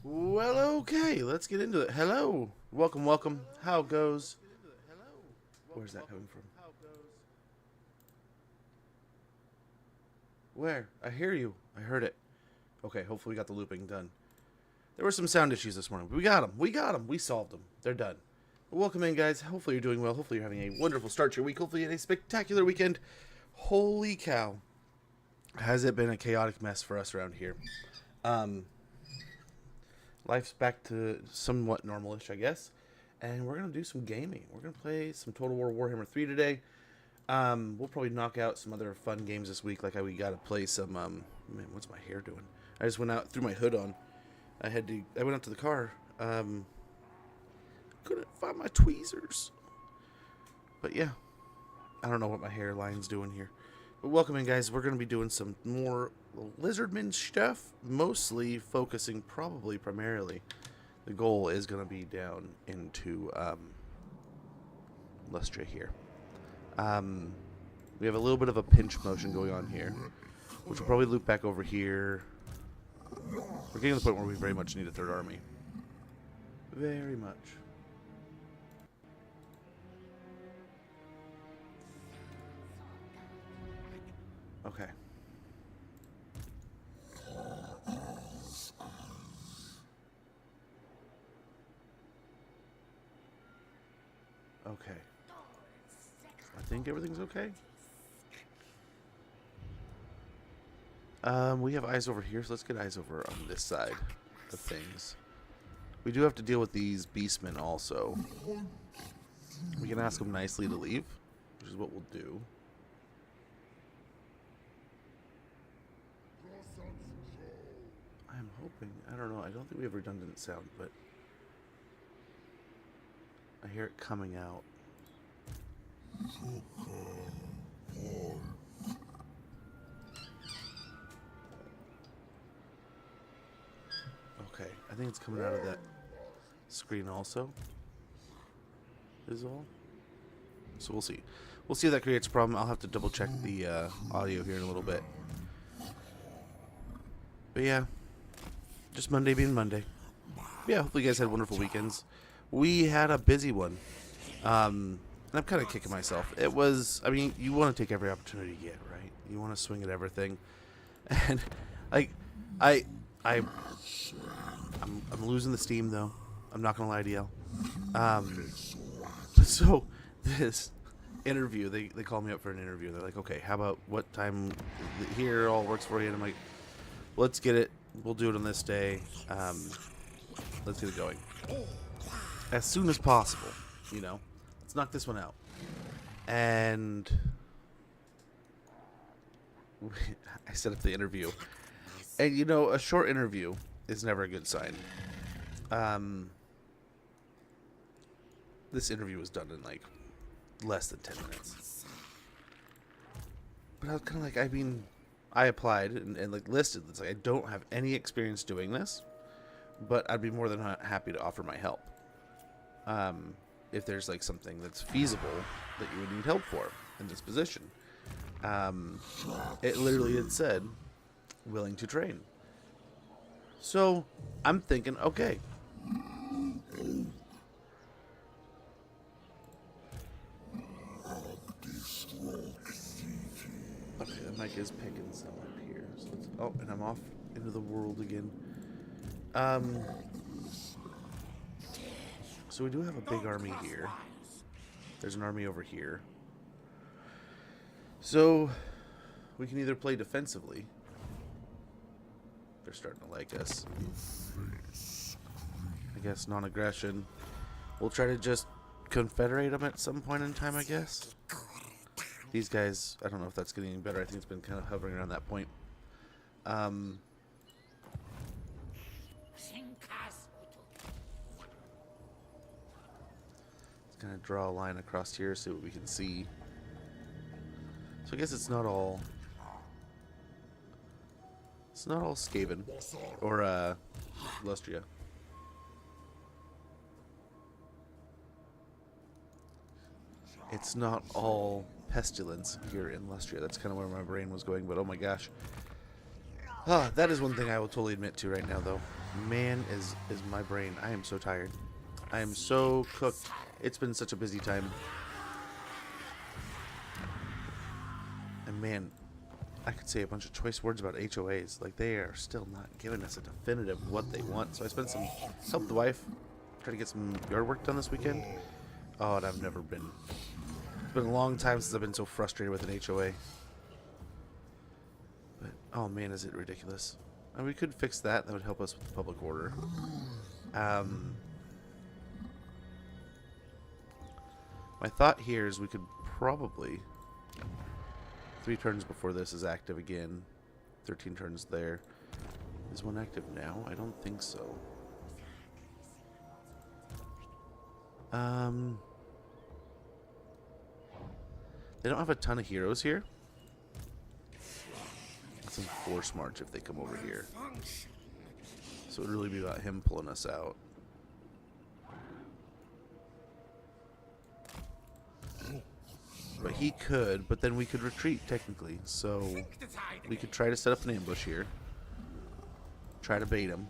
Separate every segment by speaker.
Speaker 1: Well, okay, let's get into it. Hello. Welcome, welcome. How goes? Where's that coming from? Where? I hear you. I heard it. Okay, hopefully we got the looping done. There were some sound issues this morning, but we got them. We got them. We solved them. They're done. Welcome in, guys. Hopefully you're doing well. Hopefully you're having a wonderful start to your week. Hopefully you had a spectacular weekend. Holy cow. Has it been a chaotic mess for us around here? Life's back to somewhat normalish, I guess. And we're going to do some gaming. We're going to play some Total War Warhammer 3 today. We'll probably knock out some other fun games this week. Like we got to play some, man, what's my hair doing? I just went out, threw my hood on. I went out to the car. Couldn't find my tweezers. But yeah, I don't know what my hairline's doing here. But welcome in, guys. We're going to be doing some more Lizardman stuff, mostly focusing primarily. The goal is going to be down into Lustria here. We have a little bit of a pinch motion going on here, which will probably loop back over here. We're getting to the point where we very much need a third army. Very much. Okay. Okay. I think everything's okay. We have eyes over here, so let's get eyes over on this side of things. We do have to deal with these beastmen also. We can ask them nicely to leave, which is what we'll do. I'm hoping, I don't know, I don't think we have redundant sound, but I hear it coming out. Okay, I think it's coming out of that screen also, is all. So we'll see. We'll see if that creates a problem. I'll have to double check the audio here in a little bit. But yeah, just Monday being Monday. Yeah, hopefully you guys had wonderful weekends. We had a busy one. And I'm kind of kicking myself. It was, I mean, you want to take every opportunity you get, right? You want to swing at everything. And like, I'm losing the steam though. I'm not gonna lie to you. So this interview, they called me up for an interview. They're like, okay, how about what time here all works for you? And I'm like, let's get it. We'll do it on this day. Let's get it going as soon as possible. You know, let's knock this one out. And I set up the interview, and you know, a short interview is never a good sign. This interview was done in like less than 10 minutes. But I was kind of like, I mean, I applied and like listed. It's like I don't have any experience doing this, but I'd be more than happy to offer my help. If there's like something that's feasible that you would need help for in this position. It literally had said, willing to train. So I'm thinking, okay. Okay, the mic is picking some up here. So oh, and I'm off into the world again. So we do have a big army here. There's an army over here. So we can either play defensively. They're starting to like us. I guess non-aggression. We'll try to just confederate them at some point in time, I guess. These guys, I don't know if that's getting any better. I think it's been kind of hovering around that point. Let's kind of draw a line across here, see what we can see. So I guess it's not all Skaven or Lustria. It's not all pestilence here in Lustria. That's kind of where my brain was going, but oh my gosh. Ah, that is one thing I will totally admit to right now, though. Man, is my brain. I am so tired. I am so cooked. It's been such a busy time. And man, I could say a bunch of choice words about HOAs. Like, they are still not giving us a definitive what they want. So I spent some, helped the wife, try to get some yard work done this weekend. Oh, and I've never been, it's been a long time since I've been so frustrated with an HOA. But, oh man, is it ridiculous. And we could fix that. That would help us with the public order. My thought here is we could probably, 3 turns before this is active again, 13 turns there. Is one active now? I don't think so. They don't have a ton of heroes here. Let's enforce march if they come over here. So it would really be about him pulling us out. But he could, but then we could retreat technically. So we could try to set up an ambush here. Try to bait him.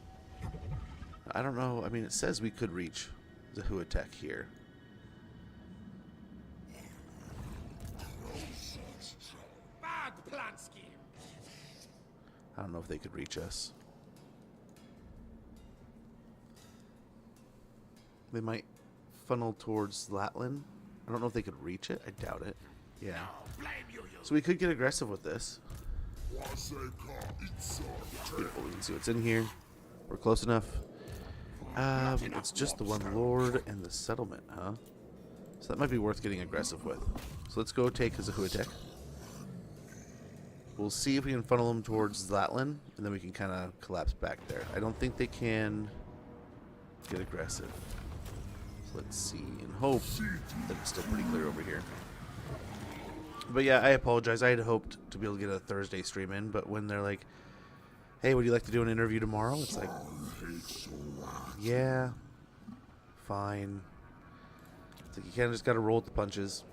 Speaker 1: I don't know. I mean, it says we could reach the Hexoatl here. I don't know if they could reach us. They might funnel towards Latland. I don't know if they could reach it. I doubt it. Yeah. So we could get aggressive with this. It's beautiful. We can see what's in here. We're close enough. It's just the one lord and the settlement, huh? So that might be worth getting aggressive with. So let's go take his Hexoatl. We'll see if we can funnel them towards Latland, and then we can kind of collapse back there. I don't think they can get aggressive. So let's see and hope that it's still pretty clear over here. But yeah, I apologize. I had hoped to be able to get a Thursday stream in, but when they're like, hey, would you like to do an interview tomorrow? It's like, yeah, fine. It's like you kind of just got to roll with the punches.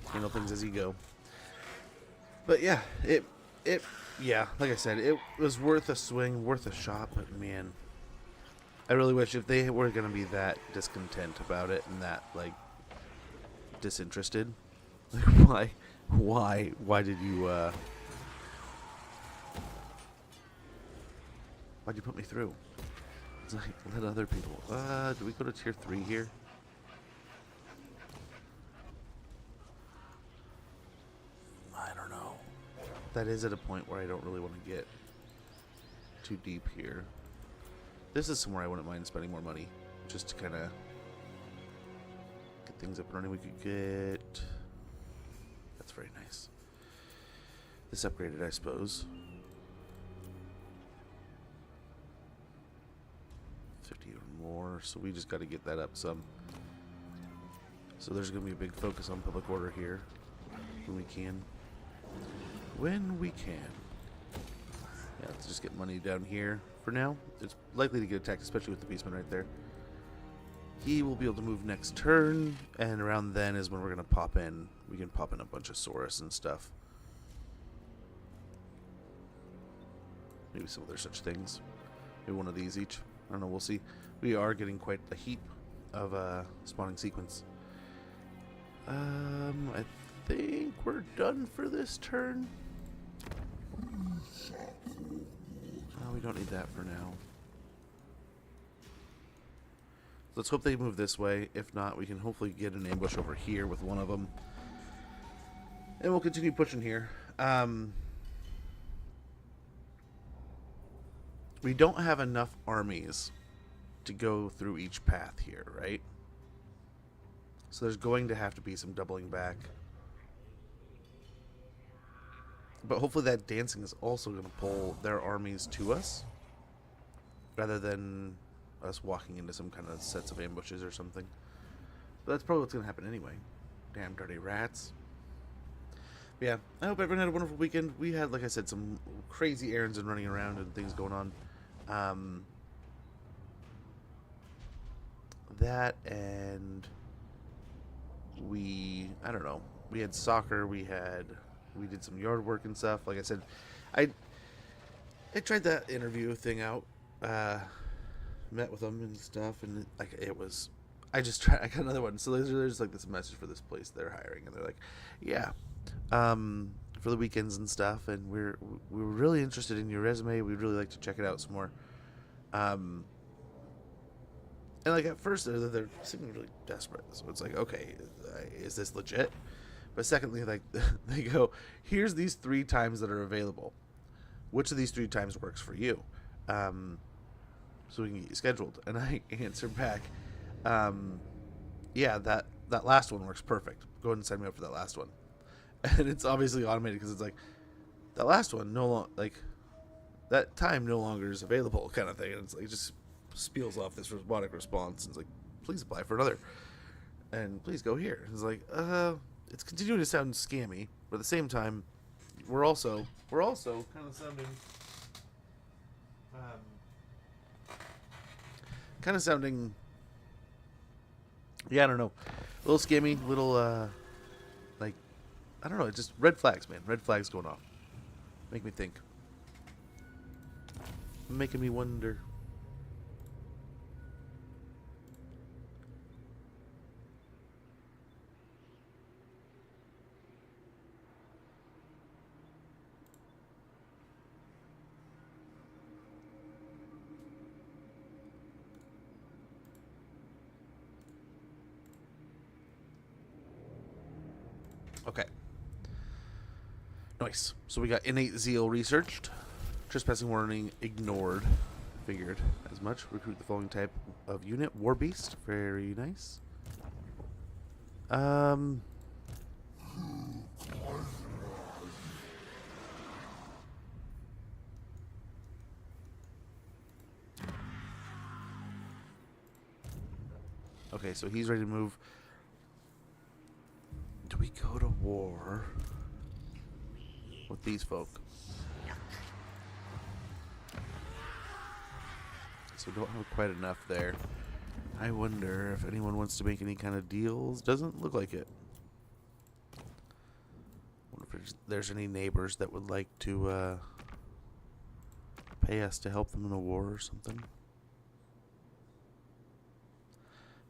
Speaker 1: Handle things as you go. But yeah, yeah, like I said, it was worth a swing, worth a shot, but man, I really wish if they were going to be that discontent about it and that, like, disinterested, like, why did you, why'd you put me through? It's like, let other people, do we go to tier 3 here? I don't know. That is at a point where I don't really want to get too deep here. This is somewhere I wouldn't mind spending more money, just to kind of get things up and running. We could get, that's very nice. This upgraded, I suppose. 50 or more, so we just got to get that up some. So there's going to be a big focus on public order here when we can. When we can. Yeah, let's just get money down here for now. It's likely to get attacked, especially with the beastman right there. He will be able to move next turn, and around then is when we're going to pop in. We can pop in a bunch of Saurus and stuff. Maybe some other such things. Maybe one of these each. I don't know, we'll see. We are getting quite a heap of spawning sequence. I think we're done for this turn. Oh, we don't need that for now. Let's hope they move this way. If not, we can hopefully get an ambush over here with one of them. And we'll continue pushing here. We don't have enough armies to go through each path here, right? So there's going to have to be some doubling back. But hopefully that dancing is also going to pull their armies to us, rather than us walking into some kind of sets of ambushes or something. But that's probably what's going to happen anyway. Damn dirty rats. But yeah, I hope everyone had a wonderful weekend. We had, like I said, some crazy errands and running around and things going on. That and I don't know, we had soccer, we had We did some yard work and stuff. Like I said, I tried that interview thing out. Met with them and stuff, and like it was. I got another one. So there's like this message for this place they're hiring, and they're like, yeah, for the weekends and stuff, and we're really interested in your resume. We'd really like to check it out some more. And like at first they're seeming really desperate, so it's like, okay, is this legit? But secondly, like they go, here's these 3 times that are available. Which of these 3 times works for you? So we can get you scheduled. And I answer back, yeah, that last one works perfect. Go ahead and sign me up for that last one. And it's obviously automated because it's like, that last one that time no longer is available, kind of thing. And it's like, it just spiels off this robotic response, and it's like, please apply for another, and please go here. It's like, it's continuing to sound scammy, but at the same time, we're also kind of sounding, yeah, I don't know, a little scammy, little like, I don't know, it's just red flags, man. Red flags going off. Make me think. Making me wonder. Okay. Nice. So we got innate zeal researched. Trespassing warning ignored. Figured as much. Recruit the following type of unit. War Beast. Very nice. Okay, so he's ready to move. Do we go to war with these folk? So we don't have quite enough there. I wonder if anyone wants to make any kind of deals. Doesn't look like it. Wonder if there's any neighbors that would like to pay us to help them in a war or something.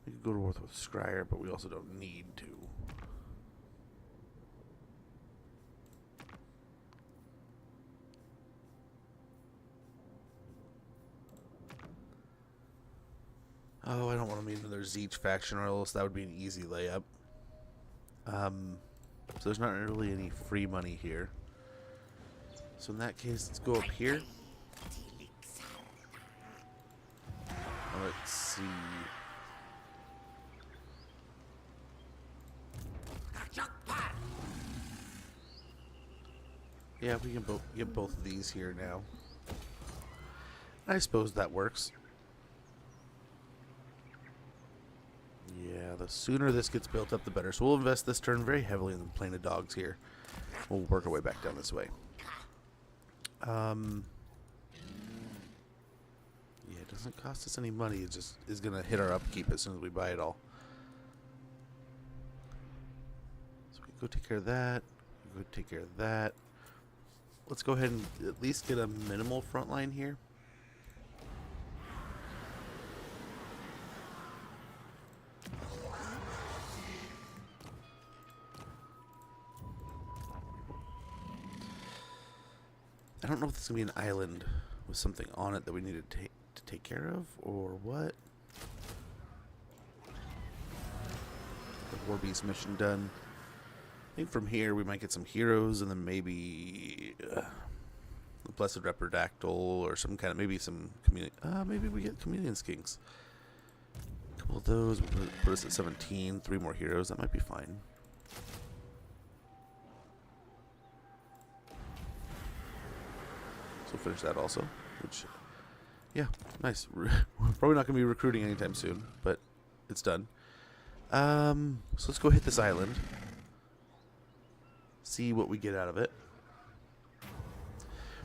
Speaker 1: We could go to war with Scryer, but we also don't need to. Oh, I don't want to meet another Zeech faction, or else that would be an easy layup. So there's not really any free money here. So in that case, let's go up here. Let's see. Yeah, we can get both of these here now. I suppose that works. Yeah, the sooner this gets built up, the better. So we'll invest this turn very heavily in the plane of dogs here. We'll work our way back down this way. Yeah, it doesn't cost us any money. It just is going to hit our upkeep as soon as we buy it all. So we go take care of that. We go take care of that. Let's go ahead and at least get a minimal front line here. I don't know if this is going to be an island with something on it that we need to take care of, or what. The War Beast mission done. I think from here we might get some heroes, and then maybe the Blessed Reprodactyl, or some kind of, maybe some community. Maybe we get Chameleon Skinks. A couple of those will put us at 17. 3 more heroes. That might be fine. So finish that also, which, yeah, nice. We're probably not going to be recruiting anytime soon, but it's done. So let's go hit this island. See what we get out of it.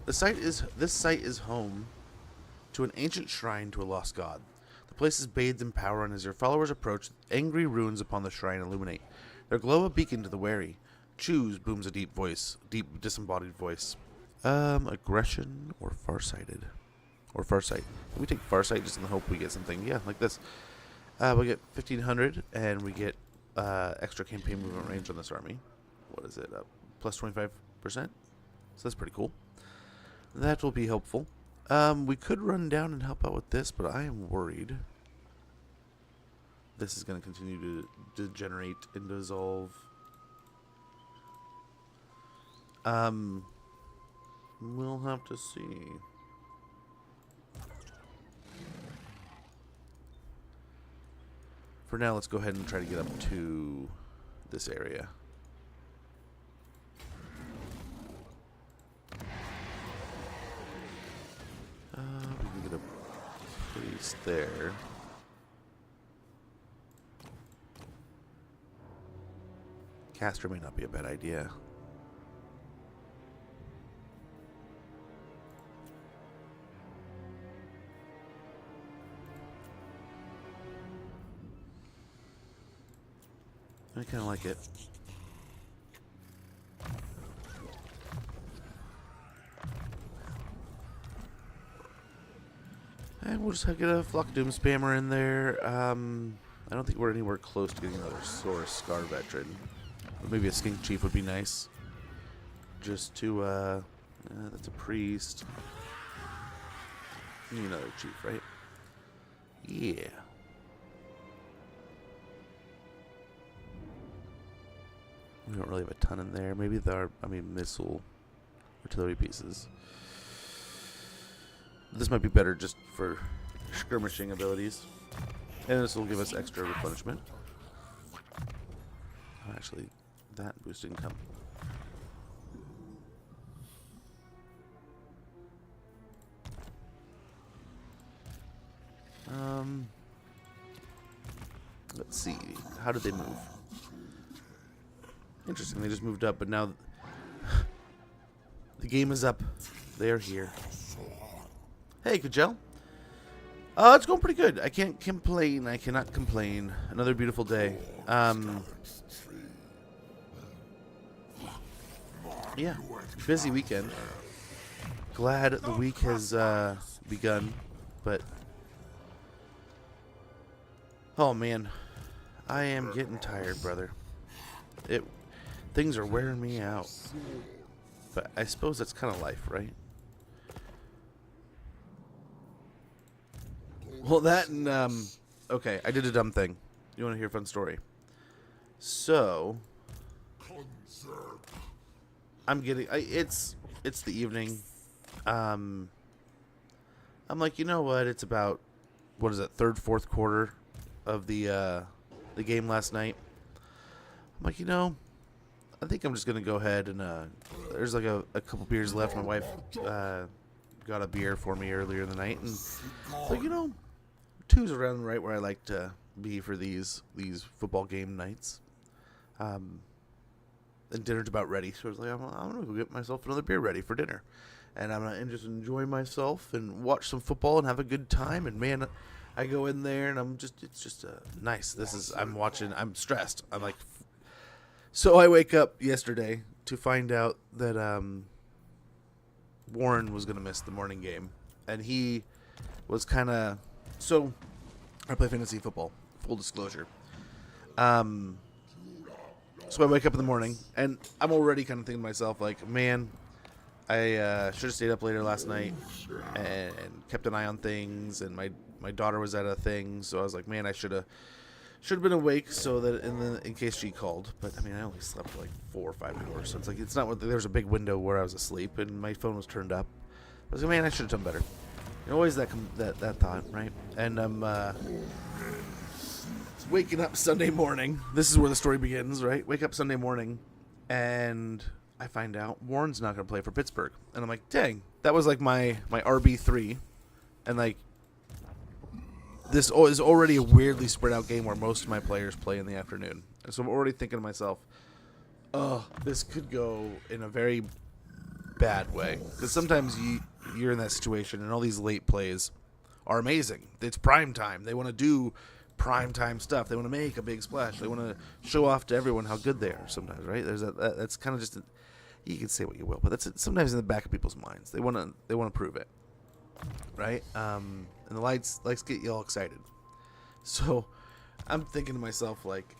Speaker 1: This site is home to an ancient shrine to a lost god. The place is bathed in power, and as your followers approach, angry runes upon the shrine illuminate. Their glow a beacon to the wary. choose, booms a deep voice, deep disembodied voice. Aggression or farsighted? Or farsight. Can we take farsight just in the hope we get something? Yeah, like this. We get 1,500, and we get extra campaign movement range on this army. What is it? Plus 25%? So that's pretty cool. That will be helpful. We could run down and help out with this, but I am worried this is going to continue to degenerate and dissolve. We'll have to see. For now, let's go ahead and try to get up to this area. We can get a priest there. Caster may not be a bad idea. I kind of like it. And we'll just get a Flock of Doom Spammer in there. I don't think we're anywhere close to getting another Source Scar Veteran. But maybe a Skink Chief would be nice. Just to, that's a priest. Need another chief, right? Yeah. We don't really have a ton in there. Maybe missile artillery pieces. This might be better just for skirmishing abilities. And this will give us extra replenishment. Oh, actually, that boost didn't come. Let's see. How did they move? Interesting, they just moved up, but now the game is up. They're here. Hey, Kajel. It's going pretty good. I can't complain. I cannot complain. Another beautiful day. Yeah, busy weekend. Glad the week has begun, but oh man, I am getting tired, brother. Things are wearing me out. But I suppose that's kind of life, right? Well, that and, okay, I did a dumb thing. You want to hear a fun story? So, I'm getting, it's the evening. I'm like, you know what? It's about, what is it, third, fourth quarter of the game last night. I'm like, you know, I think I'm just going to go ahead and, there's like a couple beers left. My wife got a beer for me earlier in the night. And so, you know, 2's around right where I like to be for these football game nights. And dinner's about ready. So I was like, I'm going to go get myself another beer ready for dinner. And I'm going to just enjoy myself and watch some football and have a good time. And man, I go in there and it's just nice. I'm stressed. I'm like, so I wake up yesterday to find out that Warren was going to miss the morning game. And he was kind of, so I play fantasy football, full disclosure. So I wake up in the morning and I'm already kind of thinking to myself like, man, I should have stayed up later last night and kept an eye on things. And my daughter was at a thing. So I was like, man, I should have been awake so that in case she called. But I mean, I only slept for like 4 or 5 hours, so it's like there was a big window where I was asleep and my phone was turned up. I was like, man, I should have done better. You know, always that thought, right? And I'm waking up Sunday morning. This is where the story begins, right? Wake up Sunday morning, and I find out Warren's not going to play for Pittsburgh, and I'm like, dang, that was like my RB3, and like. This is already a weirdly spread out game where most of my players play in the afternoon. And so I'm already thinking to myself, oh, this could go in a very bad way. Because sometimes you're in that situation and all these late plays are amazing. It's prime time. They want to do prime time stuff. They want to make a big splash. They want to show off to everyone how good they are. Sometimes, right? There's that's kind of just you can say what you will, but that's sometimes in the back of people's minds. They want to prove it, right? And the lights get you all excited. So I'm thinking to myself, like,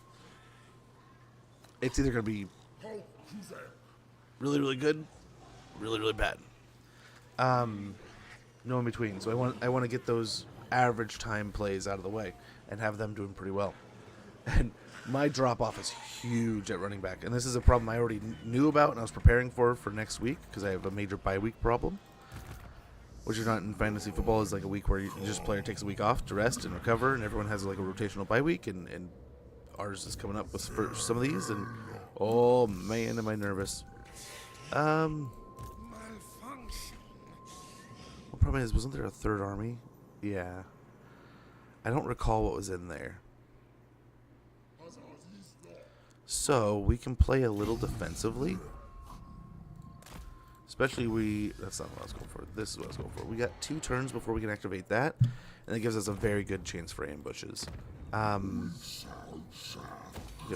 Speaker 1: it's either gonna be really, really good, really, really bad. No in between. So I want to get those average time plays out of the way and have them doing pretty well. And my drop off is huge at running back, and this is a problem I already knew about and I was preparing for next week because I have a major bye week problem. Which is not in fantasy football is like a week where you just player takes a week off to rest and recover, and everyone has like a rotational bye week, and ours is coming up with for some of these, and oh man, am I nervous. The problem is, wasn't there a third army? Yeah. I don't recall what was in there. So, we can play a little defensively. Especially that's not what I was going for. This is what I was going for. We got 2 turns before we can activate that. And it gives us a very good chance for ambushes. Get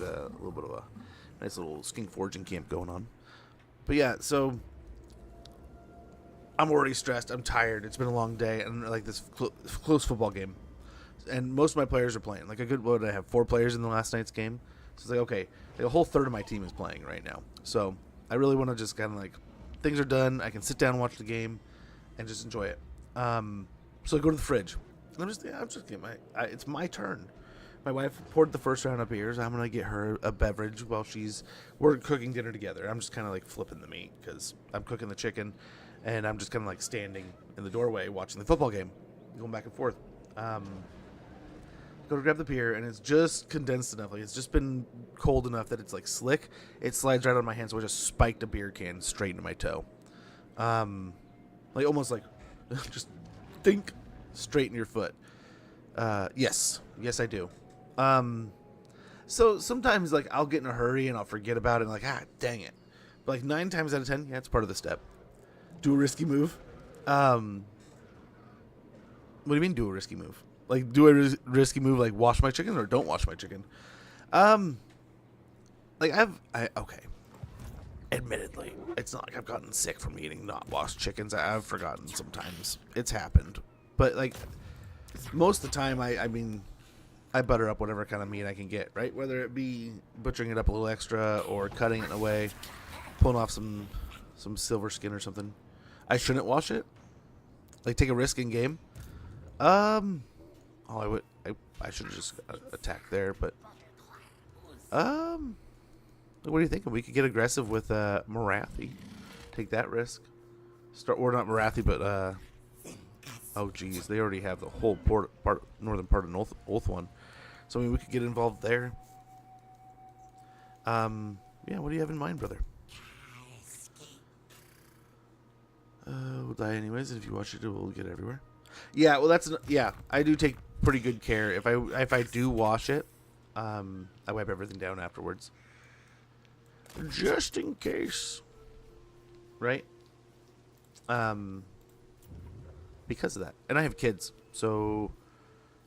Speaker 1: a little bit of a nice little skink foraging camp going on. But yeah, so I'm already stressed. I'm tired. It's been a long day. And like this close football game. And most of my players are playing. Like what did I have? 4 players in the last night's game. So it's like, okay, like a whole third of my team is playing right now. So I really want to just kind of like, things are done. I can sit down and watch the game and just enjoy it. So I go to the fridge. And I'm just getting it's my turn. My wife poured the first round of beers. I'm going to get her a beverage while we're cooking dinner together. I'm just kind of like flipping the meat because I'm cooking the chicken and I'm just kind of like standing in the doorway watching the football game, going back and forth. Go to grab the beer, and it's just condensed enough. Like, it's just been cold enough that it's like slick. It slides right on my hand, so I just spiked a beer can straight into my toe. Like almost like just think straight in your foot. Yes, I do. So sometimes like I'll get in a hurry and I'll forget about it and like, dang it. But like 9 times out of 10, yeah, it's part of the step. Do a risky move. What do you mean do a risky move? Like, do a risky move, like wash my chicken or don't wash my chicken? Like okay. Admittedly, it's not like I've gotten sick from eating not washed chickens. I've forgotten sometimes. It's happened. But like most of the time, I mean, I butter up whatever kind of meat I can get, right? Whether it be butchering it up a little extra or cutting it in a way, pulling off some silver skin or something. I shouldn't wash it. Like take a risk in game. I should have just attacked there, but what are you thinking? We could get aggressive with Marathi. Take that risk. Or not Marathi, but oh geez, they already have the whole northern part of Oath one. So I mean, we could get involved there. Yeah, what do you have in mind, brother? We'll die anyways, and if you watch it, we'll get everywhere. Yeah, well, I do take pretty good care. If I do wash it, I wipe everything down afterwards, just in case, right? Because of that, and I have kids, so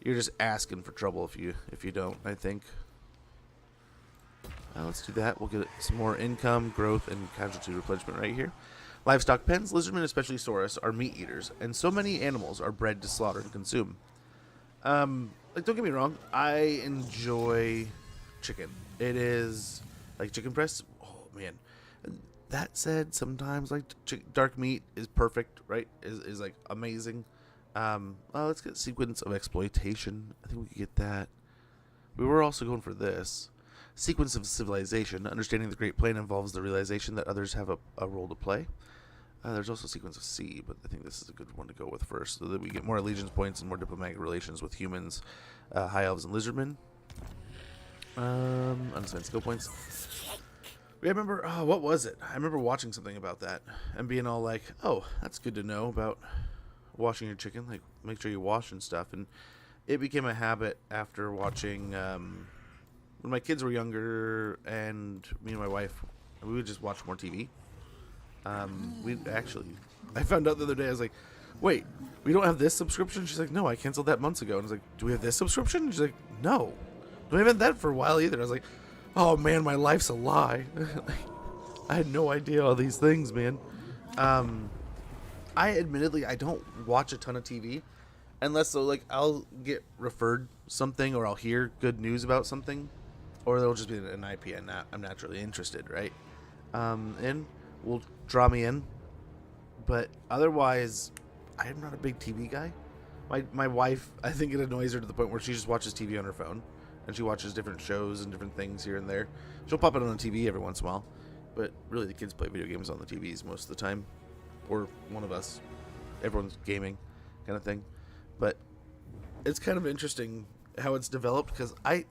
Speaker 1: you're just asking for trouble if you don't. I think. Let's do that. We'll get some more income, growth, and casualty replenishment right here. Livestock pens, lizardmen, especially Saurus, are meat eaters, and so many animals are bred to slaughter and consume. Like, don't get me wrong, I enjoy chicken. It is, like, chicken breast, oh, man. That said, sometimes, like, dark meat is perfect, right? Is like, amazing. Let's get sequence of exploitation. I think we could get that. We were also going for this. Sequence of civilization. Understanding the Great Plain involves the realization that others have a role to play. There's also sequence of sea, but I think this is a good one to go with first, so that we get more allegiance points and more diplomatic relations with humans, high elves, and lizardmen. Unspent skill points. I remember, what was it? I remember watching something about that and being all like, oh, that's good to know about washing your chicken. Like, make sure you wash and stuff. And it became a habit after watching, when my kids were younger and me and my wife, we would just watch more TV. I found out the other day, I was like, wait, we don't have this subscription? She's like, no, I canceled that months ago. And I was like, do we have this subscription? And she's like, no. We haven't had that for a while either. I was like, oh man, my life's a lie. I had no idea all these things, man. I admittedly, I don't watch a ton of TV. Unless, so, like, I'll get referred something or I'll hear good news about something. Or there'll just be an IP I'm naturally interested, right? And will draw me in. But otherwise, I'm not a big TV guy. My wife, I think it annoys her to the point where she just watches TV on her phone. And she watches different shows and different things here and there. She'll pop it on the TV every once in a while. But really, the kids play video games on the TVs most of the time. Or one of us. Everyone's gaming kind of thing. But it's kind of interesting how it's developed. Because I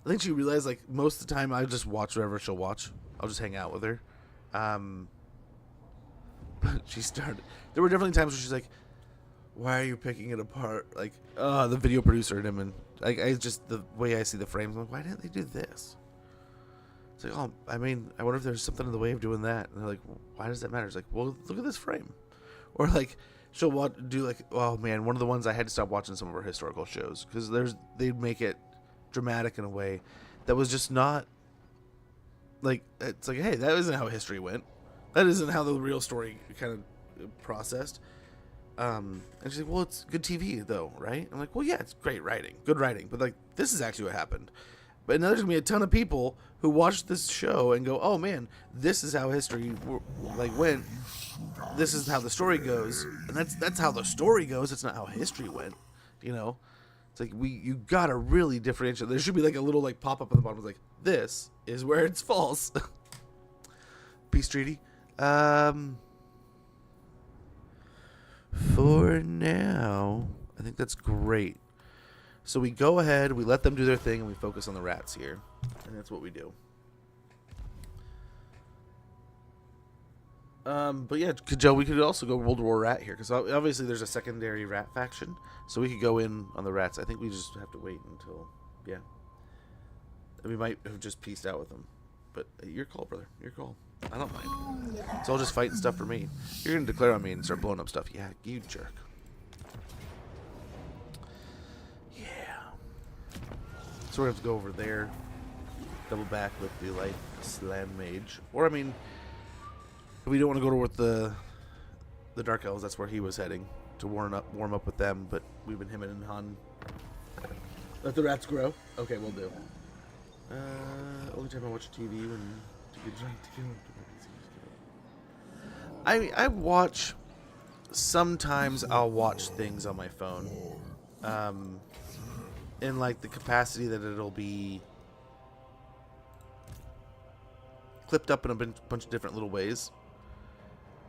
Speaker 1: think she realized, like, most of the time I just watch whatever she'll watch. I'll just hang out with her. But she started... There were definitely times where she's like, why are you picking it apart? Like, the video producer and him, and I just, the way I see the frames, I'm like, why didn't they do this? It's like, oh, I mean, I wonder if there's something in the way of doing that. And they're like, why does that matter? It's like, well, look at this frame. Or like, she'll do like, oh man, one of the ones I had to stop watching some of her historical shows because they'd make it dramatic in a way that was just not like, it's like, hey, that isn't how history went. That isn't how the real story kind of processed. And she's like, well, it's good TV though, right? I'm like, well, yeah, it's great writing, good writing, but like, this is actually what happened. But now there's gonna be a ton of people who watch this show and go, oh man, this is how history like went. This is how the story goes, and that's how the story goes. It's not how history went, you know. It's like you gotta really differentiate. There should be like a little like pop up at the bottom, like this is where it's false. Peace treaty. For now, I think that's great. So we go ahead, we let them do their thing, and we focus on the rats here. And that's what we do. But yeah, Joe, we could also go World War Rat here, because obviously there's a secondary rat faction. So we could go in on the rats. I think we just have to wait until, yeah. We might have just pieced out with them. But your call, brother. Your call. I don't mind. It's all just fighting stuff for me. You're going to declare on me and start blowing up stuff. Yeah, you jerk. Yeah. So we're going to have to go over there. Double back with the light slam mage. Or, I mean, if we don't want to go with the Dark Elves, that's where he was heading. To warm up with them. But we've been him and Han. Let the rats grow. Okay, we'll do. Only time I watch TV when to get drunk to get I watch. Sometimes I'll watch things on my phone, in like the capacity that it'll be clipped up in a bunch of different little ways,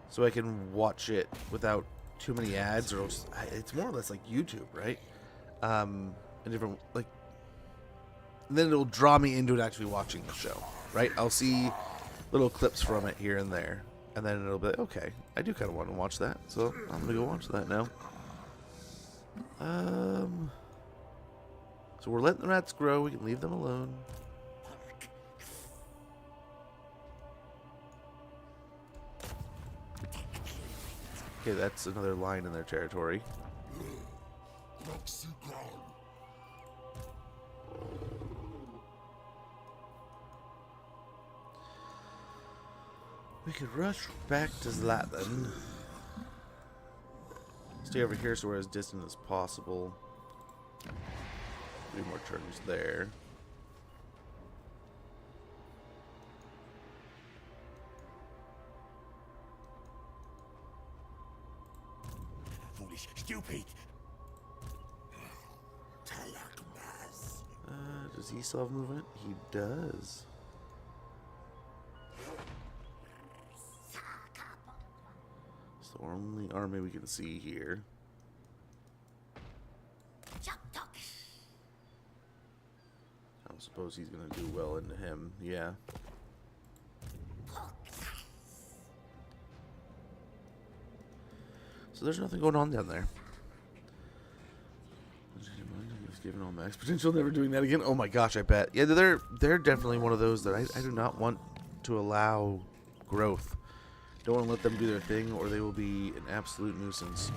Speaker 1: so I can watch it without too many ads, or it's more or less like YouTube, right? And different like. And then it'll draw me into it actually watching the show, right? I'll see little clips from it here and there, and then it'll be like, okay, I do kind of want to watch that, so I'm gonna go watch that now. So we're letting the rats grow. We can leave them alone. Okay, that's another line in their territory. We could rush back to Zlatan. Stay over here so we're as distant as possible. 3 more turns there.
Speaker 2: Foolish, stupid.
Speaker 1: Does he still have movement? He does. It's the only army we can see here. I suppose he's gonna do well into him, yeah. So there's nothing going on down there. He's given all max potential, never doing that again. Oh my gosh, I bet. Yeah, they're definitely one of those that I do not want to allow growth. Don't want to let them do their thing, or they will be an absolute nuisance.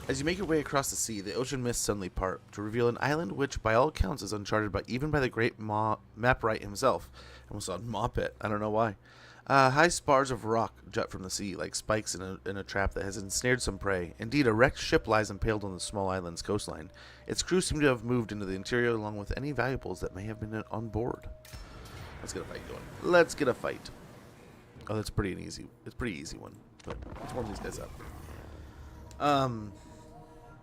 Speaker 1: As you make your way across the sea, the ocean mists suddenly part to reveal an island which, by all accounts, is uncharted even by the great Mapwright himself. I almost saw Moppet. I don't know why. High spars of rock jut from the sea, like spikes in a trap that has ensnared some prey. Indeed, a wrecked ship lies impaled on the small island's coastline. Its crew seem to have moved into the interior along with any valuables that may have been on board. Let's get a fight going. Let's get a fight. Oh, that's pretty easy. It's a pretty easy one. But let's warm these guys up.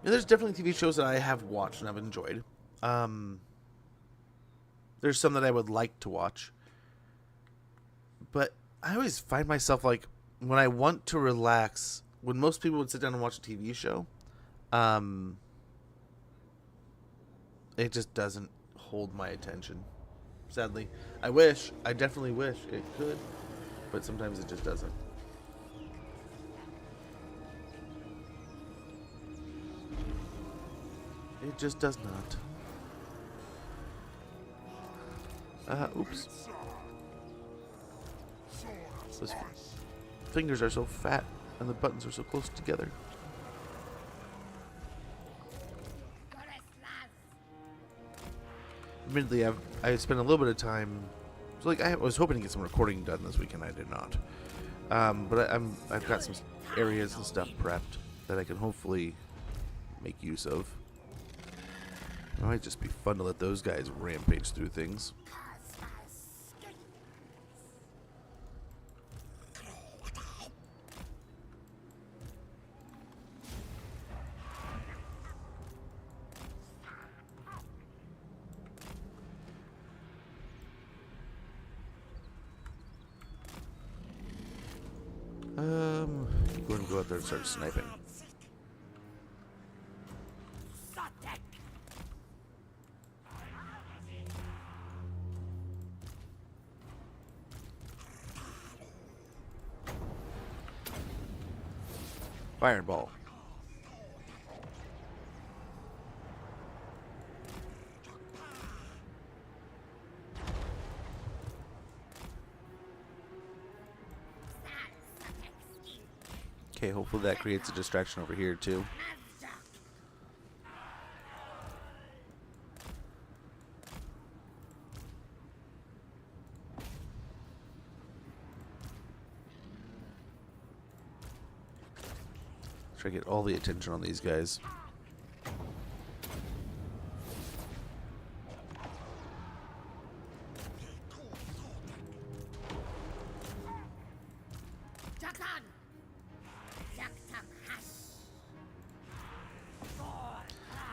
Speaker 1: Yeah, there's definitely TV shows that I have watched and I've enjoyed. There's some that I would like to watch. But I always find myself like, when I want to relax, when most people would sit down and watch a TV show, it just doesn't hold my attention. Sadly. I definitely wish it could, but sometimes it just doesn't. It just does not. Oops. Those fingers are so fat and the buttons are so close together. Admittedly, I spent a little bit of time. So like I was hoping to get some recording done this weekend. I did not. But I've got some areas and stuff prepped that I can hopefully make use of. It might just be fun to let those guys rampage through things. Go ahead and go out there and start sniping. Fireball. Okay, hopefully that creates a distraction over here too. Try to get all the attention on these guys.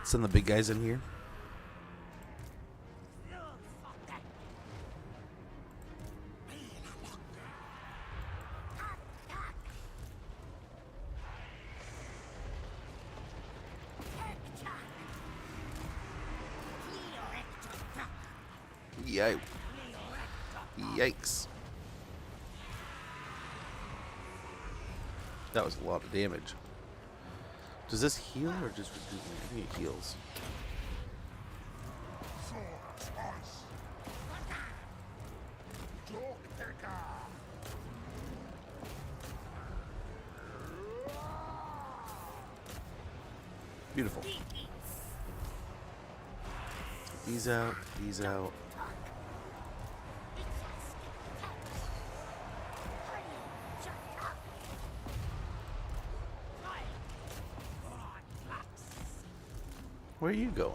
Speaker 1: Send the big guys in here. Yikes. That was a lot of damage. Does this heal or just rejuvenate? I think it heals. Beautiful. These out, these out. Where are you going?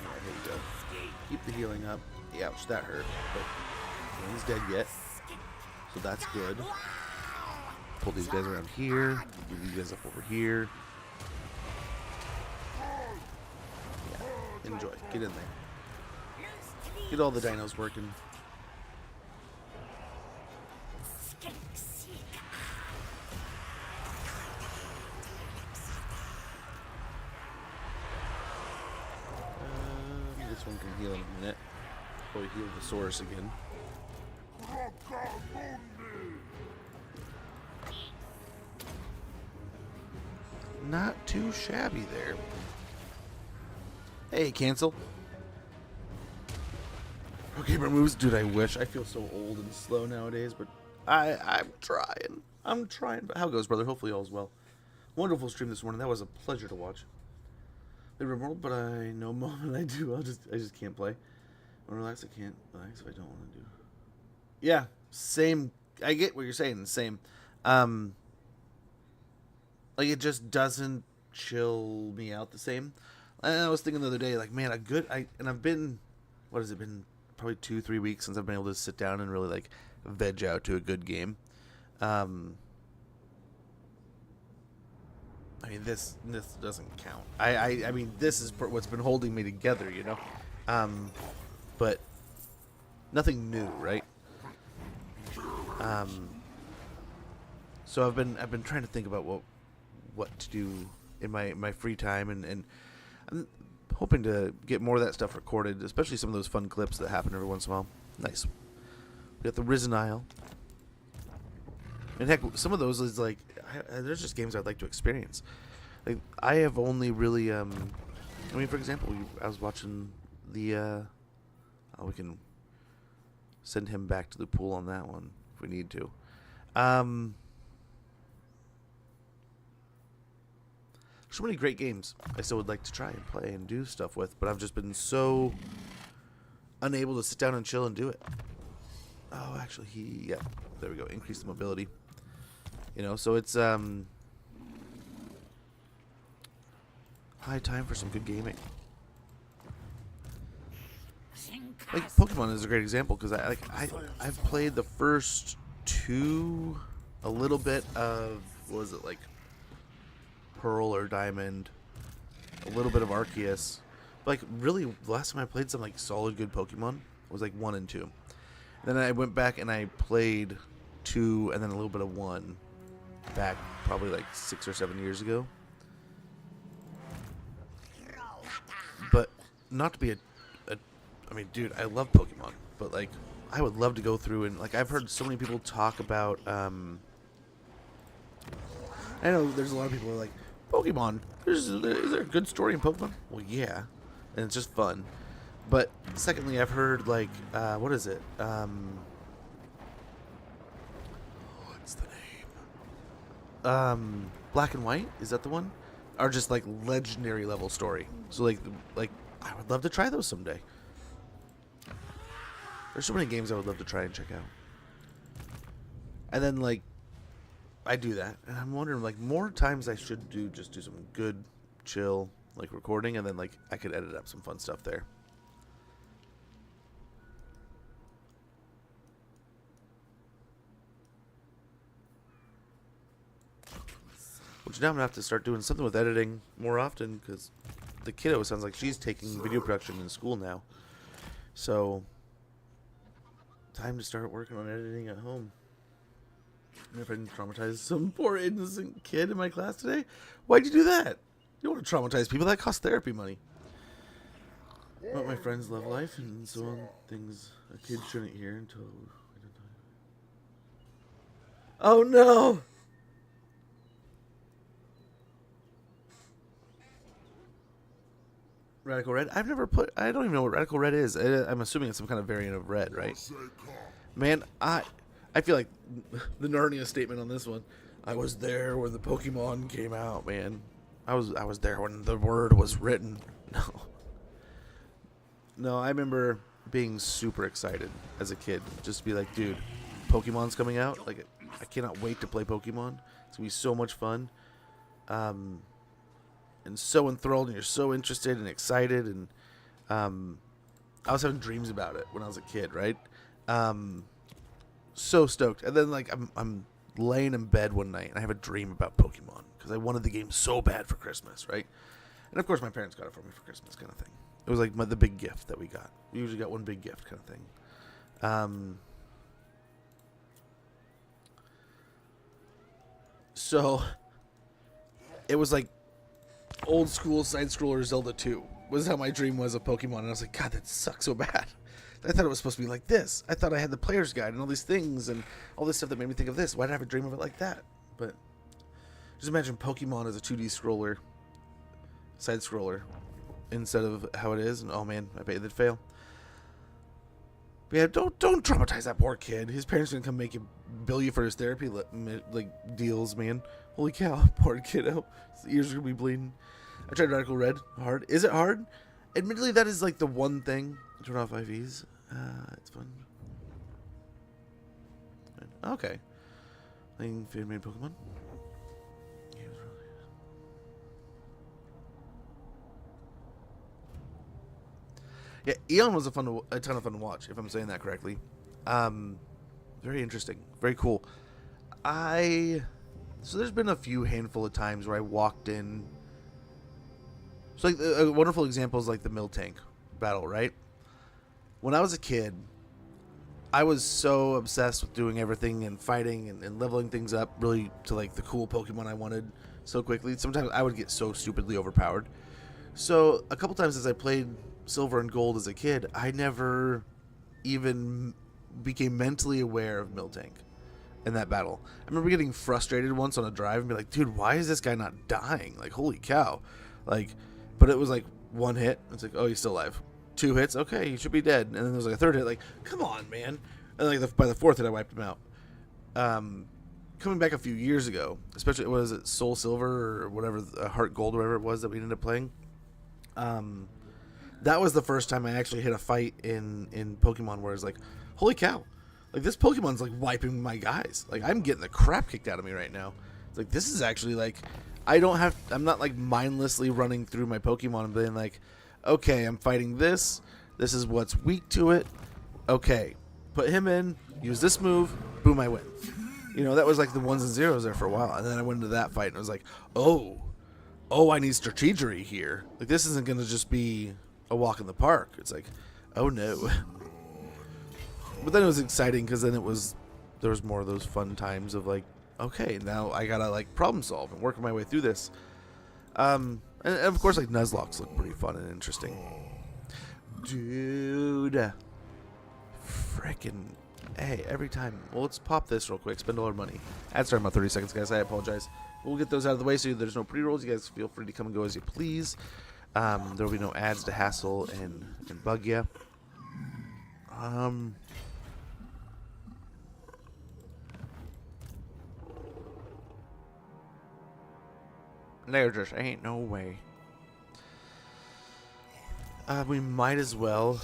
Speaker 1: Yeah, there you go. Keep the healing up. Ouch, that hurt. But no one's dead yet, so that's good. Pull these guys around here. Move these guys up over here. Enjoy. Get in there. Get all the dinos working. Everyone can heal in a minute. Before we heal the source again. Not too shabby there. Hey, cancel. Okay, my moves. Dude, I wish. I feel so old and slow nowadays, but I'm trying. I'm trying. But how goes, brother? Hopefully all's well. Wonderful stream this morning. That was a pleasure to watch. They remote, but I know moment I do. I just can't play. When I relax, I can't relax if I don't want to do. Yeah, same. I get what you're saying. Same. Like, it just doesn't chill me out the same. And I was thinking the other day, like, man, and I've been, what has it been? Probably 2-3 weeks since I've been able to sit down and really, like, veg out to a good game. I mean, this doesn't count. I mean, this is what's been holding me together, you know? But nothing new, right? So I've been trying to think about what to do in my free time, and I'm hoping to get more of that stuff recorded, especially some of those fun clips that happen every once in a while. Nice. We got the Risen Isle. And heck, some of those is like, there's just games I'd like to experience. Like, I have only really, I mean, for example, I was watching the, we can send him back to the pool on that one if we need to. So many great games I still would like to try and play and do stuff with, but I've just been so unable to sit down and chill and do it. Oh, actually, yeah, there we go. Increase the mobility. You know, so it's high time for some good gaming. Like, Pokemon is a great example, because I've played the first two, a little bit of, what was it, like Pearl or Diamond, a little bit of Arceus. But, like, really, the last time I played some, like, solid good Pokemon was like 1 and 2. Then I went back and I played 2 and then a little bit of 1 back probably like 6 or 7 years ago. But not to be I mean, dude, I love Pokemon, but, like, I would love to go through and, like, I've heard so many people talk about, I know there's a lot of people who are like, Pokemon, is there a good story in Pokemon? Well, yeah, and it's just fun. But secondly, I've heard, like, what is it? What's the name? Black and White? Is that the one? Are just, like, legendary level story. So, like, I would love to try those someday. There's so many games I would love to try and check out. And then, like, I do that, and I'm wondering, like, more times I should do some good, chill, like, recording, and then, like, I could edit up some fun stuff there. Which now I'm going to have to start doing something with editing more often, because the kiddo sounds like she's taking video production in school now. So, time to start working on editing at home. And if I didn't traumatize some poor innocent kid in my class today, why'd you do that? You don't want to traumatize people. That costs therapy money. But my friends love life and so on. Things a kid shouldn't hear until... Oh, no! Radical Red? I've never put... I don't even know what Radical Red is. I'm assuming it's some kind of variant of red, right? Man, I feel like the Narnia statement on this one. I was there when the Pokemon came out, man. I was there when the word was written. No, I remember being super excited as a kid. Just to be like, dude, Pokemon's coming out. Like, I cannot wait to play Pokemon. It's going to be so much fun. And so enthralled, and you're so interested and excited. And I was having dreams about it when I was a kid, right? So stoked. And then, like, I'm laying in bed one night and I have a dream about Pokemon because I wanted the game so bad for Christmas, right? And of course my parents got it for me for Christmas, kind of thing. It was like the big gift that we got. We usually got one big gift, kind of thing. So it was like old school side scroller Zelda 2 was how my dream was of Pokemon, and I was like, God, that sucks so bad. I thought it was supposed to be like this. I thought I had the player's guide and all these things and all this stuff that made me think of this. Why did I have a dream of it like that? But just imagine Pokemon as a 2D scroller, side scroller, instead of how it is. And oh man, I bet they'd fail. But yeah, don't traumatize that poor kid. His parents are gonna come make you bill you for his therapy like deals, man. Holy cow, poor kiddo. His ears are gonna be bleeding. I tried Radical Red. Hard. Is it hard? Admittedly, that is like the one thing. Turn off IVs. It's fun. Okay. Playing fan-made Pokemon. Yeah, Eon was a ton of fun to watch, if I'm saying that correctly. Very interesting, very cool. So there's been a few handful of times where I walked in. So like a wonderful example is like the Miltank battle, right? When I was a kid, I was so obsessed with doing everything and fighting and leveling things up really to like the cool Pokemon I wanted so quickly. Sometimes I would get so stupidly overpowered. So a couple times as I played Silver and Gold as a kid, I never even became mentally aware of Miltank in that battle. I remember getting frustrated once on a drive and be like, dude, why is this guy not dying? Like, holy cow. Like, but it was like one hit. It's like, oh, he's still alive. 2 hits. Okay, he should be dead. And then there was like a 3rd hit. Like, come on, man. And like by the 4th hit, I wiped him out. Coming back a few years ago, especially, what is it, Soul Silver or whatever, Heart Gold, whatever it was that we ended up playing. That was the first time I actually hit a fight in Pokemon where it's like, holy cow. Like, this Pokemon's like wiping my guys. Like, I'm getting the crap kicked out of me right now. It's like, this is actually like, I'm not like mindlessly running through my Pokemon and being like, okay, I'm fighting this. This is what's weak to it. Okay, put him in, use this move, boom, I win. You know, that was like the 1s and 0s there for a while. And then I went into that fight and I was like, oh, I need strategery here. Like, this isn't going to just be a walk in the park. It's like, oh no. But then it was exciting because then there was more of those fun times of like, okay, now I gotta like problem solve and work my way through this. And of course, like, Nuzlockes look pretty fun and interesting. Dude. Frickin' hey, every time. Well, let's pop this real quick. Spend all our money. Ads start in about 30 seconds, guys. I apologize. We'll get those out of the way so there's no pre-rolls. You guys feel free to come and go as you please. There will be no ads to hassle and bug you. There just ain't no way. We might as well.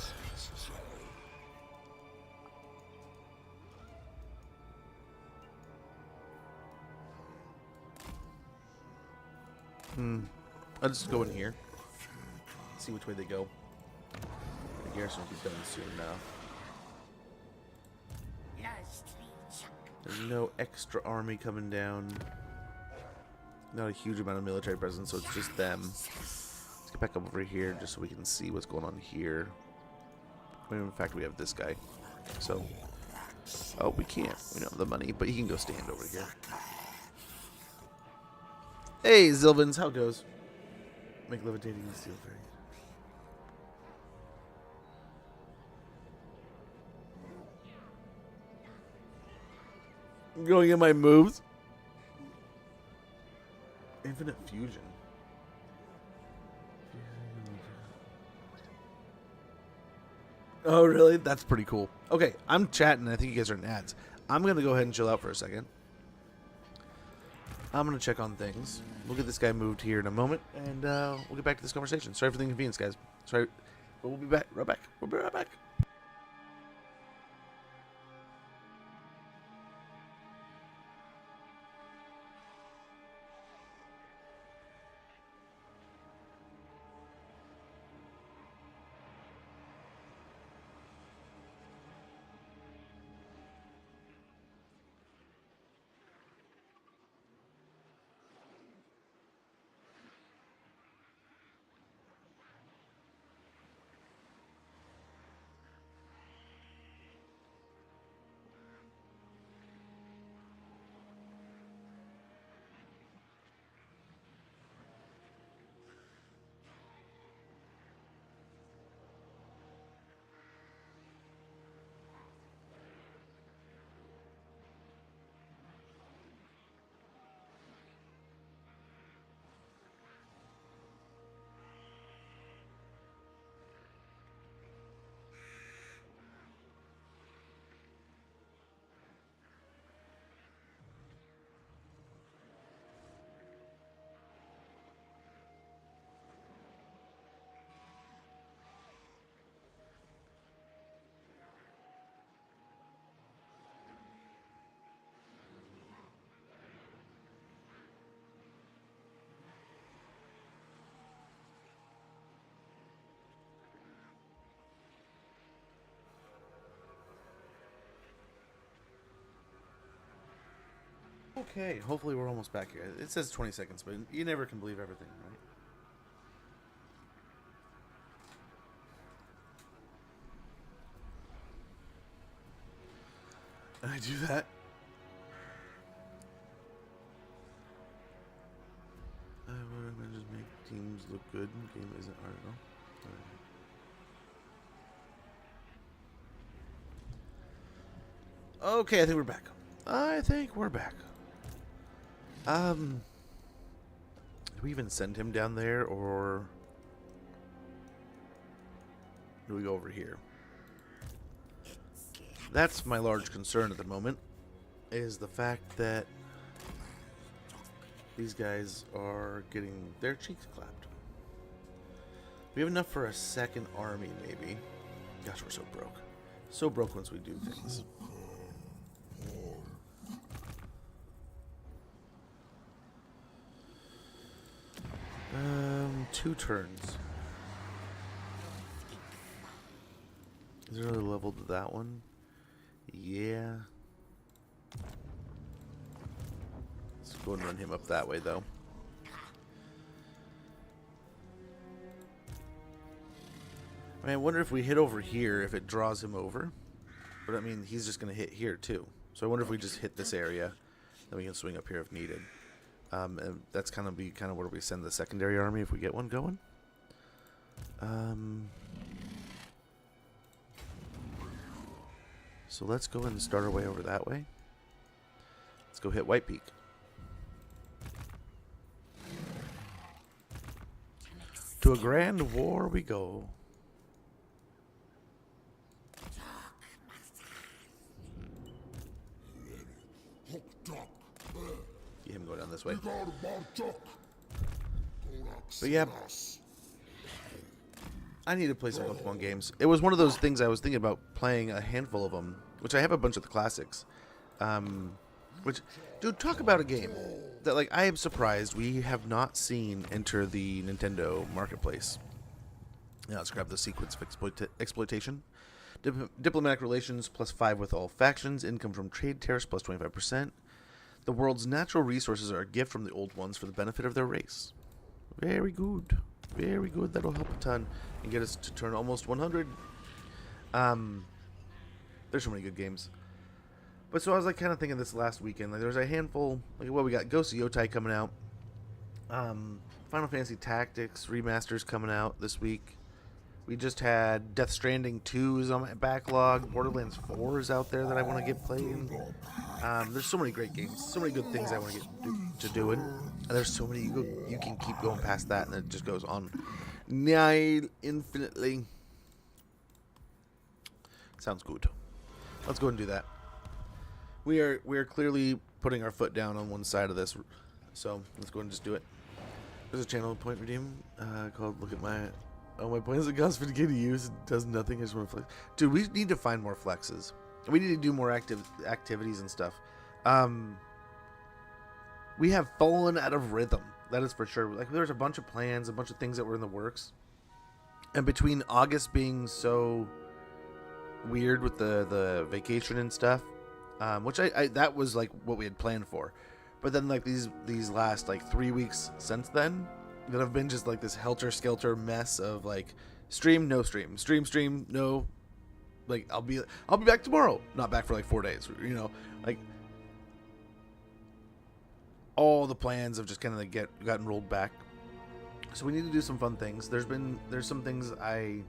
Speaker 1: I'll just go in here. See which way they go. The garrison will be done soon now. There's no extra army coming down. Not a huge amount of military presence, so it's just them. Let's get back up over here just so we can see what's going on here. I mean, in fact, we have this guy. So, oh, we can't. We don't have the money, but he can go stand over here. Hey, Zilvins, how it goes? Make levitating steel fairy. I'm going in my moves. Infinite fusion. Oh, really? That's pretty cool. Okay, I'm chatting. I think you guys are in ads. I'm going to go ahead and chill out for a second. I'm going to check on things. We'll get this guy moved here in a moment, and we'll get back to this conversation. Sorry for the inconvenience, guys. Sorry, but we'll be back. Right back. We'll be right back. Okay, hopefully we're almost back here. It says 20 seconds, but you never can believe everything, right? I do that. What I just make teams look good. Game isn't hard at all. Okay, I think we're back. Did we even send him down there, or do we go over here? That's my large concern at the moment, is the fact that these guys are getting their cheeks clapped. We have enough for a second army, maybe. Gosh, we're so broke. So broke once we do things. 2 turns. Is there another level to that one? Yeah. Let's go and run him up that way, though. I mean, I wonder if we hit over here, if it draws him over. But I mean, he's just going to hit here, too. So I wonder if we just hit this area, then we can swing up here if needed. And that's kind of where we send the secondary army if we get one going. So let's go and start our way over that way. Let's go hit White Peak. To a grand war we go. Get him go down this way. But yeah, I need to play some Pokemon games. It was one of those things I was thinking about playing a handful of them, which I have a bunch of the classics. Which, dude, talk about a game that, like, I am surprised we have not seen enter the Nintendo marketplace. Now let's grab the sequence of exploitation. Diplomatic relations +5 with all factions. Income from trade tariffs +25%. The world's natural resources are a gift from the old ones for the benefit of their race. Very good. Very good. That'll help a ton and get us to turn almost 100. There's so many good games. But so I was like kind of thinking this last weekend. Like there's a handful. Like what we got, Ghost of Yotai coming out. Final Fantasy Tactics remasters coming out this week. We just had Death Stranding 2 is on my backlog. Borderlands 4 is out there that I want to get playing. There's so many great games, so many good things I want to get to doing. And there's so many you can keep going past that, and it just goes on infinitely. Sounds good. Let's go and do that. We are clearly putting our foot down on one side of this, so let's go and just do it. There's a channel point redeem called "Look at My." Oh, my plans that cost 50K to use. It does nothing. I just want to flex. Dude, we need to find more flexes. We need to do more activities and stuff. We have fallen out of rhythm. That is for sure. Like, there's a bunch of plans, a bunch of things that were in the works. And between August being so weird with the vacation and stuff, which I that was like what we had planned for. But then like these last like 3 weeks since then, that have been just like this helter-skelter mess of like stream, no stream, stream, no. Like I'll be back tomorrow, not back for like 4 days, you know, like all the plans have just kind of like gotten rolled back. So we need to do some fun things. There's some things I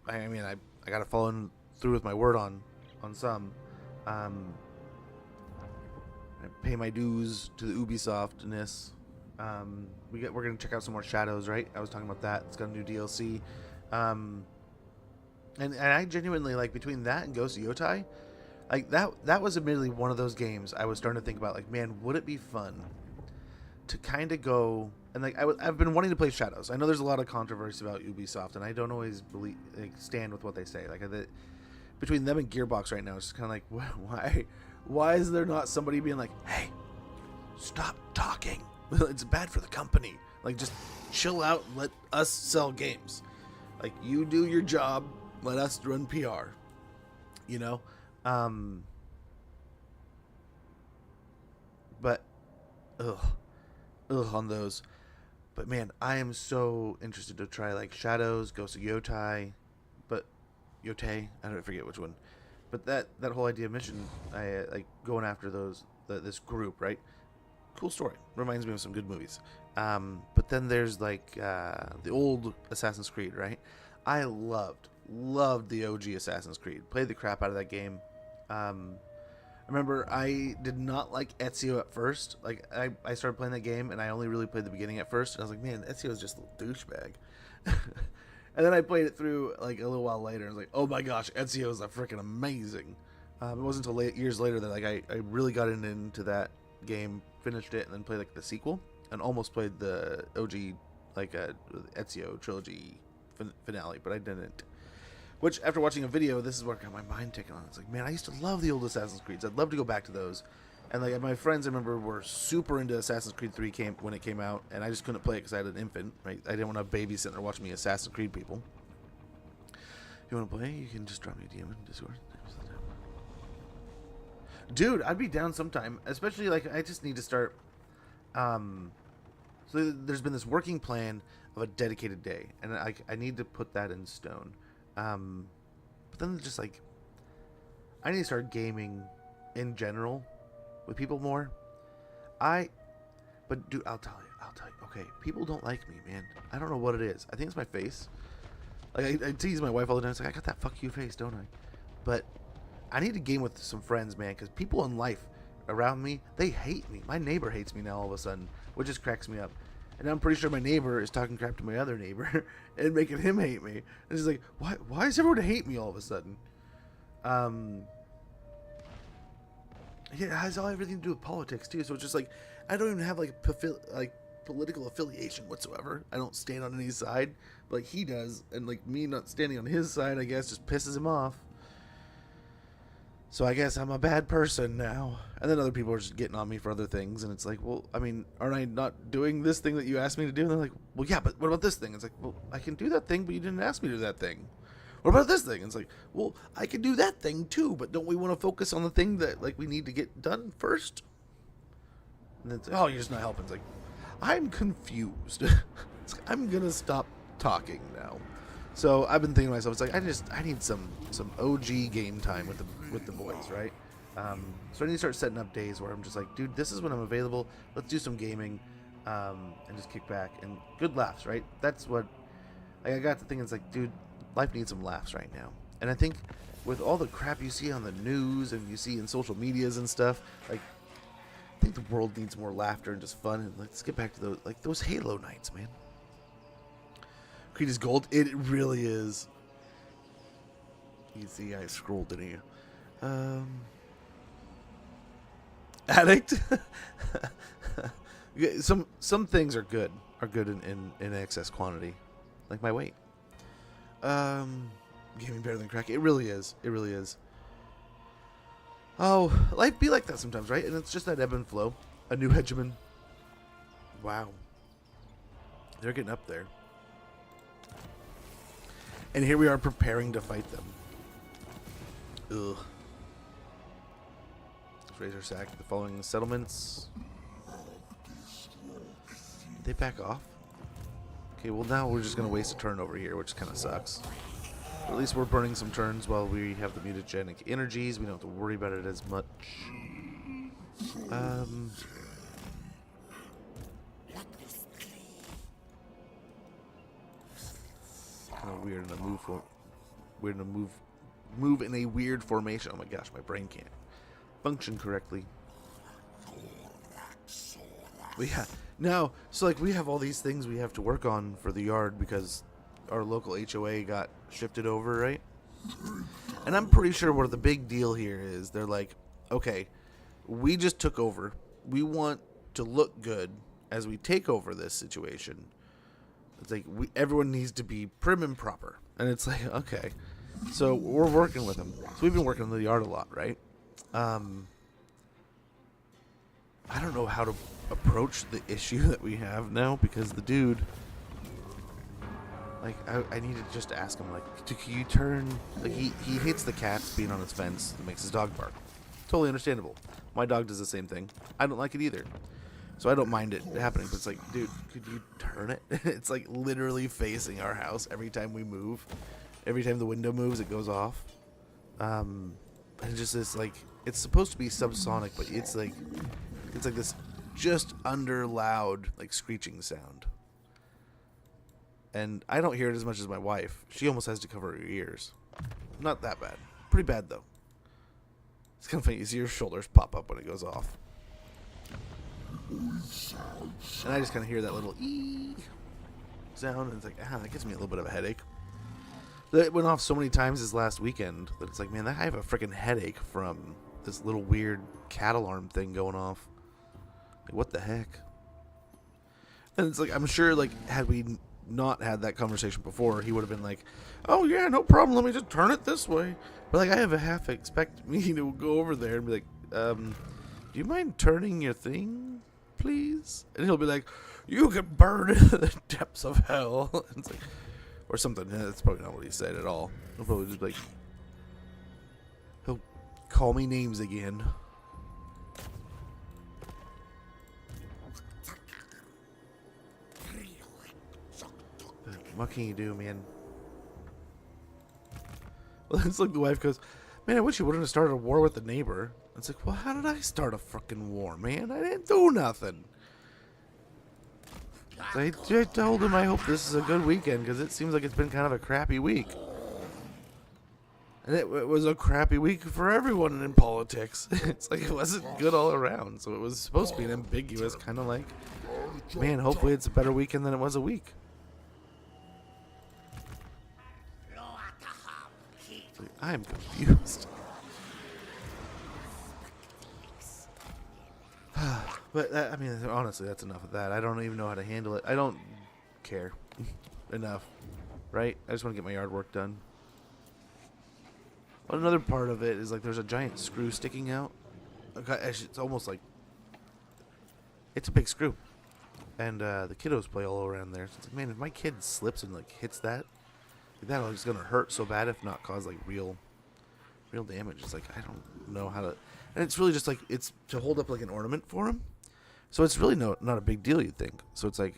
Speaker 1: gotta follow through with my word on some. I pay my dues to the Ubisoftness. We're gonna check out some more Shadows, right? I was talking about that. It's got a new DLC. And I genuinely, like, between that and Ghost of Yotai, like that was admittedly one of those games I was starting to think about, like, man, would it be fun to kind of go and like I've been wanting to play Shadows. I know there's a lot of controversy about Ubisoft, and I don't always stand with what they say. Like between them and Gearbox right now, it's just kind of like, why is there not somebody being like, hey, stop talking? It's bad for the company. Like, just chill out and let us sell games. Like, you do your job, let us run PR. You know? But on those. But man, I am so interested to try like Shadows, Ghost of Yotai, but Yotei, I don't forget which one. But that whole idea of mission, I like going after this group, right? Cool story. Reminds me of some good movies. But then there's like the old Assassin's Creed, right? I loved the OG Assassin's Creed. Played the crap out of that game. I remember I did not like Ezio at first. Like I started playing that game and I only really played the beginning at first. And I was like, man, Ezio is just a little douchebag. And then I played it through like a little while later. And I was like, oh my gosh, Ezio is freaking amazing. It wasn't until years later that like I really got into that game, finished it, and then played like the sequel, and almost played the OG like Ezio trilogy finale, but I didn't. Which, after watching a video, this is what got my mind ticking on. It's like, man, I used to love the old Assassin's Creeds. I'd love to go back to those. And like my friends, I remember, were super into Assassin's Creed 3 when it came out, and I just couldn't play it because I had an infant. Right? I didn't want to have babies sitting there watching me Assassin's Creed people. If you want to play, you can just drop me a DM in Discord. Dude, I'd be down sometime. Especially like I just need to start. So there's been this working plan of a dedicated day, and I need to put that in stone. But then just like I need to start gaming in general with people more. But dude, I'll tell you. Okay, people don't like me, man. I don't know what it is. I think it's my face. Like I tease my wife all the time. It's like, I got that fuck you face, don't I? But I need to game with some friends, man, because people in life around me, they hate me. My neighbor hates me now all of a sudden, which just cracks me up. And I'm pretty sure my neighbor is talking crap to my other neighbor and making him hate me. And he's like, why does everyone hate me all of a sudden? Yeah, it has everything to do with politics too. So it's just like I don't even have like political affiliation whatsoever. I don't stand on any side, but like he does, and like me not standing on his side, I guess, just pisses him off. So I guess I'm a bad person now. And then other people are just getting on me for other things, and it's like, well, I mean, aren't I not doing this thing that you asked me to do? And they're like, well, yeah, but what about this thing? It's like, well, I can do that thing, but you didn't ask me to do that thing. What about this thing? And it's like, well, I can do that thing too, but don't we want to focus on the thing that like we need to get done first? And then it's like, oh, you're just not helping. It's like, I'm confused. It's like, I'm gonna stop talking now. So I've been thinking to myself, it's like I need some OG game time with the boys, right? So I need to start setting up days where I'm just like, dude, this is when I'm available. Let's do some gaming, and just kick back and good laughs, right? That's what I got to thinking. It's like, dude, life needs some laughs right now. And I think with all the crap you see on the news and you see in social medias and stuff, like I think the world needs more laughter and just fun. And let's get back to those Halo nights, man. Creed is gold. It really is. You see, I scrolled, didn't you? Addict. Some things are good in excess quantity, like my weight. Gaming better than crack. It really is. It really is. Oh, life be like that sometimes, right? And it's just that ebb and flow. A new hegemon. Wow. They're getting up there. And here we are preparing to fight them. Ugh. Let's raise our sack. The following settlements. Did they back off? Okay, well now we're just going to waste a turn over here, which kind of sucks. But at least we're burning some turns while we have the mutagenic energies. We don't have to worry about it as much. Kind of weird in a move in a weird formation. Oh my gosh, my brain can't function correctly. But yeah, now so like we have all these things we have to work on for the yard because our local HOA got shifted over, right? And I'm pretty sure what the big deal here is. They're like, okay, we just took over. We want to look good as we take over this situation. It's like everyone needs to be prim and proper. And it's like, okay. So we're working with them. So we've been working on the yard a lot, right? I don't know how to approach the issue that we have now because the dude, like, I need to just ask him, like, can you turn, like, he hates the cats being on his fence that makes his dog bark. Totally understandable. My dog does the same thing. I don't like it either. So I don't mind it happening, but it's like, dude, could you turn it? It's like literally facing our house every time we move. Every time the window moves, it goes off. And just this, like, it's supposed to be subsonic, but it's like this just under loud, like, screeching sound. And I don't hear it as much as my wife. She almost has to cover her ears. Not that bad. Pretty bad, though. It's kind of funny. You see your shoulders pop up when it goes off. And I just kind of hear that little ee sound, and it's like, that gives me a little bit of a headache. That went off so many times this last weekend that it's like, man, I have a freaking headache from this little weird cat alarm thing going off. Like, what the heck? And it's like, I'm sure, like, had we not had that conversation before, he would have been like, oh yeah, no problem, let me just turn it this way. But like, I have a half expect me to go over there and be like, do you mind turning your thing, please? And he'll be like, you can burn in the depths of hell. And it's like, or something. That's probably not what he said at all. He'll probably just be like, he'll call me names again. What can you do, man? Well, it's like the wife goes, man, I wish you wouldn't have started a war with the neighbor. It's like, well, how did I start a freaking war, man? I didn't do nothing. I told him I hope this is a good weekend because it seems like it's been kind of a crappy week. And it was a crappy week for everyone in politics. It's like it wasn't good all around. So it was supposed to be an ambiguous kind of like, man, hopefully it's a better weekend than it was a week. I am confused. But I mean, honestly, that's enough of that. I don't even know how to handle it. I don't care. Enough, right? I just want to get my yard work done. But another part of it is like there's a giant screw sticking out. It's almost like it's a big screw, and the kiddos play all around there. So it's like, man, if my kid slips and like hits that, that's gonna hurt so bad, if not cause like real damage. It's like, I don't know how to, and it's really just like, it's to hold up like an ornament for him. So it's really not a big deal, you'd think. So it's like,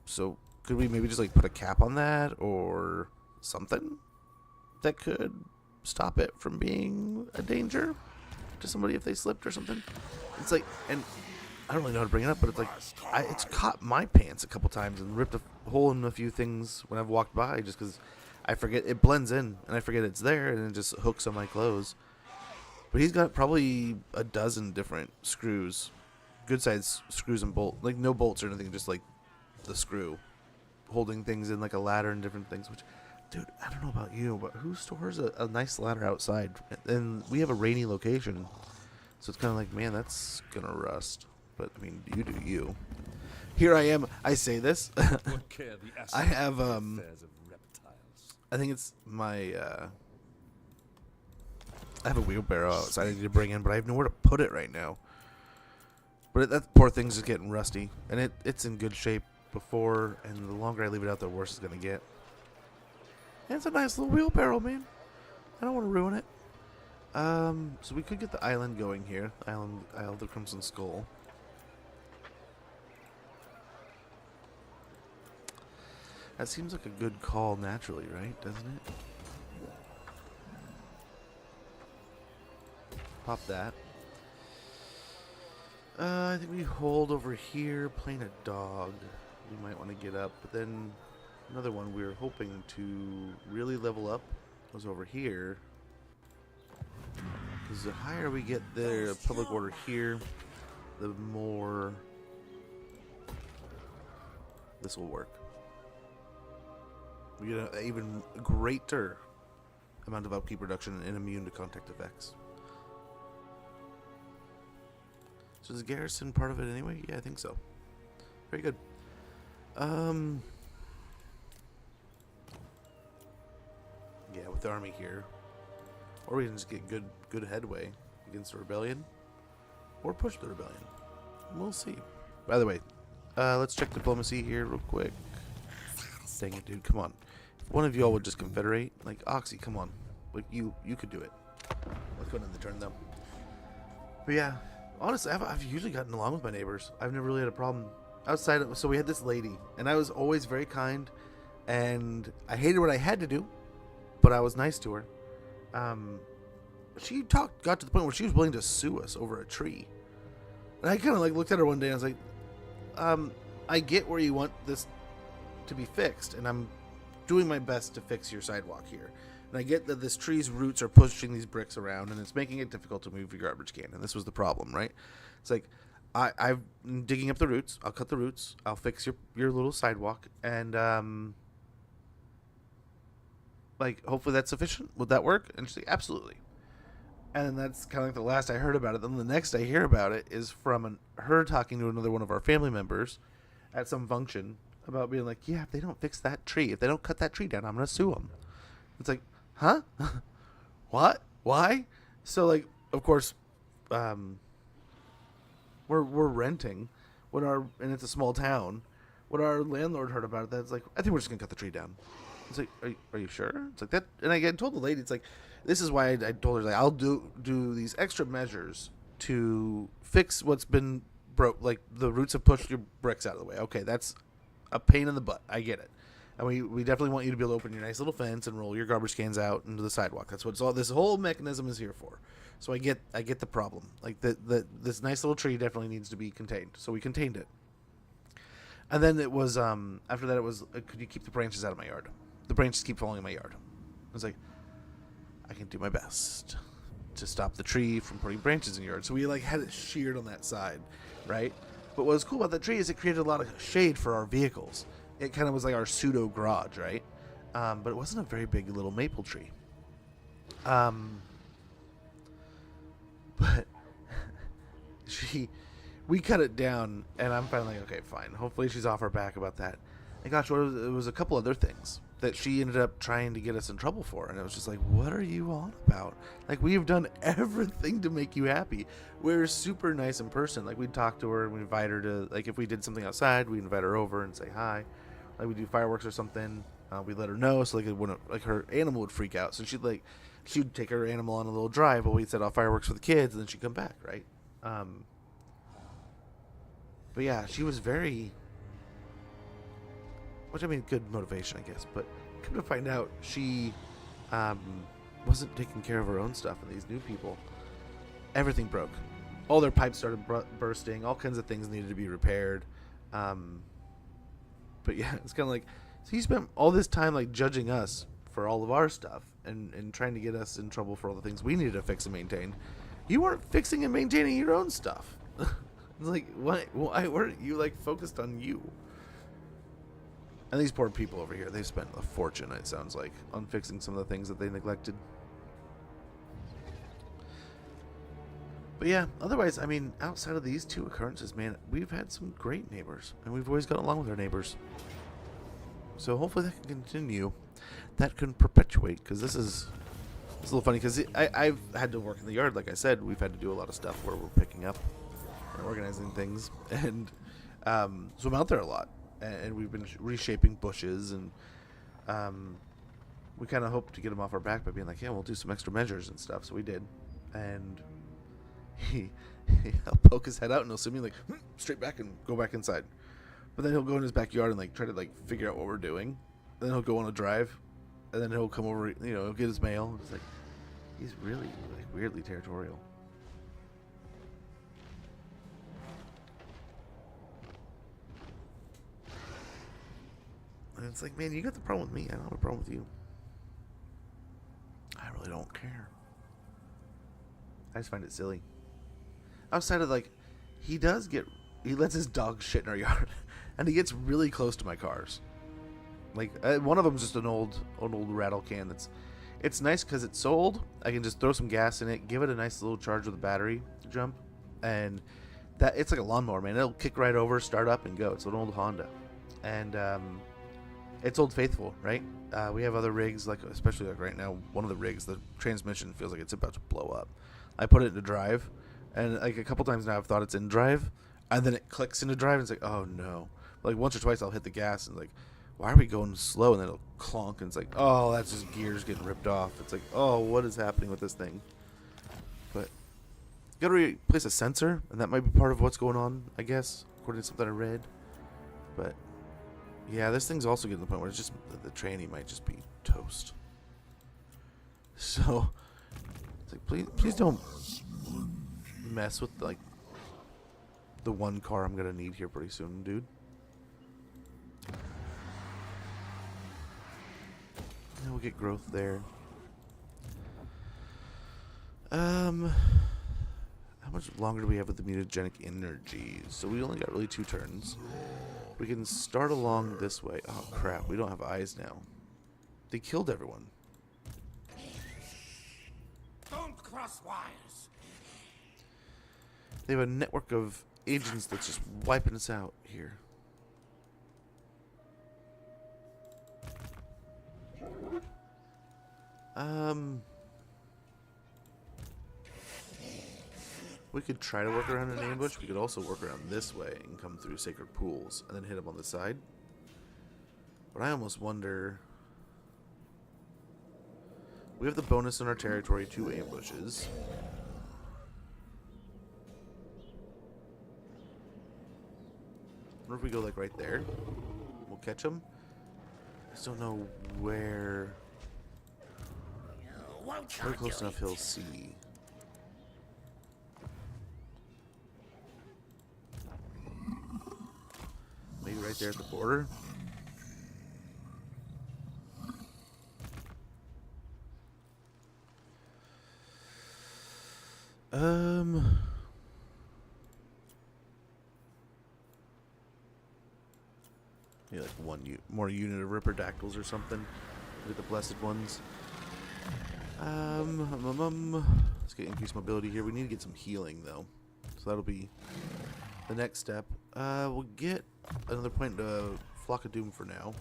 Speaker 1: so could we maybe just like put a cap on that or something that could stop it from being a danger to somebody if they slipped or something? It's like, and I don't really know how to bring it up, but it's like, it's caught my pants a couple times and ripped a hole in a few things when I've walked by, just because I forget, it blends in and I forget it's there, and it just hooks on my clothes. But he's got probably a dozen different screws, good size screws and bolts, like no bolts or anything, just like the screw holding things in, like a ladder and different things. Which, dude, I don't know about you, but who stores a nice ladder outside? And we have a rainy location, so it's kind of like, man, that's gonna rust. But I mean, you do you. Here I am. I say this. I have I think it's my I have a wheelbarrow outside I need to bring in, but I have nowhere to put it right now. But that poor thing's just getting rusty, and it's in good shape before, and the longer I leave it out there, worse it's gonna get. And it's a nice little wheelbarrow, man. I don't want to ruin it. So we could get the island going here. Isle of the Crimson Skull. That seems like a good call naturally, right? Doesn't it? Pop that. I think we hold over here, playing a dog. We might want to get up, but then another one we were hoping to really level up was over here. Because the higher we get the public order here, the more this will work. We get an even greater amount of upkeep reduction and immune to contact effects. So is Garrison part of it anyway? Yeah, I think so. Very good. Yeah, with the army here. Or we can just get good headway against the rebellion. Or push the rebellion. We'll see. By the way, let's check diplomacy here real quick. Dang it, dude, come on. If one of y'all would just confederate, like Oxy, come on. Like you could do it. Let's go into the turn though. But yeah, honestly, I've usually gotten along with my neighbors. I've never really had a problem outside of. So we had this lady, and I was always very kind, and I hated what I had to do, but I was nice to her. She got to the point where she was willing to sue us over a tree, and I kind of like looked at her one day and I was like, I get where you want this to be fixed, and I'm doing my best to fix your sidewalk here. And I get that this tree's roots are pushing these bricks around, and it's making it difficult to move your garbage can. And this was the problem, right? It's like, I'm digging up the roots. I'll cut the roots. I'll fix your little sidewalk. And, like, hopefully that's sufficient. Would that work? And she's like, absolutely. And then that's kind of like the last I heard about it. Then the next I hear about it is from her talking to another one of our family members at some function about being like, yeah, if they don't fix that tree, if they don't cut that tree down, I'm going to sue them. It's like, huh? What? Why? So, like, of course, we're renting and it's a small town. When our landlord heard about it, that's like, I think we're just gonna cut the tree down. It's like, are you sure? It's like that. And I told the lady, it's like, this is why I told her, like, I'll do these extra measures to fix what's been broke. Like, the roots have pushed your bricks out of the way. Okay, that's a pain in the butt. I get it. And we definitely want you to be able to open your nice little fence and roll your garbage cans out into the sidewalk. That's what this whole mechanism is here for. So I get the problem. Like, this nice little tree definitely needs to be contained. So we contained it. And then it was after that it was, could you keep the branches out of my yard? The branches keep falling in my yard. I was like, I can do my best to stop the tree from putting branches in your yard. So we like had it sheared on that side, right? But what was cool about that tree is it created a lot of shade for our vehicles. It kind of was like our pseudo garage, right? But it wasn't a very big little maple tree. But we cut it down, and I'm finally like, okay, fine. Hopefully she's off our back about that. And gosh, it was a couple other things that she ended up trying to get us in trouble for, and it was just like, what are you on about? Like, we've done everything to make you happy. We're super nice in person. Like, we'd talk to her and we'd invite her to, like, if we did something outside, we'd invite her over and say hi. Like, we do fireworks or something, we'd let her know, so like it wouldn't, like, her animal would freak out. So she'd take her animal on a little drive while we'd set off fireworks for the kids, and then she'd come back, right? But yeah, she was very, which I mean, good motivation, I guess. But come to find out, she wasn't taking care of her own stuff, and these new people, everything broke. All their pipes started bursting. All kinds of things needed to be repaired. But yeah, it's kind of like, so he spent all this time like judging us for all of our stuff and trying to get us in trouble for all the things we needed to fix and maintain. You weren't fixing and maintaining your own stuff. It's like, why weren't you like focused on you? And these poor people over here, they've spent a fortune, it sounds like, on fixing some of the things that they neglected. But yeah, otherwise, I mean, outside of these two occurrences, man, we've had some great neighbors, and we've always got along with our neighbors. So hopefully that can continue. That can perpetuate, because it's a little funny, because I've had to work in the yard, like I said. We've had to do a lot of stuff where we're picking up and organizing things, and so I'm out there a lot, and we've been reshaping bushes, and we kind of hope to get him off our back by being like, yeah, we'll do some extra measures and stuff. So we did, and he'll poke his head out and he'll see me like straight back and go back inside. But then he'll go in his backyard and like try to like figure out what we're doing. Then he'll go on a drive, and then he'll come over, he'll get his mail. It's like, he's really like weirdly territorial. And it's like, man, you got the problem with me. I don't have a problem with you. I really don't care. I just find it silly. Outside of like, he lets his dog shit in our yard, and he gets really close to my cars. Like, one of them's just an old rattle can. It's nice because it's so old. I can just throw some gas in it, give it a nice little charge with a battery to jump, and that it's like a lawnmower, man. It'll kick right over, start up, and go. It's an old Honda, and it's Old Faithful, right? We have other rigs, like especially like right now, one of the rigs, the transmission feels like it's about to blow up. I put it into drive, and like a couple times now I've thought it's in drive, and then it clicks into drive, and it's like, oh no. Like once or twice I'll hit the gas, and like, why are we going slow? And then it'll clonk, and it's like, oh, that's just gears getting ripped off. It's like, oh, what is happening with this thing? But Got to replace a sensor, and that might be part of what's going on, I guess, according to something I read. But yeah, this thing's also getting to the point where it's just the tranny might just be toast. So it's like, please don't mess with like the one car I'm gonna need here pretty soon, dude. And we'll get growth there. How much longer do we have with the mutagenic energy? So we only got really 2 turns. We can start along this way. Oh crap, we don't have eyes now. They killed everyone.
Speaker 2: Don't cross wires.
Speaker 1: They have a network of agents that's just wiping us out here. We could try to work around an ambush. We could also work around this way and come through sacred pools and then hit them on the side. But I almost wonder... We have the bonus in our territory to ambushes. I wonder if we go like right there. We'll catch them. I just don't know where... Very close enough he'll see. Maybe right there at the border. Yeah, like one more unit of Ripperdactyls or something. With the blessed ones. Let's get increased mobility here. We need to get some healing though, so that'll be the next step. We'll get another point to Flock of Doom for now.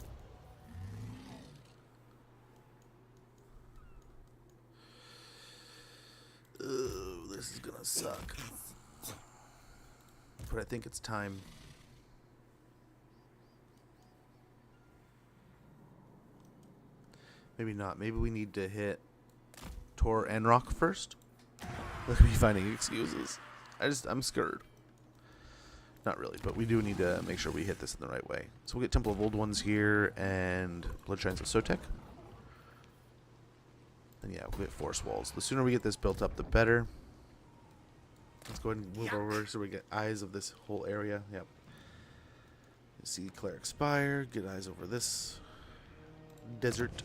Speaker 1: Ugh, this is gonna suck. But I think it's time. Maybe not. Maybe we need to hit Tor and Rock first. Look at me finding excuses. I'm scared. Not really, but we do need to make sure we hit this in the right way. So we'll get Temple of Old Ones here and Blood Shrines of Sotek. And yeah, we'll get Force Walls. The sooner we get this built up, the better. Let's go ahead and move over so we get eyes of this whole area. Yep. You see Cleric Spire. Get eyes over this desert.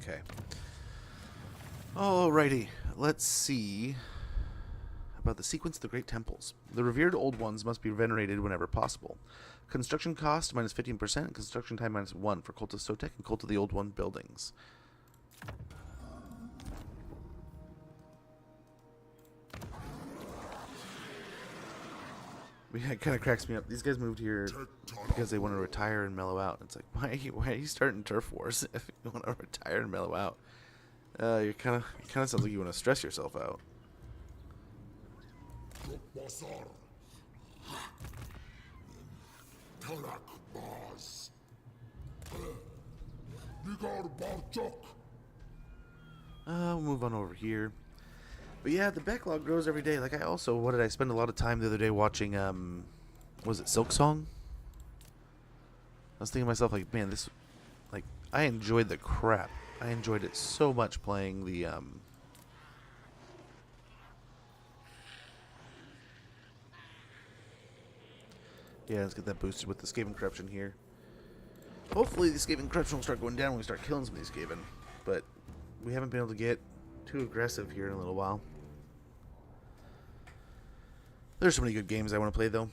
Speaker 1: Okay. Alrighty. Let's see about the sequence of the Great Temples. The revered old ones must be venerated whenever possible. Construction cost minus 15%, construction time minus 1 for Cult of Sotek and Cult of the Old One buildings. It kind of cracks me up. These guys moved here because they want to retire and mellow out. It's like, why are you starting turf wars if you want to retire and mellow out? It kind of sounds like you want to stress yourself out. We'll move on over here. But yeah, the backlog grows every day. Like what did I spend a lot of time the other day watching, was it Silk Song? I was thinking to myself, like, man, this, like, I enjoyed the crap. I enjoyed it so much playing the, yeah, let's get that boosted with the Skaven corruption here. Hopefully the Skaven corruption will start going down when we start killing some of these Skaven. But we haven't been able to get too aggressive here in a little while. There's so many good games I want to play though.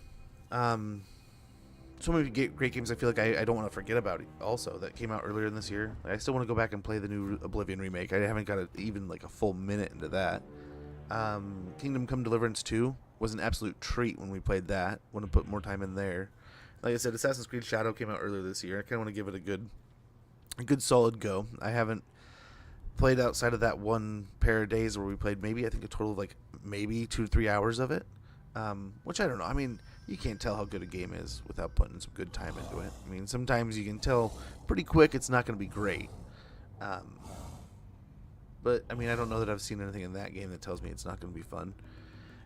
Speaker 1: So many great games I feel like I don't want to forget about also that came out earlier in this year. Like, I still want to go back and play the new Oblivion remake. I haven't got even like a full minute into that. Kingdom Come Deliverance 2 was an absolute treat when we played that. Want to put more time in there. Like I said, Assassin's Creed Shadow came out earlier this year. I kind of want to give it a good solid go. I haven't played outside of that one pair of days where we played maybe, I think, a total of like maybe 2 to 3 hours of it. Which I don't know. I mean, you can't tell how good a game is without putting some good time into it. I mean, sometimes you can tell pretty quick it's not going to be great. But I mean, I don't know that I've seen anything in that game that tells me it's not going to be fun.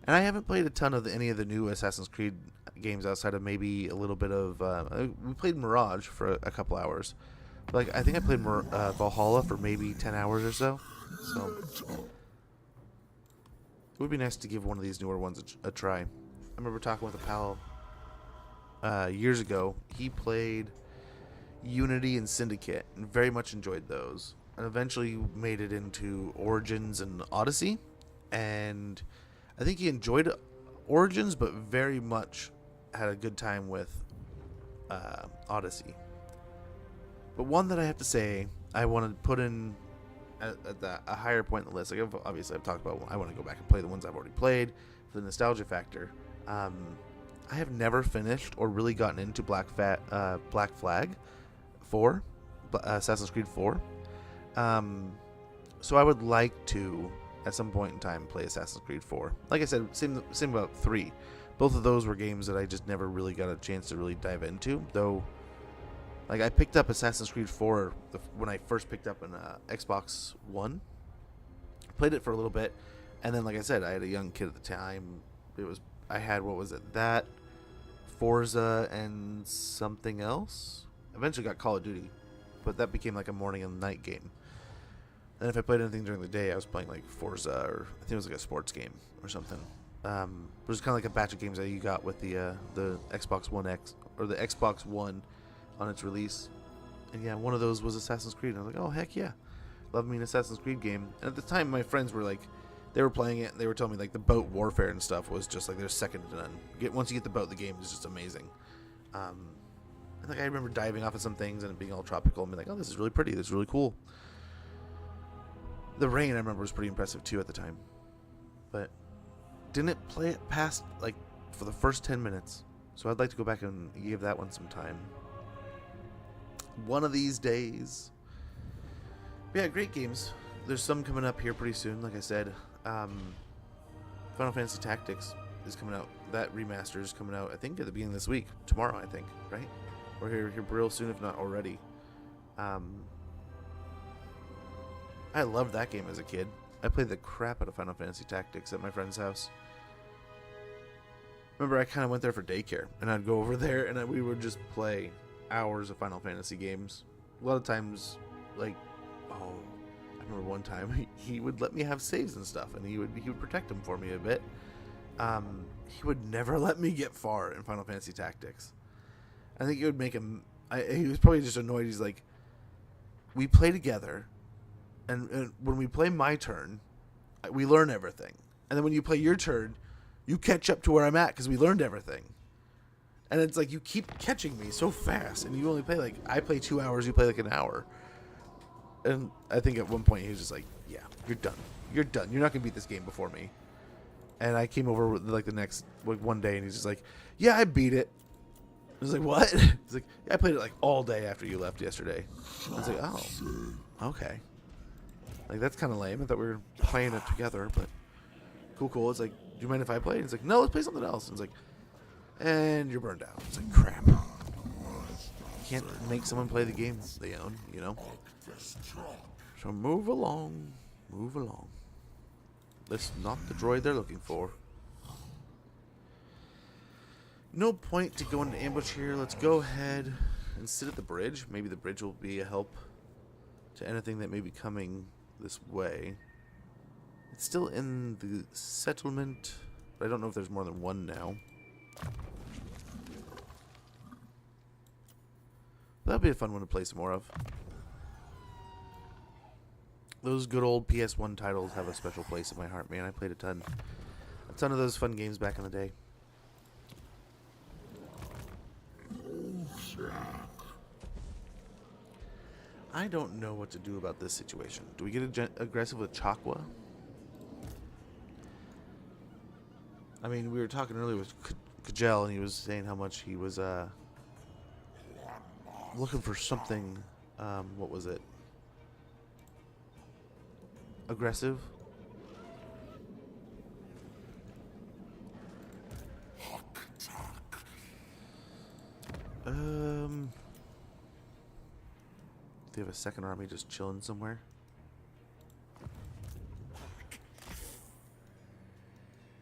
Speaker 1: And I haven't played a ton of any of the new Assassin's Creed games outside of maybe a little bit of. We played Mirage for a couple hours. Like I think I played Valhalla for maybe 10 hours or so. So it would be nice to give one of these newer ones a try. I remember talking with a pal years ago. He played Unity and Syndicate and very much enjoyed those. And eventually made it into Origins and Odyssey. And I think he enjoyed Origins, but very much had a good time with Odyssey. But one that I have to say I want to put in at a higher point in the list. Like obviously I've talked about, I want to go back and play the ones I've already played for the nostalgia factor. I have never finished or really gotten into Black Flag 4, Assassin's Creed 4. So I would like to, at some point in time, play Assassin's Creed 4. Like I said, same about 3. Both of those were games that I just never really got a chance to really dive into. Though, like I picked up Assassin's Creed 4 when I first picked up an Xbox One. Played it for a little bit, and then, like I said, I had a young kid at the time. I had, what was it? That, Forza, and something else. Eventually got Call of Duty, but that became like a morning and night game. And if I played anything during the day, I was playing like Forza, or I think it was like a sports game or something. It was kind of like a batch of games that you got with the Xbox One X or the Xbox One on its release. And yeah, one of those was Assassin's Creed. And I was like, oh heck yeah, love me an Assassin's Creed game. And at the time, my friends were like, they were playing it. And they were telling me like the boat warfare and stuff was just like there's second to none. Once you get the boat, the game is just amazing. And like I remember diving off of some things and it being all tropical and being like, oh, this is really pretty. This is really cool. The rain, I remember, was pretty impressive too at the time. But didn't play it past, like, for the first 10 minutes. So I'd like to go back and give that one some time. One of these days. But yeah, great games. There's some coming up here pretty soon, like I said. Final Fantasy Tactics is coming out. That remaster is coming out, I think, at the beginning of this week. Tomorrow, I think, right? Or here real soon, if not already. I loved that game as a kid. I played the crap out of Final Fantasy Tactics at my friend's house. Remember, I kind of went there for daycare, and I'd go over there, and we would just play hours of Final Fantasy games. A lot of times, like, I remember one time he would let me have saves and stuff, and he would protect them for me a bit. He would never let me get far in Final Fantasy Tactics. I think it would make him. He was probably just annoyed. He's like, we play together. And when we play my turn, we learn everything. And then when you play your turn, you catch up to where I'm at because we learned everything. And it's like you keep catching me so fast. And you only play like, I play 2 hours, you play like an hour. And I think at one point he was just like, yeah, you're done. You're done. You're not going to beat this game before me. And I came over like the next, like one day and he's just like, yeah, I beat it. I was like, what? He's like, yeah, I played it like all day after you left yesterday. I was like, oh, okay. Like, that's kind of lame. I thought we were playing it together, but cool. It's like, do you mind if I play? And it's like, no, let's play something else. And it's like, and you're burned out. It's like, crap. You can't make someone play the game they own, you know? So move along. That's not the droid they're looking for. No point to go into ambush here. Let's go ahead and sit at the bridge. Maybe the bridge will be a help to anything that may be coming this way. It's still in the settlement, but I don't know if there's more than one now. That'll be a fun one to play some more of. Those good old PS1 titles have a special place in my heart, man. I played a ton of those fun games back in the day. I don't know what to do about this situation. Do we get aggressive with Chakwa? I mean, we were talking earlier with Kajel, and he was saying how much he was looking for something. What was it? Aggressive? They have a second army just chilling somewhere.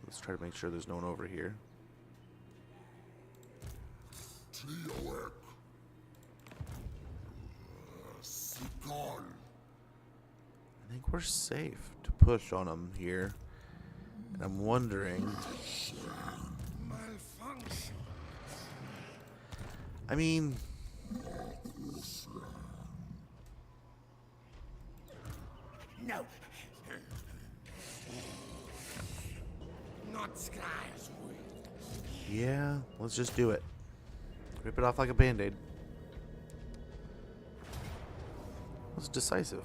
Speaker 1: Let's try to make sure there's no one over here. I think we're safe to push on them here. And I'm wondering... I mean...
Speaker 2: No. Not skies will.
Speaker 1: Yeah, let's just do it. Rip it off like a band-aid. That's decisive.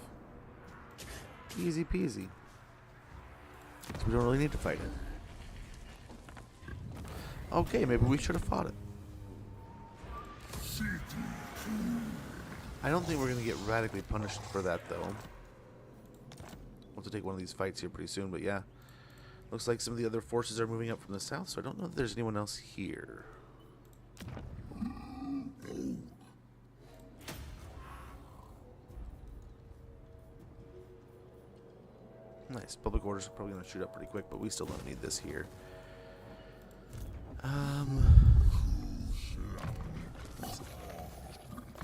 Speaker 1: Easy peasy. So we don't really need to fight it. Okay, maybe we should have fought it. I don't think we're going to get radically punished for that, though. We'll have to take one of these fights here pretty soon, but yeah. Looks like some of the other forces are moving up from the south, so I don't know if there's anyone else here. Nice. Public orders are probably going to shoot up pretty quick, but we still don't need this here.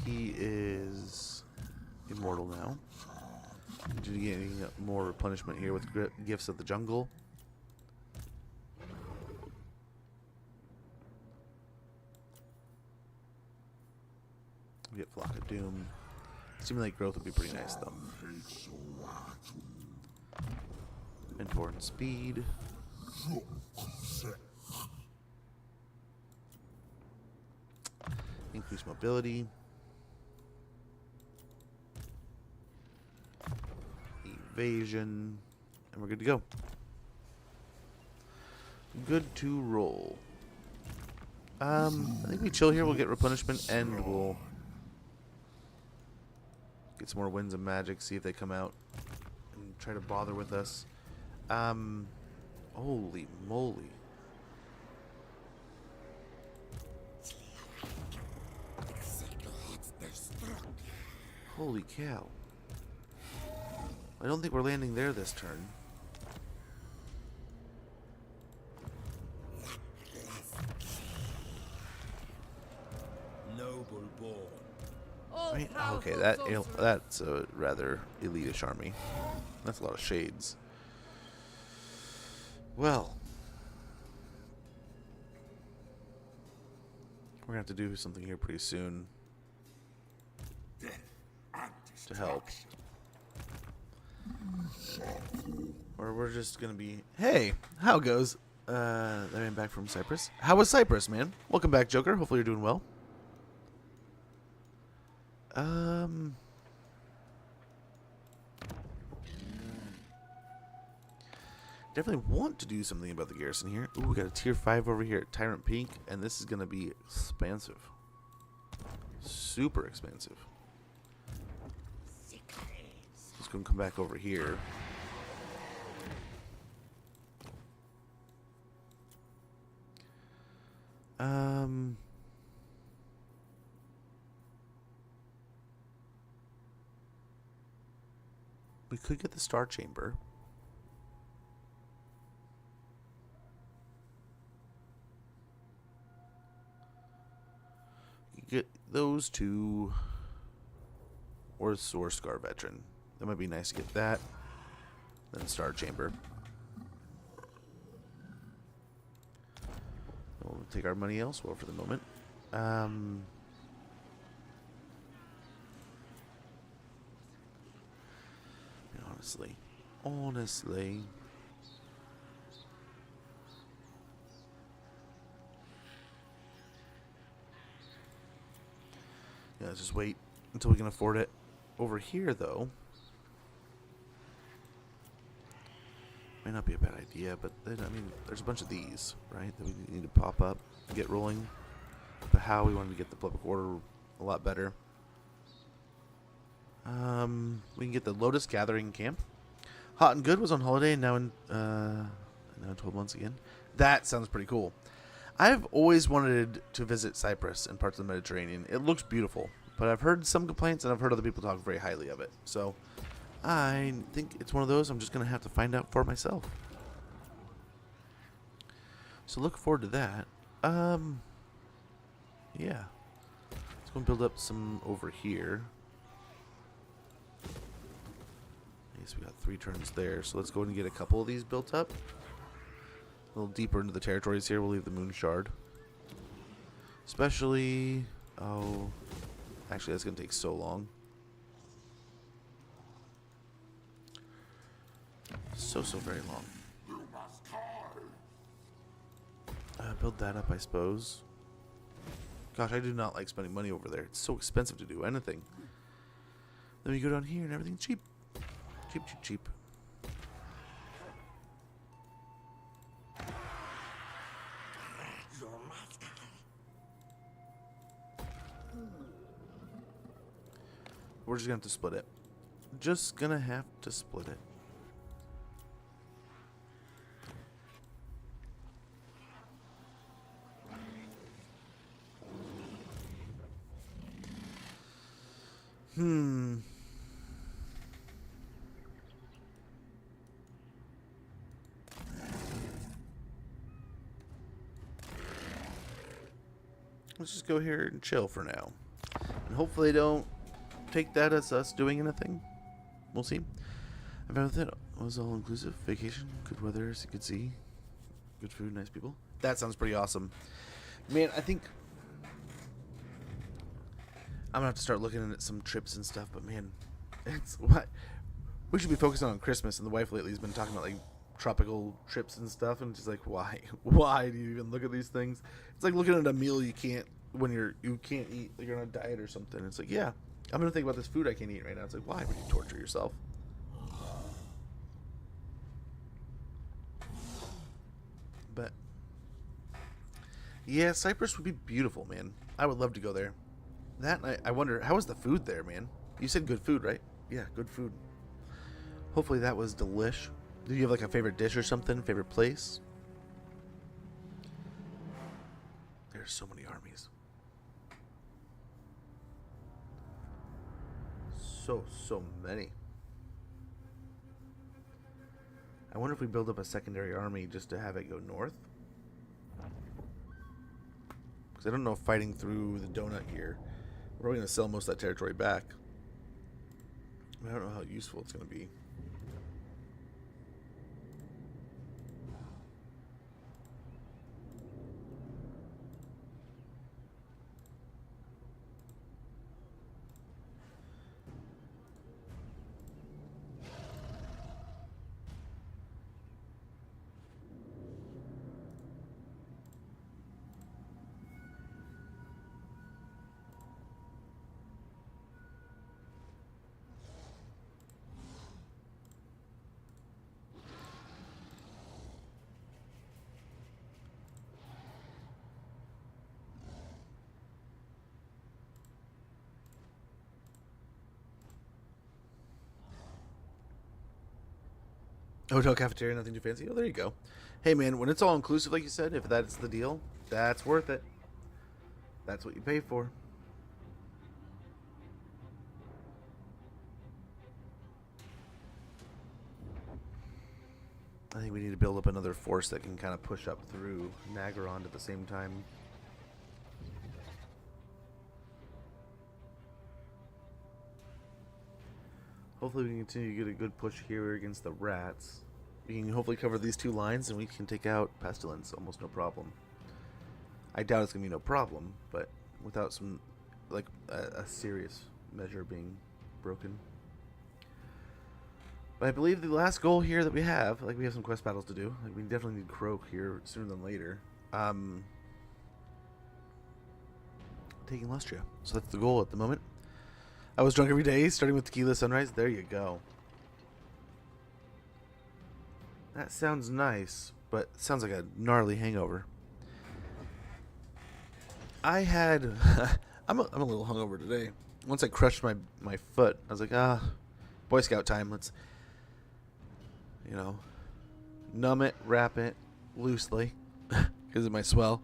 Speaker 1: He is immortal now. Did you get any more replenishment here with gifts of the jungle? We get Flock of Doom. Stimulate growth would be pretty nice, though. Mentor and speed. Increase mobility. Evasion. And we're good to go. Good to roll. I think we chill here. We'll get replenishment and we'll get some more winds of magic. See if they come out and try to bother with us. Holy moly. Holy cow. I don't think we're landing there this turn.
Speaker 2: Noble born.
Speaker 1: I mean, okay, that's a rather elitish army. That's a lot of shades. Well, we're gonna have to do something here pretty soon to help. Or we're just gonna be, hey, how goes? I am back from Cyprus. How was Cyprus, man? Welcome back, Joker. Hopefully you're doing well. Definitely want to do something about the garrison here. Ooh, we got a tier 5 over here at Tyrant Peak, and this is gonna be expensive. Super expensive. Just gonna come back over here. We could get the Star Chamber. Get those two, or Source Scar Veteran. That might be nice to get that. Then Star Chamber. We'll take our money elsewhere for the moment. Honestly. Yeah, let's just wait until we can afford it. Over here, though, might not be a bad idea, but then, I mean, there's a bunch of these, right, that we need to pop up and get rolling. But how we wanted to get the public order a lot better. We can get the Lotus Gathering Camp. Hot and Good was on holiday and now in 12 months again. That sounds pretty cool. I've always wanted to visit Cyprus and parts of the Mediterranean. It looks beautiful, but I've heard some complaints and I've heard other people talk very highly of it. So I think it's one of those I'm just going to have to find out for myself. So look forward to that. Yeah. Let's go and build up some over here. I guess we got 3 turns there, so let's go ahead and get a couple of these built up. A little deeper into the territories here, we'll leave the Moon Shard. Especially... Oh... Actually, that's going to take so long. So very long. Build that up, I suppose. Gosh, I do not like spending money over there. It's so expensive to do anything. Then we go down here and everything's cheap. Cheap, cheap, cheap. We're just going to have to split it. Just going to have to split it. Let's just go here and chill for now. And hopefully they don't take that as us doing anything. We'll see. I found that it was all inclusive. Vacation, good weather, as you could see. Good food, nice people. That sounds pretty awesome. Man, I think I'm gonna have to start looking at some trips and stuff, but man, it's what we should be focusing on Christmas, and the wife lately has been talking about like tropical trips and stuff, and she's like, why do you even look at these things? It's like looking at a meal you can't eat, like you're on a diet or something. It's like, yeah, I'm gonna think about this food I can't eat right now. It's like, why would you torture yourself? But yeah, Cyprus would be beautiful, man. I would love to go there. That night, I wonder, how was the food there, man? You said good food, right? Yeah, good food. Hopefully that was delish. Do you have like a favorite dish or something? Favorite place? There's so many armies. So many. I wonder if we build up a secondary army just to have it go north. Because I don't know if fighting through the donut here, we're probably going to sell most of that territory back. I don't know how useful it's going to be. Hotel cafeteria, nothing too fancy. Oh, there you go. Hey, man, when it's all inclusive, like you said, if that's the deal, that's worth it. That's what you pay for. I think we need to build up another force that can kind of push up through Nagaron at the same time. Hopefully we can continue to get a good push here against the rats. We can hopefully cover these 2 lines and we can take out Pestilence almost no problem. I doubt it's going to be no problem, but without some, like, a serious measure being broken. But I believe the last goal here that we have, like, we have some quest battles to do. Like, we definitely need Croak here sooner than later. Taking Lustria. So that's the goal at the moment. I was drunk every day, starting with tequila sunrise. There you go. That sounds nice, but it sounds like a gnarly hangover. I had... I'm a little hungover today. Once I crushed my foot, I was like, Boy Scout time. Let's, numb it, wrap it loosely because of my swell.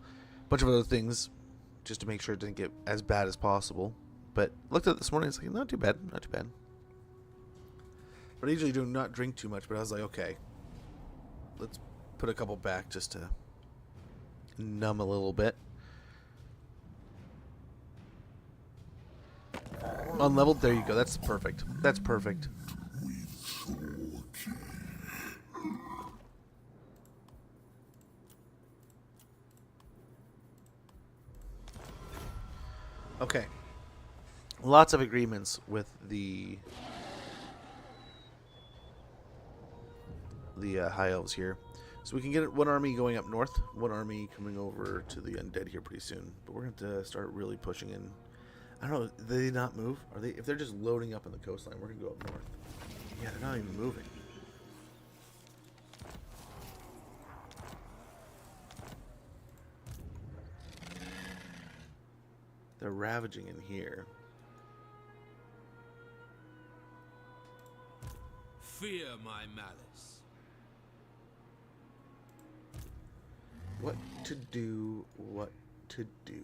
Speaker 1: bunch of other things just to make sure it didn't get as bad as possible. But looked at it this morning, it's like, not too bad, not too bad. But I usually do not drink too much, but I was like, okay, let's put a couple back just to numb a little bit. Unleveled, there you go, that's perfect. That's perfect. Okay. Lots of agreements with the high elves here. So we can get one army going up north, one army coming over to the undead here pretty soon. But we're going to have to start really pushing in. I don't know, do they not move? Are they? If they're just loading up on the coastline, we're going to go up north. Yeah, they're not even moving. They're ravaging in here.
Speaker 2: Fear my malice.
Speaker 1: What to do, what to do.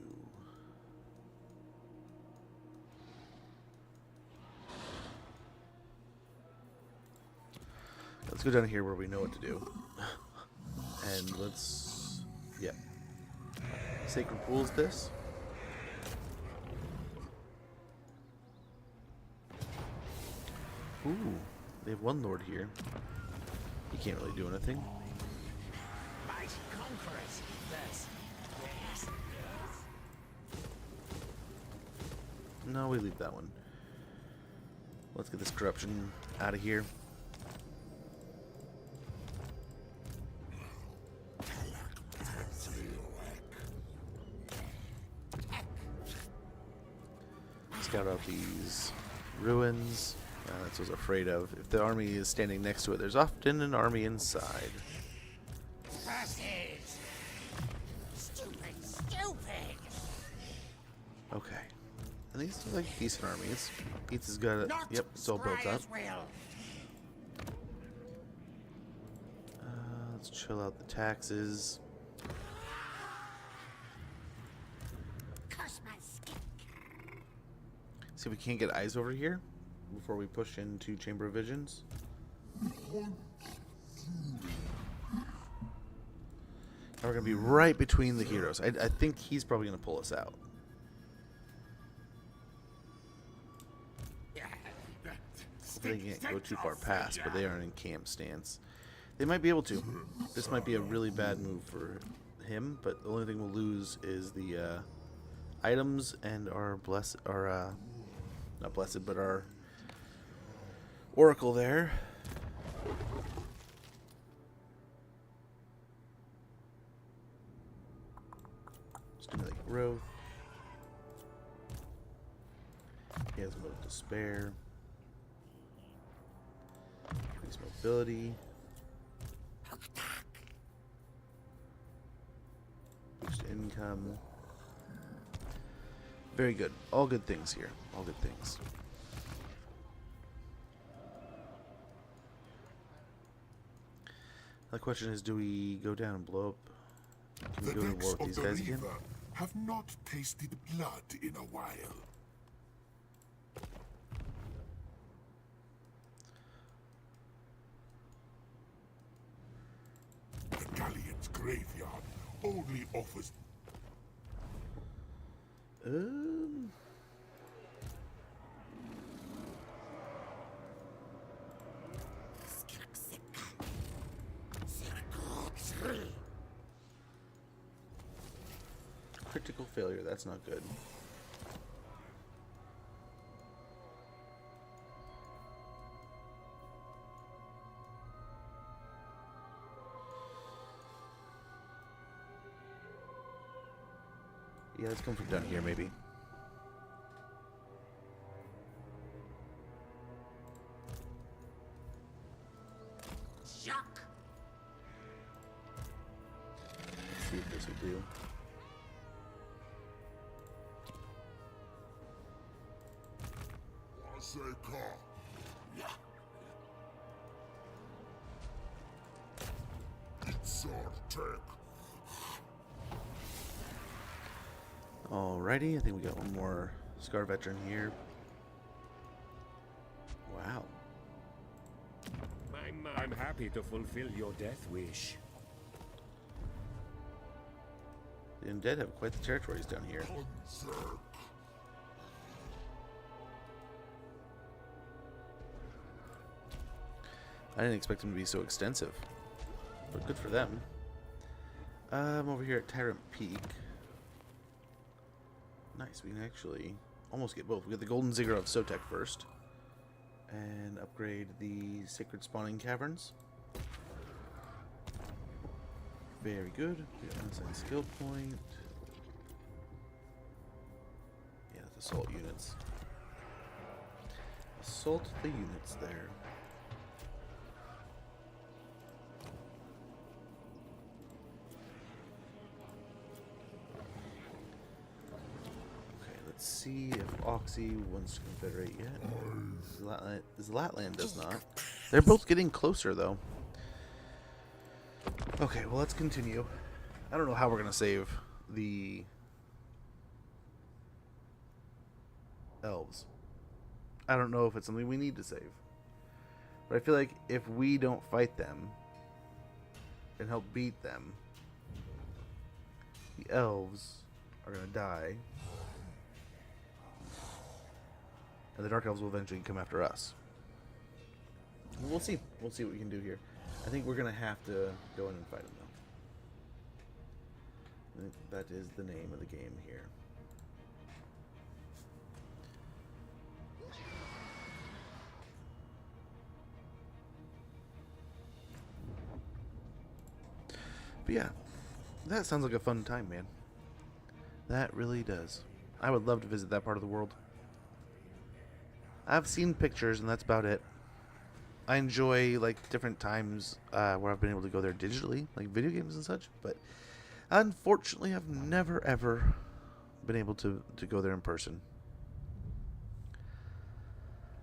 Speaker 1: Let's go down here where we know what to do. And let's... yeah. Sacred Pools this. Ooh, they have one lord here. He can't really do anything.
Speaker 2: Mighty conquerors. Yes. Yes.
Speaker 1: No, we leave that one. Let's get this corruption out of here. Scout out these ruins. That's what I was afraid of. If the army is standing next to it, there's often an army inside.
Speaker 2: Versus. Stupid, stupid.
Speaker 1: Okay. And these are like decent armies. Pizza's got it.
Speaker 2: Not
Speaker 1: Yep, it's all built up.
Speaker 2: Squire's will.
Speaker 1: Let's chill out the taxes.
Speaker 2: Curse my skin.
Speaker 1: See if we can't get eyes over here before we push into Chamber of Visions. And we're going to be right between the heroes. I think he's probably going to pull us out. They can't go too far past, but they are in camp stance. They might be able to. This might be a really bad move for him, but the only thing we'll lose is the items and our not blessed, but our oracle there. Stimulate growth. He has a move to spare. Increase mobility. Boost income. Very good. All good things here. All good things. The question is, do we go down and blow up? Can we go to war with these guys again?
Speaker 3: Have not tasted blood in a while. The Galleon's graveyard only offers...
Speaker 1: Critical failure, that's not good. Yeah, let's come from down here, maybe.
Speaker 2: Shock.
Speaker 1: Let's see if this will do.
Speaker 3: It's our tech.
Speaker 1: Alrighty, I think we got one more Scar Veteran here. Wow.
Speaker 4: I'm happy to fulfill your death wish.
Speaker 1: The undead have quite the territories down here. I didn't expect them to be so extensive, but good for them. I'm over here at Tyrant Peak. Nice, we can actually almost get both. We got the Golden Ziggurat of Sotek first, and upgrade the Sacred Spawning Caverns. Very good. We got unassigned skill point. Yeah, that's assault units. Assault the units there. Okay, let's see if Oxy wants to confederate yet. Zlatland does not. They're both getting closer though. Okay, well, let's continue. I don't know how we're going to save the elves. I don't know if it's something we need to save. But I feel like if we don't fight them and help beat them, the elves are going to die. And the dark elves will eventually come after us. We'll see. We'll see what we can do here. I think we're going to have to go in and fight them, though. I think that is the name of the game here. But yeah, that sounds like a fun time, man. That really does. I would love to visit that part of the world. I've seen pictures, and that's about it. I enjoy like different times where I've been able to go there digitally, like video games and such, but unfortunately I've never ever been able to go there in person.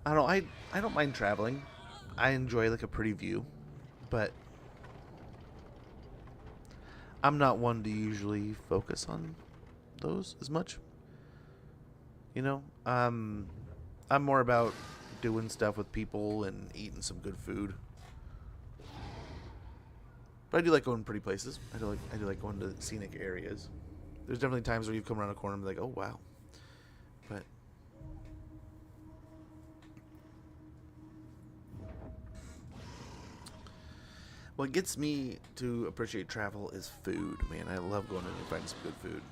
Speaker 1: I don't know, I don't mind traveling. I enjoy like a pretty view, but I'm not one to usually focus on those as much. You know, I'm more about doing stuff with people and eating some good food. But I do like going pretty places. I do like going to scenic areas. There's definitely times where you come around a corner and be like, oh wow. But what gets me to appreciate travel is food, man. I love going in and finding some good food.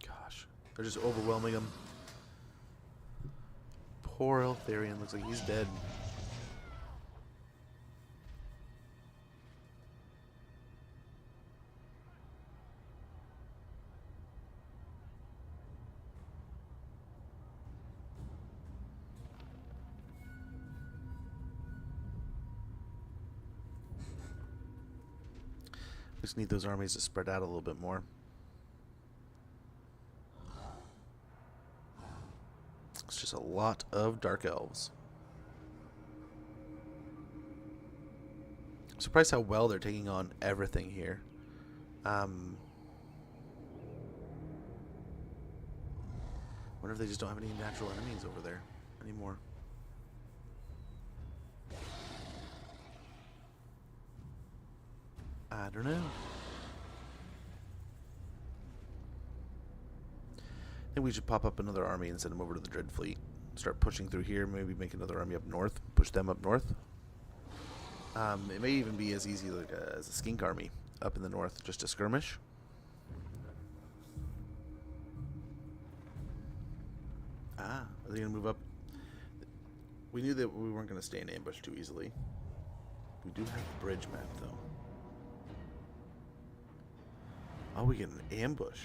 Speaker 1: Gosh, they're just overwhelming them. Poor Eltharion, looks like he's dead. Just need those armies to spread out a little bit more. It's just a lot of dark elves. I'm surprised how well they're taking on everything here. Wonder if they just don't have any natural enemies over there anymore. I don't know. I think we should pop up another army and send them over to the Dread Fleet. Start pushing through here. Maybe make another army up north. Push them up north. It may even be as easy like as a skink army up in the north, just to skirmish. Are they going to move up? We knew that we weren't going to stay in ambush too easily. We do have the bridge map, though. Oh, we get an ambush.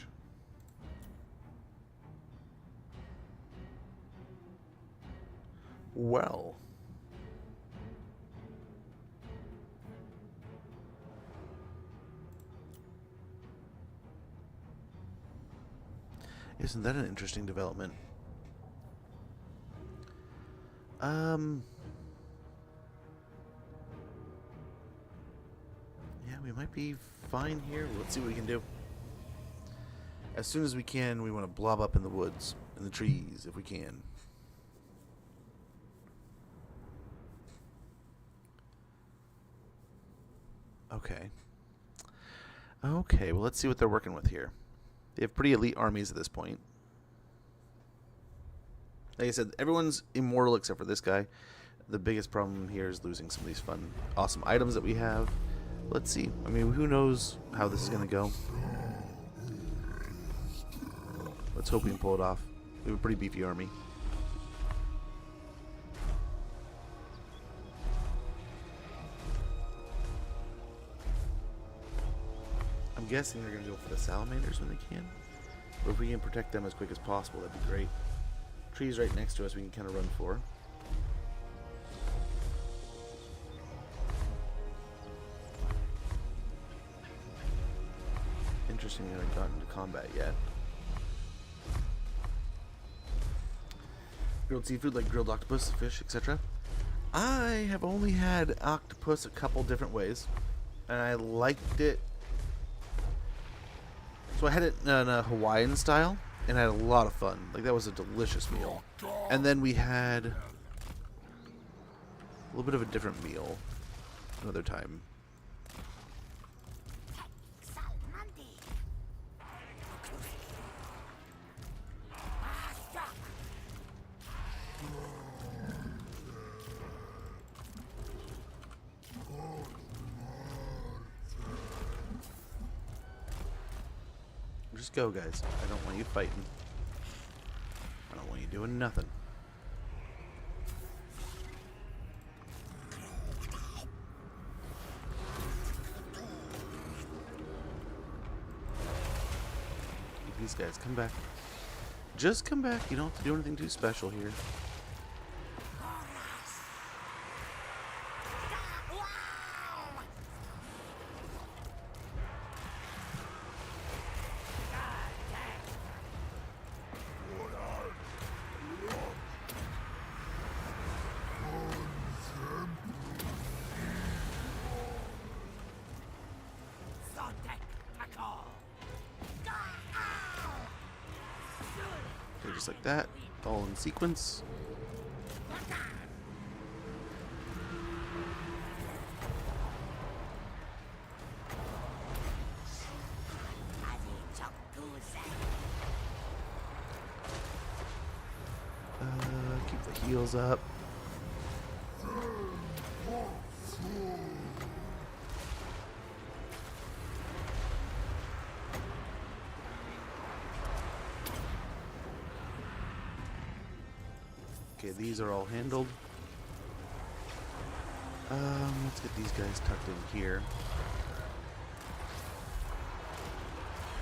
Speaker 1: Well. Isn't that an interesting development? Yeah, we might be fine here. Let's see what we can do. As soon as we can, we want to blob up in the woods, in the trees, if we can. Okay. Okay, well, let's see what they're working with here. They have pretty elite armies at this point. Like I said, everyone's immortal except for this guy. The biggest problem here is losing some of these fun, awesome items that we have. Let's see. I mean, who knows how this is going to go. Let's hope we can pull it off. We have a pretty beefy army. I'm guessing they're going to go for the salamanders when they can. But if we can protect them as quick as possible, that'd be great. Trees right next to us we can kind of run for. Interesting, we haven't gotten into combat yet. Grilled seafood like grilled octopus, fish, etc. I have only had octopus a couple different ways, and I liked it. So I had it in a Hawaiian style, and I had a lot of fun. Like, that was a delicious meal. And then we had a little bit of a different meal another time.
Speaker 2: Hexoatl.
Speaker 1: Just go, guys. I don't want you fighting. I don't want you doing nothing. These guys, come back. Just come back. You don't have to do anything too special here. Okay, just like that. All in sequence. Keep the heals up. Okay, these are all handled. Let's get these guys tucked in here.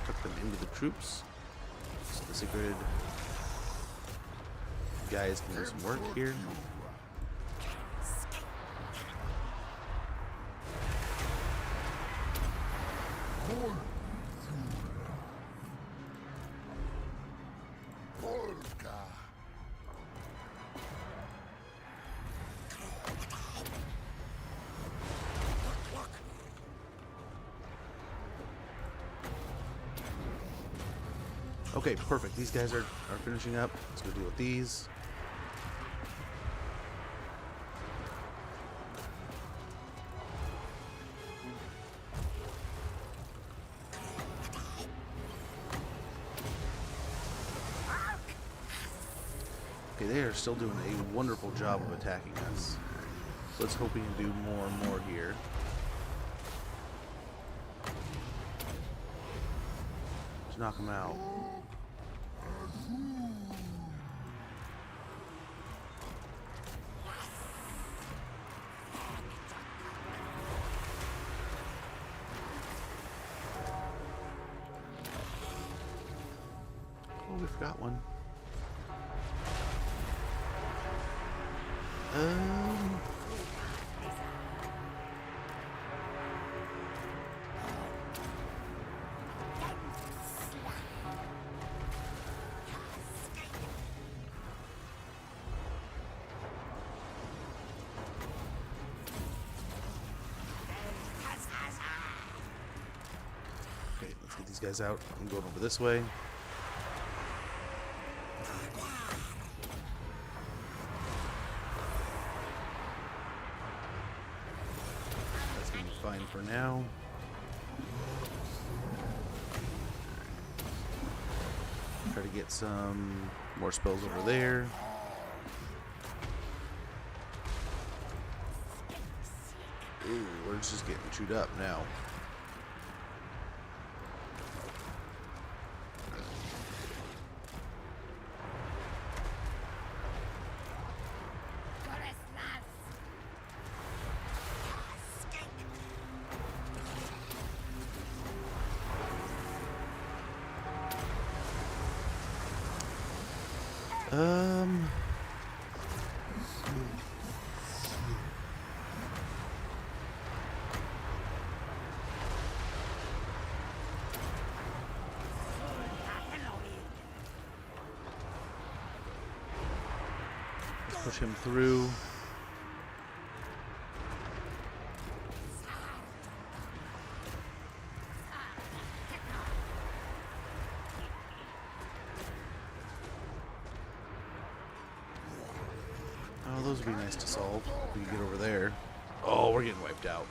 Speaker 1: Tuck them into the troops. So the secret guys can do some work here. Okay, perfect. These guys are finishing up. Let's go deal with these. Okay, they are still doing a wonderful job of attacking us. Let's hope we can do more and more here. Just knock them out. Oh, we forgot one. Okay, let's get these guys out. I'm going over this way. fine for now. Try to get some more spells over there. Ooh, we're just getting chewed up now. Push him through. Oh, those would be nice to solve. If we could get over there. Oh, we're getting wiped out.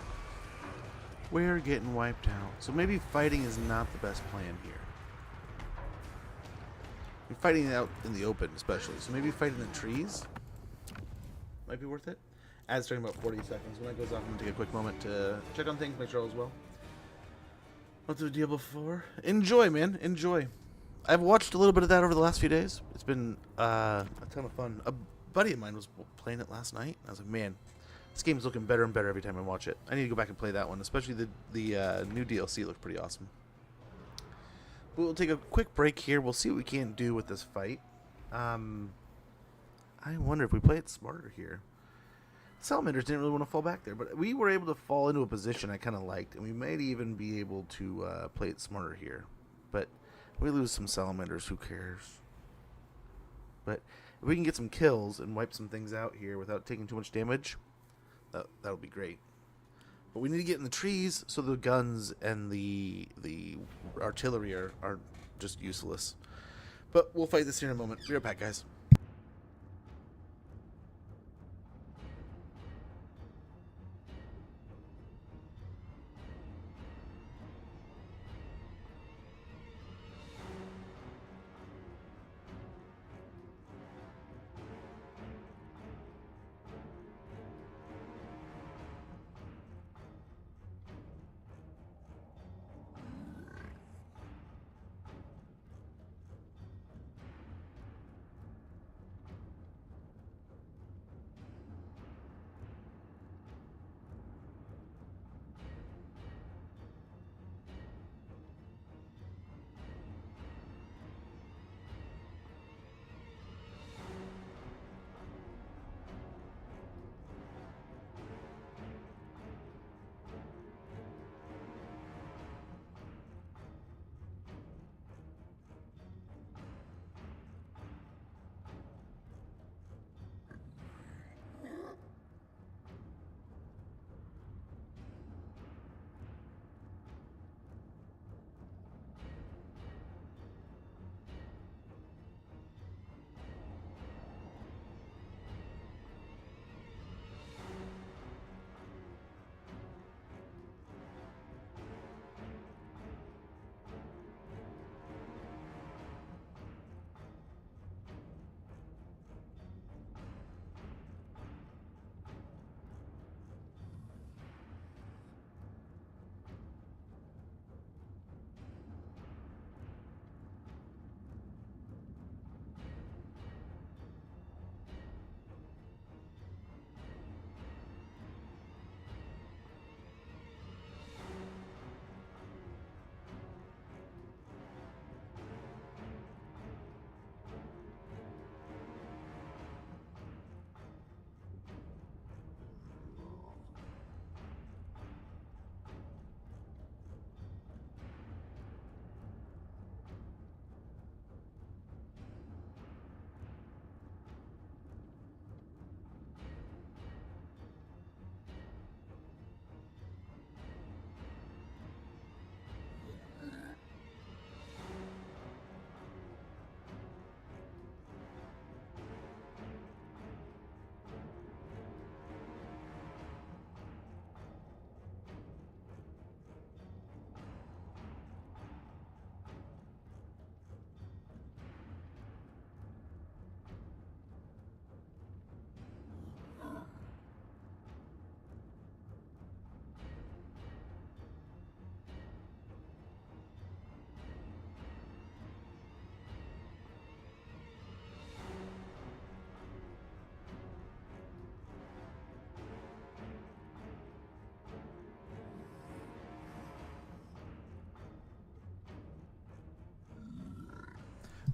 Speaker 1: We're getting wiped out. So maybe fighting is not the best plan here. We're fighting out in the open, especially. So maybe fighting the trees might be worth it. Ad's starting about 40 seconds. When that goes off, I'm going to take a quick moment to check on things, make sure all is well. What's the deal before? Enjoy, man. Enjoy. I've watched a little bit of that over the last few days. It's been a ton of fun. A buddy of mine was playing it last night. I was like, man, this game's looking better and better every time I watch it. I need to go back and play that one, especially the new DLC looked pretty awesome. We'll take a quick break here. We'll see what we can do with this fight. I wonder if we play it smarter here. Salamanders didn't really want to fall back there, but we were able to fall into a position I kind of liked, and we might even be able to play it smarter here. But if we lose some Salamanders, who cares? But if we can get some kills and wipe some things out here without taking too much damage, that would be great. But we need to get in the trees so the guns and the artillery are just useless. But we'll fight this here in a moment. Be right back, guys.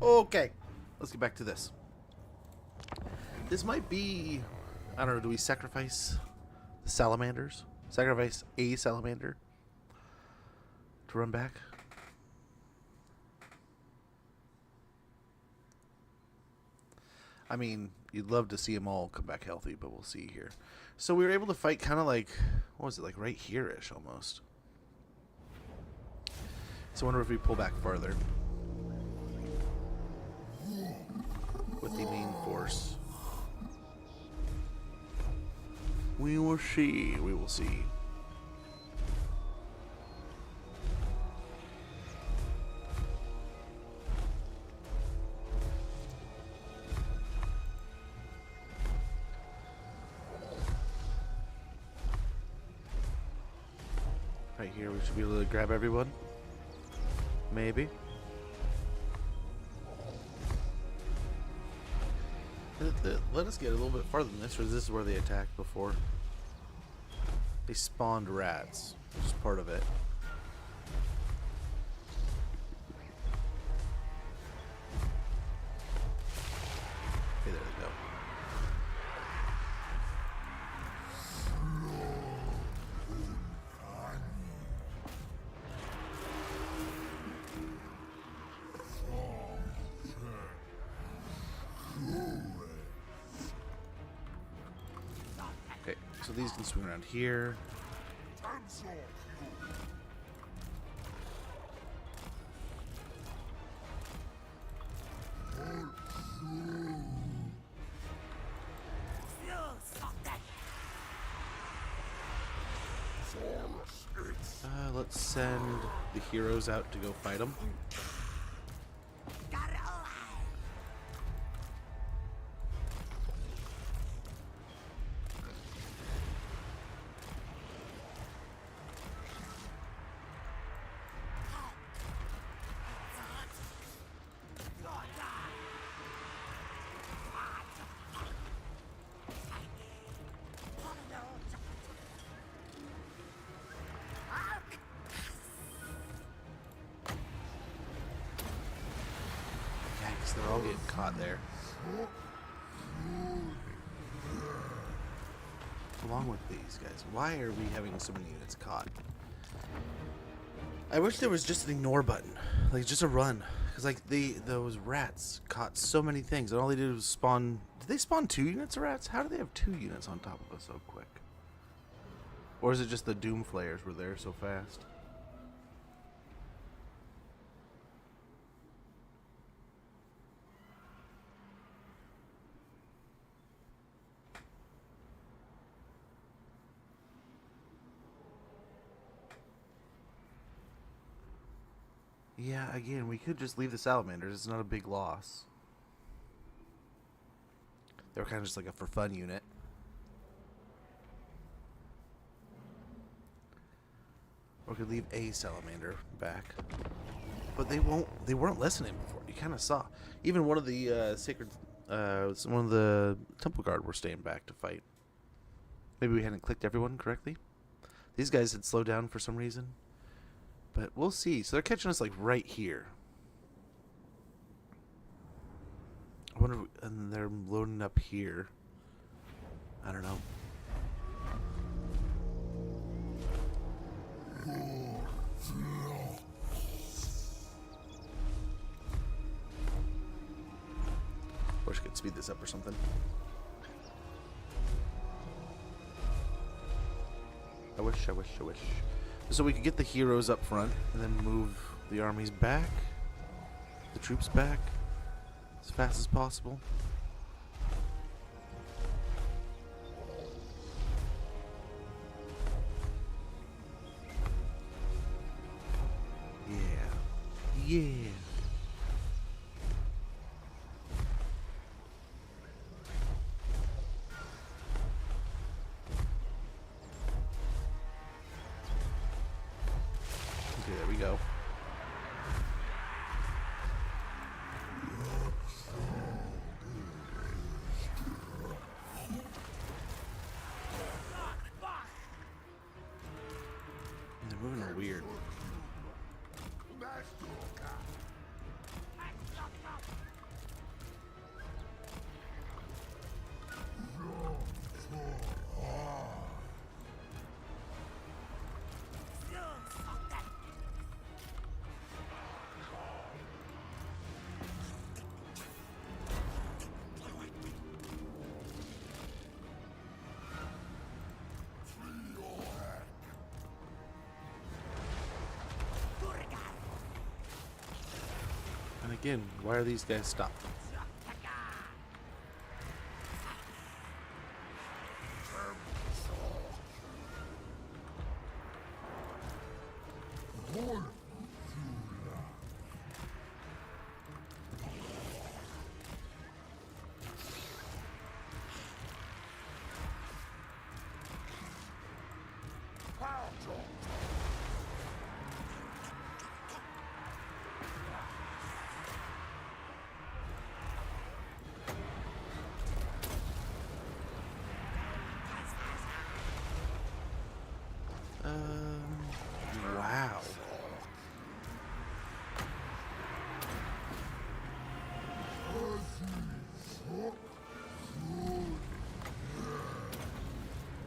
Speaker 1: Okay, let's get back to this. This might be, I don't know, do we sacrifice the salamanders? Sacrifice a salamander to run back? I mean, you'd love to see them all come back healthy, but we'll see here. So we were able to fight kind of like, what was it, like right here-ish almost. So I wonder if we pull back farther with the main force. We will see. We will see. Right here, we should be able to grab everyone. Maybe. Let us get a little bit farther than this, or this is where they attacked before. They spawned rats, which is part of it. Okay, there they go. Okay, so these can swing around here. Let's send the heroes out to go fight them. They're all getting caught there. What's wrong with these guys? Why are we having so many units caught? I wish there was just an ignore button, like just a run, because like those rats caught so many things, and all they did was spawn. Did they spawn 2 units of rats? How do they have 2 units on top of us so quick? Or is it just the Doom Flayers were there so fast? Yeah, again, we could just leave the salamanders. It's not a big loss. They were kind of just like a for fun unit. Or could leave a salamander back. But they weren't listening before. You kind of saw. Even one of the one of the temple guard were staying back to fight. Maybe we hadn't clicked everyone correctly. These guys had slowed down for some reason. But we'll see. So they're catching us like right here. I wonder if, and they're loading up here. I don't know. Wish I could speed this up or something. I wish. So we could get the heroes up front and then move the armies back, the troops back, as fast as possible. Yeah. Okay, there we go. They're moving weird. Again, why are these guys stopped? Wow.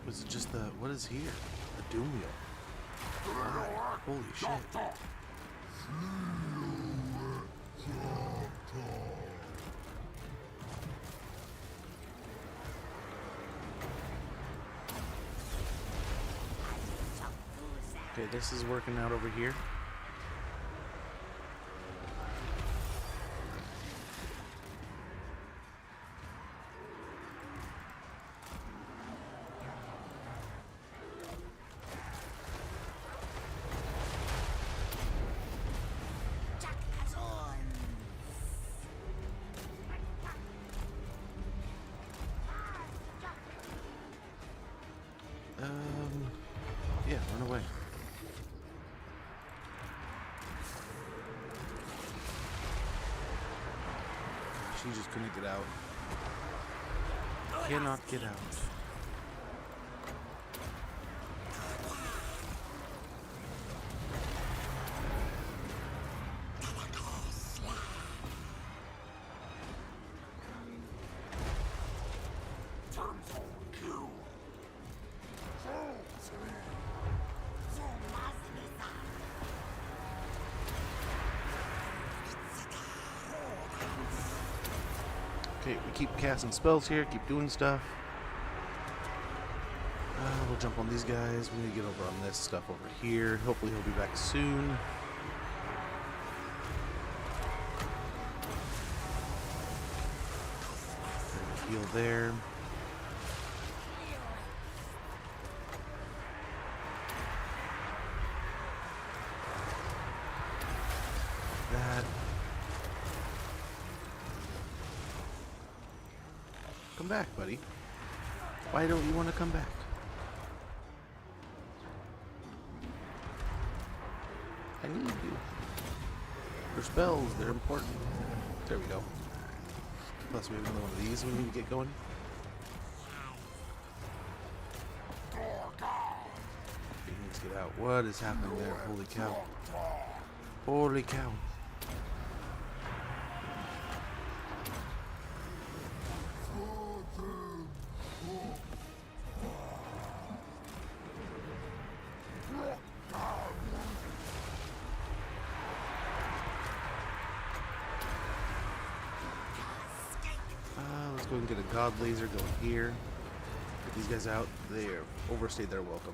Speaker 1: Was it just the, what is here? A doom wheel. Wow. Holy shit. Okay, this is working out over here. Yeah, run away. She just couldn't get out. Cannot get out. Okay, we keep casting spells here, keep doing stuff. We'll jump on these guys. We need to get over on this stuff over here. Hopefully he'll be back soon. Heal there. That. Come back, buddy. Why don't you want to come back? I need you. For spells, they're important. There we go. Plus, we have another one of these we need to get going. He needs to get out. What is happening there? Holy cow. Holy cow. Let's go and get a god laser going here. Get these guys out. They overstayed their welcome.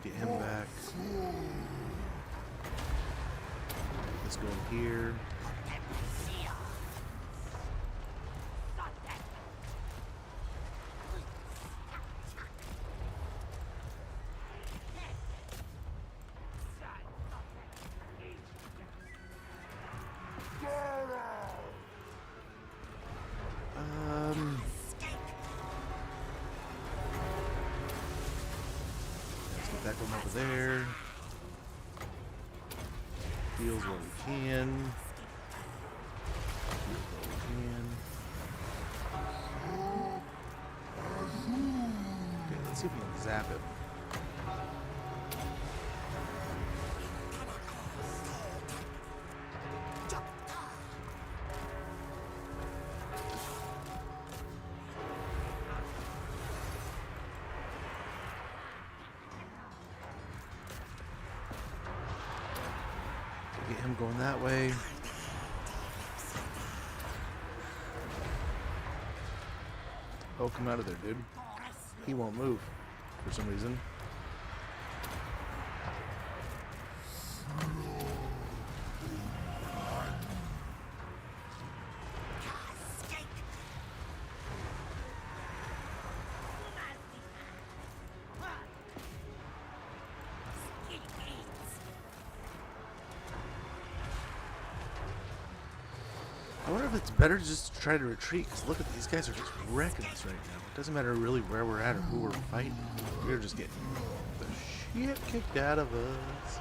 Speaker 1: Get him back. Let's go in here. Let's get that going over there. Heals what we can. Heals what we can. Okay, let's see if we can zap it. Get him going that way. Oh, come out of there, dude. He won't move for some reason. I wonder if it's better just to try to retreat, because look at these guys are just wrecking us right now. It doesn't matter really where we're at or who we're fighting. We're just getting the shit kicked out of us.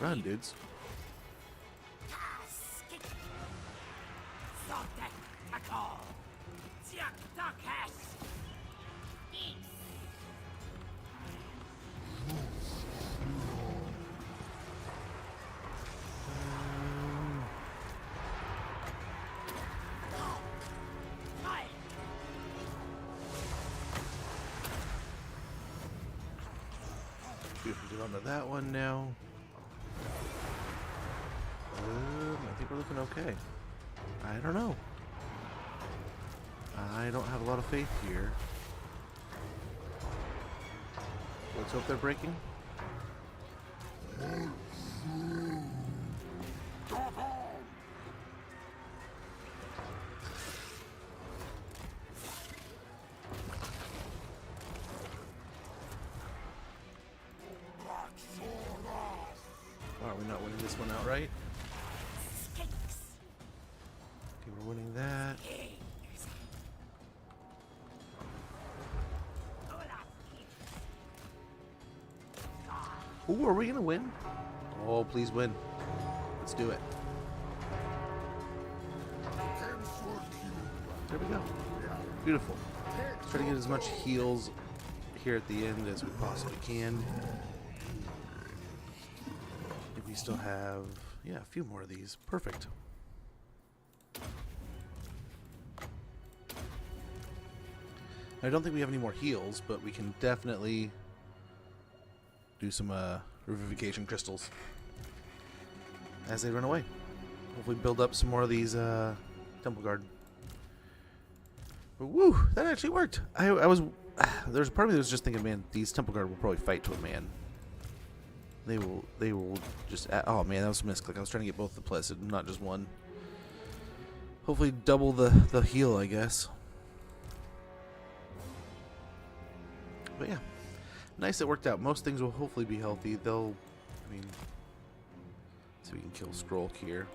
Speaker 1: Run, dudes. See if we get onto that one now. I think we're looking okay. I don't know. I don't have a lot of faith here. Let's hope they're breaking. Are we not winning this one outright? Okay, we're winning that. Ooh, are we gonna win? Oh, please win. Let's do it. There we go. Beautiful. Let's try to get as much heals here at the end as we possibly can. If we still have, yeah, a few more of these. Perfect. I don't think we have any more heals, but we can definitely do some revivification crystals as they run away. Hopefully build up some more of these Temple Guard. But woo, that actually worked. I was there's a part of me that was just thinking, man, these Temple Guard will probably fight to a man. They will just oh man, that was a misclick. I was trying to get both the Placid, not just one. Hopefully double the heal, I guess. But yeah. Nice, it worked out. Most things will hopefully be healthy. They'll, I mean, so we can kill Scroll here.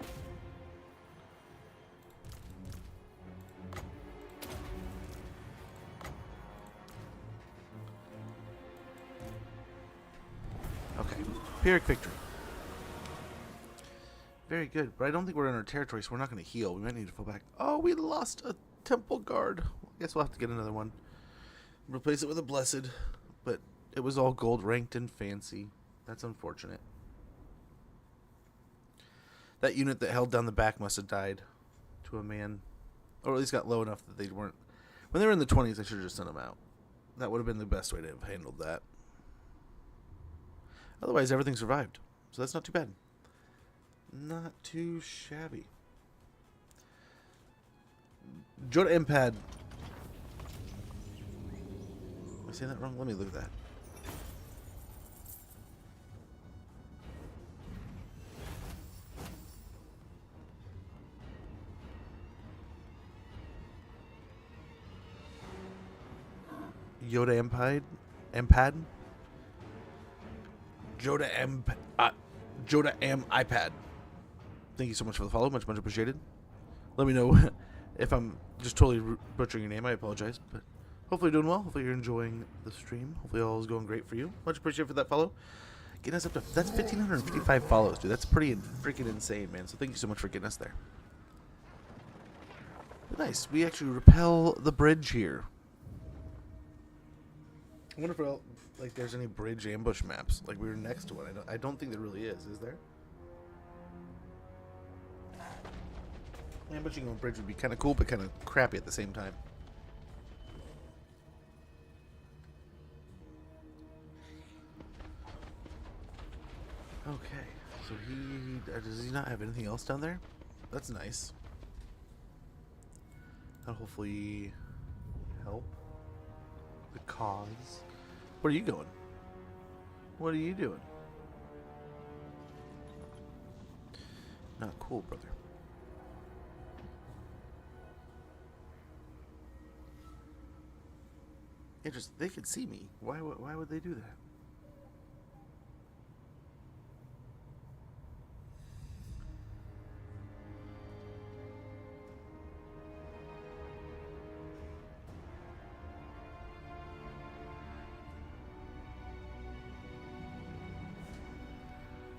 Speaker 1: Okay, Pyrrhic victory. Very good, but I don't think we're in our territory, so we're not going to heal. We might need to fall back. Oh, we lost a Temple Guard. Well, I guess we'll have to get another one. Replace it with a Blessed, but it was all gold ranked and fancy. That's unfortunate. That unit that held down the back must have died to a man. Or at least got low enough that they weren't... When they were in the 20s, I should have just sent them out. That would have been the best way to have handled that. Otherwise, everything survived. So that's not too bad. Not too shabby. Joda Empad. Am I saying that wrong? Let me look at that. Yoda Empad? Empad? Joda M iPad. Thank you so much for the follow. Much appreciated. Let me know if I'm just totally butchering your name. I apologize. But hopefully you're doing well. Hopefully you're enjoying the stream. Hopefully all is going great for you. Much appreciated for that follow. Getting us up to... That's 1,555 follows, dude. That's pretty freaking insane, man. So thank you so much for getting us there. But nice. We actually repel the bridge here. I wonder if like there's any bridge ambush maps. Like we were next to one. I don't think there really is. Is there? Ambushing on a bridge would be kind of cool, but kind of crappy at the same time. Okay, so does he not have anything else down there? That's nice. That'll hopefully help the cause. Where are you going? What are you doing? Not cool, brother. Interesting. They could see me. Why would they do that?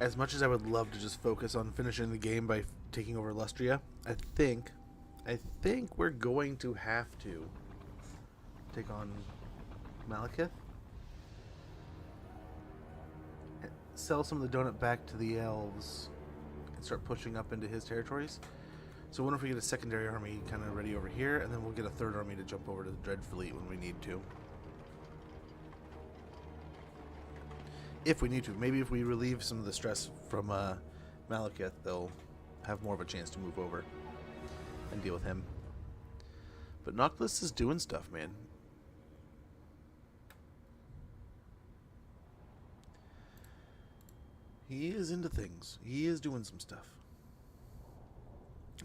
Speaker 1: As much as I would love to just focus on finishing the game by taking over Lustria, I think we're going to have to take on Malekith. Sell some of the donut back to the elves and start pushing up into his territories. So I wonder if we get a secondary army kind of ready over here, and then we'll get a third army to jump over to the Dread Fleet when we need to. If we need to. Maybe if we relieve some of the stress from Malekith, they'll have more of a chance to move over and deal with him. But Noctis is doing stuff, man. He is into things. He is doing some stuff.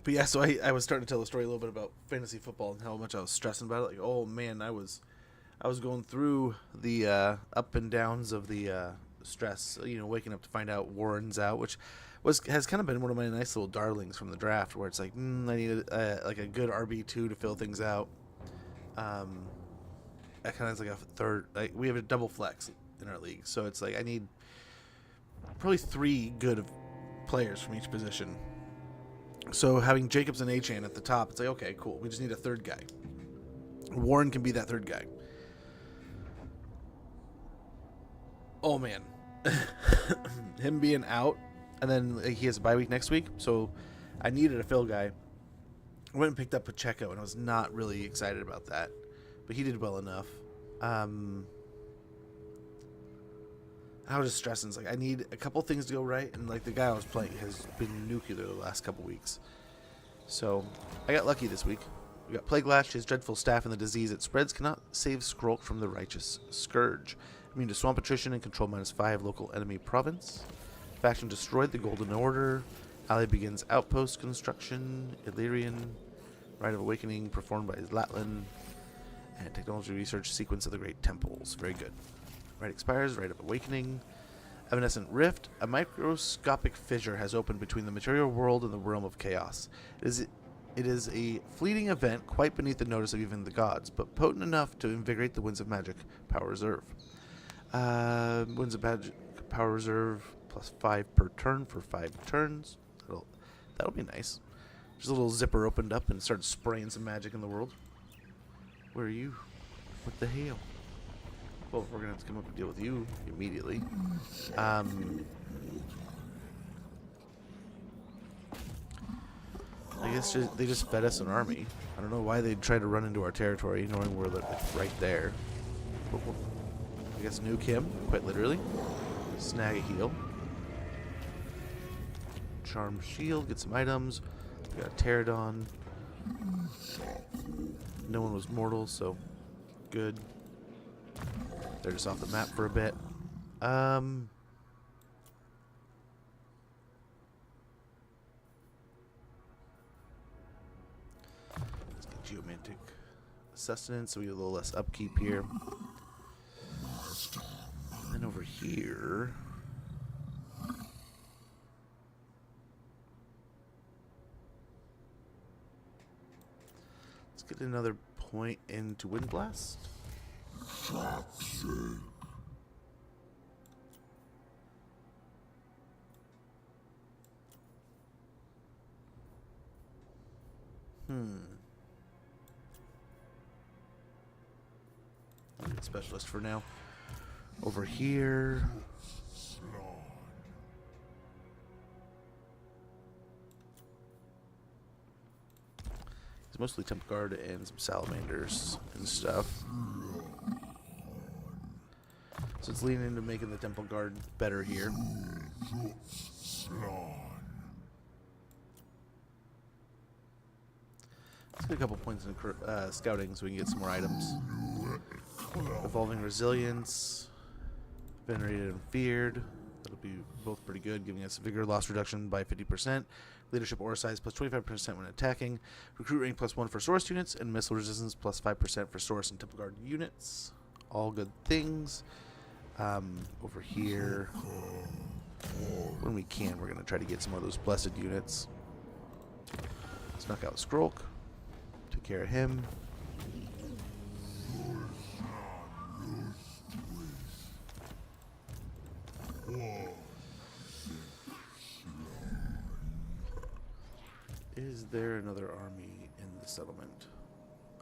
Speaker 1: But yeah, so I was starting to tell the story a little bit about fantasy football and how much I was stressing about it. Like, oh man, I was going through the up and downs of the stress. You know, waking up to find out Warren's out, which has kind of been one of my nice little darlings from the draft, where it's like, I need like a good RB2 to fill things out. I kind of like a third. Like we have a double flex in our league, so it's like I need probably 3 good players from each position. So having Jacobs and Achan at the top, it's like, okay, cool. We just need a third guy. Warren can be that third guy. Oh man, him being out, and then he has a bye week next week, so I needed a fill guy. I went and picked up Pacheco, and I was not really excited about that, but he did well enough. I was just stressing. It's like I need a couple things to go right, and like the guy I was playing has been nuclear the last couple weeks. So I got lucky this week. We got Plague Lash, his dreadful staff, and the disease it spreads cannot save Skrulk from the righteous scourge. Immune to swamp attrition and control -5 local enemy province. Faction destroyed the Golden Order. Ally begins outpost construction. Illyrian. Rite of Awakening performed by Zlatlan. And technology research sequence of the Great Temples. Very good. Rite expires. Rite of Awakening. Evanescent Rift. A microscopic fissure has opened between the material world and the realm of chaos. It is a fleeting event quite beneath the notice of even the gods, but potent enough to invigorate the Winds of Magic Power Reserve. Winds of Magic Power Reserve +5 per turn for 5 turns. That'll be nice. Just a little zipper opened up and started spraying some magic in the world. Where are you? What the hell? Well, we're gonna have to come up and deal with you immediately. I guess they just fed us an army. I don't know why they'd try to run into our territory, knowing we're like right there. But I guess nuke him, quite literally. Snag a heal. Charm shield, get some items. We got a Pterodon. No one was mortal, so good. They're just off the map for a bit. Let's get Geomantic Sustenance, so we get a little less upkeep here. And over here, let's get another point into Wind Blast. I'll get Specialist for now. Over here. It's mostly Temple Guard and some Salamanders and stuff. So it's leaning into making the Temple Guard better here. Let's put a couple points in scouting so we can get some more items. Evolving resilience, venerated and feared. That'll be both pretty good, giving us vigor loss reduction by 50%, leadership aura size plus 25% when attacking, recruit rank plus 1 for source units, and missile resistance plus 5% for source and temple guard units. All good things. Over here, when we can, we're going to try to get some more of those blessed units. Let's knock out Skrulk. Take care of him. Is there another army in the settlement?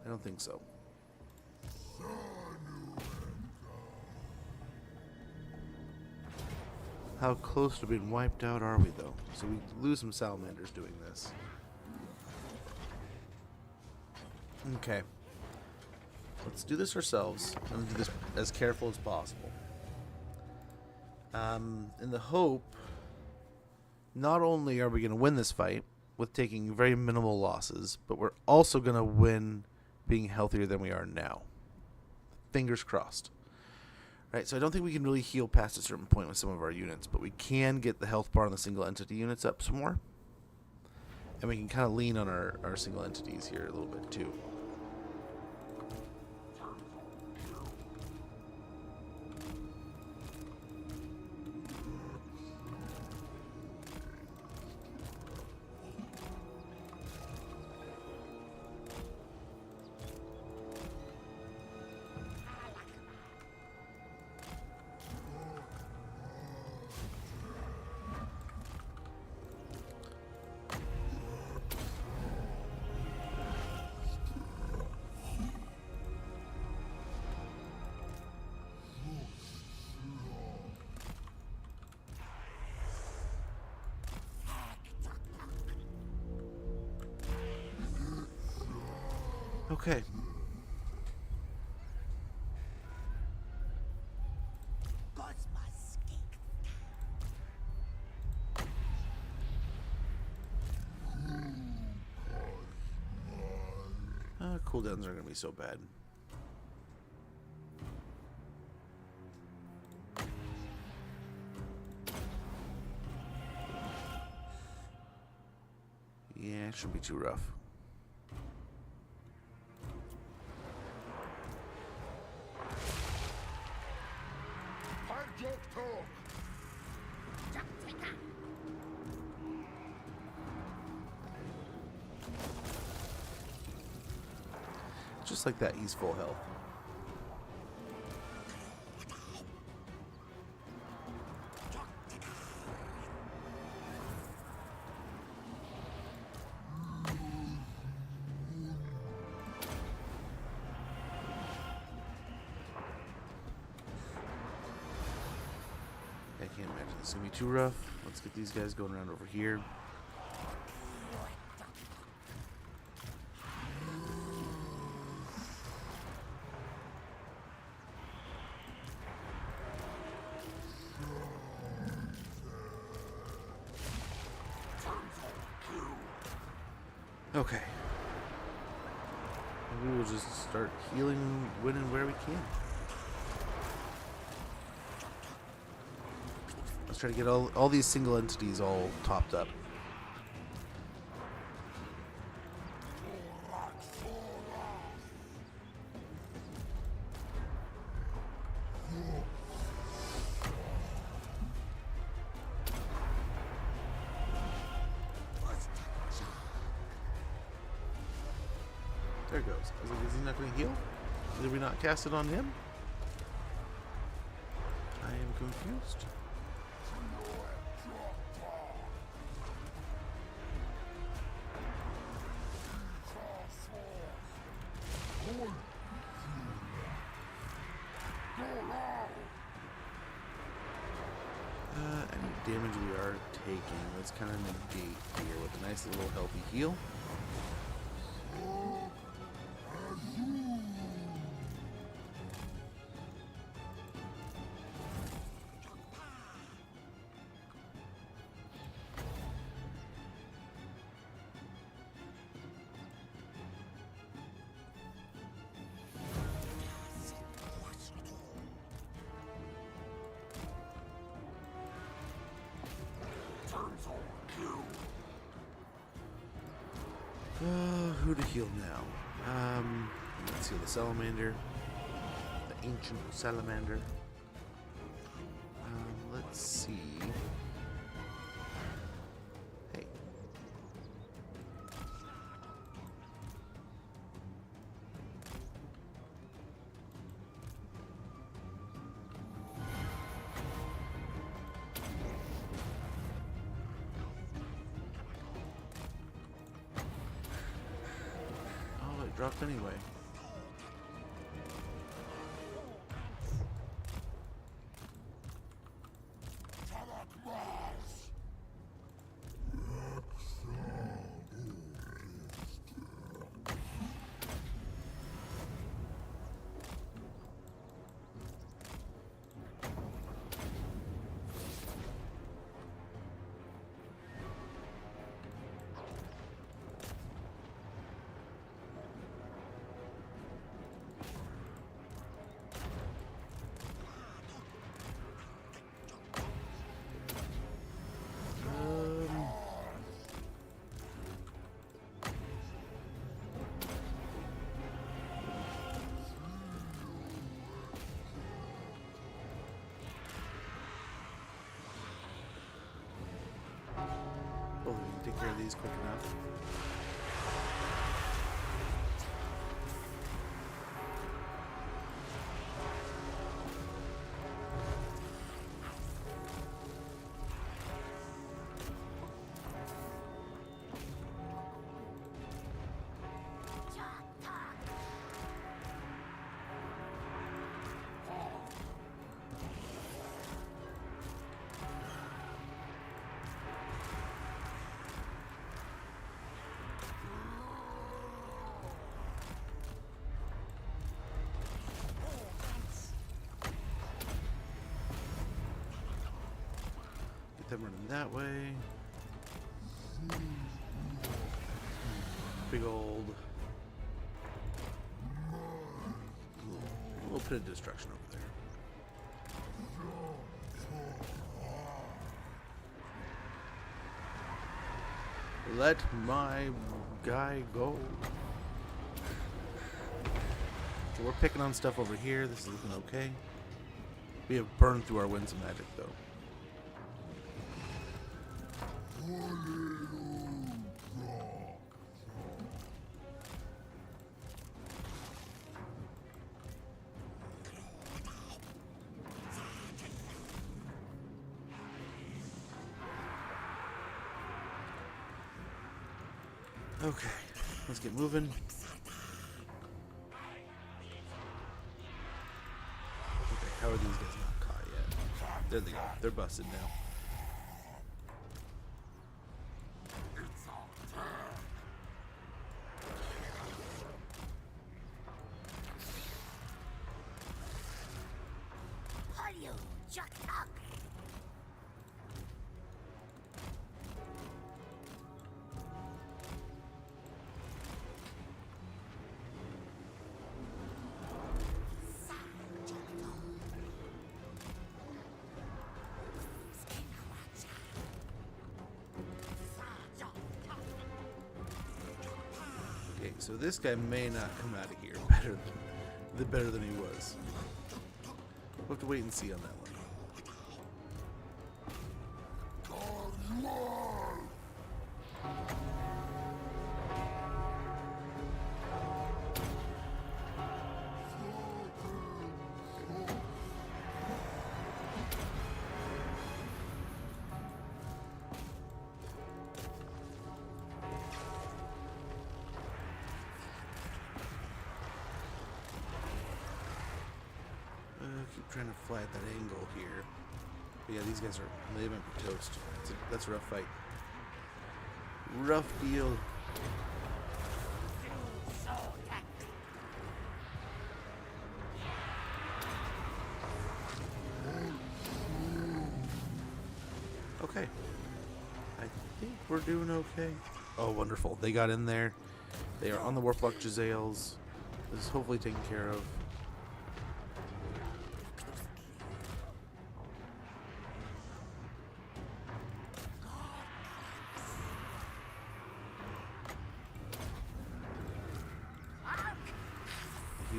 Speaker 1: I don't think so. How close to being wiped out are we, though? So we lose some salamanders doing this. Okay. Let's do this ourselves and do this as careful as possible. In the hope, not only are we going to win this fight with taking very minimal losses, but we're also going to win being healthier than we are now. Fingers crossed. Right, so I don't think we can really heal past a certain point with some of our units, but we can get the health bar on the single entity units up some more. And we can kind of lean on our single entities here a little bit too. Okay. Cooldowns aren't going to be so bad. Yeah, it shouldn't be too rough. Just like that, he's full health. I can't imagine this is gonna be too rough. Let's get these guys going around over here. Okay. We will just start healing when and where we can. Let's try to get all these single entities all topped up. There it goes. I was like, is he not going to heal? Did we not cast it on him? I am confused. Any damage we are taking, let's kind of negate here with a nice little healthy heal. Who to heal now? Let's heal the salamander. The ancient salamander. Let's see. Hey. Oh, it dropped anyway. Oh, we can take care of these quick enough. Get them running that way. Big old little bit of destruction over there. Let my guy go. So we're picking on stuff over here. This is looking okay. We have burned through our winds of magic, though. Okay, let's get moving. Okay, how are these guys not caught yet? There they go. They're busted now. Okay, so this guy may not come out of here better than he was. We'll have to wait and see on that one. Keep trying to fly at that angle here. But yeah, these guys they might be toast. That's a rough fight. Rough deal. Okay. I think we're doing okay. Oh, wonderful. They got in there. They are on the Warplock Jezzails. This is hopefully taken care of.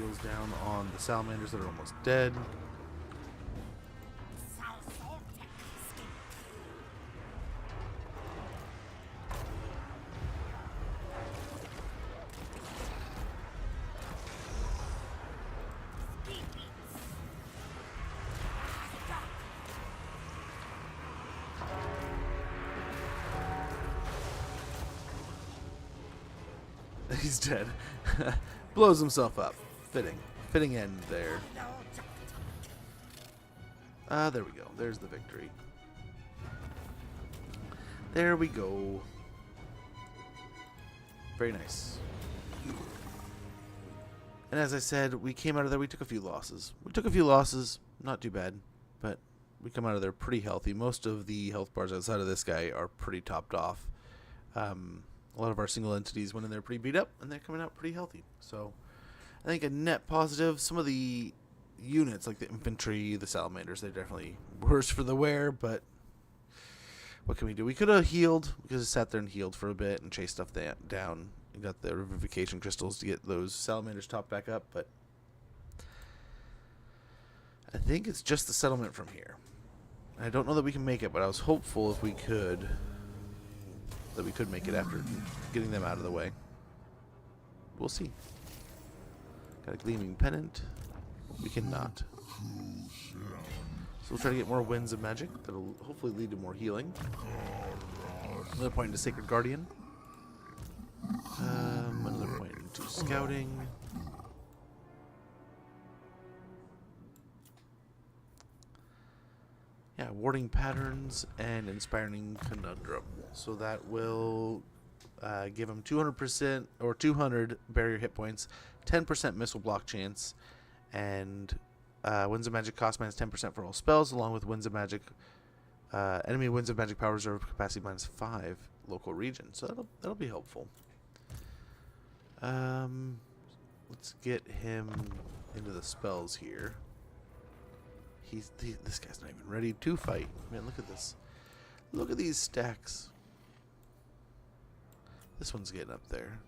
Speaker 1: heals down on the salamanders that are almost dead. He's dead. Blows himself up. Fitting end there. There we go. There's the victory. There we go. Very nice. And as I said, we came out of there, we took a few losses. Not too bad, but we come out of there pretty healthy. Most of the health bars outside of this guy are pretty topped off. A lot of our single entities went in there pretty beat up, and they're coming out pretty healthy. So I think a net positive. Some of the units, like the infantry, the salamanders, they're definitely worse for the wear, but what can we do? We could have healed. We could have sat there and healed for a bit and chased stuff down. We got the revivification crystals to get those salamanders topped back up, but I think it's just the settlement from here. I don't know that we can make it, but I was hopeful if we could make it after getting them out of the way. We'll see. Got a gleaming pennant. We cannot. So we'll try to get more winds of magic. That'll hopefully lead to more healing. Another point into Sacred Guardian. Another point into Scouting. Yeah, Warding Patterns and Inspiring Conundrum. So that will give them 200% or 200 barrier hit points, 10% missile block chance, and Winds of Magic cost minus 10% for all spells, along with Winds of Magic, enemy Winds of Magic power reserve capacity minus 5 local region. So that'll be helpful. Let's get him into the spells here. This guy's not even ready to fight. Man, look at this. Look at these stacks. This one's getting up there.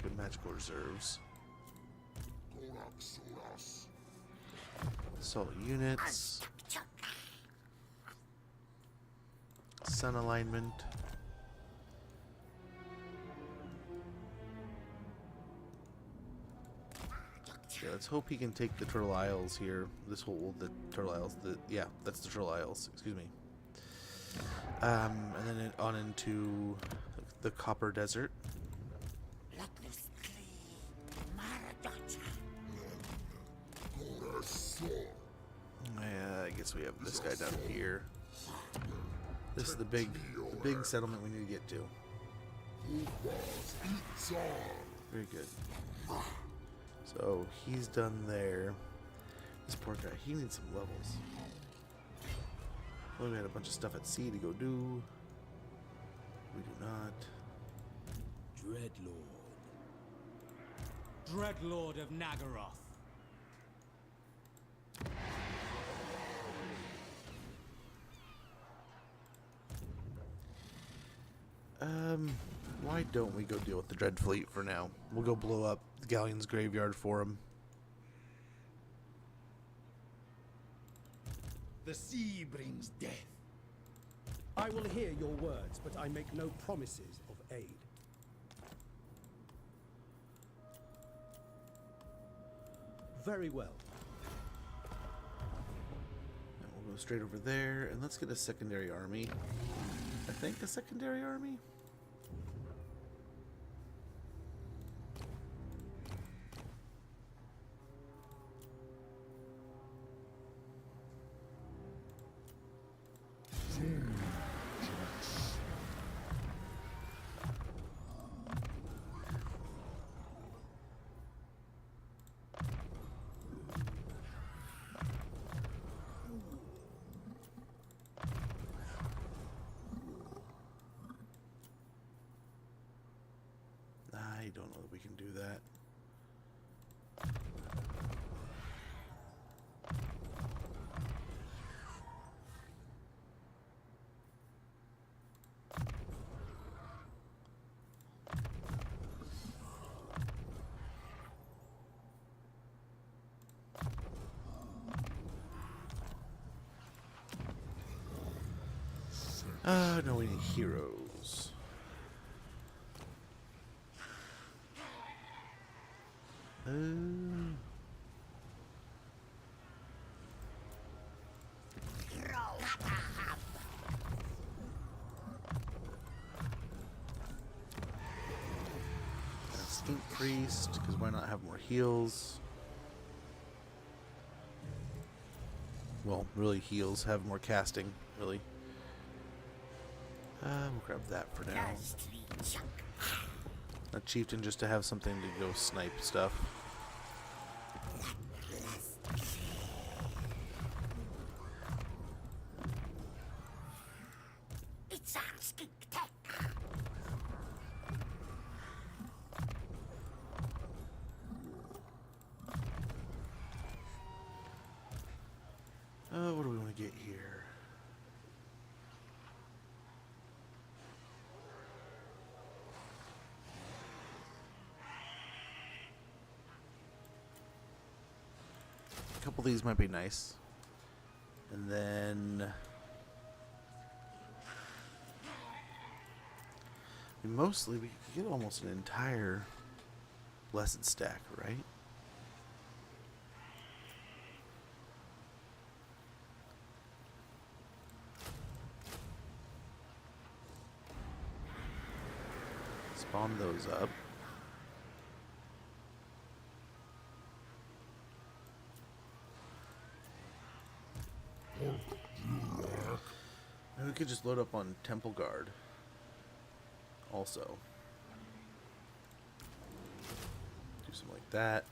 Speaker 1: Good magical reserves. Assault units. Sun alignment. Yeah, let's hope he can take the Turtle Isles here. The Turtle Isles. Yeah, that's the Turtle Isles. Excuse me. And then on into the Copper Desert. I guess we have this guy down here. This is the big settlement we need to get to. Very good. So he's done there. This poor guy, he needs some levels. Well, we had a bunch of stuff at sea to go do. We do not.
Speaker 5: Dreadlord of Nagaroth.
Speaker 1: Why don't we go deal with the Dread Fleet for now? We'll go blow up the Galleon's graveyard for him.
Speaker 5: The sea brings death.
Speaker 6: I will hear your words, but I make no promises of aid. Very well.
Speaker 1: And we'll go straight over there, and let's get a secondary army. I think a secondary army? I don't know that we can do that. No, we need heroes. Skink priest, because why not have more heals? Well, really heals, have more casting, really. We'll grab that for now. A chieftain just to have something to go snipe stuff.
Speaker 2: It's our skink tech.
Speaker 1: What do we want to get here? A couple of these might be nice. And then mostly we could get almost an entire blessed stack, right? Spawn those up. And we could just load up on Temple Guard also. Do something like that.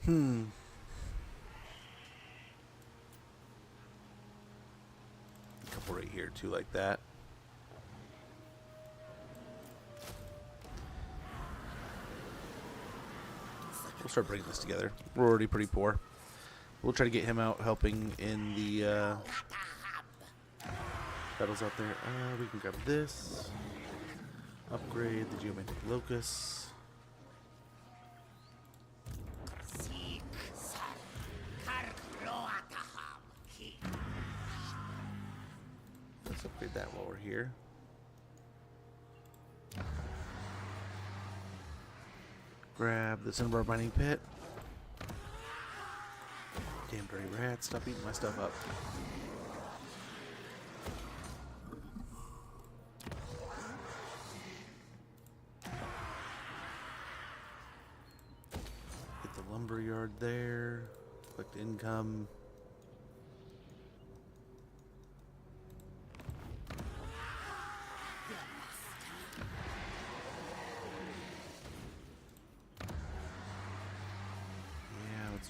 Speaker 1: A couple right here too, like that. We'll start bringing this together. We're already pretty poor. We'll try to get him out helping in the battles out there. We can grab this. Upgrade the Geomantic Locust. Let's upgrade that while we're here. Grab the Cinnabar Mining Pit. Damn dirty rats, stop eating my stuff up. Get the lumber yard there. Collect income.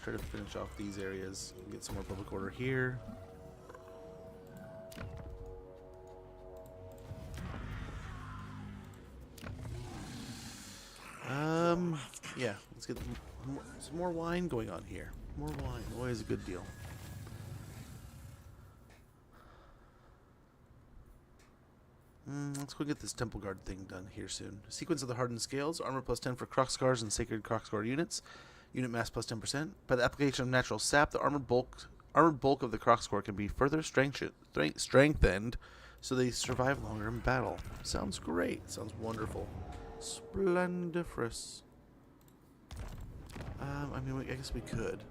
Speaker 1: Try to finish off these areas. Get some more public order here. Yeah, let's get some more wine going on here. More wine, always a good deal. Let's go get this Temple Guard thing done here soon. Sequence of the Hardened Scales. Armor plus 10 for Crocscars and Sacred Crocscar units. Unit mass plus 10%. By the application of natural sap, the armored bulk of the Crocscar can be further strengthened so they survive longer in battle. Sounds great. Sounds wonderful. Splendiferous. I mean, I guess we could.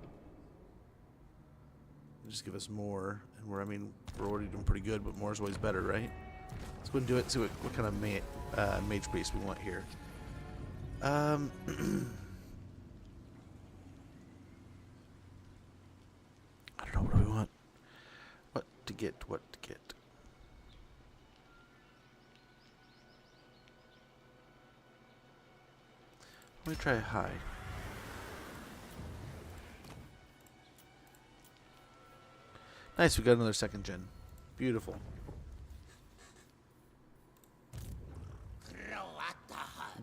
Speaker 1: Just give us more. And we're already doing pretty good, but more is always better, right? Let's go and do it. See what kind of mage priest we want here. I don't know what do we want. What to get. Let me try high. Nice, we got another second gen. Beautiful.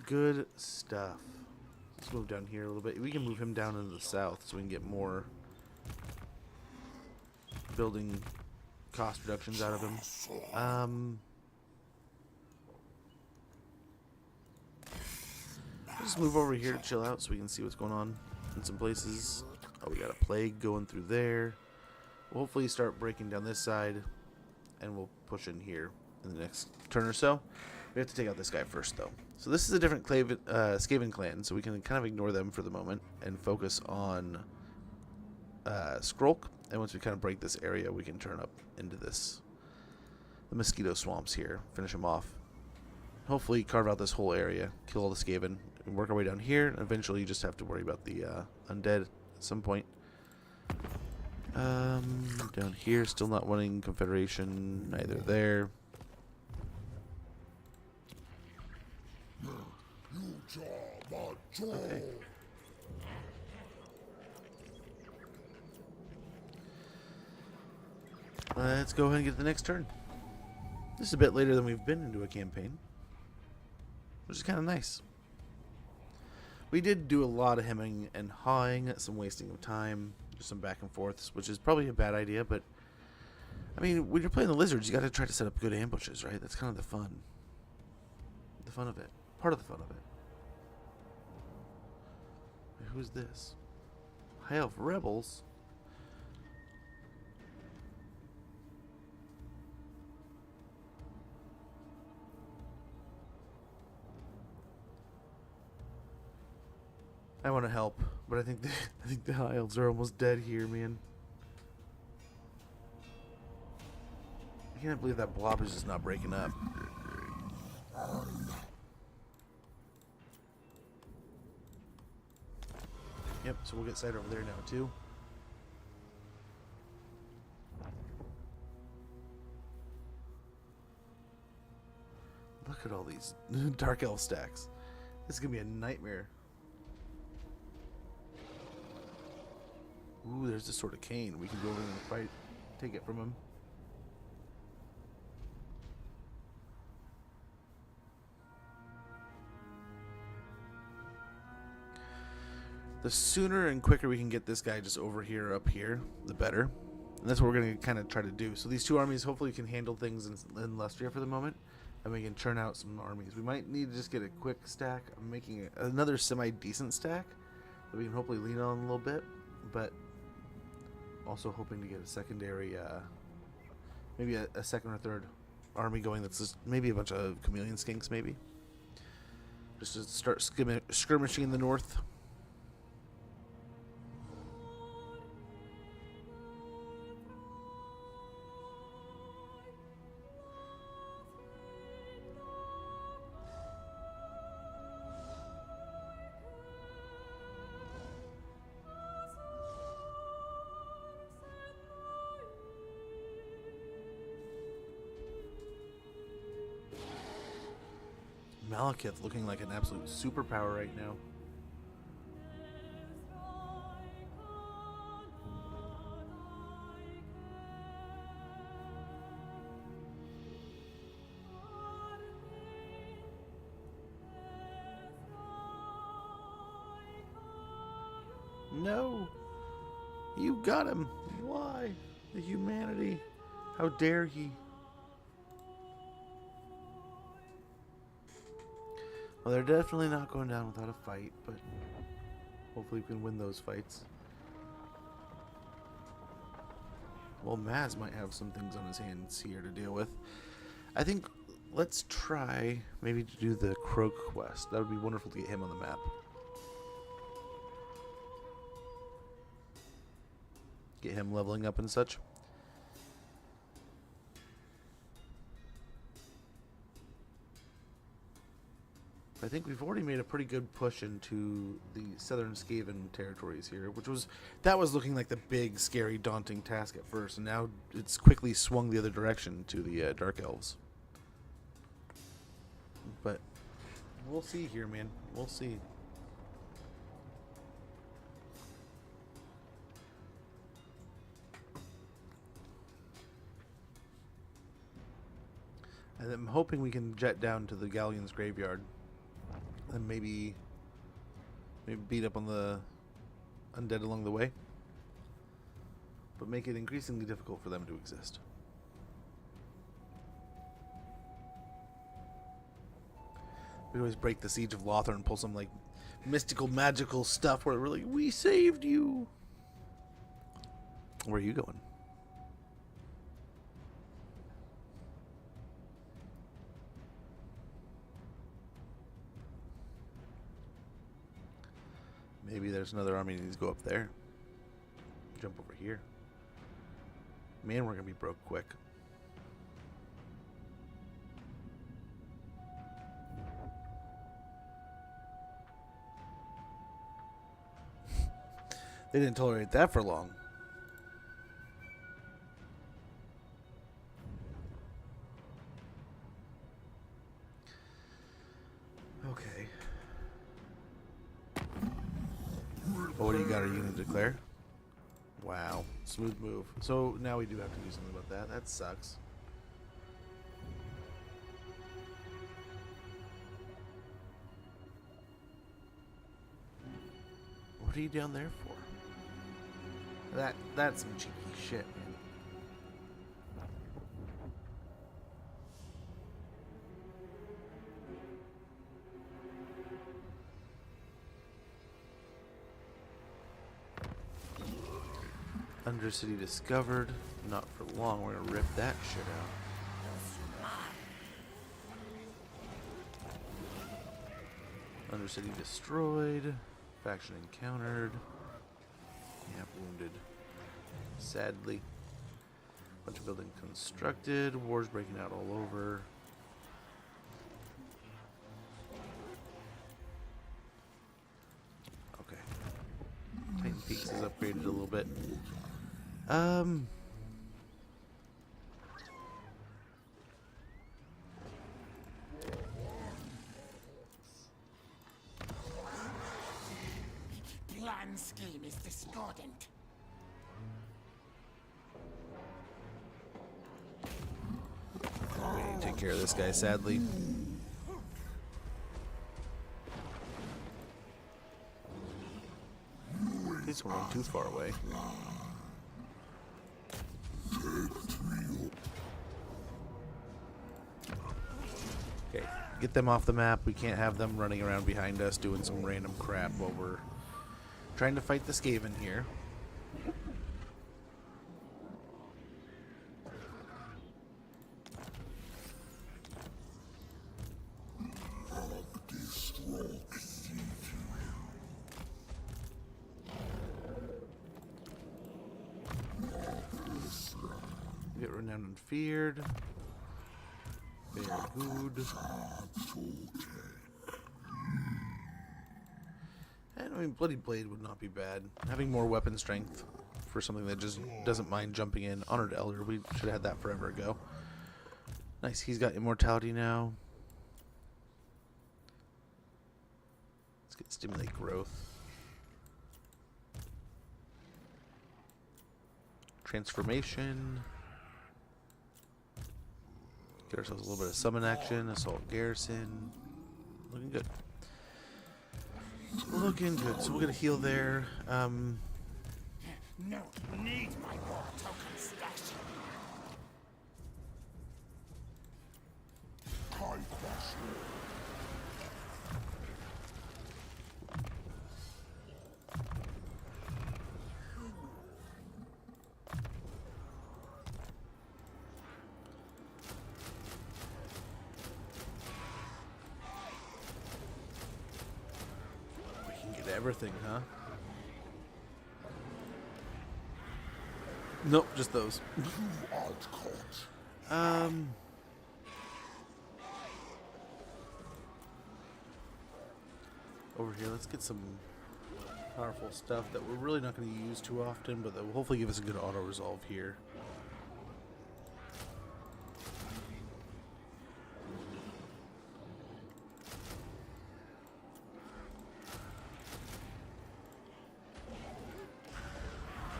Speaker 1: Good stuff. Let's move down here a little bit. We can move him down into the south so we can get more building cost reductions out of him. Just move over here to chill out so we can see what's going on in some places. Oh, we got a plague going through there. We'll hopefully start breaking down this side, and we'll push in here in the next turn or so. We have to take out this guy first, though. So this is a different Skaven clan, so we can kind of ignore them for the moment and focus on Skrulk. And once we kind of break this area, we can turn up into the mosquito swamps here, finish them off. Hopefully carve out this whole area, kill all the Skaven, and work our way down here. And eventually you just have to worry about the undead at some point. Down here, still not wanting Confederation, neither there. Okay. Let's go ahead and get to the next turn. This is a bit later than we've been into a campaign, which is kind of nice. We did do a lot of hemming and hawing, some wasting of time, just some back and forths, which is probably a bad idea, but I mean, when you're playing the lizards, you got to try to set up good ambushes, right? That's kind of the fun. The fun of it. Part of the fun of it. Wait, who's this? High Elf Rebels? I want to help, but I think the High Elves are almost dead here, man. I can't believe that blob is just not breaking up. Yep, so we'll get sight over there now too. Look at all these Dark Elf stacks. This is gonna be a nightmare. Ooh, there's the Sword of Cain. We can go over and fight, take it from him. The sooner and quicker we can get this guy just over here, up here, the better. And that's what we're going to kind of try to do. So these two armies hopefully can handle things in Lustria for the moment. And we can churn out some armies. We might need to just get a quick stack. I'm making another semi-decent stack that we can hopefully lean on a little bit. But also hoping to get a secondary, maybe a second or third army going that's just maybe a bunch of chameleon skinks maybe. Just to start skirmishing in the north. Malekith looking like an absolute superpower right now. No! You got him! Why? The humanity! How dare he! Well, they're definitely not going down without a fight, but hopefully we can win those fights. Well, Maz might have some things on his hands here to deal with. I think let's try maybe to do the Croak quest. That would be wonderful to get him on the map. Get him leveling up and such. I think we've already made a pretty good push into the southern Skaven territories here, that was looking like the big, scary, daunting task at first, and now it's quickly swung the other direction to the Dark Elves. But we'll see here, man. We'll see. And I'm hoping we can jet down to the Galleon's graveyard. And maybe beat up on the undead along the way, but make it increasingly difficult for them to exist. We always break the siege of Lothar and pull some like mystical, magical stuff where we're like, we saved you. Where are you going? Maybe there's another army that needs to go up there. Jump over here. Man, we're gonna be broke quick. They didn't tolerate that for long. Okay. What do you got? Are you going to declare? Wow. Smooth move. So now we do have to do something about that. That sucks. What are you down there for? That's some cheeky shit, man. Undercity discovered. Not for long. We're gonna rip that shit out. Undercity destroyed. Faction encountered. Camp wounded. Sadly. Bunch of building constructed. Wars breaking out all over. Okay. Titan Peaks is upgraded a little bit.
Speaker 2: Plan scheme is discordant.
Speaker 1: We need to take care of this guy, sadly. He's going too far away. Okay, get them off the map. We can't have them running around behind us doing some random crap while we're trying to fight the Skaven here. Get renowned and feared. Very good. And I mean, Bloody Blade would not be bad. Having more weapon strength for something that just doesn't mind jumping in. Honored Elder, we should have had that forever ago. Nice, he's got immortality now. Let's get stimulate growth. Transformation. Get ourselves a little bit of summon action. Assault garrison. Looking good. Looking good. So we're gonna heal there.
Speaker 2: No, need my war token stash.
Speaker 1: Everything, huh? Nope, just those. Over here, let's get some powerful stuff that we're really not going to use too often, but that will hopefully give us a good auto resolve here.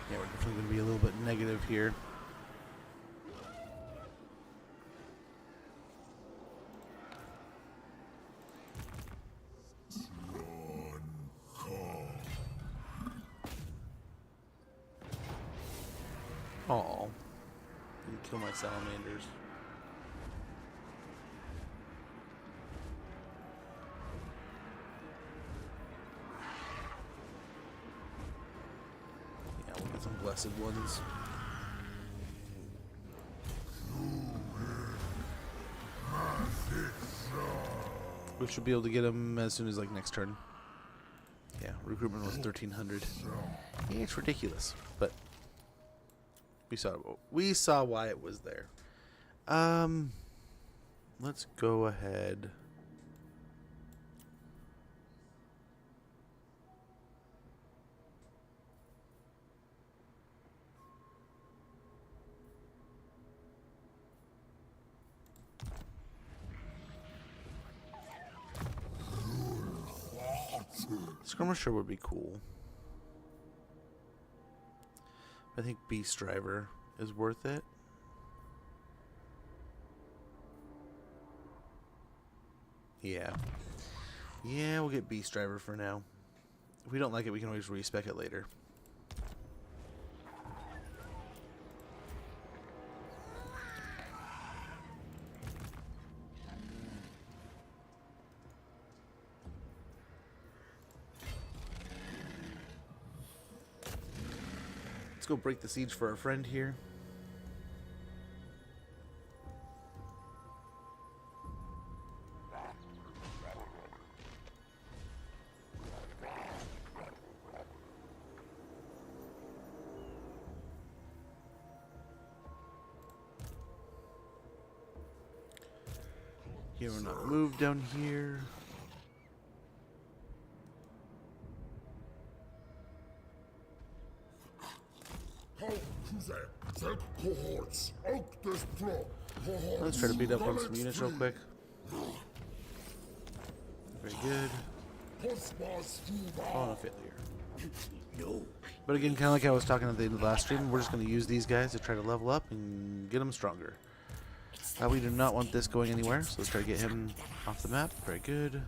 Speaker 1: Yeah, we're definitely going to be a little bit negative here. Oh, you kill my salamanders. blessed ones. We should be able to get them as soon as like next turn. Yeah, recruitment was 1,300. Yeah, it's ridiculous, but we saw why it was there. Let's go ahead. Skirmisher would be cool. I think Beast Driver is worth it. Yeah. Yeah, we'll get Beast Driver for now. If we don't like it, we can always respec it later. Let's go break the siege for our friend here. Yeah, we're not moved down here. Let's try to beat up on some units real quick. Very good. Oh, no failure. But again, kind of like I was talking at the end of the last stream, we're just going to use these guys to try to level up and get them stronger. We do not want this going anywhere, so let's try to get him off the map. Very good.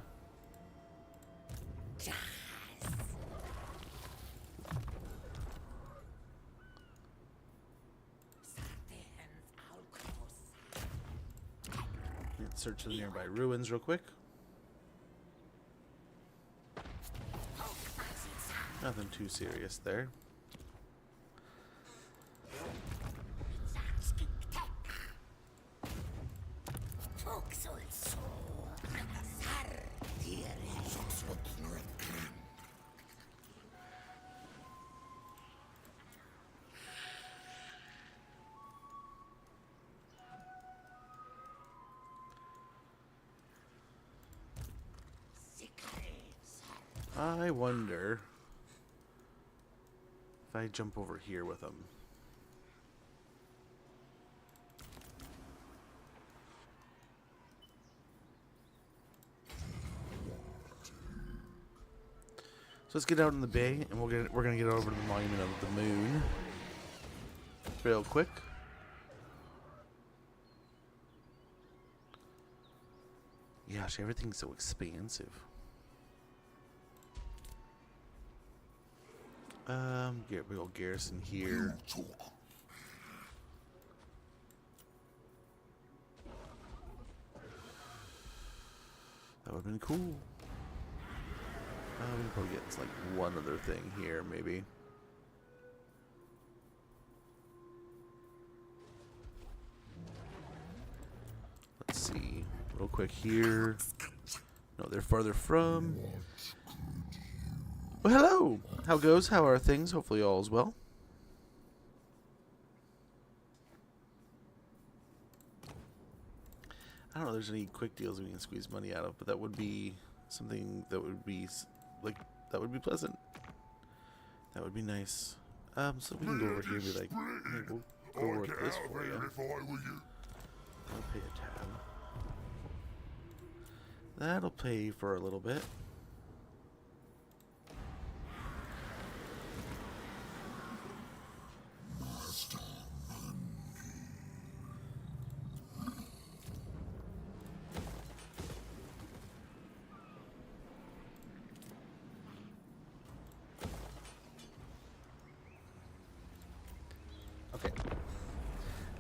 Speaker 1: Let's search the nearby ruins real quick. Nothing too serious there. I wonder if I jump over here with them. So let's get out in the bay, and we're gonna get over to the Monument of the Moon real quick. Gosh, everything's so expansive. Get a big old garrison here. That would have been cool. We can probably get like one other thing here, maybe. Let's see, real quick here. No, they're farther from. Well, hello! How goes? How are things? Hopefully all is well. I don't know if there's any quick deals we can squeeze money out of, but that would be something that would be, like, that would be pleasant. That would be nice. So we can go over here and be like, hey, we'll go over with this for you. I'll pay a tab. That'll pay for a little bit. Okay.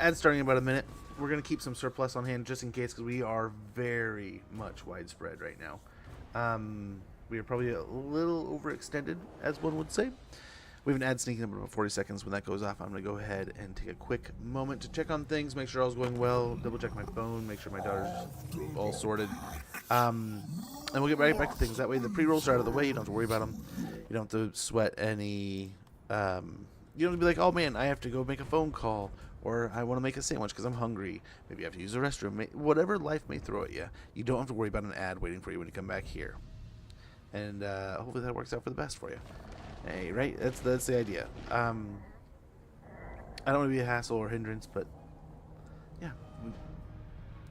Speaker 1: Ad's starting in about a minute. We're going to keep some surplus on hand just in case, because we are very much widespread right now. We are probably a little overextended, as one would say, We have an ad sneaking up in about 40 seconds. When that goes off, I'm going to go ahead and take a quick moment to check on things, make sure all's going well, double check my phone, make sure my daughter's all sorted. And we'll get right back to things. That way the pre-rolls are out of the way. You don't have to worry about them. You don't have to sweat any... you don't have to be like, oh man, I have to go make a phone call, or I want to make a sandwich because I'm hungry. Maybe I have to use the restroom. Whatever life may throw at you, you don't have to worry about an ad waiting for you when you come back here. And hopefully that works out for the best for you. Hey, right? That's the idea. I don't want to be a hassle or hindrance, but yeah,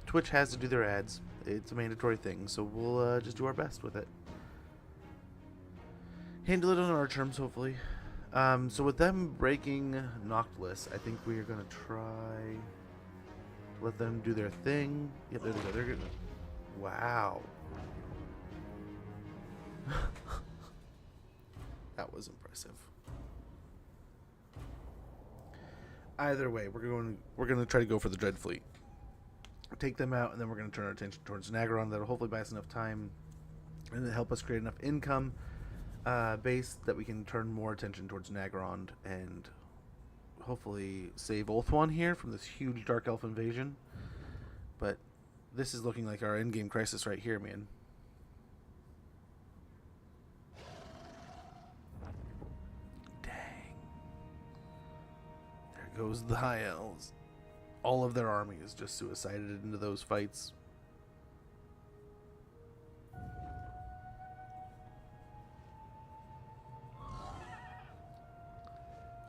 Speaker 1: Twitch has to do their ads. It's a mandatory thing, so we'll just do our best with it. Handle it on our terms, hopefully. So with them breaking Noctilus, I think we are going to try to let them do their thing. Yep, there they go. They're good. Wow. That was impressive. Either way, we're going to try to go for the Dread Fleet. Take them out, and then we're going to turn our attention towards Nagaron. That'll hopefully buy us enough time and help us create enough income base that we can turn more attention towards Nagaron and hopefully save Ulthuan here from this huge Dark Elf invasion. But this is looking like our endgame crisis right here, man. Dang. There goes the High Elves. All of their army is just suicided into those fights.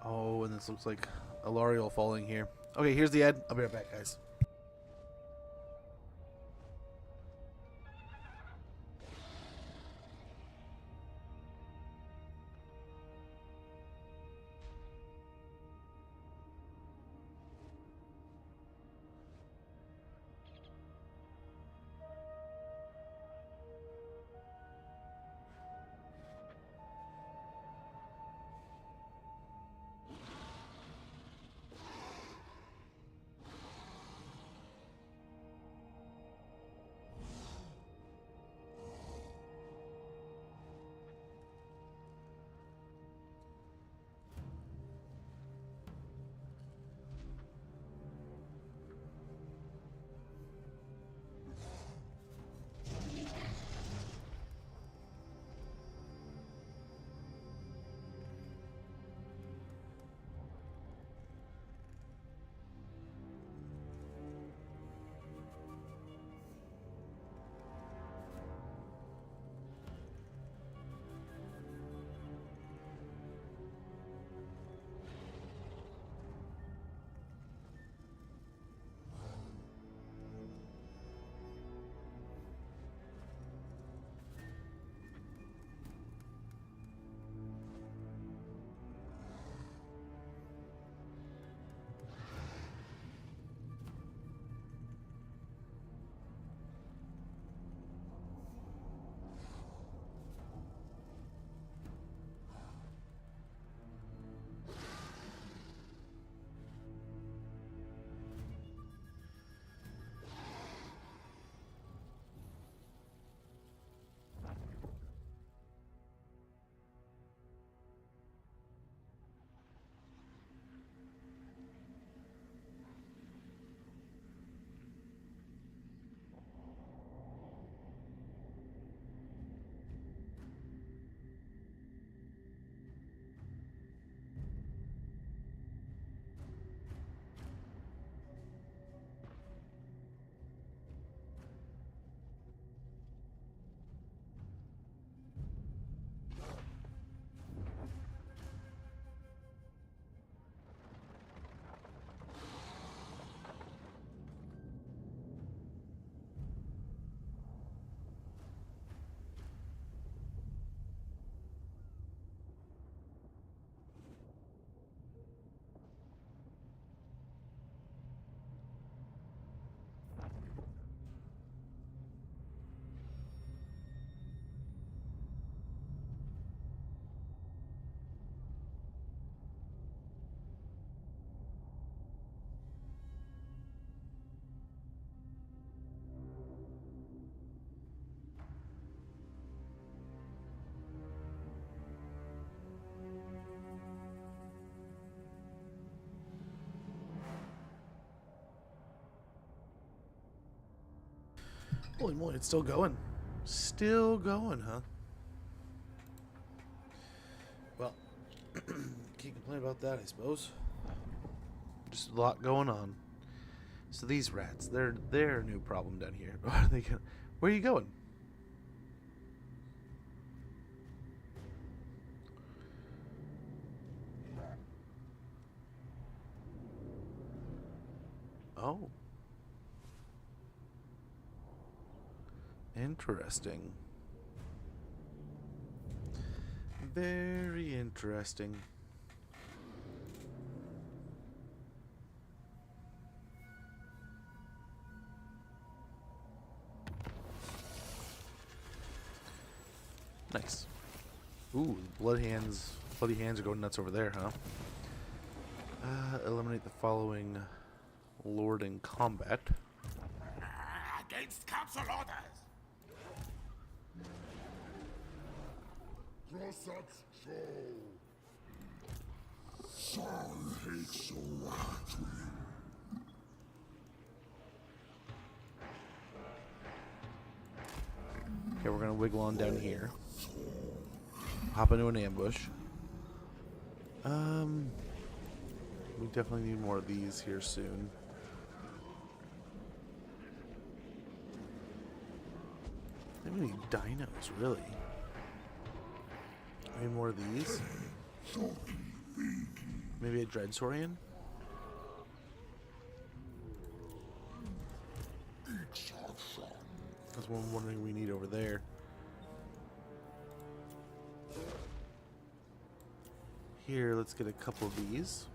Speaker 1: Oh, and this looks like Alariel falling here. Okay, here's the ad. I'll be right back, guys. Holy moly, it's still going. Still going, huh? Well, can't complain about that, I suppose. Just a lot going on. So these rats, they're a new problem down here. Where are you going? Oh. Interesting. Very interesting. Nice. Ooh, bloody hands are going nuts over there, huh? Eliminate the following Lord in combat.
Speaker 2: Against council orders.
Speaker 3: Grossat's show. Son Hexoatl.
Speaker 1: Okay, we're gonna wiggle on down here. Hop into an ambush. We definitely need more of these here soon. I think we need dinos, really. Maybe more of these. Maybe a Dreadsaurian? That's what I'm wondering we need over there. Here, let's get a couple of these.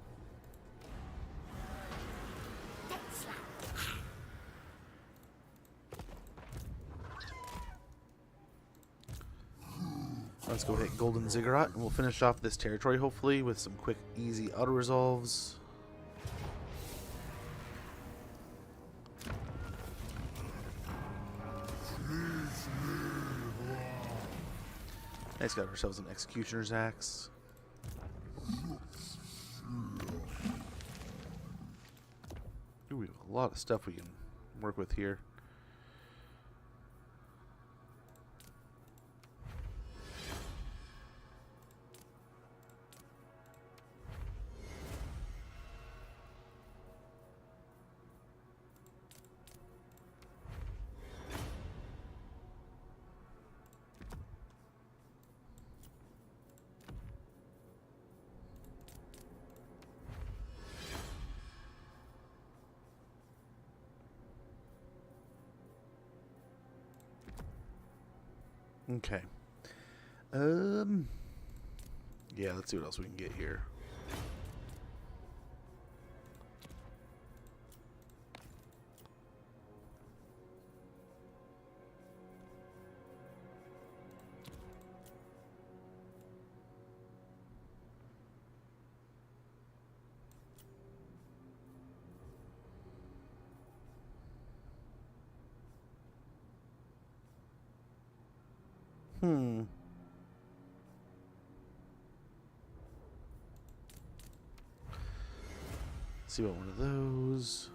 Speaker 1: Let's go hit Golden Ziggurat, and we'll finish off this territory, hopefully, with some quick, easy auto-resolves. Nice, got ourselves an Executioner's Axe. Ooh, we have a lot of stuff we can work with here. Okay. Yeah, let's see what else we can get here. See about one of those.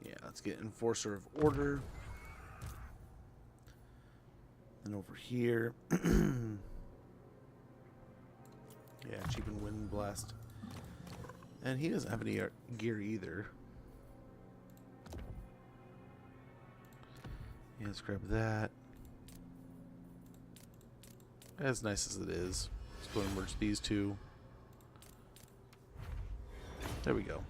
Speaker 1: Yeah, let's get Enforcer of Order. And over here. Yeah, cheapen Wind Blast. And he doesn't have any gear either. Yeah, let's grab that. As nice as it is. Let's go and merge these two. There we go.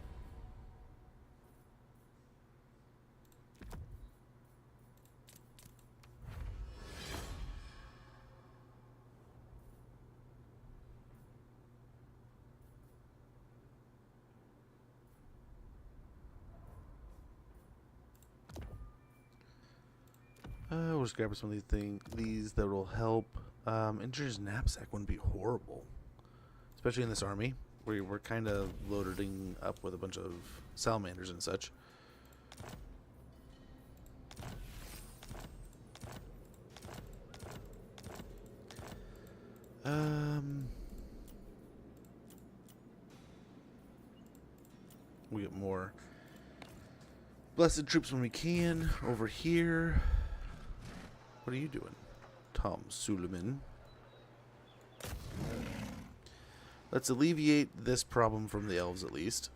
Speaker 1: We'll just grab some of these that will help. Injur's Knapsack wouldn't be horrible, especially in this army where we're kind of loading up with a bunch of salamanders and such. We get more blessed troops when we can. Over here. What are you doing? Tom Suleiman. Let's alleviate this problem from the elves at least.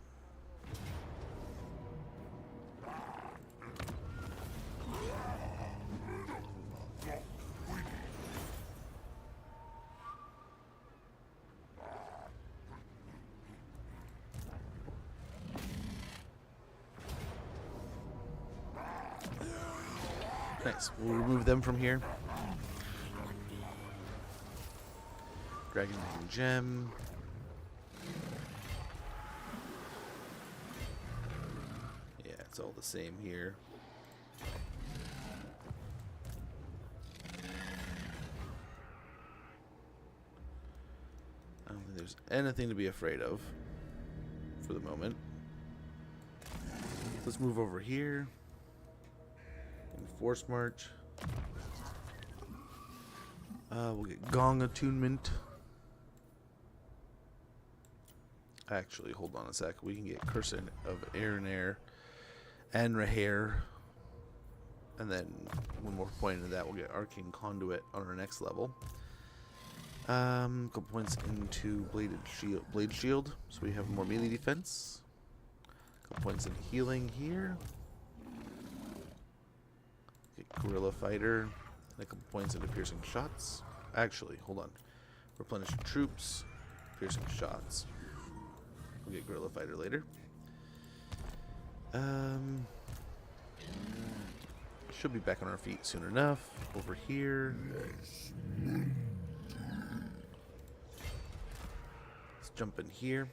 Speaker 1: Nice. We'll remove them from here. Dragon Gem. Yeah, it's all the same here. I don't think there's anything to be afraid of for the moment. Let's move over here. Force March. We'll get Gong Attunement. Actually, hold on a sec. We can get Curse of Air and Rahair. And then one more point into that, we'll get Arcane Conduit on our next level. Couple points into Blade Shield, so we have more melee defense. Couple points in healing here. Guerrilla Fighter, and a couple points into Piercing Shots. Actually, hold on. Replenish Troops, Piercing Shots. We'll get Guerrilla Fighter later. Should be back on our feet soon enough. Over here. Let's jump in here.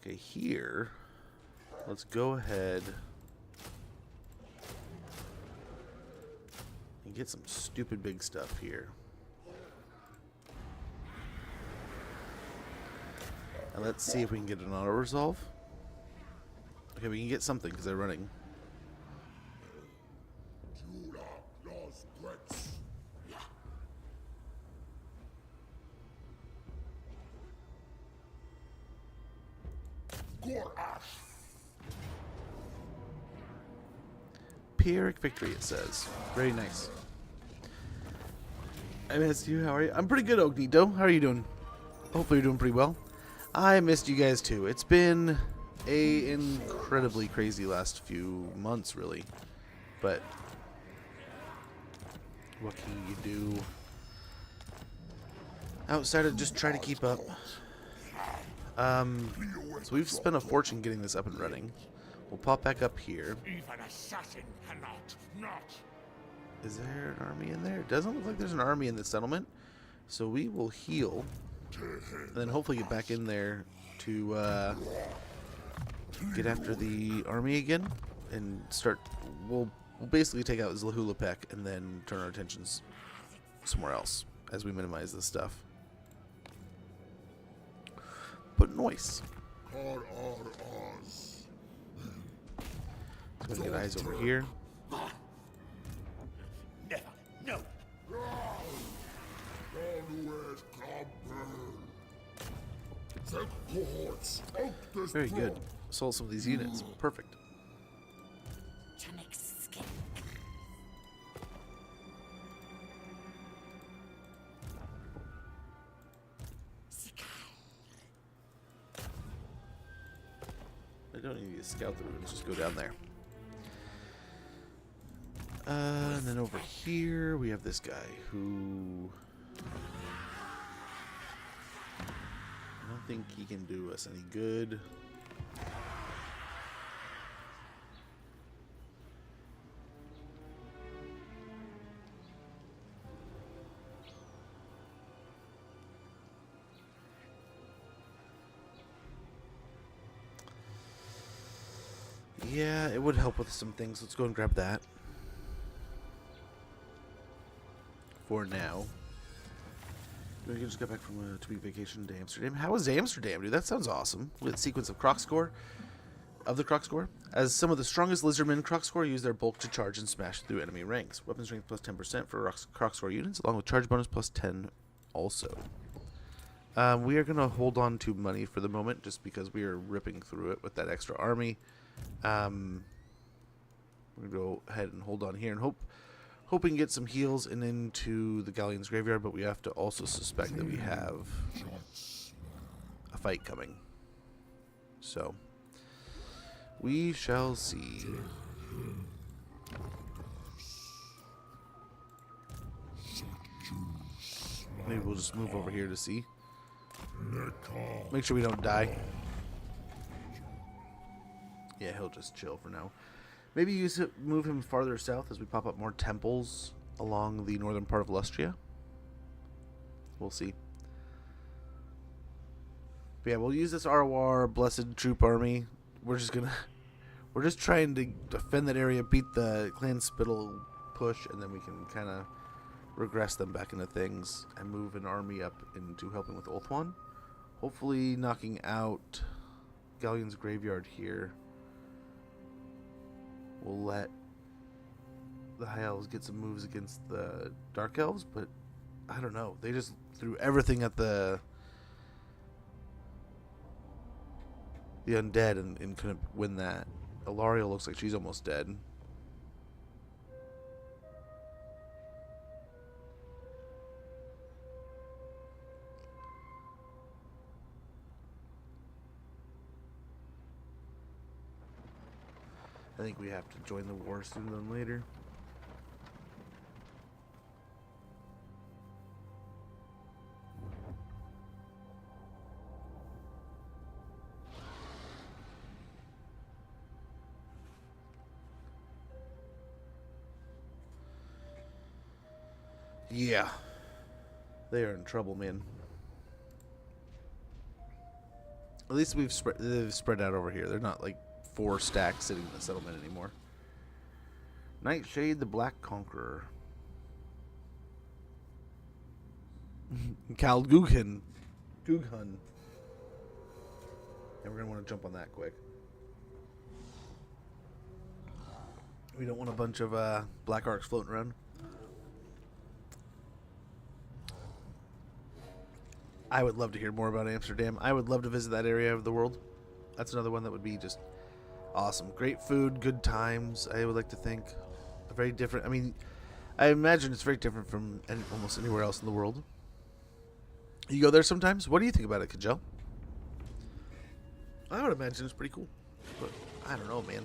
Speaker 1: Okay, here, let's go ahead and get some stupid big stuff here. And let's see if we can get an auto-resolve. Okay, we can get something because they're running. Pyrrhic victory, it says. Very nice. I missed you. How are you? I'm pretty good, Ognito. How are you doing? Hopefully you're doing pretty well. I missed you guys too. It's been a incredibly crazy last few months, really. But what can you do outside of just try to keep up? So we've spent a fortune getting this up and running. We'll pop back up here.
Speaker 2: Even assassin cannot not.
Speaker 1: Is there an army in there? It doesn't look like there's an army in this settlement. So we will heal. And then hopefully get back in there to get after the army again. And start... We'll basically take out Zlahulapek and then turn our attentions somewhere else as we minimize this stuff. But nice. So we get eyes over here.
Speaker 2: Never. No.
Speaker 1: Very good. Sold some of these units. Perfect. I don't need to scout the ruins, just go down there. And then over here we have this guy who I don't think he can do us any good. Yeah, it would help with some things. Let's go and grab that. For now. We just got back from a 2-week vacation to Amsterdam. How was Amsterdam, dude? That sounds awesome. With a sequence of Croc Score. Of the Croc Score. As some of the strongest Lizardmen Croc Score use their bulk to charge and smash through enemy ranks. Weapon strength plus 10% for Croc Score units, along with charge bonus plus 10 also. We are going to hold on to money for the moment, just because we are ripping through it with that extra army. We're going to go ahead and hold on here and hoping to get some heals and into the Galleon's Graveyard, but we have to also suspect that we have a fight coming. So, we shall see. Maybe we'll just move over here to see. Make sure we don't die. Yeah, he'll just chill for now. Maybe move him farther south as we pop up more temples along the northern part of Lustria. We'll see. But yeah, we'll use this ROR Blessed Troop Army. We're just trying to defend that area, beat the Clan Spittle push, and then we can kind of regress them back into things and move an army up into helping with Ulthuan. Hopefully knocking out Galleon's Graveyard here will let the High Elves get some moves against the Dark Elves, but I don't know. They just threw everything at the undead and couldn't win that. Ilaria looks like she's almost dead. I think we have to join the war sooner than later. Yeah. They are in trouble, man. At least they've spread out over here. They're not like 4 stacks sitting in the settlement anymore. Nightshade the Black Conqueror. Cal Gughan. And we're going to want to jump on that quick. We don't want a bunch of Black Arcs floating around. I would love to hear more about Amsterdam. I would love to visit that area of the world. That's another one that would be just awesome. Great food, good times, I would like to think. Very different. I mean, I imagine it's very different from almost anywhere else in the world. You go there sometimes? What do you think about it, Kajel? I would imagine it's pretty cool. But I don't know, man.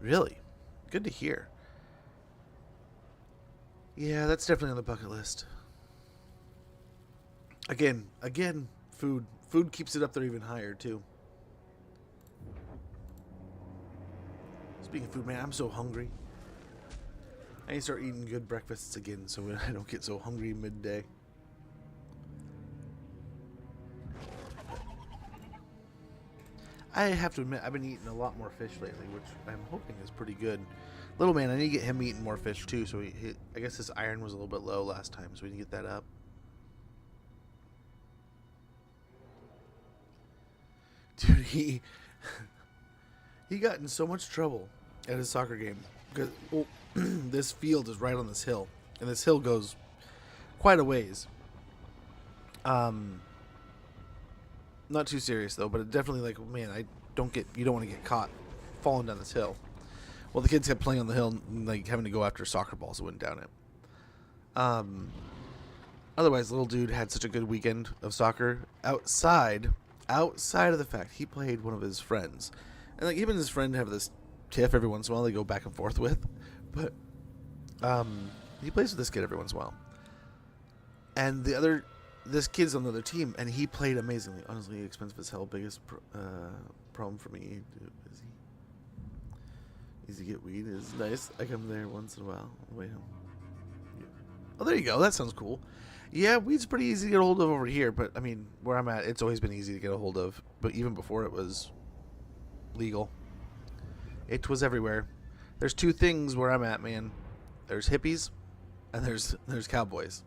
Speaker 1: Really? Good to hear. Yeah, that's definitely on the bucket list. Again, food. Food keeps it up there even higher, too. Speaking of food, man, I'm so hungry. I need to start eating good breakfasts again so I don't get so hungry midday. I have to admit, I've been eating a lot more fish lately, which I'm hoping is pretty good. Little man, I need to get him eating more fish too, so I guess his iron was a little bit low last time, so we need to get that up. Dude, he got in so much trouble at his soccer game because this field is right on this hill, and this hill goes quite a ways. Not too serious though, but it definitely like, man, you don't want to get caught falling down this hill. Well, the kids kept playing on the hill, and, like having to go after soccer balls that went down it. Otherwise, little dude had such a good weekend of soccer outside of the fact he played one of his friends, and like him and his friend have this tiff every once in a while. They go back and forth with, but he plays with this kid every once in a while, and this kid's on the other team, and he played amazingly. Honestly, expensive as hell. Biggest problem for me is easy to get weed. Is nice. I come there once in a while on the way home. Yeah. Oh, there you go. That sounds cool. Yeah, weed's pretty easy to get a hold of over here, but I mean, where I'm at, it's always been easy to get a hold of. But even before it was legal, it was everywhere. There's 2 things where I'm at, man. There's hippies, and there's cowboys,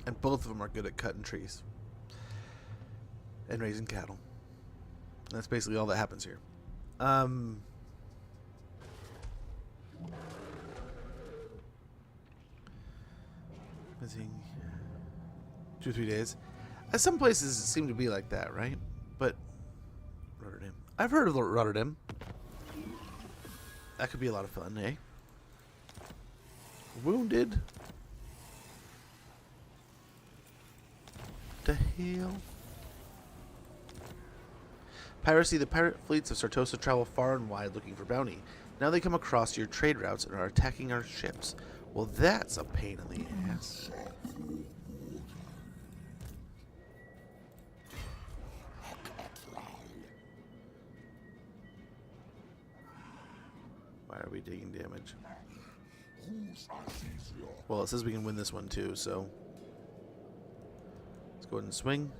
Speaker 1: and both of them are good at cutting trees and raising cattle. That's basically all that happens here. I think 2 or 3 days. Some places seem to be like that, right? But Rotterdam. I've heard of Rotterdam. That could be a lot of fun, eh? Wounded. The hell? Piracy. The pirate fleets of Sartosa travel far and wide looking for bounty. Now they come across your trade routes and are attacking our ships. Well, that's a pain in the ass. Why are we taking damage? Well, it says we can win this one too, so let's go ahead and swing.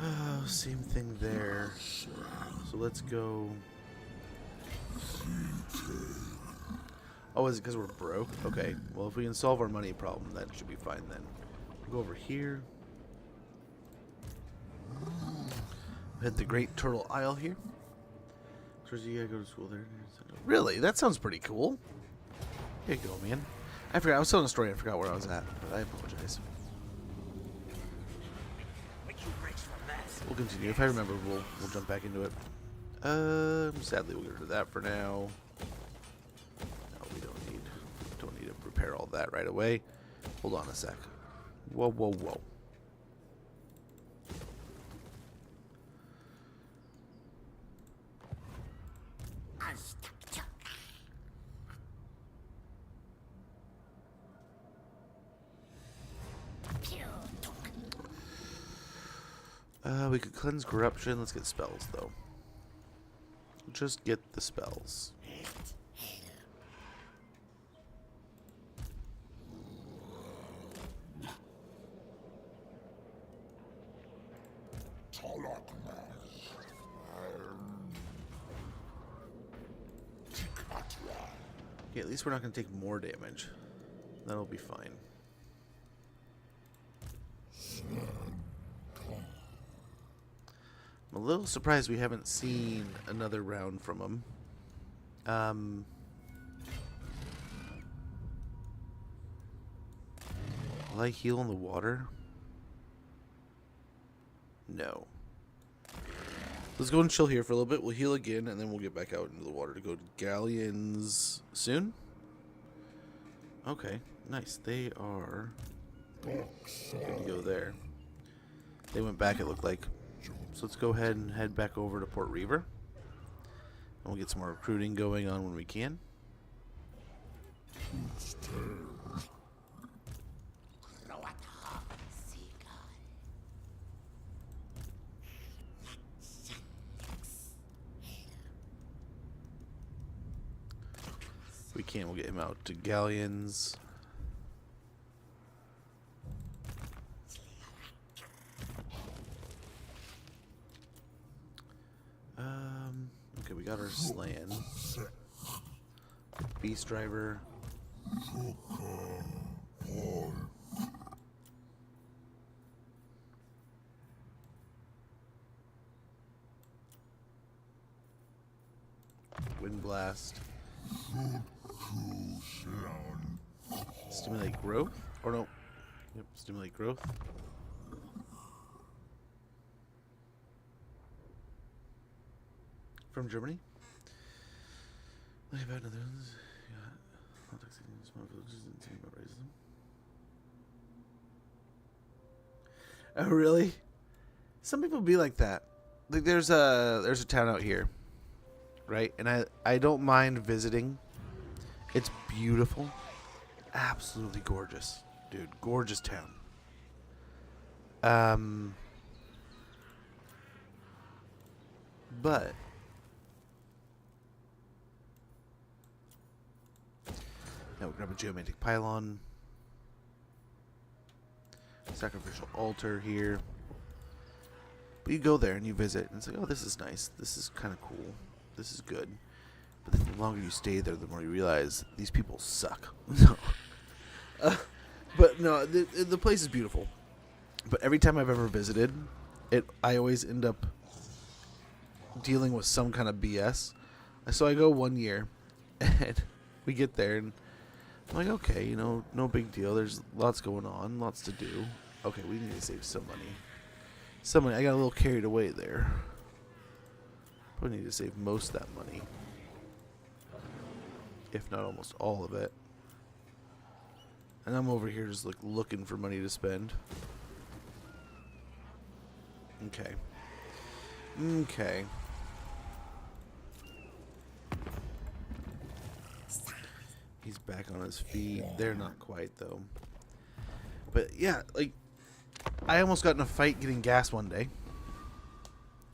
Speaker 1: Oh, same thing there. So let's go. Oh, is it because we're broke? Okay. Well, if we can solve our money problem, that should be fine then. We'll go over here. Hit the Great Turtle Isle here. So you gotta go to school there. Really? That sounds pretty cool. Here you go, man. I forgot. I was telling a story. I forgot where I was at. But I apologize. We'll continue. If I remember, we'll jump back into it. Sadly, we'll get rid of that for now. No, we don't need to repair all that right away. Hold on a sec. Whoa, whoa, whoa. We could cleanse corruption. Let's get spells, though. Just get the spells. Okay, at least we're not going to take more damage. That'll be fine. I'm a little surprised we haven't seen another round from him. Will I heal in the water? No. Let's go and chill here for a little bit. We'll heal again, and then we'll get back out into the water to go to galleons soon. Okay, nice. They are good to go there. They went back, it looked like. So let's go ahead and head back over to Port Reaver. And we'll get some more recruiting going on when we can. If we can, we'll get him out to galleons. Okay, we got our slan. Beast driver. Wind blast. Stimulate growth? Or no. Yep, stimulate growth. From Germany. About another ones. Small villages and team about racism. Oh really? Some people be like that. Like there's a town out here, right? And I don't mind visiting. It's beautiful, absolutely gorgeous, dude. Gorgeous town. But Now we grab a geomantic pylon. Sacrificial altar here. But you go there and you visit, and it's like, oh, this is nice. This is kind of cool. This is good. But then the longer you stay there, the more you realize these people suck. But no, the place is beautiful. But every time I've ever visited, I always end up dealing with some kind of BS. So I go 1 year, and we get there, and I'm like, okay, you know, no big deal. There's lots going on, lots to do. Okay, we need to save some money. Some money. I got a little carried away there. Probably need to save most of that money, if not almost all of it. And I'm over here just like looking for money to spend. Okay. Okay. He's back on his feet. They're not quite though. But yeah, like I almost got in a fight getting gas one day.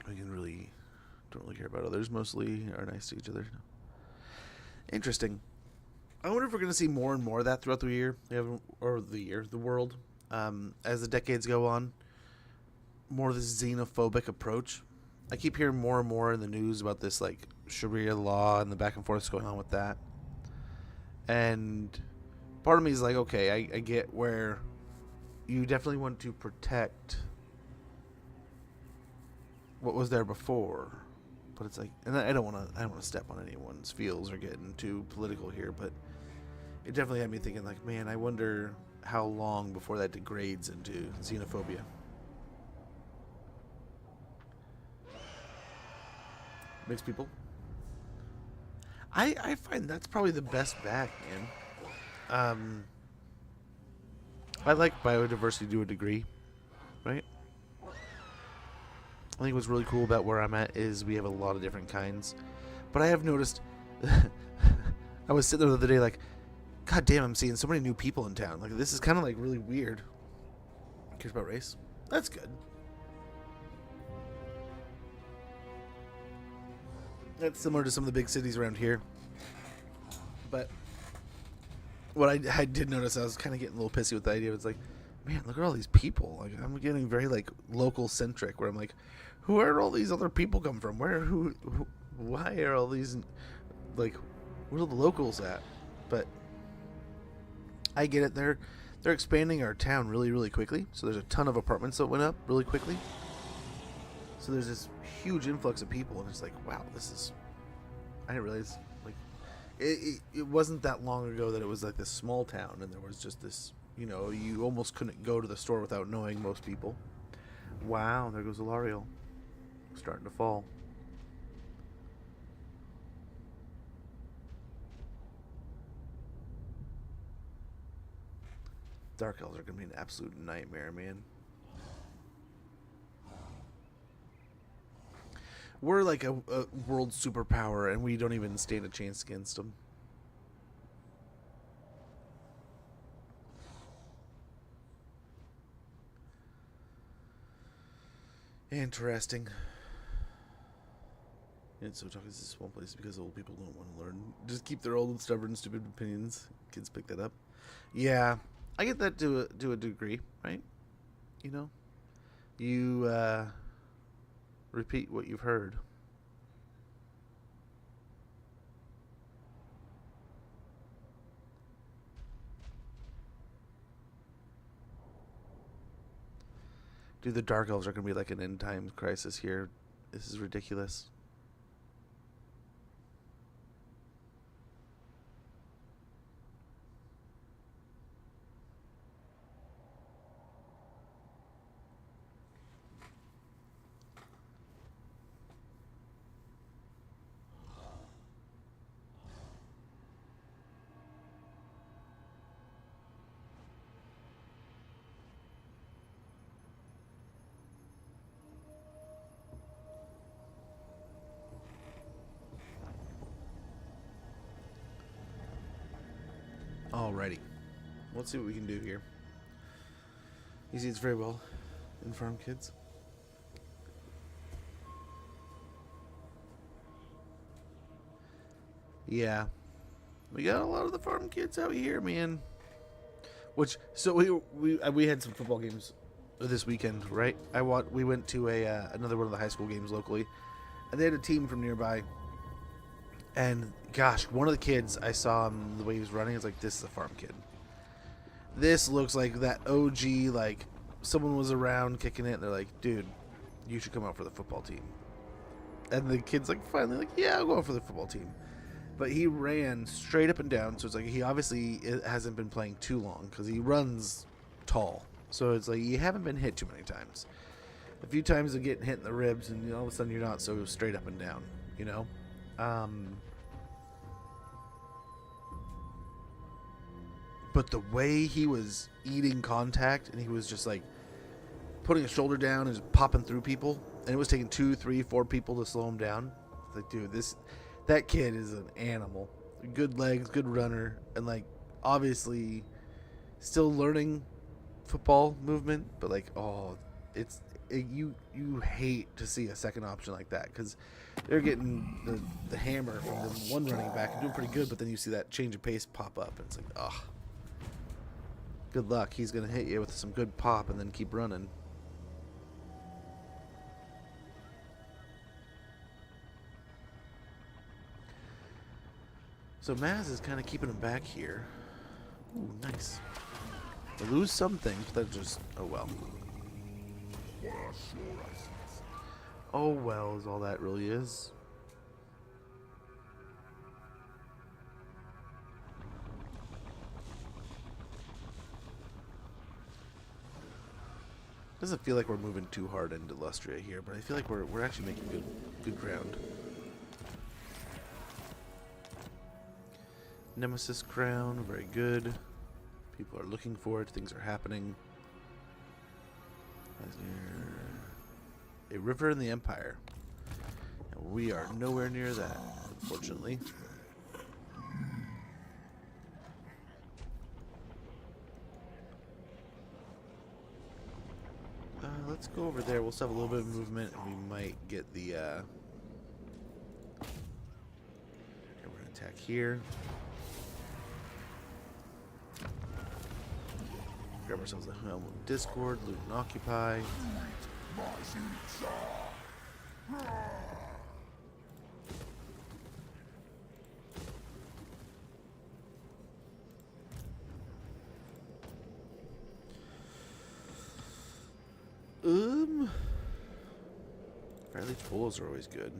Speaker 1: We don't really care about others. Mostly are nice to each other. Interesting. I wonder if we're going to see more and more of that throughout the year, the world, as the decades go on. More of this xenophobic approach. I keep hearing more and more in the news about this, like Sharia law and the back and forth going on with that. And part of me is like, okay, I get where you definitely want to protect what was there before. But it's like, and I don't want to step on anyone's feels or get too political here, but it definitely had me thinking, like, man, I wonder how long before that degrades into xenophobia. Mixed people. I find that's probably the best back, man. I like biodiversity to a degree, right? I think what's really cool about where I'm at is we have a lot of different kinds. But I have noticed, I was sitting there the other day like, God damn, I'm seeing so many new people in town. Like, this is kind of like really weird. Cares about race? That's good. That's similar to some of the big cities around here. But what I did notice, I was kind of getting a little pissy with the idea. It's like, man, look at all these people. Like, I'm getting very like local centric, where I'm like, where are all these other people come from? Why are all these, like, where are the locals at? But I get it. They're expanding our town really, really quickly. So there's a ton of apartments that went up really quickly. So there's this huge influx of people, and it's like, wow, I didn't realize, like, it wasn't that long ago that it was like this small town, and there was just this, you know, you almost couldn't go to the store without knowing most people. Wow, there goes Alariel. Starting to fall. Dark Elves are going to be an absolute nightmare, man. We're like a world superpower, and we don't even stand a chance against them. Interesting. And so talking is this one place because old people don't want to learn. Just keep their old, stubborn, stupid opinions. Kids pick that up. Yeah, I get that to a degree, right? You know, you repeat what you've heard. Dude, the Dark Elves are going to be like an end times crisis here. This is ridiculous. Alrighty. Let's see what we can do here. He sees very well in farm kids. Yeah. We got a lot of the farm kids out here, man. Which, so we had some football games this weekend, right? We went to another one of the high school games locally, and they had a team from nearby. And gosh, one of the kids, I saw him the way he was running. I was like, this is a farm kid. This looks like that OG, like someone was around kicking it. And they're like, dude, you should come out for the football team. And the kid's like, finally, like, yeah, I'll go out for the football team. But he ran straight up and down, so it's like he obviously hasn't been playing too long because he runs tall. So it's like you haven't been hit too many times. A few times of getting hit in the ribs, and all of a sudden you're not so straight up and down, you know. But the way he was eating contact, and he was just like putting his shoulder down and just popping through people, and it was taking 2, 3, 4 people to slow him down. It's like, dude, that kid is an animal. Good legs, good runner, and like obviously still learning football movement. But like, you hate to see a second option like that because they're getting the hammer from the one running back and doing pretty good. But then you see that change of pace pop up, and it's like, oh, good luck. He's gonna hit you with some good pop and then keep running. So Maz is kind of keeping him back here. Ooh, nice. They lose some things, but that's just, oh well. Oh well is all that really is. Doesn't feel like we're moving too hard into Lustria here, but I feel like we're actually making good ground. Nemesis crown, very good. People are looking for it. Things are happening. A river in the Empire. And we are nowhere near that, unfortunately. Let's go over there. We'll still have a little bit of movement, and we might get the. Okay, we're gonna attack here. Grab ourselves a helm of Discord, loot and occupy. Fairly polos are always good.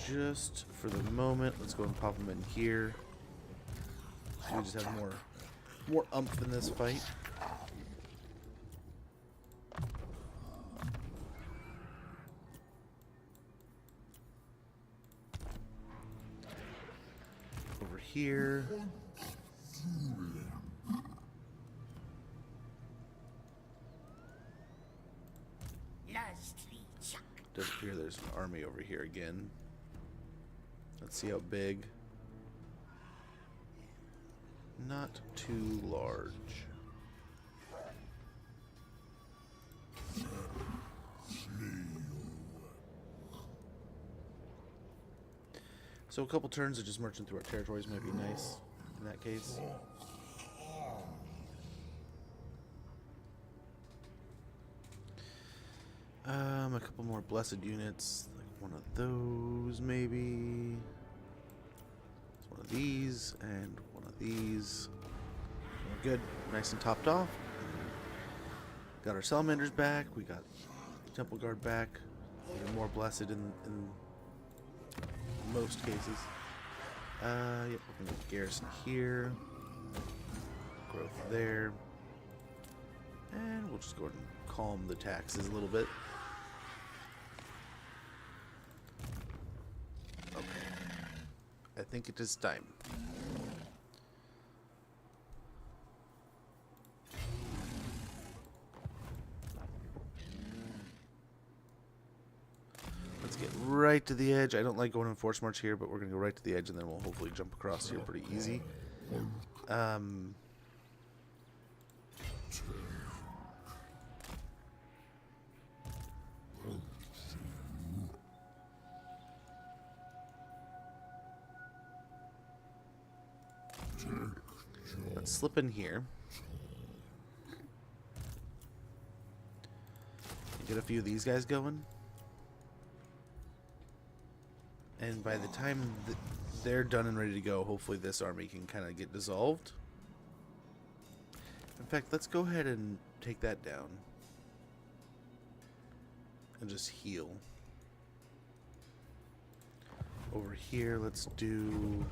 Speaker 1: Just for the moment, let's go and pop them in here. So we just have more umph in this fight. Over here. Does appear there's an army over here again. Let's see how big. Not too large. So a couple turns of just marching through our territories might be nice in that case. A couple more blessed units, like one of those maybe. One of these and one of these. We're good, nice and topped off. Got our salamanders back. We got temple guard back. We're more blessed in most cases. Yep, we're gonna garrison here. Growth there. And we'll just go ahead and calm the taxes a little bit. Okay. I think it is time. Let's get right to the edge. I don't like going in force march here, but we're going to go right to the edge, and then we'll hopefully jump across here pretty easy. let's slip in here. Get a few of these guys going. And by the time they're done and ready to go, hopefully this army can kind of get dissolved. In fact, let's go ahead and take that down. And just heal. Over here, let's do...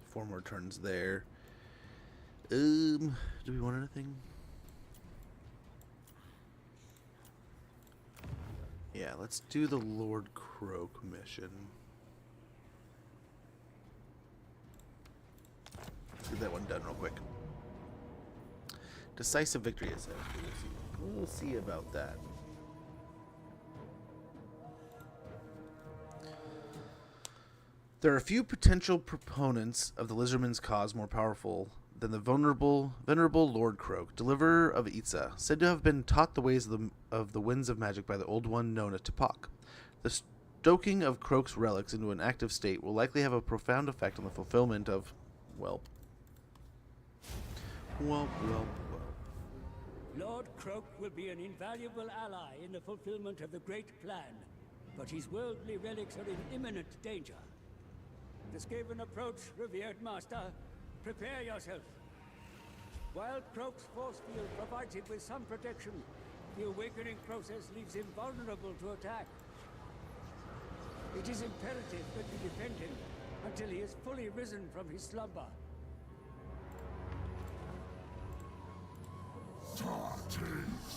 Speaker 1: Four more turns there. Do we want anything? Yeah, let's do the Lord Croak mission. Let's get that one done real quick. Decisive victory, it says. We'll see about that. There are a few potential proponents of the Lizardman's cause more powerful than the venerable Lord Croak, deliverer of Itza, said to have been taught the ways of the winds of magic by the old one known as Tepak. The stoking of Croak's relics into an active state will likely have a profound effect on the fulfillment of, Welp.
Speaker 7: Lord Croak will be an invaluable ally in the fulfillment of the great plan, but his worldly relics are in imminent danger. The Skaven approach, revered master. Prepare yourself. While Croak's force field provides it with some protection, the awakening process leaves him vulnerable to attack. It is imperative that you defend him until he is fully risen from his slumber.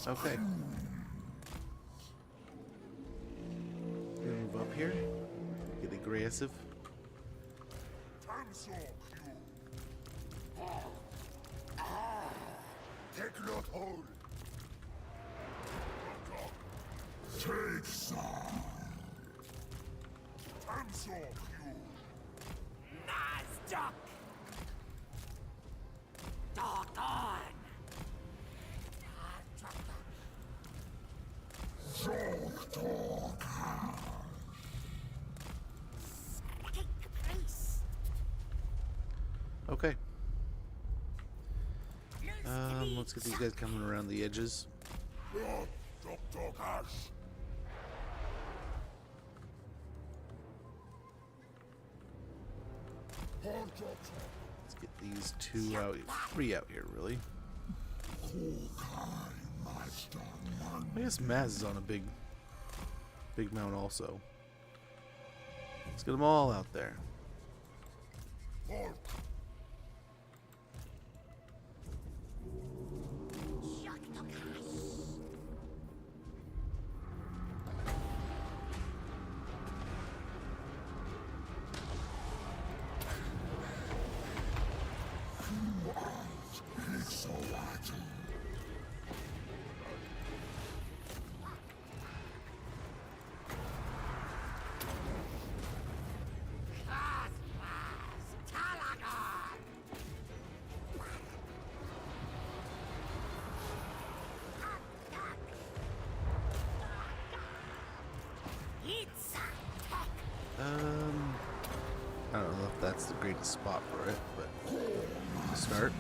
Speaker 1: Okay. Gonna move up here. Get aggressive.
Speaker 3: Take not hold. Take some. Absorb you.
Speaker 2: Mazdak! Dog on!
Speaker 3: Zog dog.
Speaker 1: Okay. Let's get these guys coming around the edges. Let's get these two out, three out here, really. I guess Maz is on a big mount also. Let's get them all out there.
Speaker 3: Hexoatl.
Speaker 1: I don't know if that's the greatest spot for it, but start.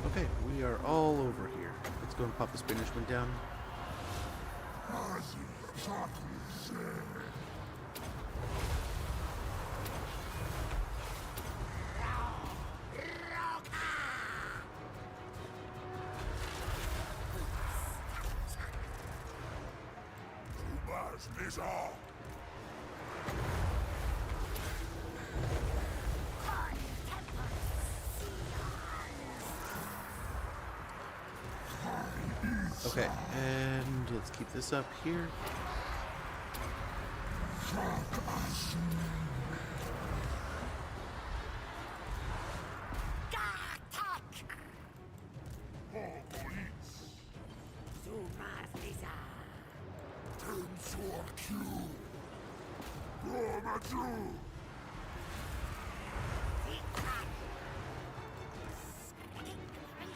Speaker 1: Okay, we are all over here. Let's go and pop this banishment down. Okay, and let's keep this up here.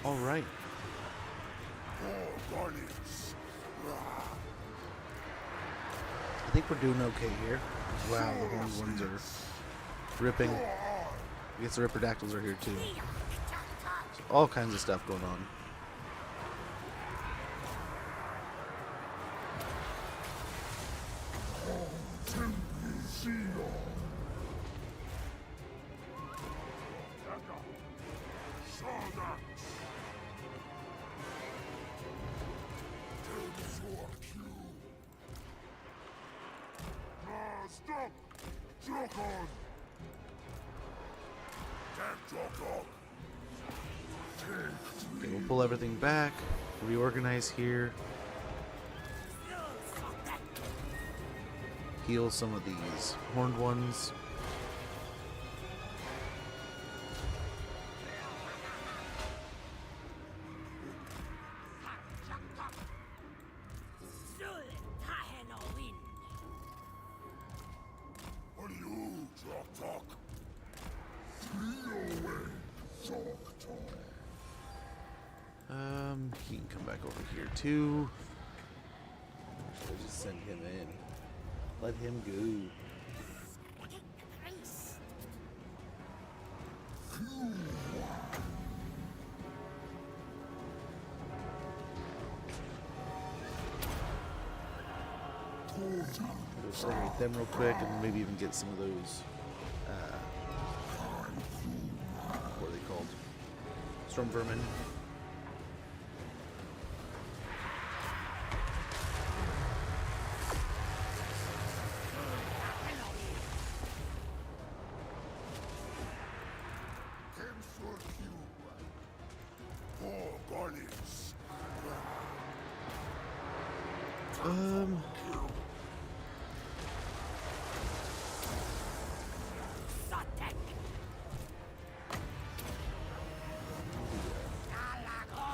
Speaker 1: All right. I think we're doing okay here. Wow, the horned ones are ripping. I guess the Ripperdactyls are here too. So all kinds of stuff going on. Okay, we'll pull everything back, reorganize here, heal some of these horned ones. He can come back over here too. Or should I just send him in? Let him go. Go segregate them real quick and maybe even get some of those. What are they called? Storm vermin.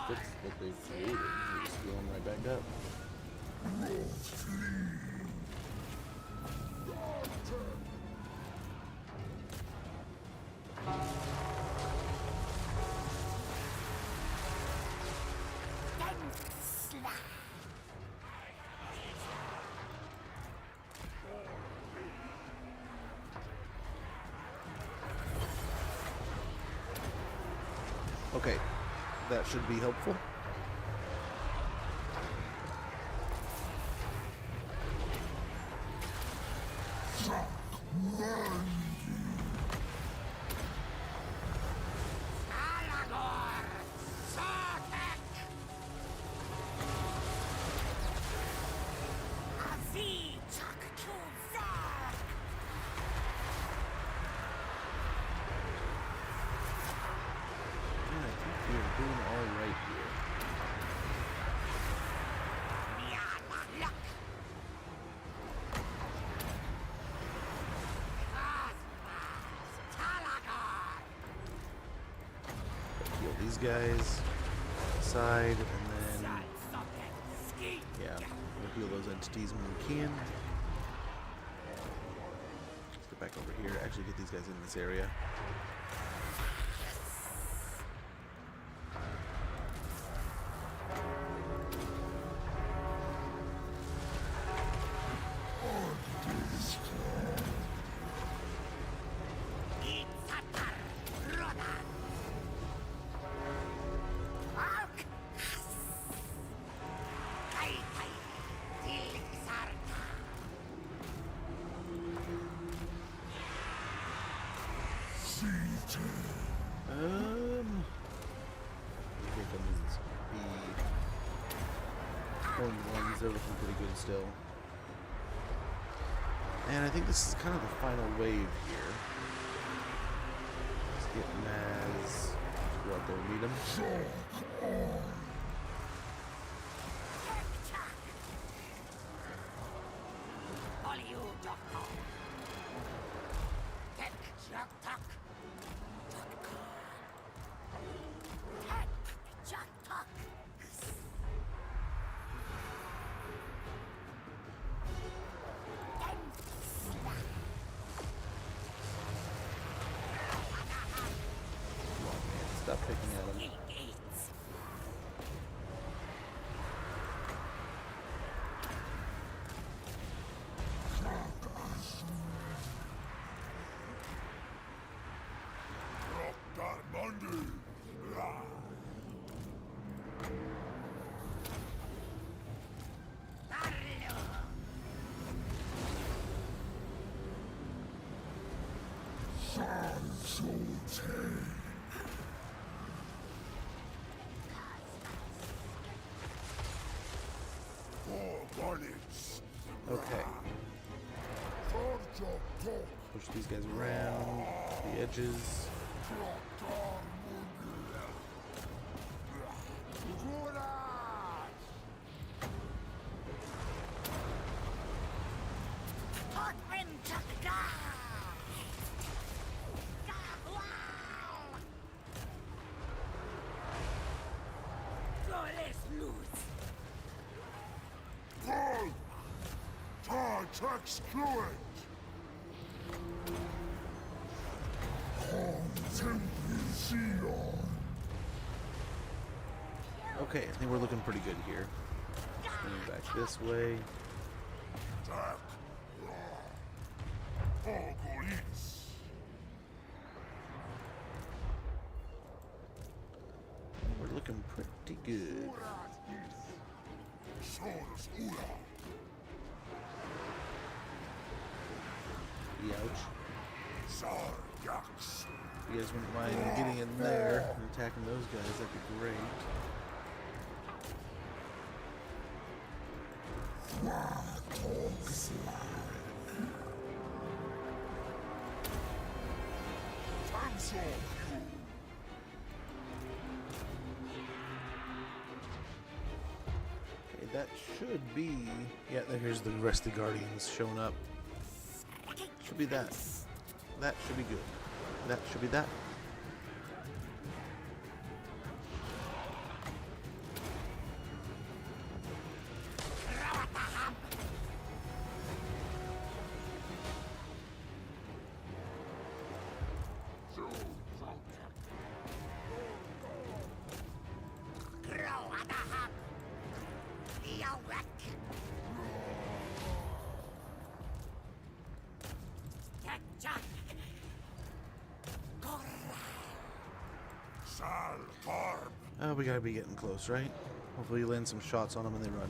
Speaker 1: Fix what they've created. We're just going right back up. Okay, that should be helpful. Doing all right here. Heal these guys side, and then yeah, we'll heal those entities when we can. Let's get back over here. Actually, get these guys in this area. Here comes the horned ones. They're looking pretty good still. And I think this is kind of the final wave here. Let's get Maz to go out there and meet him. Okay. Push these guys around the edges.
Speaker 2: Hot wind to the guy! Flawless loose!
Speaker 3: Touch fluid!
Speaker 1: Okay, I think we're looking pretty good here. Moving back this way. We're looking pretty good. Ouch. If you guys wouldn't mind getting in there and attacking those guys, that'd be great. Okay, that should be... Yeah, here's the rest of the Guardians showing up. Should be that. That should be good. That should be that. Oh, we gotta be getting close, right? Hopefully you land some shots on them and they run.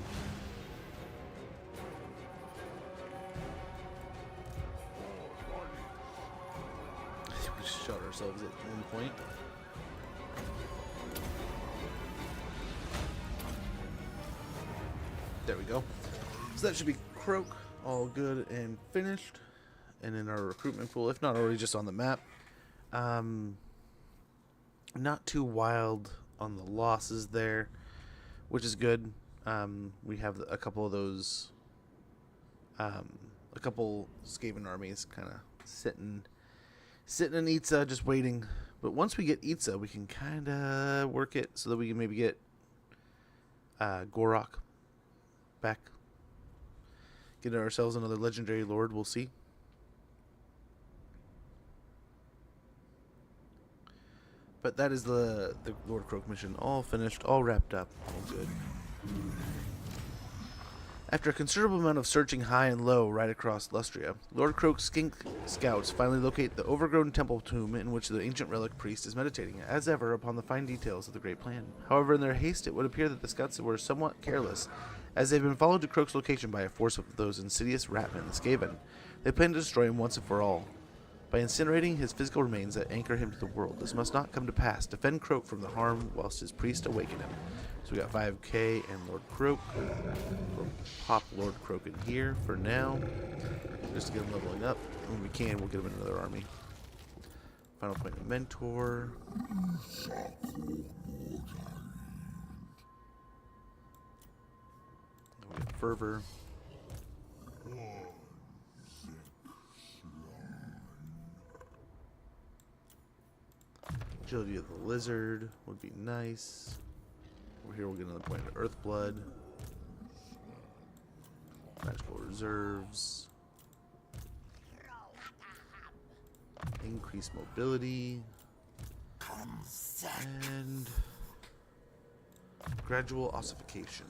Speaker 1: I think we just shot ourselves at one point. There we go. So that should be Croak, all good and finished. And in our recruitment pool, if not already just on the map. Not too wild on the losses there, which is good. We have a couple of those, a couple Skaven armies kind of sitting in Itza, just waiting. But once we get Itza, we can kind of work it so that we can maybe get Gorok back. Get ourselves another legendary lord, we'll see. But that is the Lord Croak mission all finished, all wrapped up, all good. After a considerable amount of searching high and low right across Lustria, Lord Croak's skink scouts finally locate the overgrown temple tomb in which the ancient relic priest is meditating, as ever, upon the fine details of the great plan. However, in their haste, it would appear that the scouts were somewhat careless, as they've been followed to Croak's location by a force of those insidious ratmen, the Skaven. They plan to destroy him once and for all, by incinerating his physical remains that anchor him to the world. This must not come to pass. Defend Croak from the harm whilst his priest awaken him. So we got 5k and Lord Croak. We'll pop Lord Croak in here for now, just to get him leveling up. When we can, we'll get him another army. Final point of mentor. We got fervor. Agility of the lizard would be nice. Over here we'll get another point of Earthblood. Magical reserves. Increased mobility. And gradual ossification.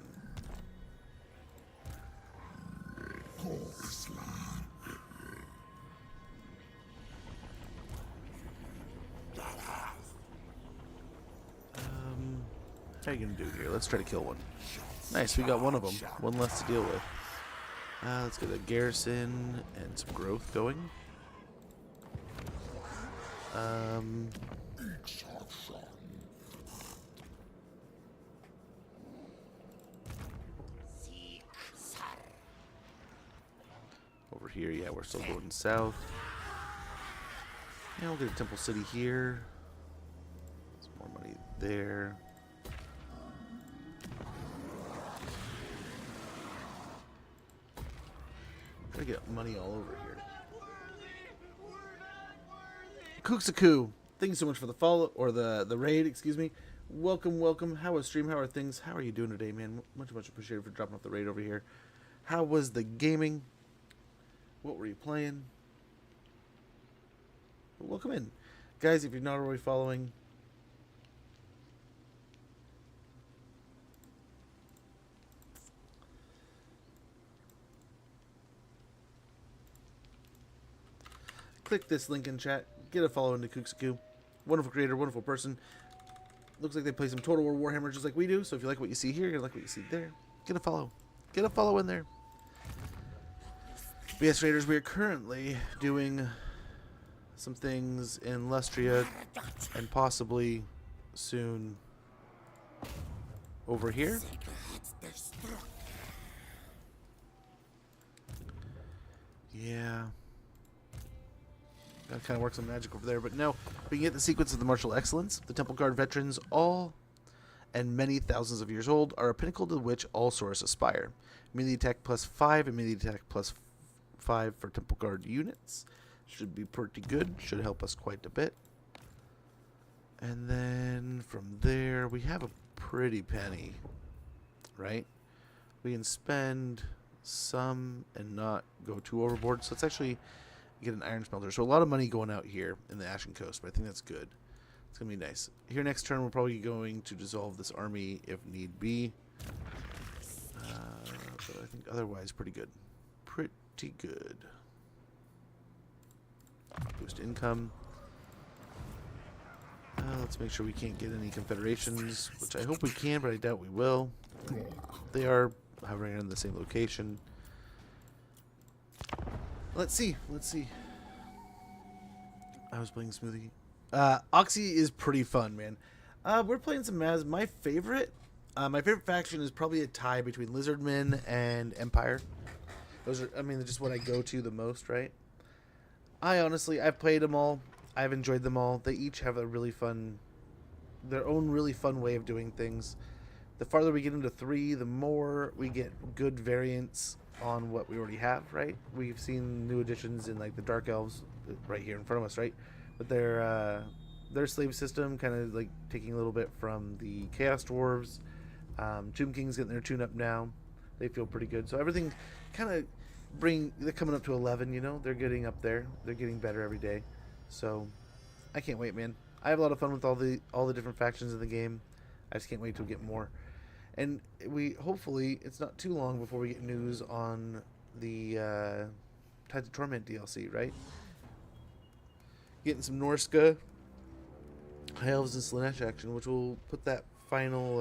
Speaker 1: How are you gonna do here? Let's try to kill one. Nice, we got one of them. One less to deal with. Let's get a garrison and some growth going. Um, over here, yeah, we're still going south. Yeah, we'll get a Temple City here. Some more money there. Gotta get money all over here. Kuxaku, thank you so much for the follow, or the raid, excuse me. Welcome, welcome. How was stream? How are things? How are you doing today, man? Much appreciated for dropping off the raid over here. How was the gaming? What were you playing? But welcome in. Guys, if you're not already following, click this link in chat. Get a follow into Kuxaku. Wonderful creator, wonderful person. Looks like they play some Total War Warhammer just like we do. So if you like what you see here, you like what you see there, get a follow. Get a follow in there. But yes, Raiders, we are currently doing some things in Lustria and possibly soon over here. Yeah. Gotta kind of work some magic over there, but no, we can get the sequence of the martial excellence. The Temple Guard veterans, all and many thousands of years old, are a pinnacle to which all swords aspire. Melee attack +5 and melee attack +5 for Temple Guard units. Should be pretty good. Should help us quite a bit. And then from there, we have a pretty penny, right? We can spend some and not go too overboard. So let's actually get an iron smelter. So a lot of money going out here in the Ashen Coast, but I think that's good. It's going to be nice. Here next turn, we're probably going to dissolve this army if need be. But I think otherwise pretty good. Pretty good. Boost income. Let's make sure we can't get any confederations, which I hope we can, but I doubt we will. They are hovering in the same location. Let's see. Let's see. I was playing Smoothie. Oxy is pretty fun, man. We're playing some Maz. My favorite faction is probably a tie between Lizardmen and Empire. Those are, I mean, they're just what I go to the most, right? I've played them all. I've enjoyed them all. They each have a really fun, their own really fun way of doing things. The farther we get into 3, the more we get good variants on what we already have, right? We've seen new additions in like the Dark Elves right here in front of us, right? But their slave system kind of like taking a little bit from the Chaos Dwarves. Tomb King's getting their tune up now. They feel pretty good. So everything kind of they're coming up to 11, you know? They're getting up there. They're getting better every day. So I can't wait, man. I have a lot of fun with all the different factions in the game. I just can't wait to get more. And hopefully it's not too long before we get news on the Tides of Torment DLC, right? Getting some Norska, High Elves, and Slanesh action, which will put that final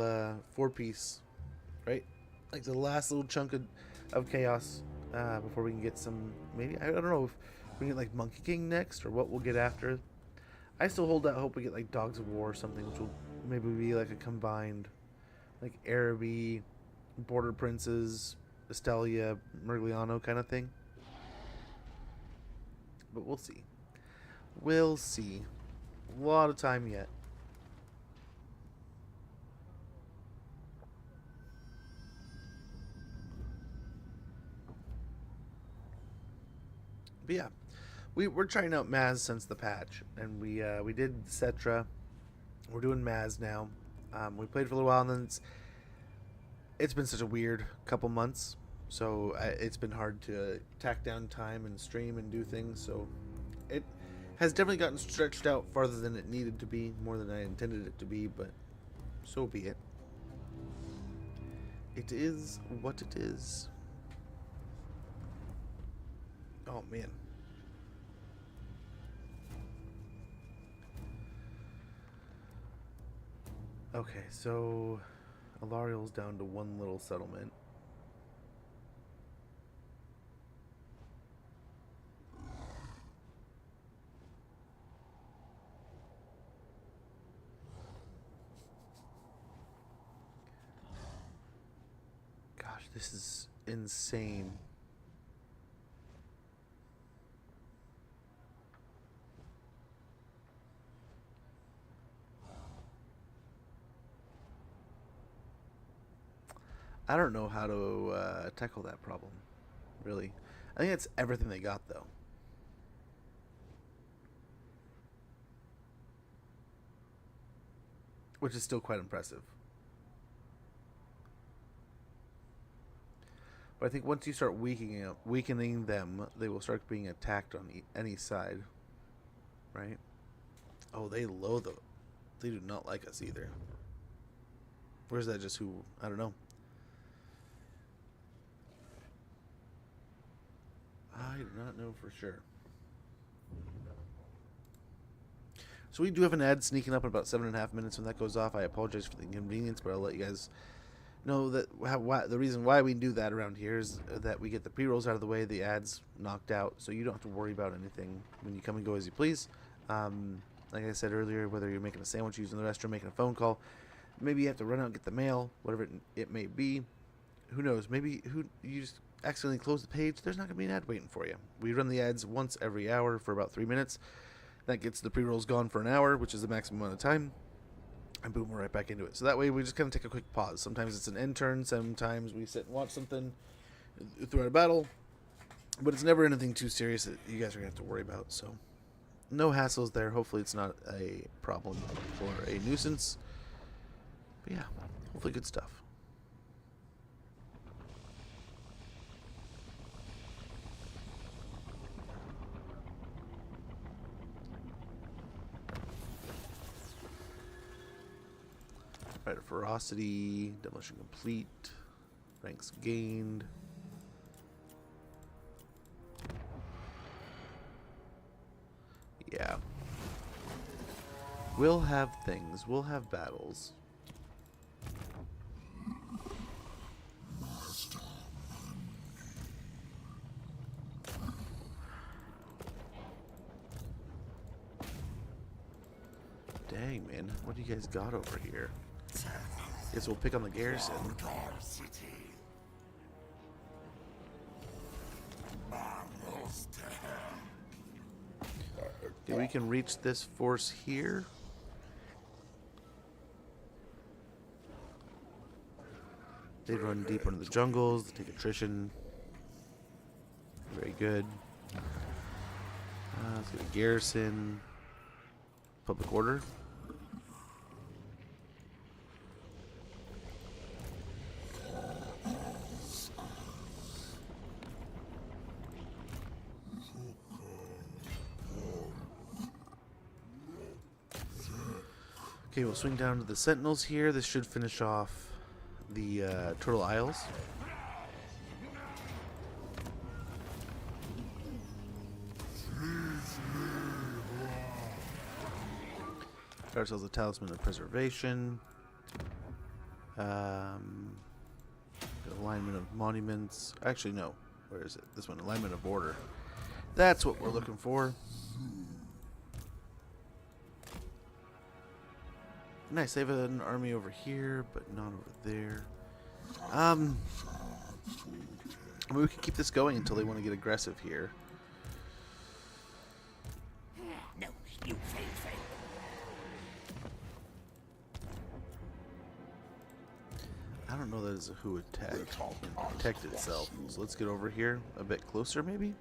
Speaker 1: 4-piece, right? Like the last little chunk of chaos before we can get some, maybe, I don't know if we get like Monkey King next or what we'll get after. I still hold out hope we get like Dogs of War or something, which will maybe be like a combined like Araby, Border Princes, Estelia, Mergliano kind of thing. But we'll see. We'll see. A lot of time yet. But yeah, we're trying out Maz since the patch, and we did Cetra. We're doing Maz now. We played for a little while, and then it's been such a weird couple months, so it's been hard to tack down time and stream and do things. So it has definitely gotten stretched out farther than it needed to be, more than I intended it to be, but so be it. It is what it is. Oh, man. Okay, so Alariel's down to one little settlement. This is insane. I don't know how to tackle that problem, really. I think that's everything they got, though. Which is still quite impressive. But I think once you start weakening them, they will start being attacked on any side. Right? Oh, they loathe them. They do not like us either. Or is that just who... I don't know. I do not know for sure. So we do have an ad sneaking up in about 7.5 minutes. When that goes off, I apologize for the inconvenience, but I'll let you guys know that the reason why we do that around here is that we get the pre-rolls out of the way, the ads knocked out, so you don't have to worry about anything when you come and go as you please. Like I said earlier, whether you're making a sandwich, using the restroom, making a phone call, maybe you have to run out and get the mail, whatever it may be. Who knows? Maybe you just accidentally close the page. There's not going to be an ad waiting for you. We run the ads once every hour for about 3 minutes. That gets the pre-rolls gone for an hour, which is the maximum amount of time. And boom, we're right back into it. So that way we just kind of take a quick pause. Sometimes it's an intern. Sometimes we sit and watch something throughout a battle. But it's never anything too serious that you guys are going to have to worry about. So no hassles there. Hopefully it's not a problem or a nuisance. But yeah, hopefully good stuff. Right, ferocity, demolition complete, ranks gained. Yeah. We'll have things. We'll have battles. Dang, man. What do you guys got over here? Guess we'll pick on the garrison. Okay, we can reach this force here. They run deeper into the jungles, they take attrition. Very good. Let's get a garrison. Public order. Okay, we'll swing down to the sentinels here. This should finish off the Turtle Isles. Got ourselves a Talisman of Preservation. Alignment of Monuments. Actually, no. Where is it? This one, Alignment of Order. That's what we're looking for. Nice, they have an army over here, but not over there. I mean, we can keep this going until they want to get aggressive here.
Speaker 2: No, you fail.
Speaker 1: I don't know that it's a who attack. It can protect itself. So let's get over here a bit closer, maybe.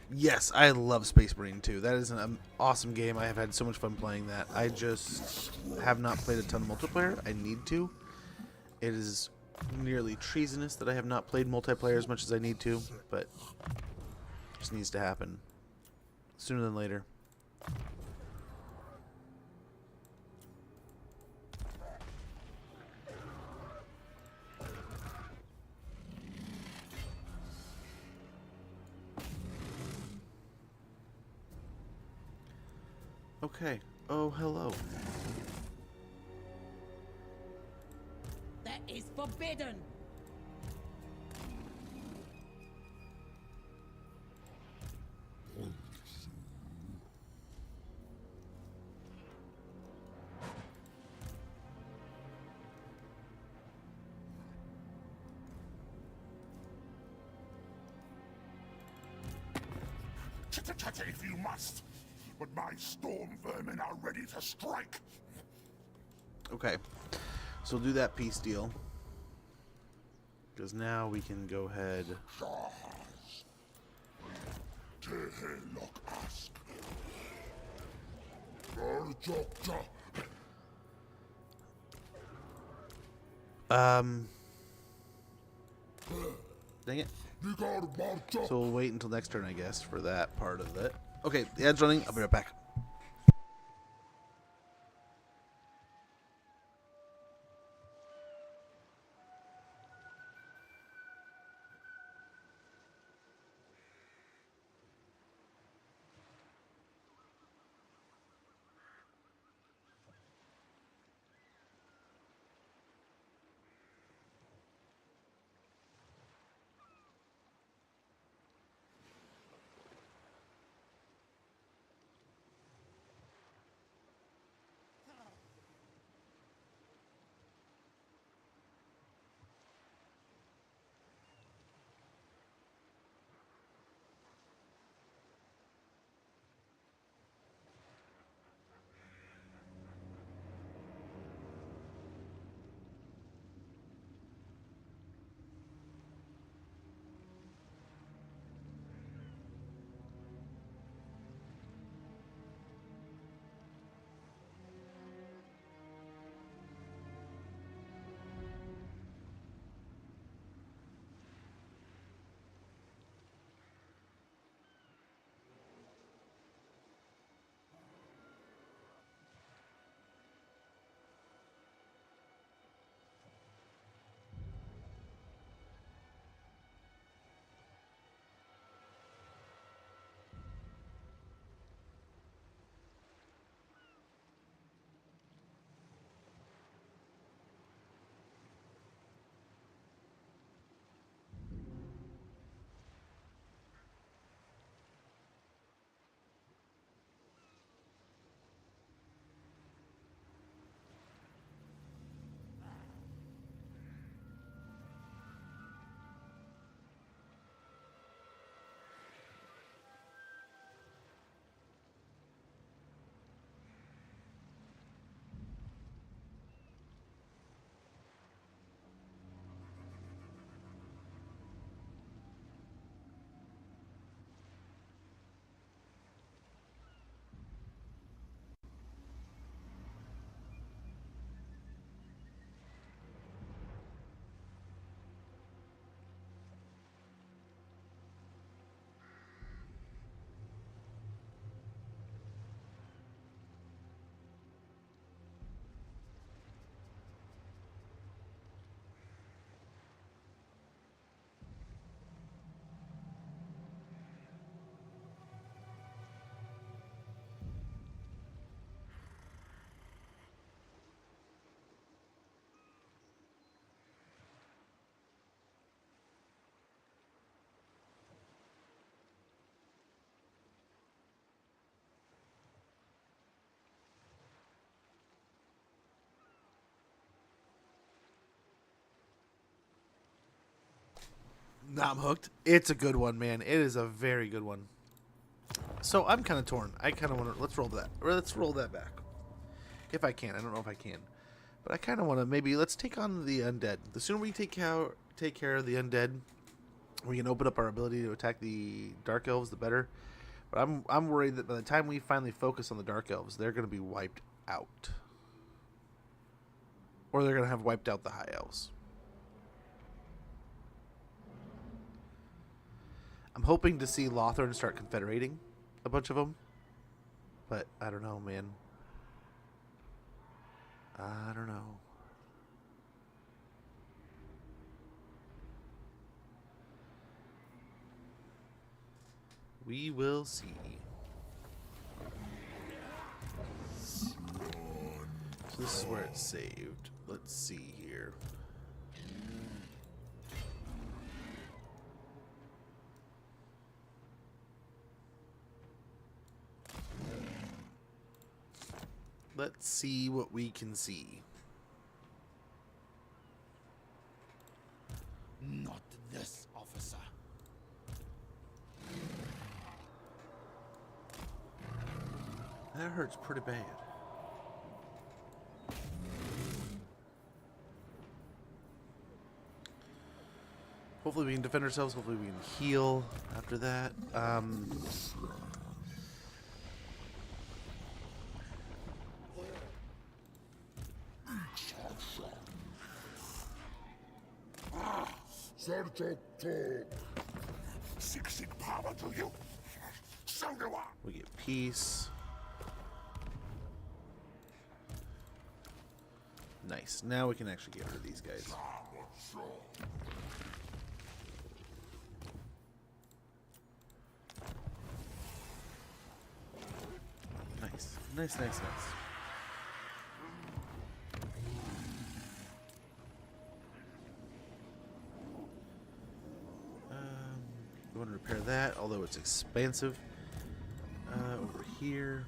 Speaker 1: Yes, I love Space Marine 2. That is an awesome game. I have had so much fun playing that. I just have not played a ton of multiplayer. I need to. It is nearly treasonous that I have not played multiplayer as much as I need to, but it just needs to happen sooner than later. Okay. Oh, hello.
Speaker 2: That is forbidden.
Speaker 3: chitter if you must, but my storm vermin are ready to strike.
Speaker 1: Okay, so we'll do that peace deal. Because now we can go ahead. Dang it. So we'll wait until next turn, I guess, for that part of it. Okay, the ad's running. I'll be right back. Nah, I'm hooked. It's a good one, man. It is a very good one. So I'm kind of torn. I kind of want to let's roll that back, if I can. I don't know if I can, but I kind of want to maybe let's take on the undead. The sooner we take care of the undead, we can open up our ability to attack the dark elves, the better. But I'm worried that by the time we finally focus on the dark elves, they're going to be wiped out, or they're going to have wiped out the high elves. I'm hoping to see Lothern start confederating a bunch of them, but I don't know, man. I don't know. We will see. So this is where it's saved. Let's see here. Let's see what we can see.
Speaker 5: Not this, officer.
Speaker 1: That hurts pretty bad. Hopefully we can defend ourselves. Hopefully we can heal after that.
Speaker 3: Six power to you. So do I.
Speaker 1: We get peace. Nice. Now we can actually get rid of these guys. Nice. Nice, nice, nice. We want to repair that, although it's expensive. Over here.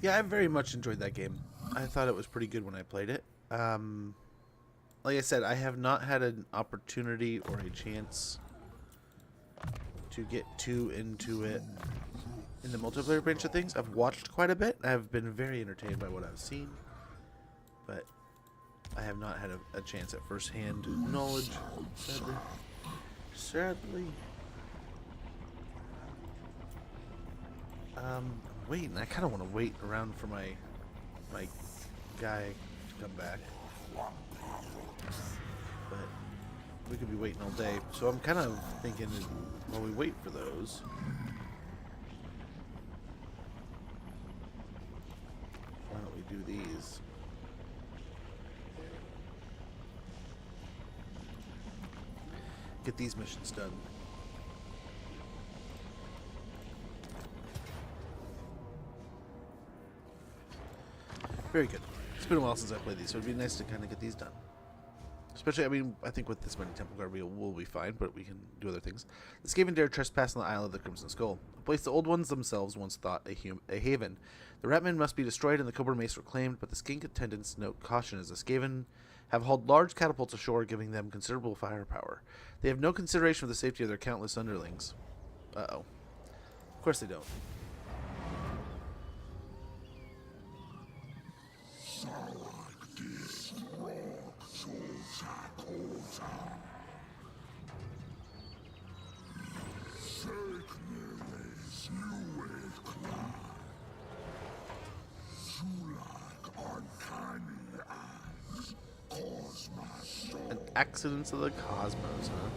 Speaker 1: Yeah, I very much enjoyed that game. I thought it was pretty good when I played it. Like I said, I have not had an opportunity or a chance to get too into it in the multiplayer branch of things. I've watched quite a bit. I've been very entertained by what I've seen, but I have not had a chance at first-hand knowledge, sadly. Sadly. Waiting. I kind of want to wait around for my guy to come back, but we could be waiting all day. So I'm kind of thinking, while we wait for those, why don't we do these? Get these missions done. Very good. It's been a while since I played these, so it'd be nice to kind of get these done. Especially, I mean, I think with this many Temple Guard, we'll be fine, but we can do other things. The Skaven dare trespass on the Isle of the Crimson Skull, a place the Old Ones themselves once thought a haven. The Ratmen must be destroyed and the Cobra Mace reclaimed, but the skink attendants note caution as the Skaven have hauled large catapults ashore, giving them considerable firepower. They have no consideration for the safety of their countless underlings. Uh-oh. Of course they don't. An accidents of the cosmos, huh?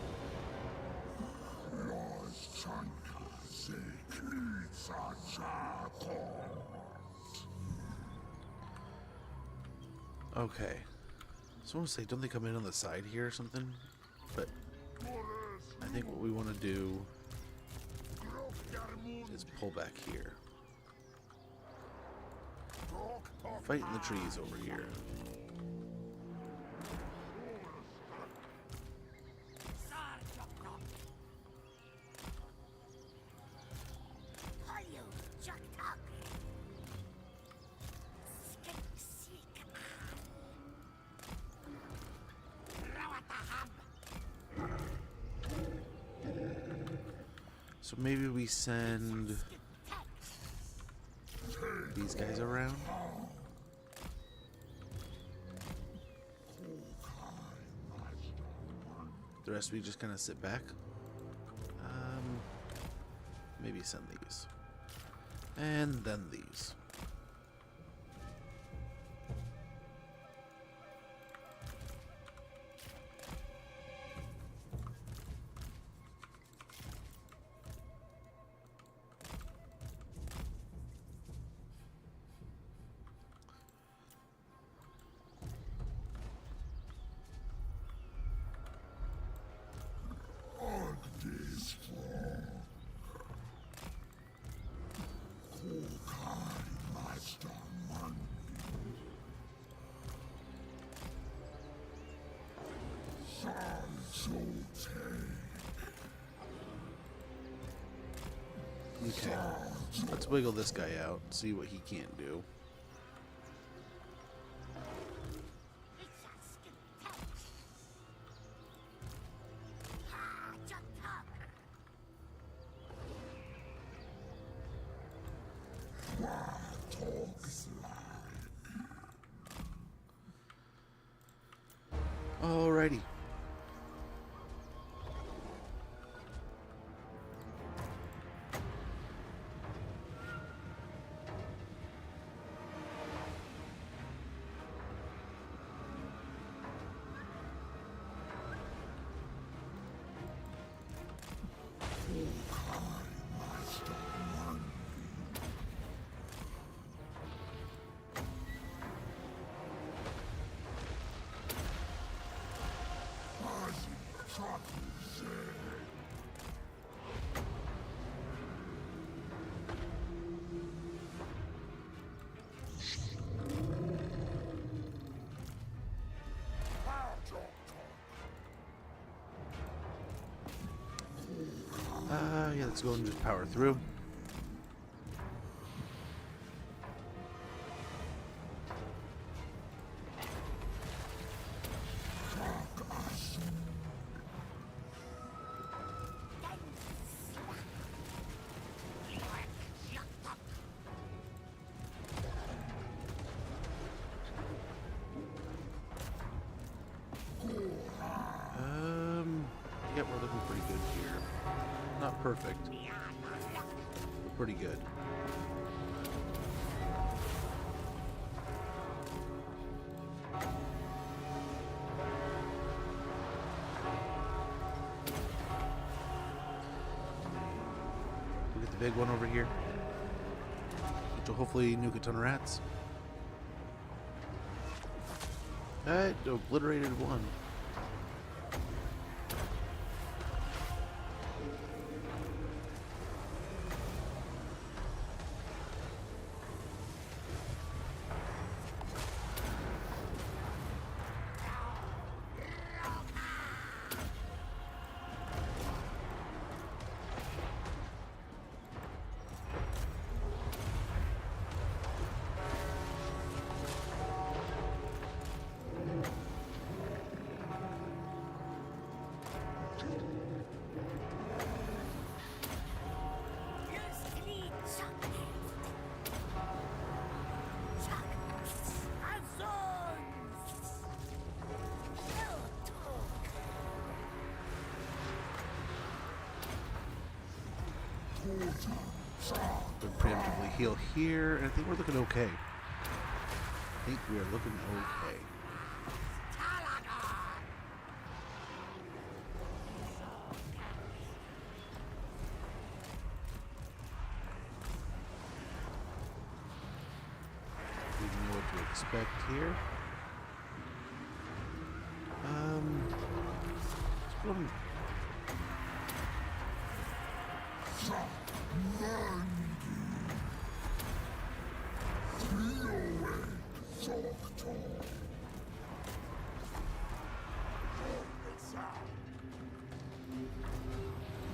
Speaker 1: Okay. So I want to say, don't they come in on the side here or something? But I think what we want to do is pull back here. Fight in the trees over here. So maybe we send these guys around. The rest we just kind of sit back. Maybe send these. And then these. Okay, let's wiggle this guy out, see what he can't do. Alrighty. Yeah, let's go and just power through. Yeah, we're looking pretty good here. Not perfect, but pretty good. We'll get the big one over here, which will hopefully nuke a ton of rats. Alright, obliterated one. We'll preemptively heal here, and I think we're looking okay. I think we are looking okay. We know what to expect here. Let's go and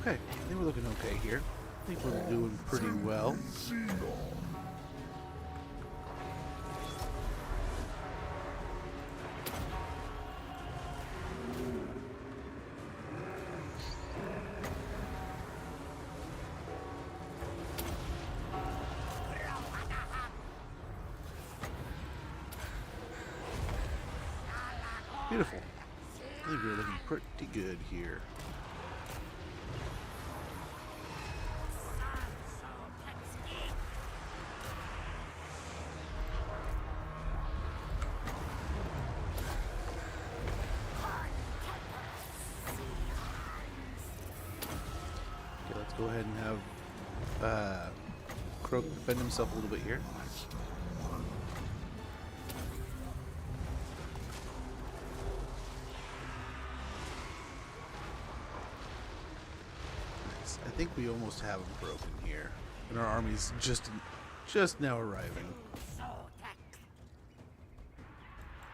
Speaker 1: okay, I think we're looking okay here. I think we're doing pretty well. Beautiful. I think we're looking pretty good here. Okay, let's go ahead and have Croak defend himself a little bit here. I think we almost have him broken here, and our army's just now arriving.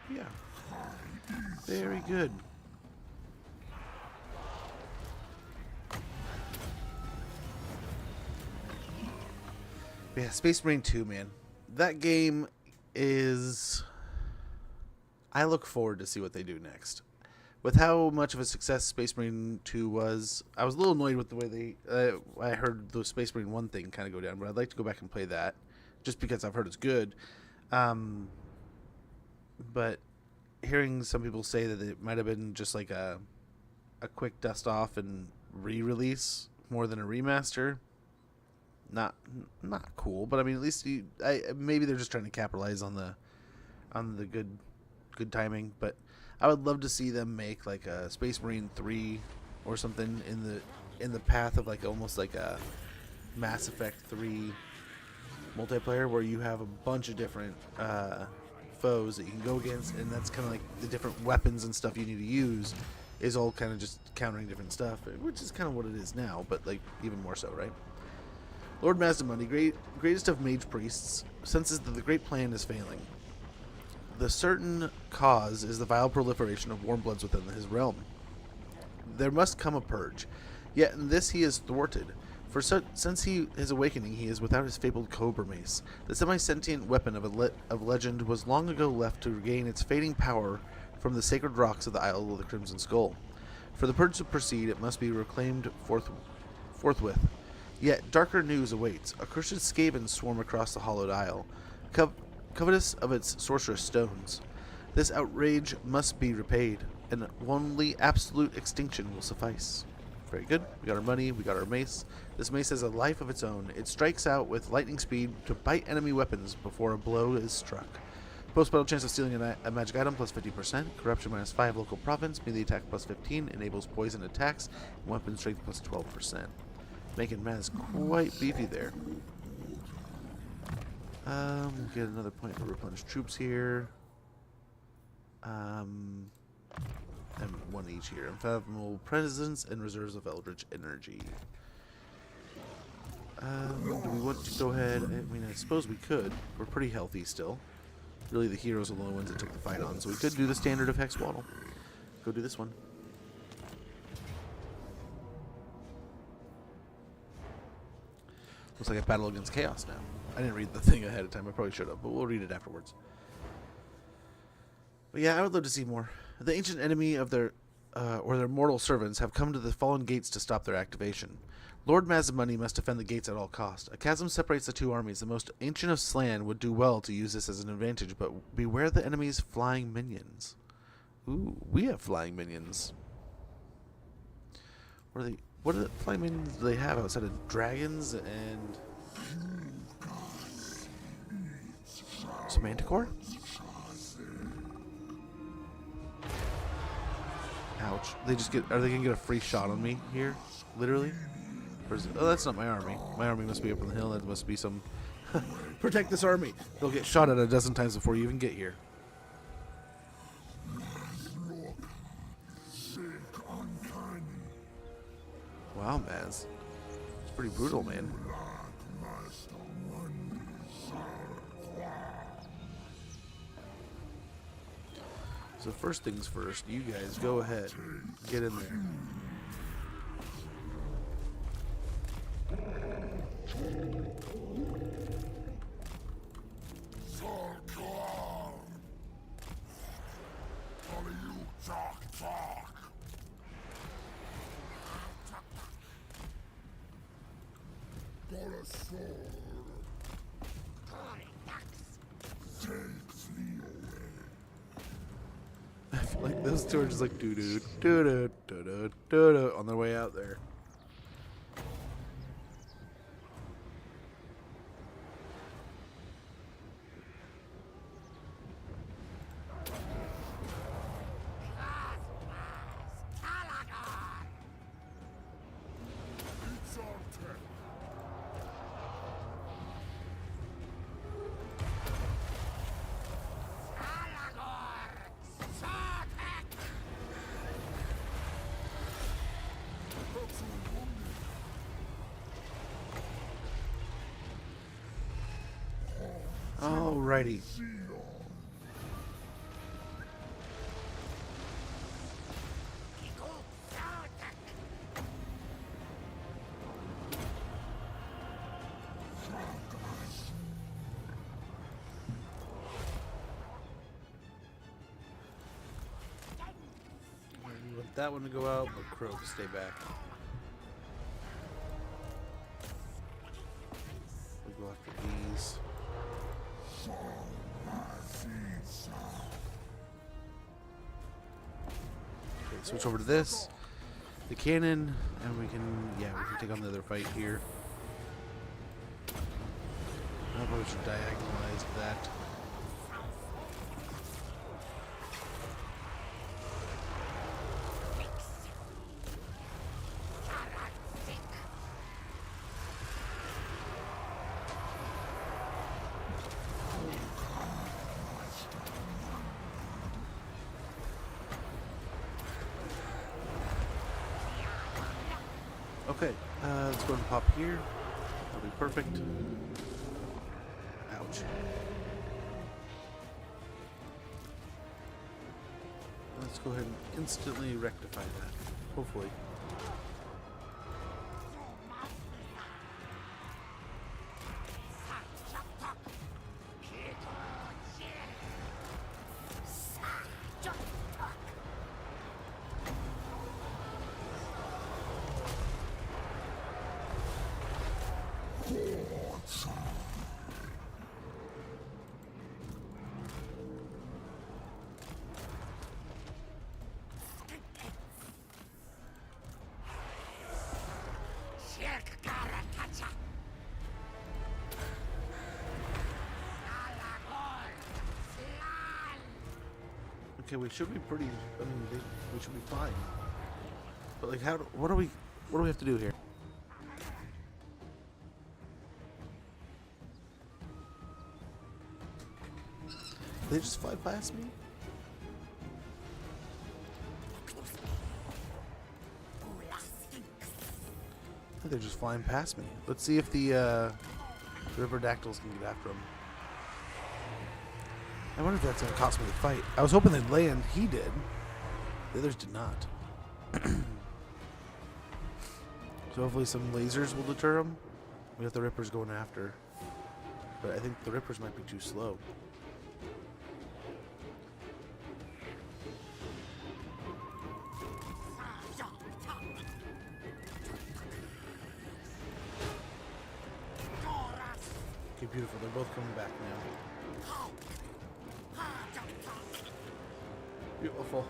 Speaker 1: Yeah, very good. Yeah, Space Marine 2, man. That game is... I look forward to see what they do next. With how much of a success Space Marine 2 was, I was a little annoyed with the way they... I heard the Space Marine 1 thing kind of go down, but I'd like to go back and play that, just because I've heard it's good. But hearing some people say that it might have been just like a quick dust off and re-release more than a remaster. Not cool, but I mean, at least maybe they're just trying to capitalize on the good timing. But I would love to see them make like a Space Marine 3 or something in the path of like almost like a Mass Effect 3 multiplayer, where you have a bunch of different foes that you can go against, and that's kind of like the different weapons and stuff you need to use is all kind of just countering different stuff, which is kind of what it is now, but like even more so, right? Lord Mazdamundi, greatest of mage priests, senses that the great plan is failing. The certain cause is the vile proliferation of warm bloods within his realm. There must come a purge, yet in this he is thwarted. For since his awakening, he is without his fabled cobra mace. The semi-sentient weapon of legend was long ago left to regain its fading power from the sacred rocks of the Isle of the Crimson Skull. For the purge to proceed, it must be reclaimed forthwith. Yet darker news awaits. Accursed Skaven swarm across the hallowed isle, covetous of its sorcerous stones. This outrage must be repaid, and only absolute extinction will suffice. Very good. We got our money. We got our mace. This mace has a life of its own. It strikes out with lightning speed to bite enemy weapons before a blow is struck. Post-battle chance of stealing a magic item plus 50%. Corruption minus 5 local province. Melee attack plus 15. Enables poison attacks. And weapon strength plus 12%. Making Maz quite beefy there. We'll get another point to replenish troops here. And one each here. Unfathomable presence and reserves of eldritch energy. Do we want to go ahead? I mean, I suppose we could. We're pretty healthy still. Really, the heroes are the only ones that took the fight on, so we could do the standard of Hexoatl. Go do this one. Looks like a battle against chaos now. I didn't read the thing ahead of time. I probably should have, but we'll read it afterwards. But yeah, I would love to see more. The ancient enemy of their mortal servants have come to the fallen gates to stop their activation. Lord Mazdamundi must defend the gates at all cost. A chasm separates the two armies. The most ancient of Slan would do well to use this as an advantage, but beware the enemy's flying minions. Ooh, we have flying minions. What are they? What are the flying minions do they have outside of dragons and some manticore? Ouch. They just get. Are they gonna get a free shot on me here? Literally? Or is it, oh, that's not my army. My army must be up on the hill. That must be some. Protect this army. They'll get shot at a dozen times before you even get here. Wow, Maz. It's pretty brutal, man. So first things first, you guys go ahead. Get in there. I feel like those two are just like doo-doo, doo-doo, doo-doo, doo-doo on their way out there. Alrighty. We want that one to go out, but Crow to stay back. We'll go after these. switch over to this, the cannon, and we can take on the other fight here. I probably should diagonalize that. Okay, let's go and pop here. That'll be perfect. Ouch. Let's go ahead and instantly rectify that. Hopefully. Okay, we should be pretty. I mean, we should be fine. But like, what do we have to do here? They just fly past me? I think they're just flying past me. Let's see if the river dactyls can get after them. I wonder if that's going to cost me the fight. I was hoping they'd land. He did. The others did not. So hopefully some lasers will deter them. We got the rippers going after. But I think the rippers might be too slow. Okay, beautiful. They're both coming back now. Beautiful.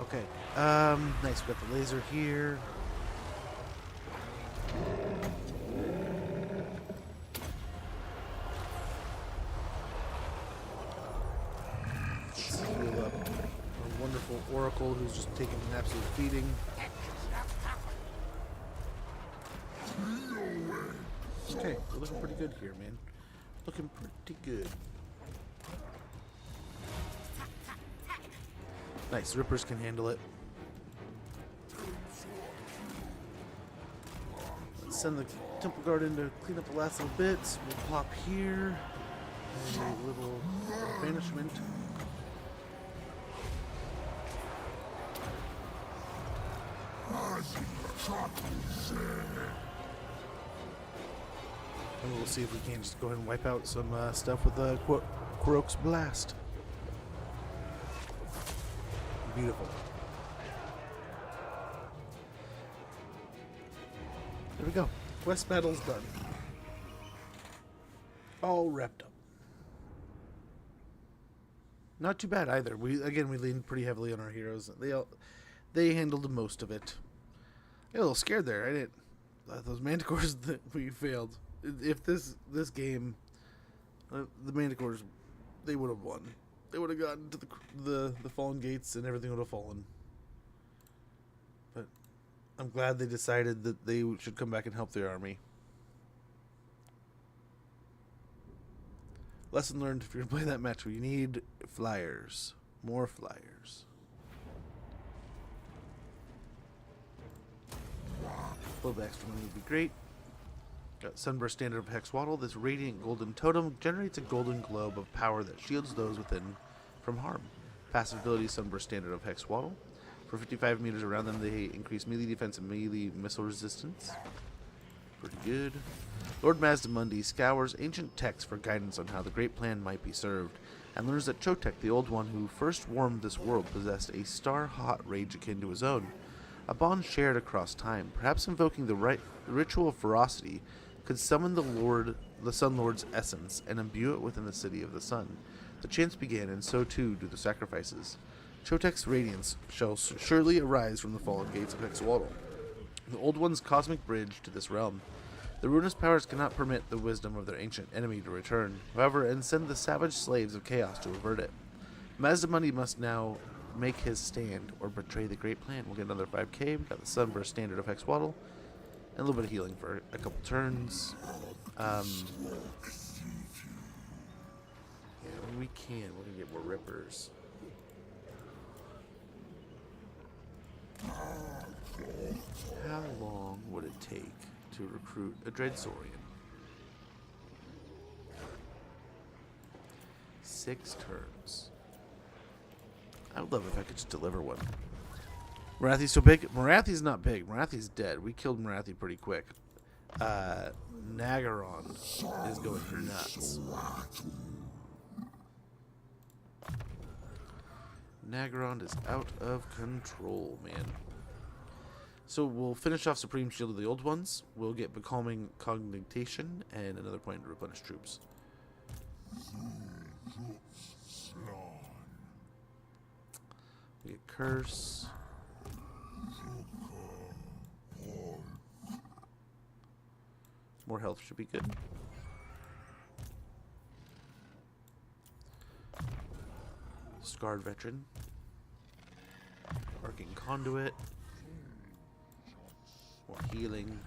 Speaker 1: Okay, nice, we got the laser here. Let's heal up our wonderful Oracle who's just taking an absolute feeding. Okay, we're looking pretty good here, man. Looking pretty good. Nice, Rippers can handle it. Let's send the Temple Guard in to clean up the last little bits. We'll pop here. And a little banishment. And we'll see if we can just go ahead and wipe out some stuff with Korok's Blast. Beautiful. There we go. Quest battle's done. All wrapped up. Not too bad either. We leaned pretty heavily on our heroes. They handled most of it. I got a little scared there. I didn't. Those manticores that we failed. If this game, the manticores, they would have won. They would have gotten to the fallen gates and everything would have fallen. But I'm glad they decided that they should come back and help their army. Lesson learned: if you're gonna play that match, you need flyers, more flyers. A little bit extra money would be great. Got Sunburst Standard of Hexoatl. This radiant golden totem generates a golden globe of power that shields those within from harm. Passive ability: Sunburst Standard of Hexoatl. For 55 meters around them, they increase melee defense and melee missile resistance. Pretty good. Lord Mazdamundi scours ancient texts for guidance on how the Great Plan might be served, and learns that Chotek, the Old One who first warmed this world, possessed a star-hot rage akin to his own. A bond shared across time, perhaps invoking the ritual of ferocity, could summon the Sun Lord's essence and imbue it within the City of the Sun. The chants began, and so too do the sacrifices. Chotek's radiance shall surely arise from the fallen gates of Hexoatl, the Old One's cosmic bridge to this realm. The ruinous powers cannot permit the wisdom of their ancient enemy to return, however, and send the savage slaves of chaos to avert it. Mazdamundi must now make his stand or betray the Great Plan. We'll get another 5k. We've got the Sunburst Standard of Hexoatl, and a little bit of healing for a couple turns. Yeah, when we can, we're going to get more rippers. How long would it take to recruit a Dreadsaurian? 6 turns. I would love if I could just deliver one. Morathi's so big? Morathi's not big. Morathi's dead. We killed Morathi pretty quick. Nagaron is going nuts. Nagaron is out of control, man. So we'll finish off Supreme Shield of the Old Ones. We'll get Becalming Cognition and another point to replenish troops. We get Curse. More health should be good. Scarred Veteran. Arcing Conduit. More healing.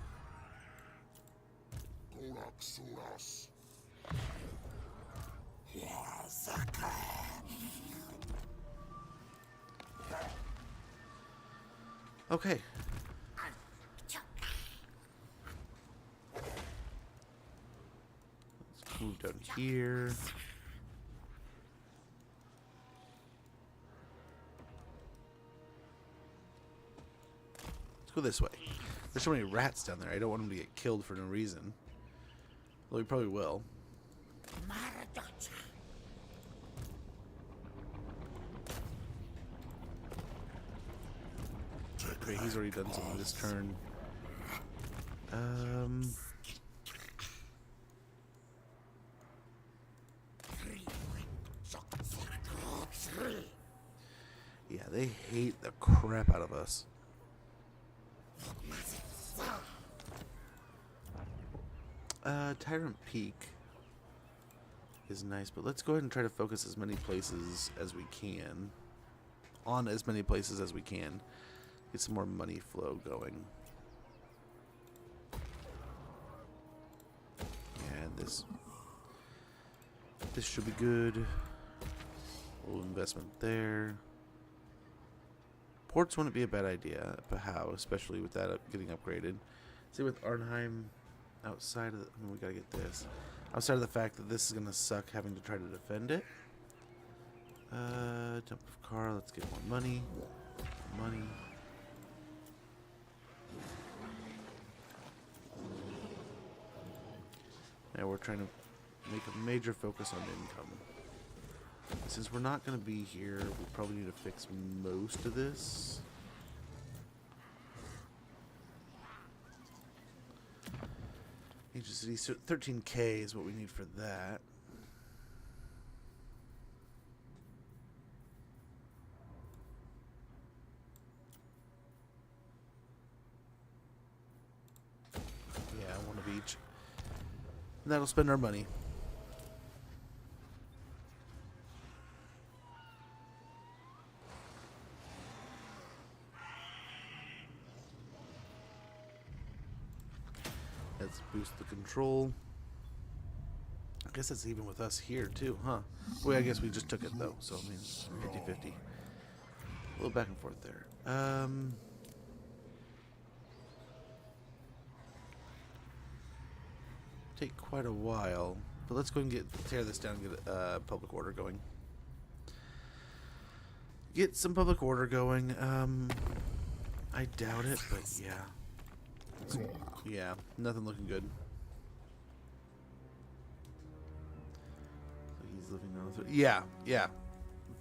Speaker 1: Okay. Let's move down here. Let's go this way. There's so many rats down there. I don't want them to get killed for no reason. Well, we probably will. Okay, he's already done something this turn. Yeah, they hate the crap out of us. Tyrant Peak is nice, but let's go ahead and try to focus as many places as we can. On as many places as we can. Get some more money flow going. Yeah, this should be good. A little investment there. Ports wouldn't be a bad idea, but how? Especially with that getting upgraded. See with Arnheim, outside of the, I mean, we gotta get this. Outside of the fact that this is gonna suck having to try to defend it. Dump of car. Let's get more money. Money. Now we're trying to make a major focus on income. Since we're not going to be here, we probably need to fix most of this. Ancient City, so 13k is what we need for that. Yeah, one of each. And that'll spend our money. Let's boost the control. I guess that's even with us here too, huh? Well, I guess we just took it though, so I mean 50-50. A little back and forth there. Take quite a while, but let's go and tear this down and get public order going. get some public order going. I doubt it, but yeah. Yeah, nothing looking good. He's living on yeah.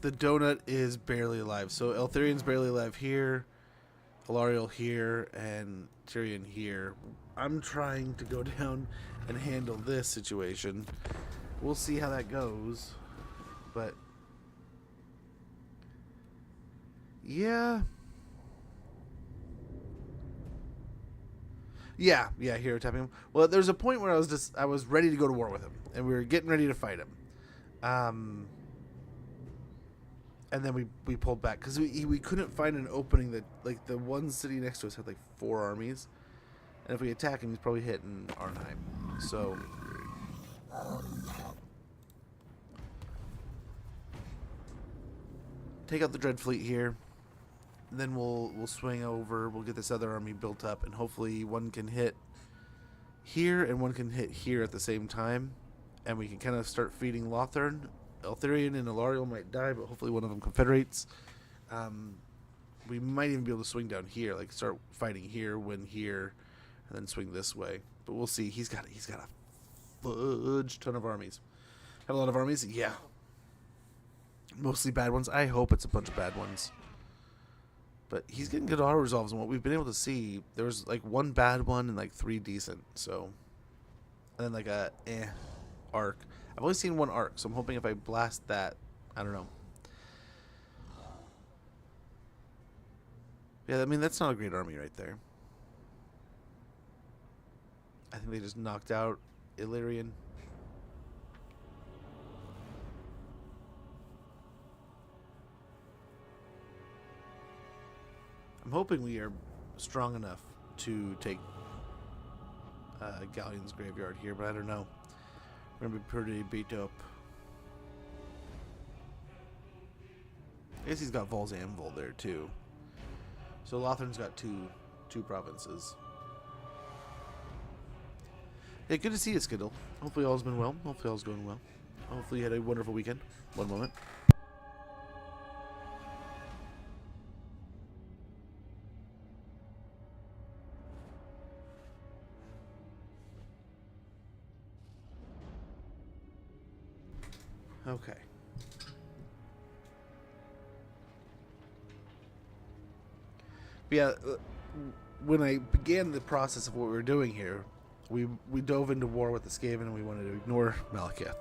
Speaker 1: The donut is barely alive. So Eltharian's barely alive here, Alariel here, and Tyrion here. I'm trying to go down and handle this situation. We'll see how that goes. But yeah. Yeah, hero tapping him. Well, there's a point where I was ready to go to war with him, and we were getting ready to fight him. And then we pulled back because we couldn't find an opening that, like, the one city next to us had like 4 armies, and if we attack him, he's probably hitting Arnheim. So take out the Dread Fleet here. Then we'll swing over. We'll get this other army built up, and hopefully one can hit here and one can hit here at the same time, and we can kind of start feeding Lothern. Eltharion and Alariel might die, but hopefully one of them confederates. We might even be able to swing down here, like start fighting here, win here, and then swing this way. But we'll see. He's got a fudge ton of armies. Have a lot of armies, yeah. Mostly bad ones. I hope it's a bunch of bad ones. But he's getting good auto resolves, and what we've been able to see, there was like 1 bad one and like 3 decent. So, and then like a arc. I've only seen 1 arc, so I'm hoping if I blast that, I don't know. Yeah, I mean that's not a great army right there. I think they just knocked out Illyrian. I'm hoping we are strong enough to take Galleon's graveyard here, but I don't know. We're going to be pretty beat up. I guess he's got Vol's Anvil there, too. So Lothern's got two provinces. Yeah, good to see you, Skittle. Hopefully all's been well. Hopefully all's going well. Hopefully you had a wonderful weekend. One moment. Okay. But yeah, when I began the process of what we were doing here, we dove into war with the Skaven and we wanted to ignore Malekith.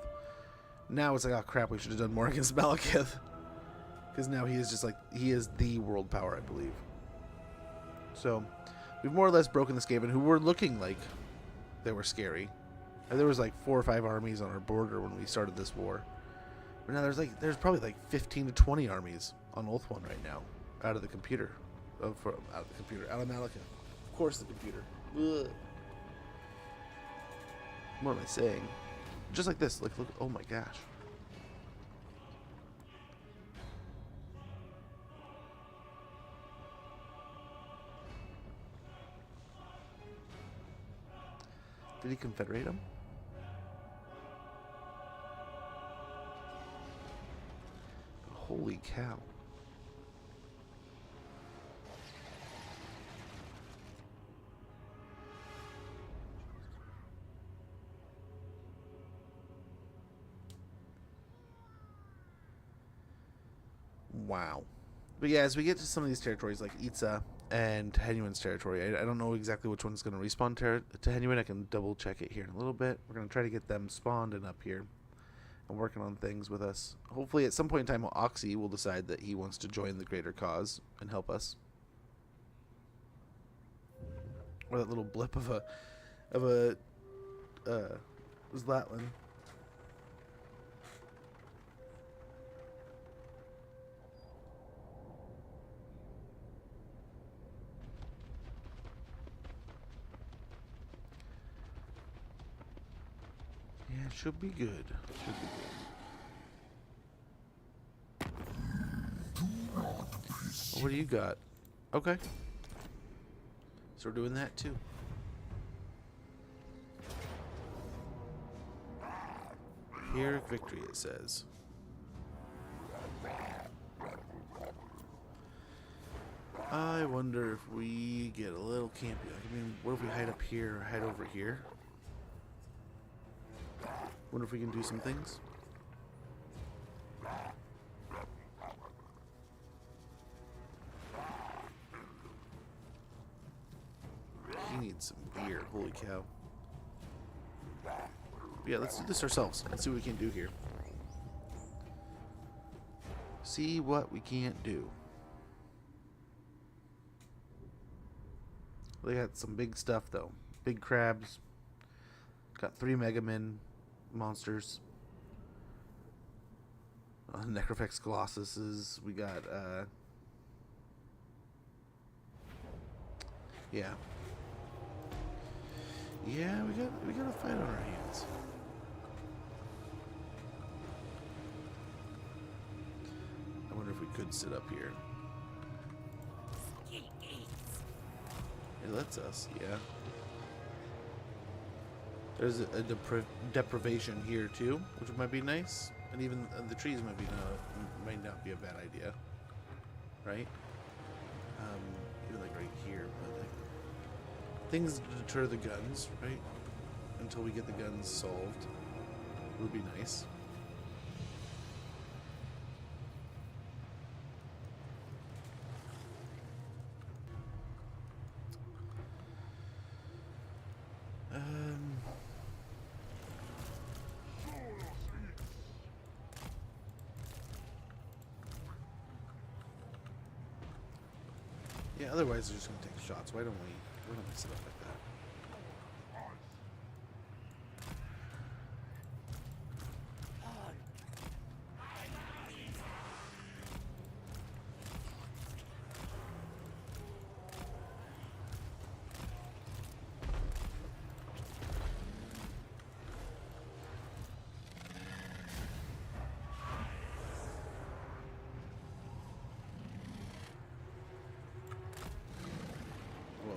Speaker 1: Now it's like, oh crap, we should have done more against Malekith. Because now he is just like, he is the world power, I believe. So, we've more or less broken the Skaven, who were looking like they were scary. And there was like 4 or 5 armies on our border when we started this war. But now there's probably like 15 to 20 armies on Ulthuan right now, out of the computer, out of Malekith. Of course, the computer. Ugh. What am I saying? Just like this. Like, look. Oh my gosh. Did he confederate him? Holy cow. Wow. But yeah, as we get to some of these territories like Itza and Tehenuan's territory, I don't know exactly which one's going to respawn Tehenuan. I can double check it here in a little bit. We're going to try to get them spawned and up here. And working on things with us. Hopefully at some point in time Oxy will decide that he wants to join the greater cause and help us. Or that little blip of a Zlatlan. Yeah, it should be good. Should be good. What do you got? Okay. So we're doing that too. Pyrrhic victory, it says. I wonder if we get a little campy. I mean, what if we hide up here or hide over here? Wonder if we can do some things. We need some beer. Holy cow. Yeah, let's do this ourselves. Let's see what we can do here. See what we can't do. They got some big stuff though. Big crabs. Got 3 Mega Men monsters. Necrofex Colossuses. We got yeah. Yeah, we got a fight on our hands. I wonder if we could sit up here. It lets us, yeah. There's a deprivation here too, which might be nice, and even the trees might not be a bad idea, right? Even like right here, but like things to deter the guns, right? Until we get the guns solved, would be nice. Yeah, otherwise they're just gonna take shots. Why don't we sit up like that?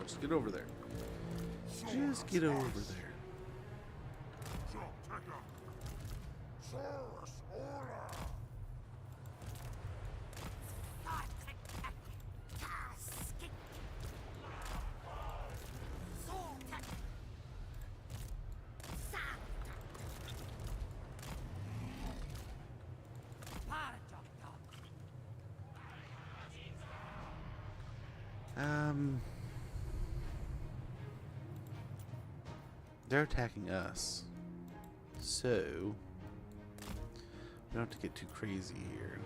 Speaker 1: Just get over there. Just get over there. They're attacking us, so we don't have to get too crazy here.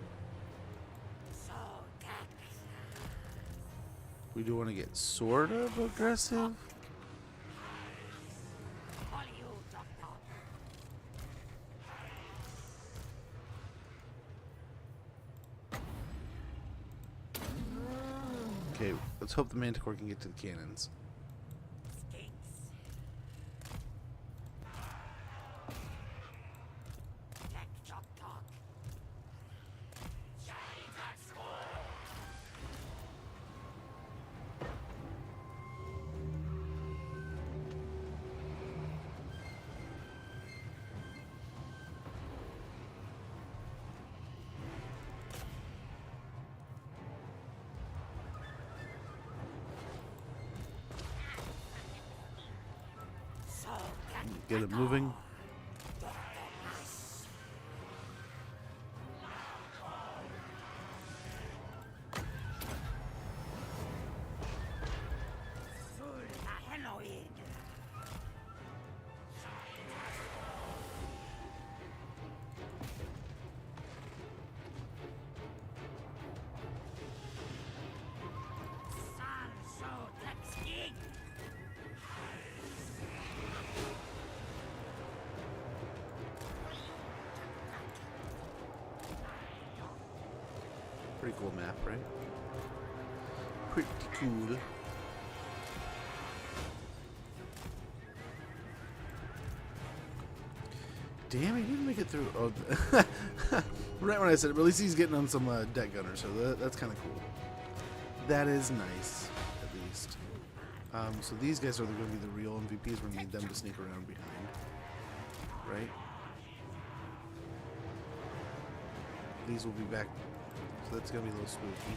Speaker 1: We do want to get sort of aggressive. Okay, let's hope the Manticore can get to the cannons. Get it moving. Pretty cool map, right? Pretty cool. Damn, he didn't make it through. Oh, right when I said it, but at least he's getting on some deck gunner, so that's kind of cool. That is nice, at least. So these guys are going to be the real MVPs. We're going to need them to sneak around behind, right? These will be back. So that's going to be a little spooky.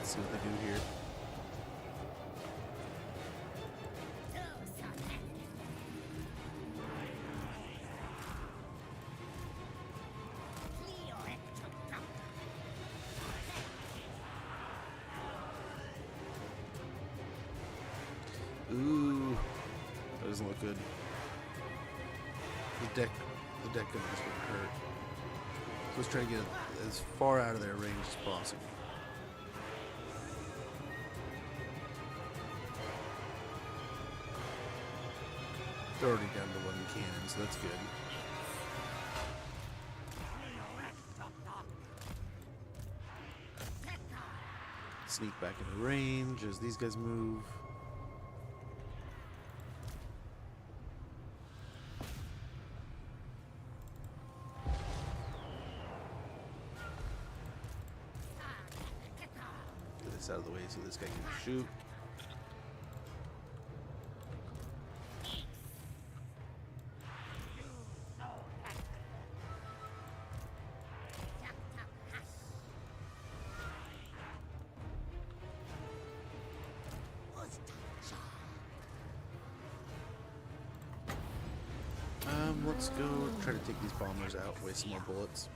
Speaker 1: Let's see what they do here. Ooh, that doesn't look good. The deck gun has been hurt. So let's try to get as far out of their range as possible. They're already down to one cannon, so that's good. Sneak back into range as these guys move. Get this out of the way so this guy can shoot. Let's go try to take these bombers out, waste some more bullets.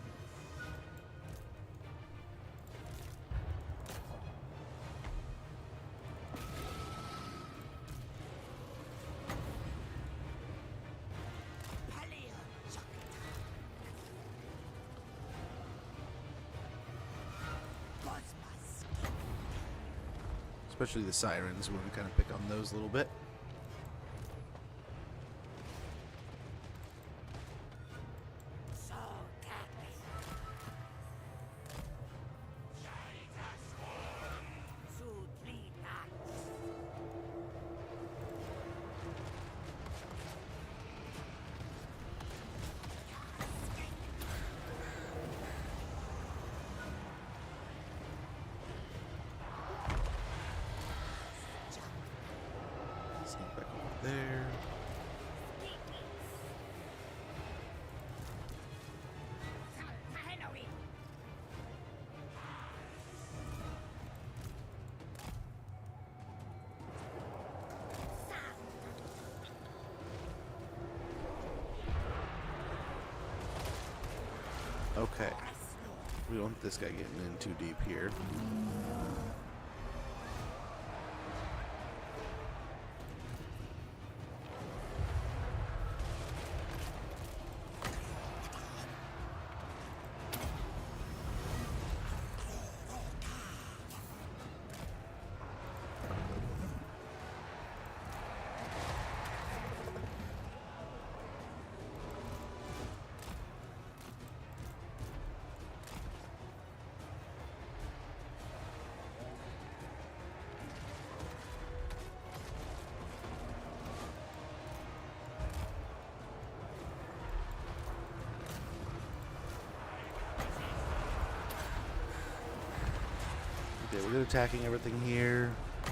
Speaker 1: Especially the sirens, we're going to kind of pick on those a little bit. Sneak back over there. Okay. We don't want this guy getting in too deep here. Okay, we're attacking everything here. I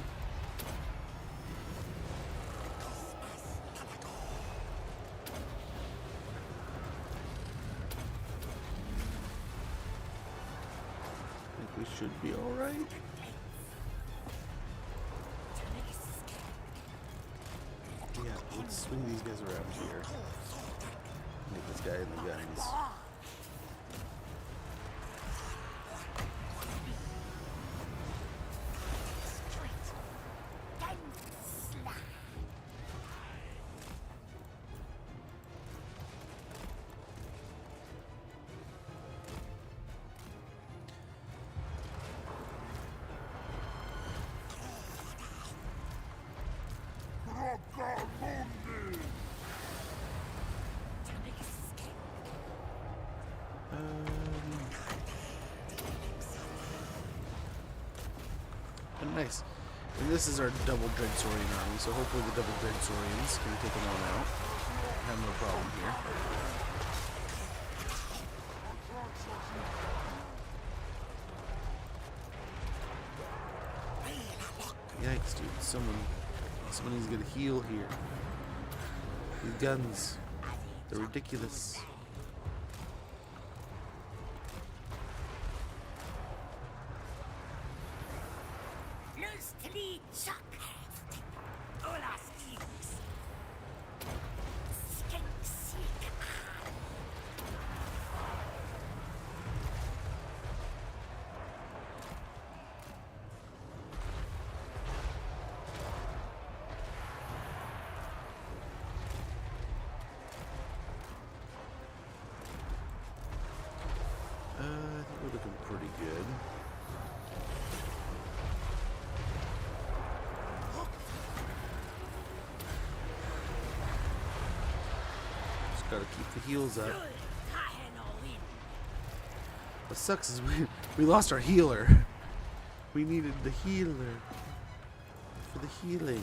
Speaker 1: think we should be all right. Yeah, let's swing these guys around here. Get this guy in the guns. Nice. And this is our double Dreadsaurian army, so hopefully the double Dreadsaurians can take them all out. Have no problem here. Yikes, dude. Someone needs to get a heal here. These guns, they're ridiculous. I think we're looking pretty good. Just gotta keep the heals up. What sucks is we lost our healer. We needed the healer for the healing.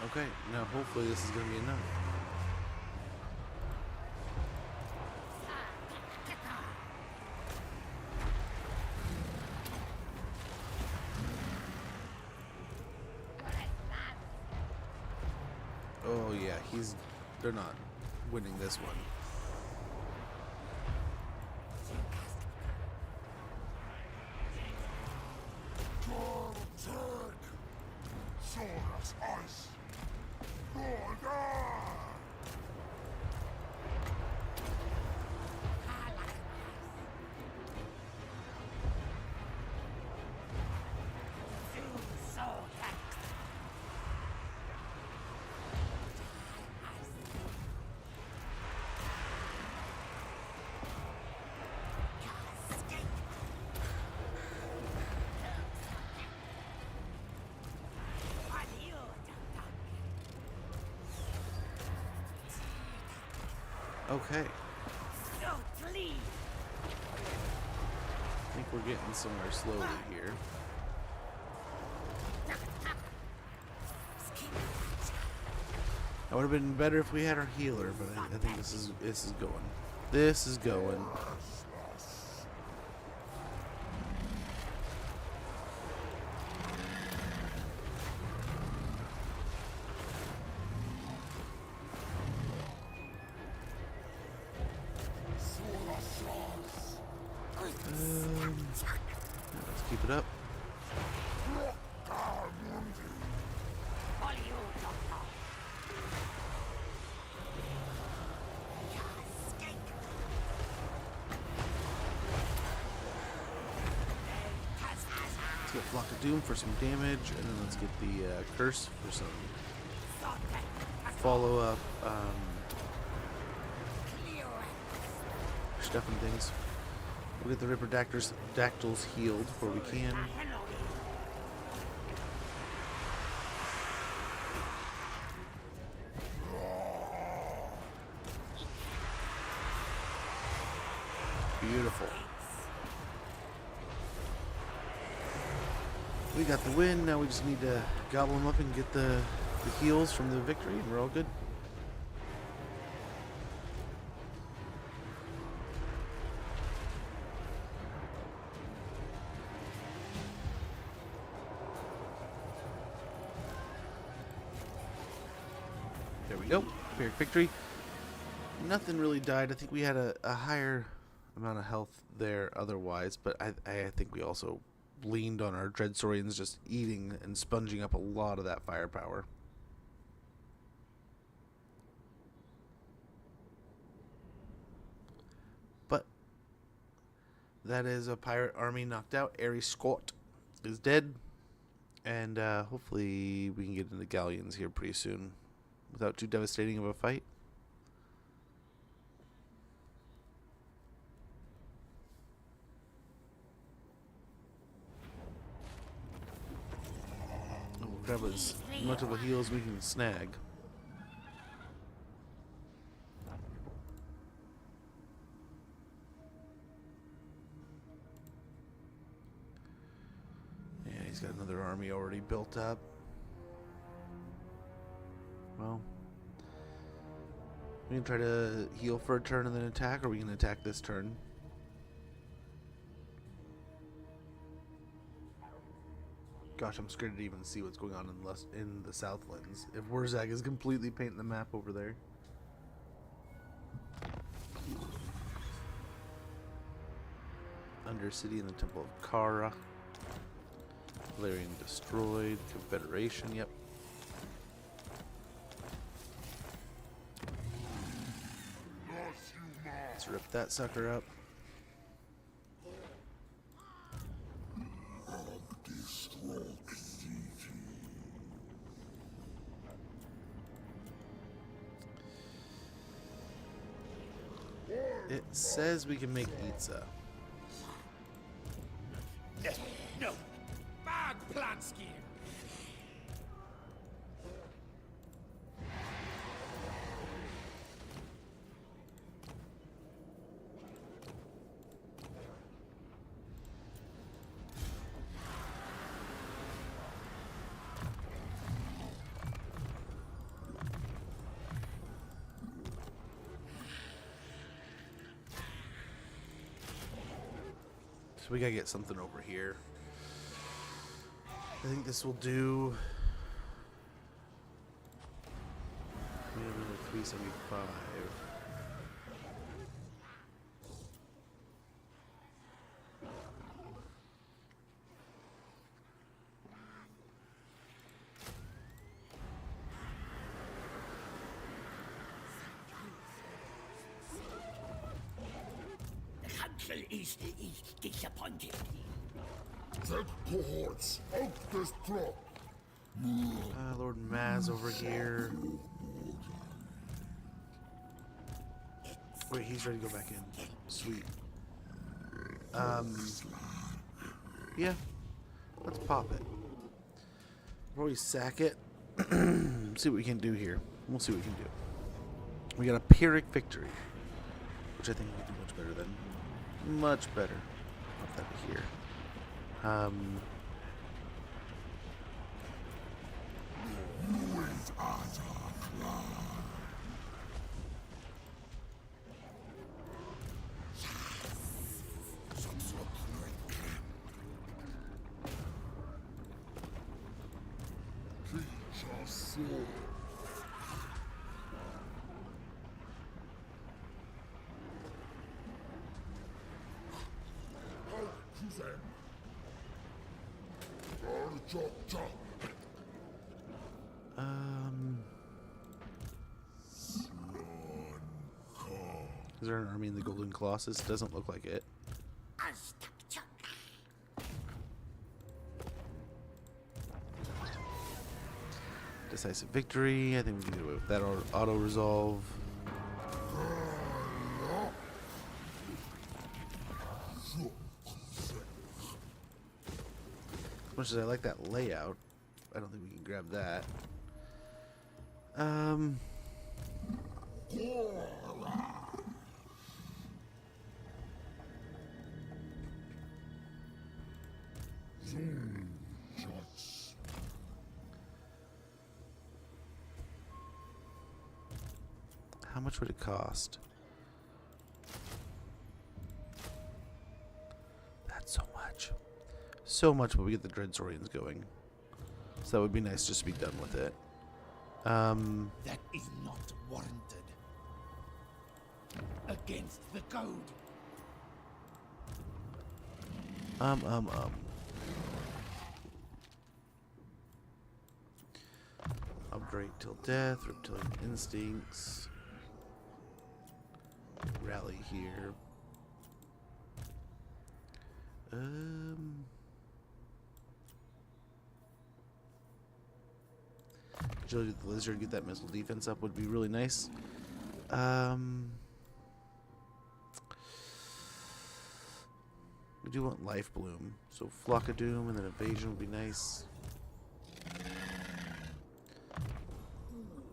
Speaker 1: Okay, now hopefully this is going to be enough. Oh yeah, they're not winning this one.
Speaker 3: Saurus ice. Lord,
Speaker 1: Okay. I think we're getting somewhere slowly here. It would have been better if we had our healer, but I think this is going. This is going. Let's keep it up. Let's get Flock of Doom for some damage, and then let's get the Curse for some follow-up stuff and things. We'll get the Ripper Dactyls healed where we can. Beautiful. We got the win. Now we just need to gobble them up and get the heals from the victory, and we're all good. There we go. Pyrrhic victory. Nothing really died. I think we had a higher amount of health there otherwise, but I think we also leaned on our Dreadsaurians just eating and sponging up a lot of that firepower. But that is a pirate army knocked out. Scott is dead, and hopefully we can get into galleons here pretty soon without too devastating of a fight. Grab as much of a heal as we can snag. Yeah, he's got another army already built up. We can try to heal for a turn and then attack, or we can attack this turn. Gosh, I'm scared to even see what's going on in the Southlands. If Wurzag is completely painting the map over there. Undercity in the Temple of Kara. Valerian destroyed. Confederation, yep. Let's rip that sucker up. It says we can make pizza.
Speaker 5: No! Bad plan scheme!
Speaker 1: So we gotta get something over here. I think this will do. We have another 375.
Speaker 2: The council is disappointed.
Speaker 3: Take cohorts out this drop.
Speaker 1: Lord Maz over here. Wait, he's ready to go back in. Sweet. Yeah. Let's pop it. Before we sack it, see what we can do here. We'll see what we can do. We got a Pyrrhic victory, which I think we can do much better than. Much better. Pop that here. Is there an army in the Golden Colossus? Doesn't look like it. Decisive victory. I think we can get away with that auto resolve. As much as I like that layout, I don't think we can grab that. How much would it cost? That's so much. So much, but we get the Dreadsorians going. So that would be nice just to be done with it.
Speaker 5: That is not warranted. Against the code.
Speaker 1: Upgrade till death, reptilian instincts. Rally here. Agility of the lizard, get that missile defense up would be really nice. We do want life bloom, so flock of doom and then evasion would be nice.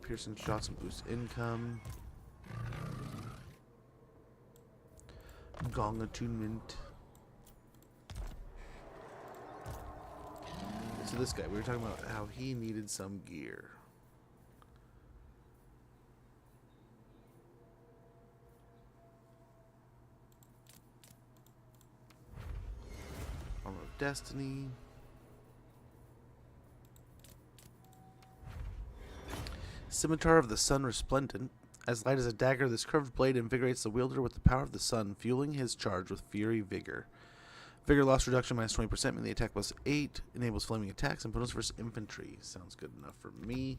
Speaker 1: Piercing shots and boost income. Gong attunement. So this guy, we were talking about how he needed some gear. destiny. Scimitar of the Sun Resplendent. As light as a dagger, this curved blade invigorates the wielder with the power of the sun, fueling his charge with fiery vigor. Vigor loss reduction minus 20%, meaning the attack plus 8, enables flaming attacks and bonus versus infantry. Sounds good enough for me.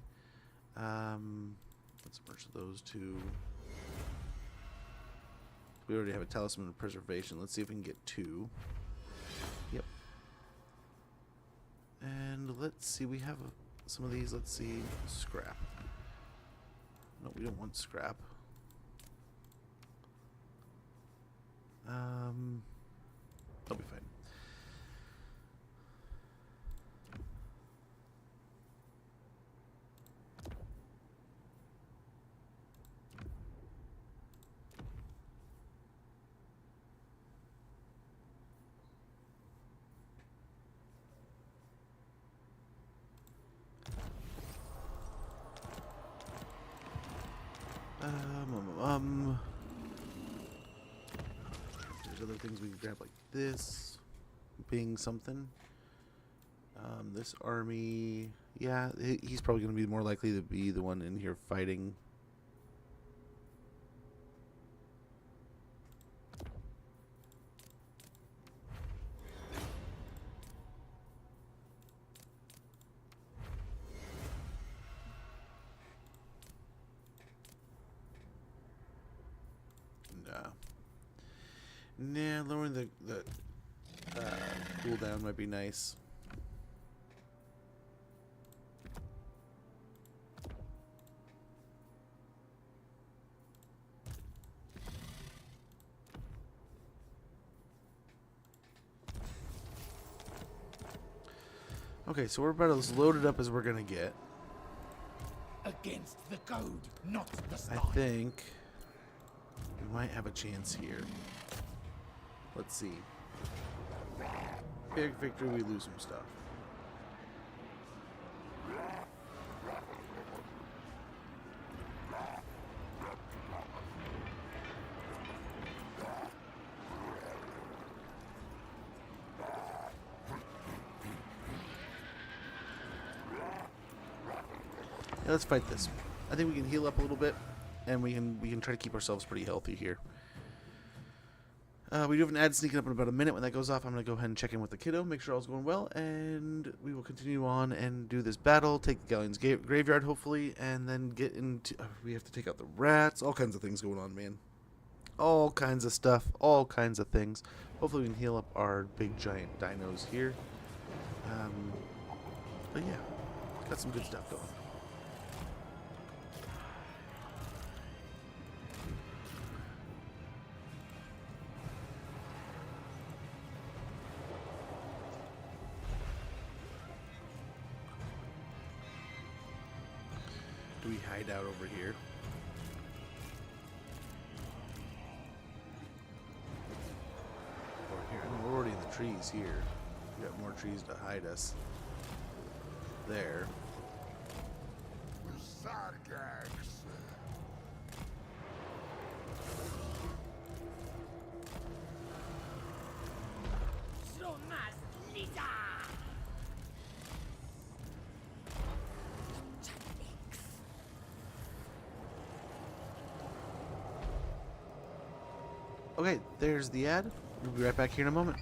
Speaker 1: Let's merge those two. We already have a Talisman of Preservation. Let's see if we can get 2. Yep. And let's see, we have some of these. Let's see, scrap. No, we don't want scrap. That'll be fine. There's other things we can grab like this. Being something. This army, yeah, he's probably going to be more likely to be the one in here fighting. Nah, lowering the cooldown might be nice. Okay, so we're about as loaded up as we're gonna get.
Speaker 5: Against the code, not the
Speaker 1: I
Speaker 5: style.
Speaker 1: think we might have a chance here. Let's see. Big victory, we lose some stuff. Yeah, let's fight this. I think we can heal up a little bit, and we can try to keep ourselves pretty healthy here. We do have an ad sneaking up in about a minute. When that goes off, I'm going to go ahead and check in with the kiddo, make sure all's going well, and we will continue on and do this battle, take the Galleon's graveyard, hopefully, and then get into... we have to take out the rats, all kinds of things going on, man. All kinds of stuff, all kinds of things. Hopefully we can heal up our big giant dinos here. But yeah, got some good stuff going. Do we hide out over here? Or here? I mean, we're already in the trees here. We got more trees to hide us. There.
Speaker 3: Sargax.
Speaker 1: Okay, there's the ad. We'll be right back here in a moment.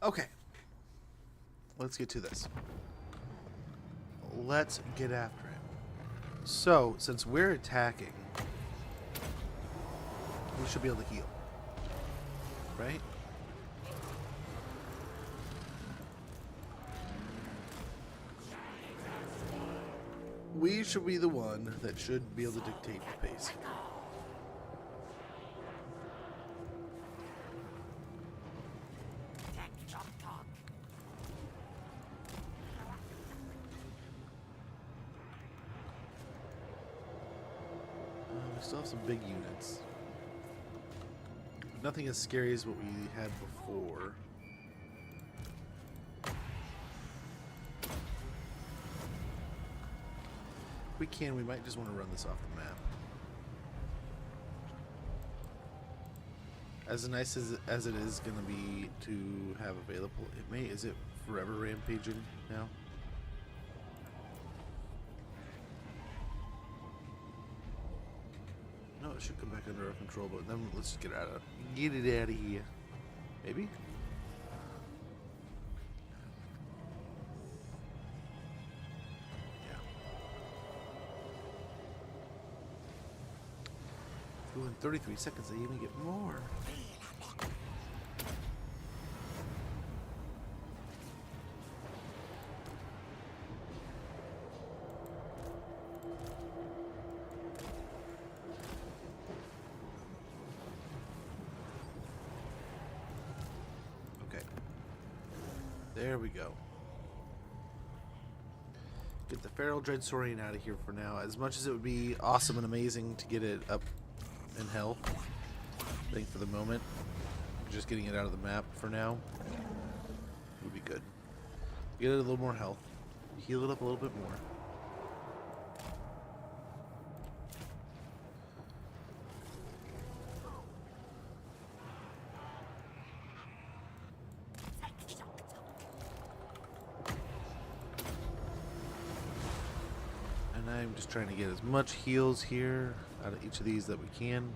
Speaker 1: Okay. Let's get to this. Let's get after it. So, since we're attacking, we should be able to heal. Right? We should be the one that should be able to dictate the pace. We still have some big units. Nothing as scary as what we had before. If we can, we might just want to run this off the map. As nice as it is going to be to have available, it may, is it forever rampaging now? No, it should come back under our control, but then let's just get it out of here. Maybe? Ooh, in 33 seconds, they even get more. Okay. There we go. Get the Feral Dreadsaurian out of here for now. As much as it would be awesome and amazing to get it up in hell, I think for the moment, just getting it out of the map for now would be good. Get it a little more health, heal it up a little bit more. And I'm just trying to get as much heals here out of each of these that we can.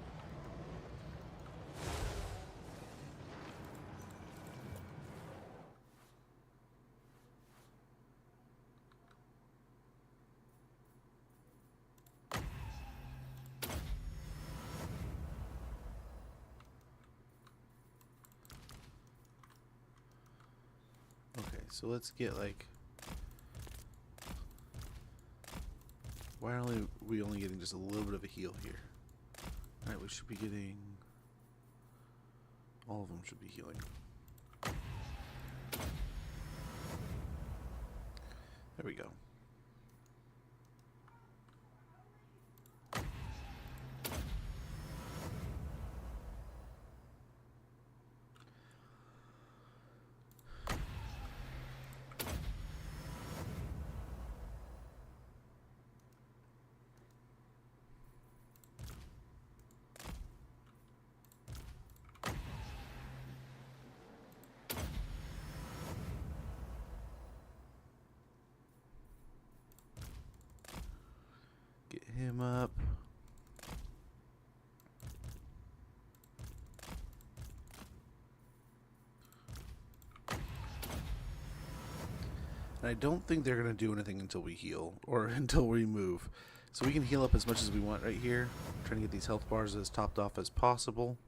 Speaker 1: Okay, so let's get like, why are we only getting just a little bit of a heal here? Alright, we should be getting, all of them should be healing. There we go. Get him up. And I don't think they're going to do anything until we heal, or until we move. So we can heal up as much as we want right here. Trying to get these health bars as topped off as possible.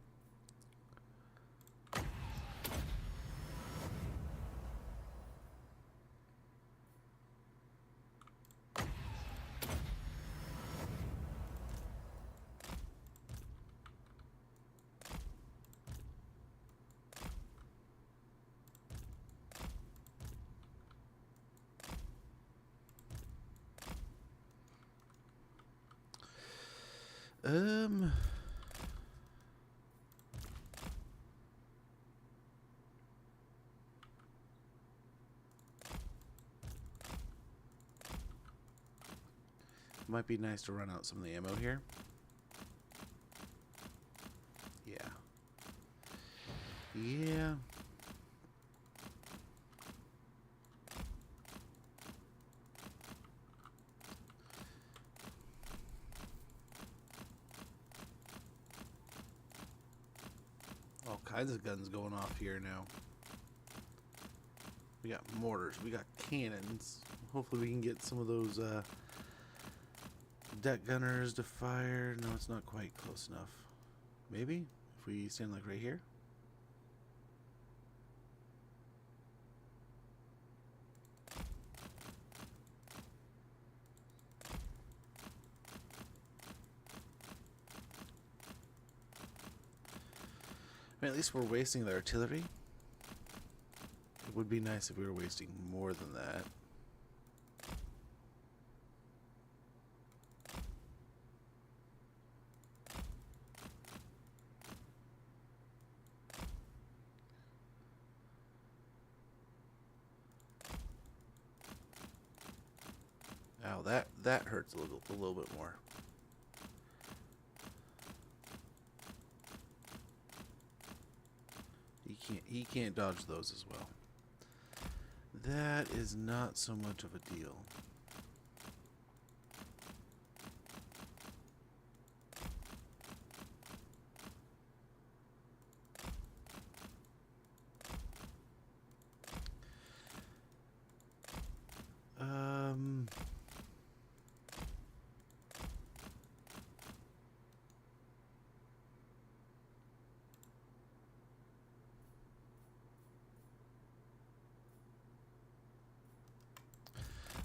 Speaker 1: Might be nice to run out some of the ammo here. Yeah. Yeah. All kinds of guns going off here now. We got mortars. We got cannons. Hopefully we can get some of those deck gunners to fire. No, it's not quite close enough. Maybe? If we stand like right here? I mean, at least we're wasting the artillery. It would be nice if we were wasting more than that. Ow, that hurts a little bit more. He can't dodge those as well. That is not so much of a deal.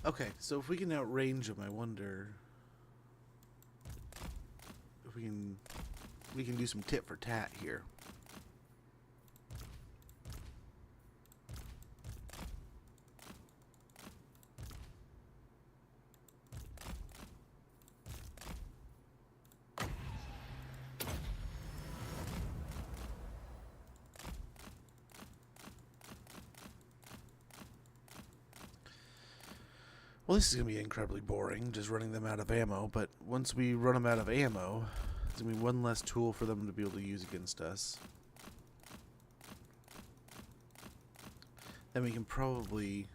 Speaker 1: Okay, so if we can outrange them, I wonder if we can do some tit for tat here. Well, this is going to be incredibly boring, just running them out of ammo, but once we run them out of ammo, there's going to be one less tool for them to be able to use against us. Then we can probably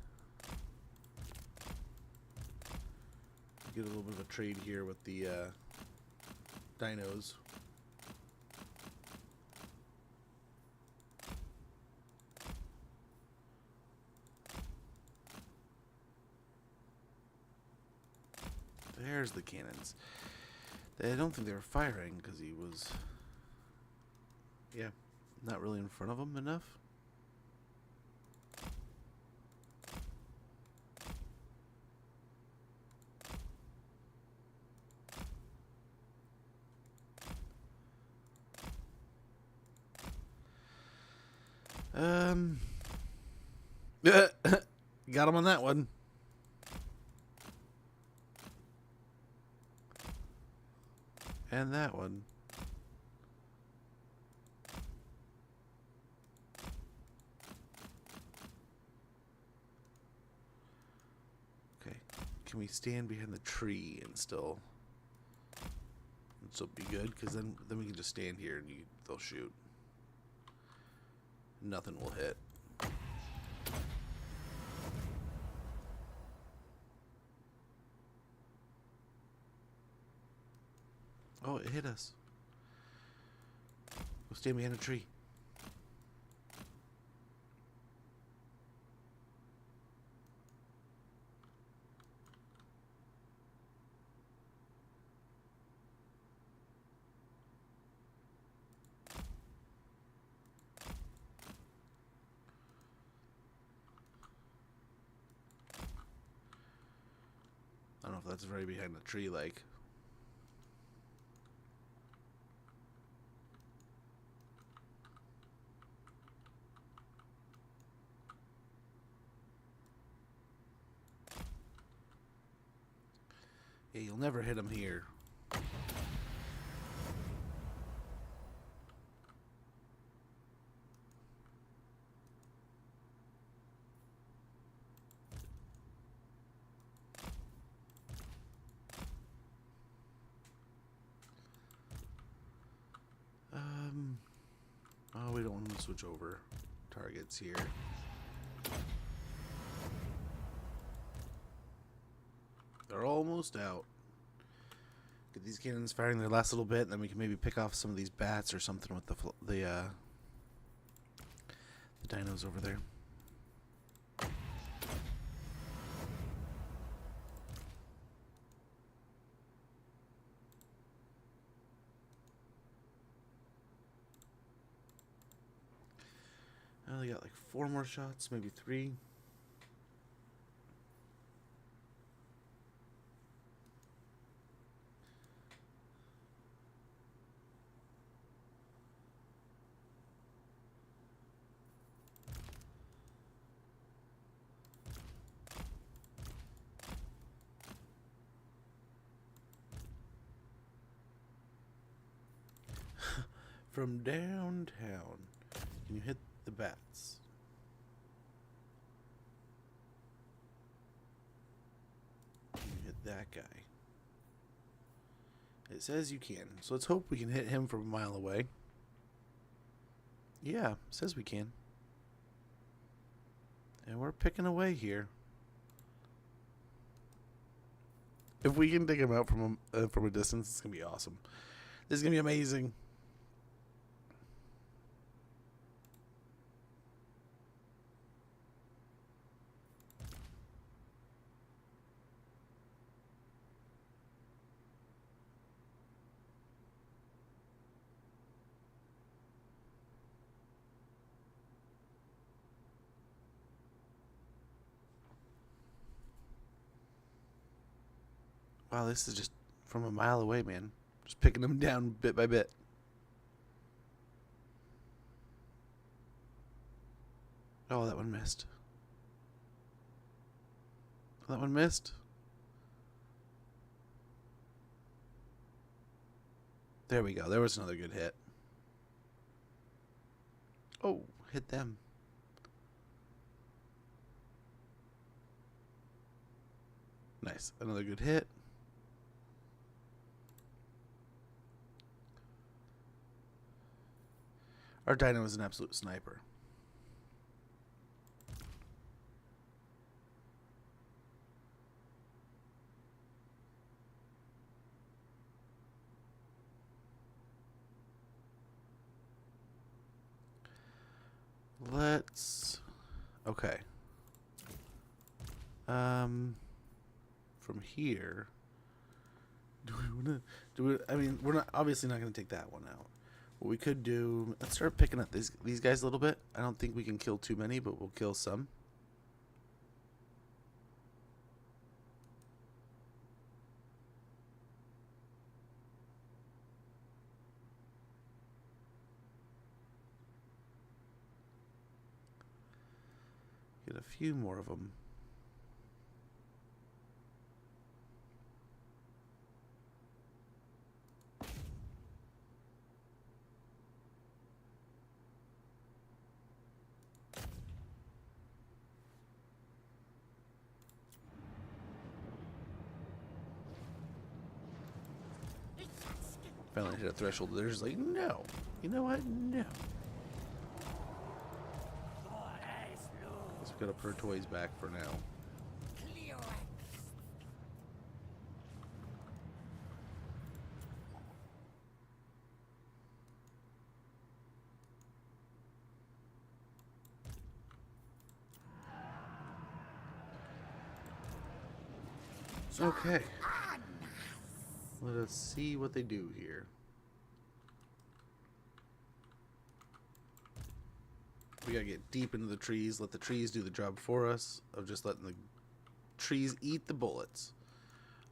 Speaker 1: get a little bit of a trade here with the dinos. There's the cannons. I don't think they were firing because he was, yeah, not really in front of them enough. Got him on that one. And that one. Okay. Can we stand behind the tree and still be good? Because then we can just stand here and they'll shoot. Nothing will hit. Oh, it hit us. Go stand behind a tree. I don't know if that's very behind the tree, like. Yeah, you'll never hit him here. Oh, we don't want to switch over targets here. They're almost out. Get these cannons firing their last little bit, and then we can maybe pick off some of these bats or something with the dinos over there. only got like 4 more shots, maybe 3. From downtown, can you hit the bats? Can you hit that guy? It says you can, so let's hope we can hit him from a mile away. Yeah, it says we can. And we're picking away here. If we can take him out from a distance, it's gonna be awesome. This is gonna be amazing. Wow, this is just from a mile away, man. Just picking them down bit by bit. Oh, that one missed. That one missed. There we go. There was another good hit. Oh, hit them. Nice. Another good hit. Our dino is an absolute sniper. Let's... Okay. From here... Do we want to... I mean, we're not obviously not going to take that one out. What we could do... Let's start picking up these guys a little bit. I don't think we can kill too many, but we'll kill some. Get a few more of them. Finally hit a threshold. They're just like, no. You know what? No. Let's get up her toys back for now. Okay. Let us see what they do here. We gotta get deep into the trees, let the trees do the job for us of just letting the trees eat the bullets.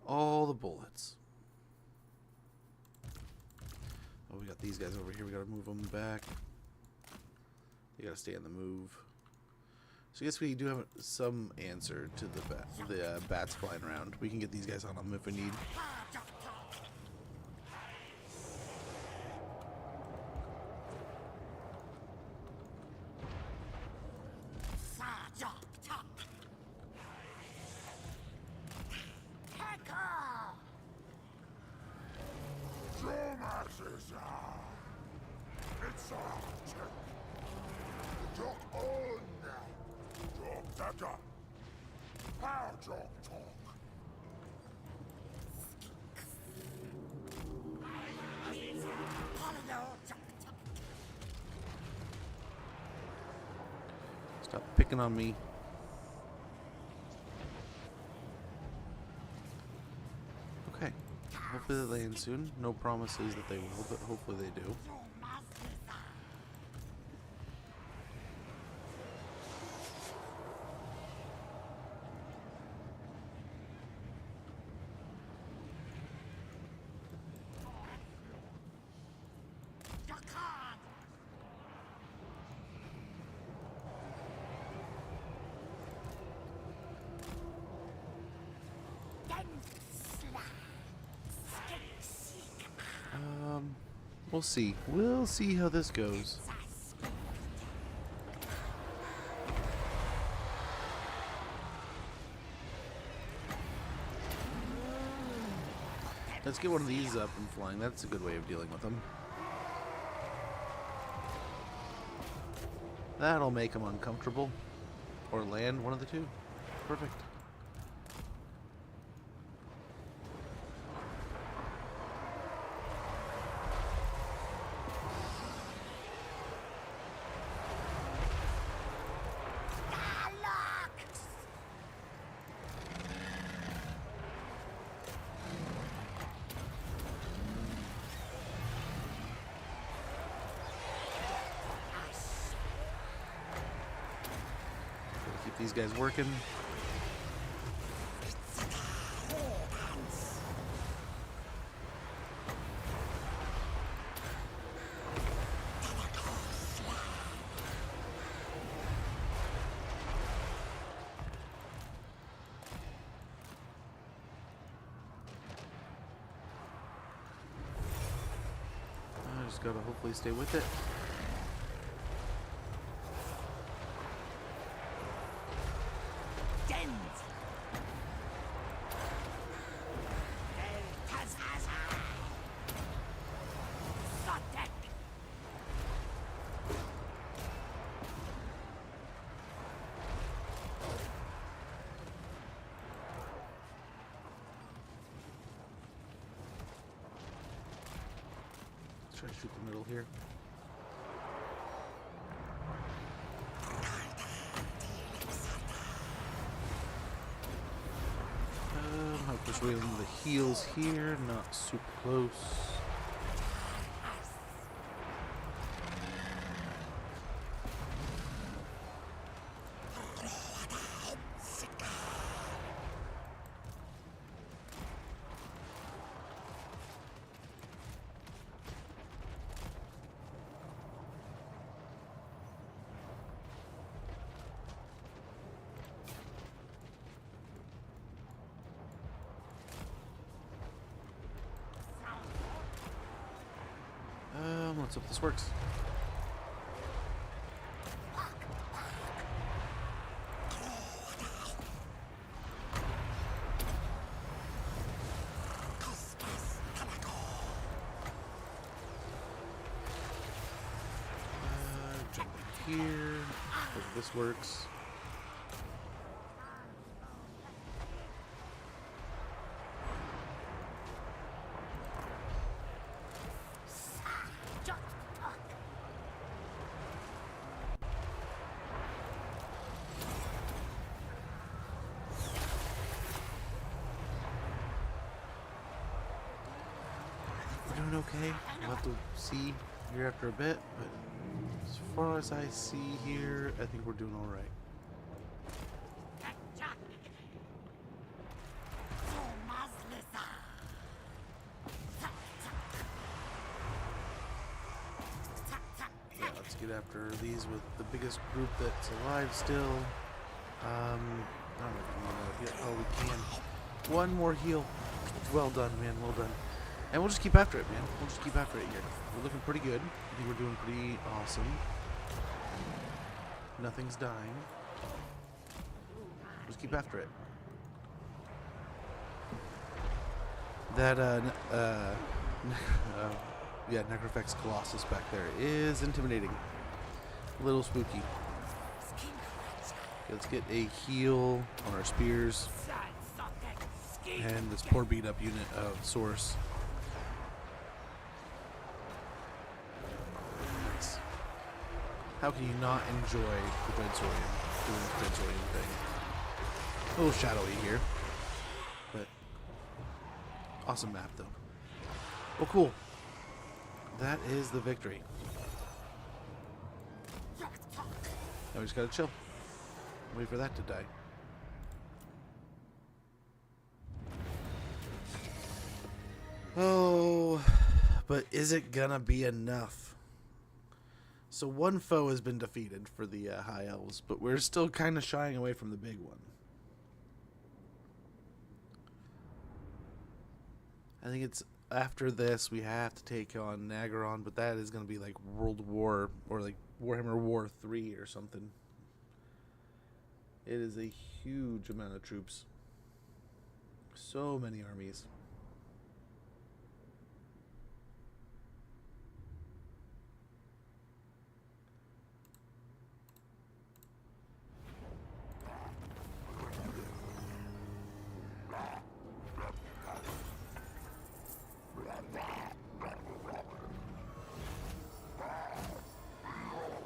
Speaker 1: All the bullets. Oh, we got these guys over here. We gotta move them back. They gotta stay on the move. So I guess we do have some answer to the bats flying around. We can get these guys on them if we need. Stop picking on me. Okay. Hopefully they land soon. No promises that they will, but hopefully they do. We'll see. We'll see how this goes. Let's get one of these up and flying. That's a good way of dealing with them. That'll make them uncomfortable. Or land, one of the two. Perfect. Keep these guys working. I just gotta hopefully stay with it. Try to shoot the middle here. I'll push away from the heels here, not super close. Let's hope this works. Jump in here. Hope this works. Doing okay. We'll have to see here after a bit, but as far as I see here, I think we're doing all right. Yeah, let's get after these with the biggest group that's alive still. I don't know if we want to heal. Oh, we can. One more heal. Well done, man. Well done. And we'll just keep after it, man. We'll just keep after it here. We're looking pretty good. I think we're doing pretty awesome. Nothing's dying. Just keep after it. That, yeah, Necrofex Colossus back there is intimidating. A little spooky. Okay, let's get a heal on our spears. And this poor beat up unit of Source. How can you not enjoy the Dreadswordian doing the Dreadswordian thing? A little shadowy here, but awesome map though. Oh, cool. That is the victory. Now we just gotta chill. Wait for that to die. Oh, but is it gonna be enough? So one foe has been defeated for the High Elves, but we're still kind of shying away from the big one. I think it's after this, we have to take on Nagaron, but that is going to be like World War or like Warhammer War 3 or something. It is a huge amount of troops. So many armies.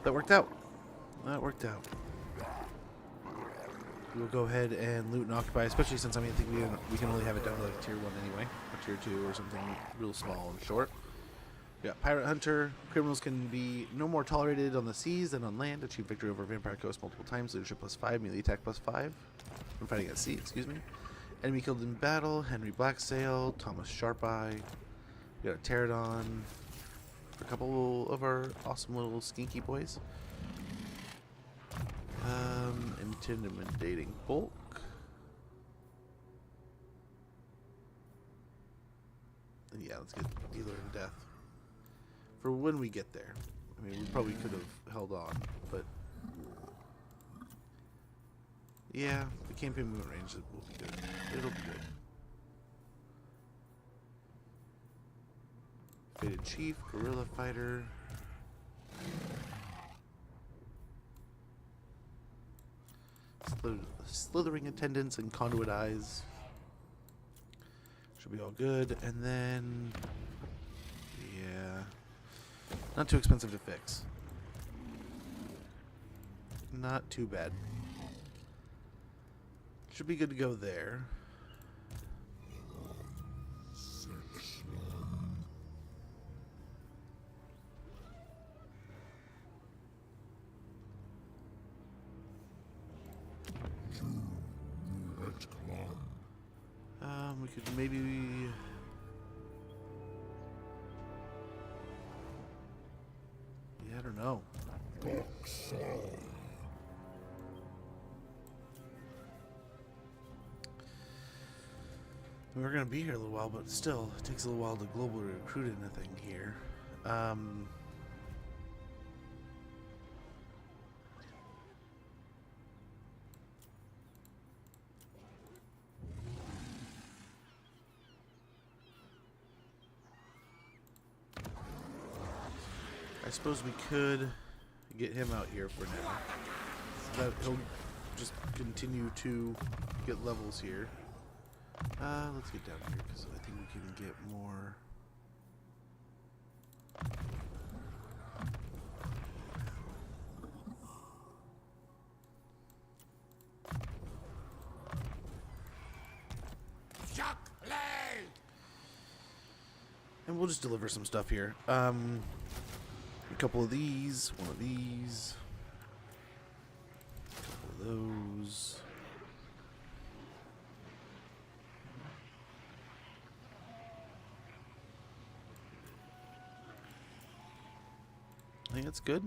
Speaker 1: That worked out. That worked out. We'll go ahead and loot and occupy, especially since I think we can only have it down to like tier 1 anyway, or tier 2 or something real small and short. We got Pirate Hunter. Criminals can be no more tolerated on the seas than on land. Achieve victory over Vampire Coast multiple times. Leadership +5, melee attack +5. I'm fighting at sea, excuse me. Enemy killed in battle. Henry Blacksail, Thomas Sharpeye. We got a Pterodon. A couple of our awesome little skinky boys. Intimidating bulk. And yeah, let's get Dealer in Death. For when we get there. I mean, we probably could have held on, but yeah, the campaign movement range will be good. It'll be good. Fated Chief, Guerrilla Fighter. Slithering Attendants and Conduit Eyes. Should be all good. And then, yeah, not too expensive to fix. Not too bad. Should be good to go there. We could maybe... yeah, I don't know. We're going to be here a little while, but still, it takes a little while to globally recruit anything here. I suppose we could get him out here for now. So that he'll just continue to get levels here. Let's get down here because I think we can get more. And we'll just deliver some stuff here. A couple of these, one of these, a couple of those. I think that's good.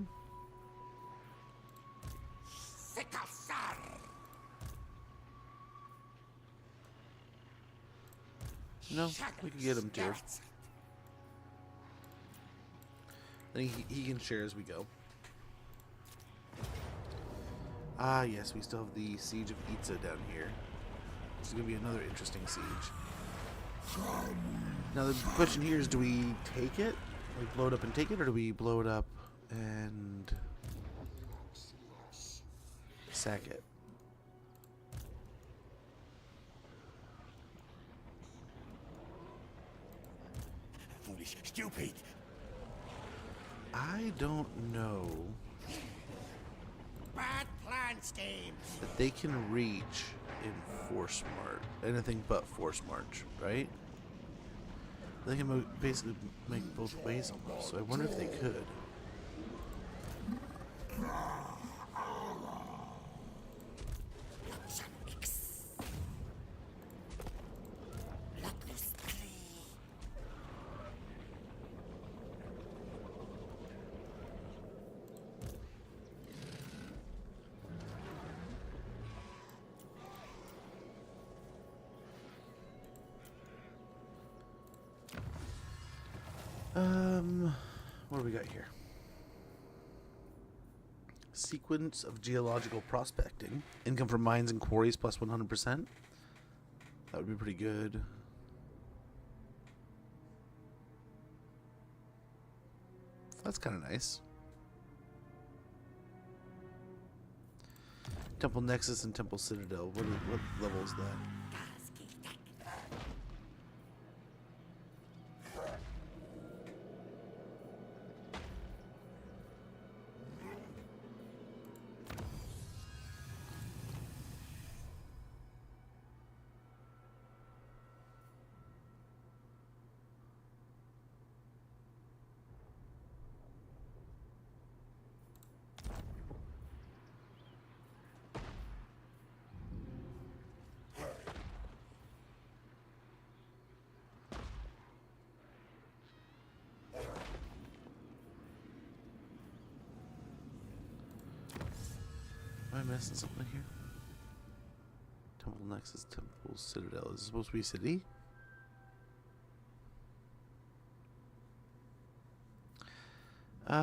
Speaker 1: No, we can get him too. Then he can share as we go. Ah, yes, we still have the Siege of Itza down here. This is going to be another interesting siege. Now the question here is, do we take it? Like blow it up and take it, or do we blow it up and sack it?
Speaker 2: Foolish, stupid.
Speaker 1: I don't know
Speaker 2: Bad plan scheme.
Speaker 1: that they can reach in Force March. Anything but Force March, right? They can basically make both ways almost. So I wonder if they could. What do we got here? Sequence of geological prospecting. Income from mines and quarries plus 100%. That would be pretty good. That's kind of nice. Temple Nexus and Temple Citadel. What level is that? Am I missing something here? Temple Nexus, Temple Citadel. Is it supposed to be a city? Let's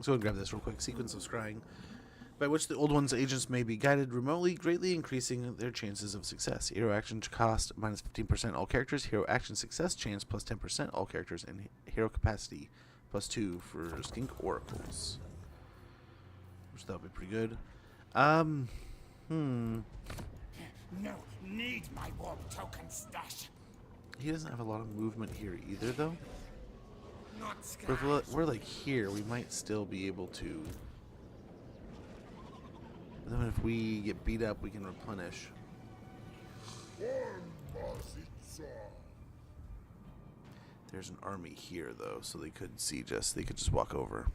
Speaker 1: go and grab this real quick. Sequence of scrying, by which the old one's agents may be guided remotely, greatly increasing their chances of success. Hero action cost minus 15% all characters. Hero action success chance plus 10% all characters. And hero capacity plus 2 for skink oracles. Which that would be pretty good.
Speaker 2: No, need my warp token stash.
Speaker 1: He doesn't have a lot of movement here either, though.
Speaker 2: Not
Speaker 1: But if we're like here, we might still be able to. But then if we get beat up, we can replenish. There's an army here, though, so they could siege us. They could just walk over.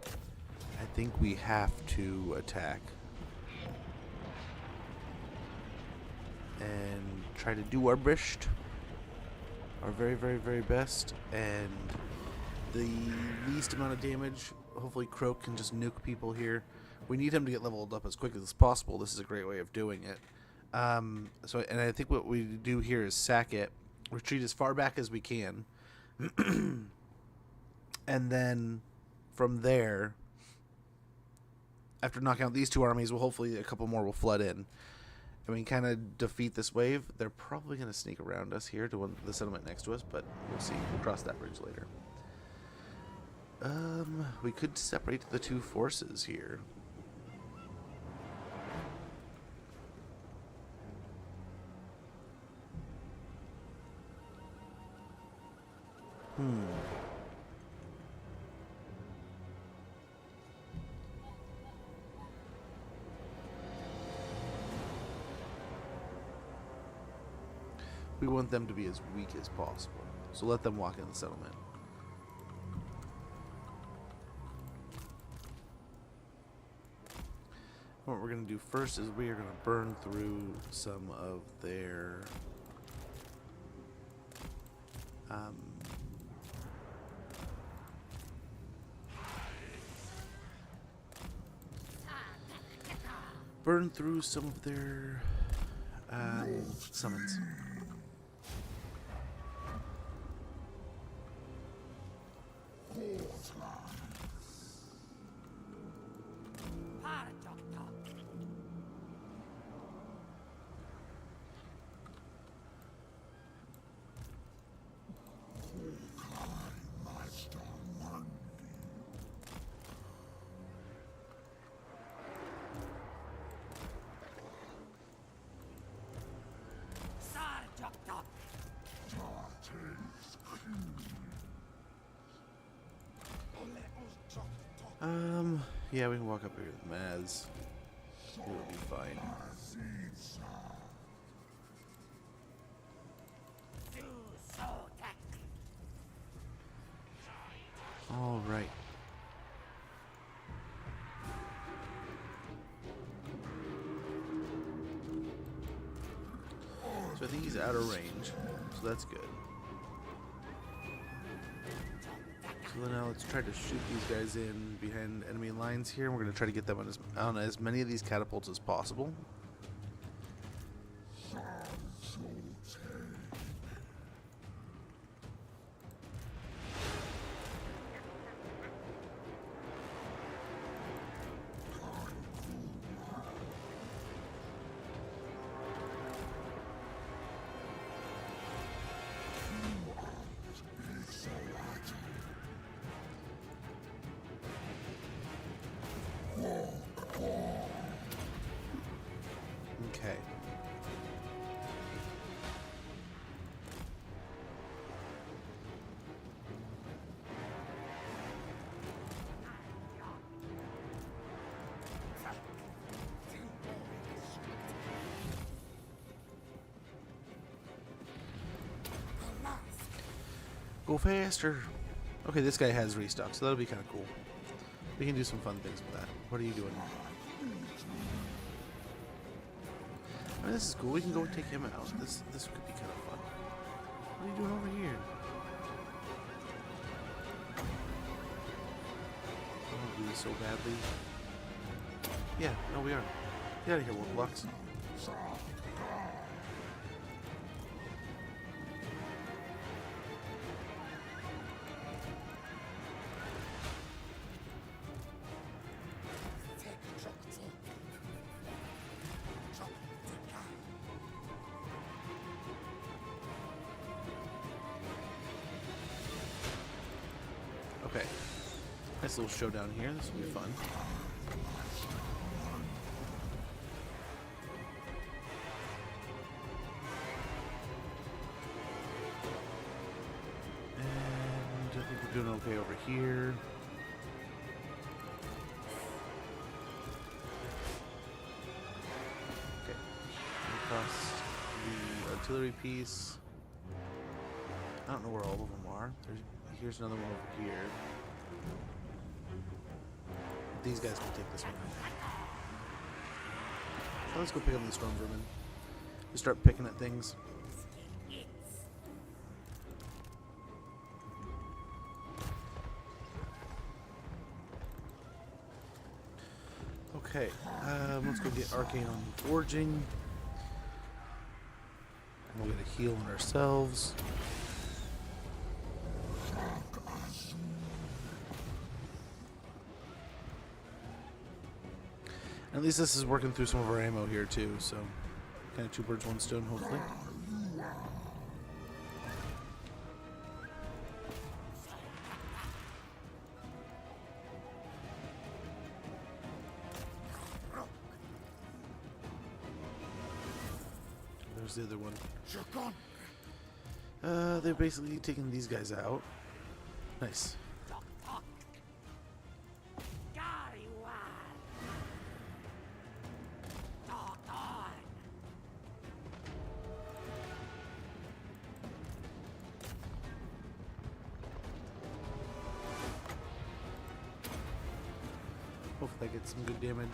Speaker 1: I think we have to attack. And try to do our best. Our very, very, very best. And the least amount of damage. Hopefully Croak can just nuke people here. We need him to get leveled up as quickly as possible. This is a great way of doing it. And I think what we do here is sack it, retreat as far back as we can, and then from there, after knocking out these two armies, well, hopefully a couple more will flood in, and we kind of defeat this wave. They're probably going to sneak around us here to the settlement next to us, but we'll see. We'll cross that bridge later. We could separate the two forces here. We want them to be as weak as possible. So let them walk in the settlement. What we're going to do first is we are going to burn through some of their summons. Yeah, we can walk up here with Maz. It'll be fine. All right. So I think he's out of range, so that's good. So now let's try to shoot these guys in behind enemy lines here. We're going to try to get them on as many of these catapults as possible. Go faster. Okay, this guy has restock, so that'll be kind of cool. We can do some fun things with that. What are you doing? Oh, this is cool. We can go and take him out. This could be kind of fun. What are you doing over here? I want to do this so badly. Yeah, no, we are. Get out of here, Warblocks. Okay. Nice little showdown here. This will be fun. And I think we're doing okay over here. Okay. Across the artillery piece. I don't know where all of them are. Here's another one over here. These guys can take this one. So let's go pick up the storm vermin. Just start picking at things. Okay, let's go get Arcane on Forging. And we'll get a heal on ourselves. At least this is working through some of our ammo here too, so kind of two birds, one stone, hopefully. There's the other one. They're basically taking these guys out. Nice. Hopefully I get some good damage.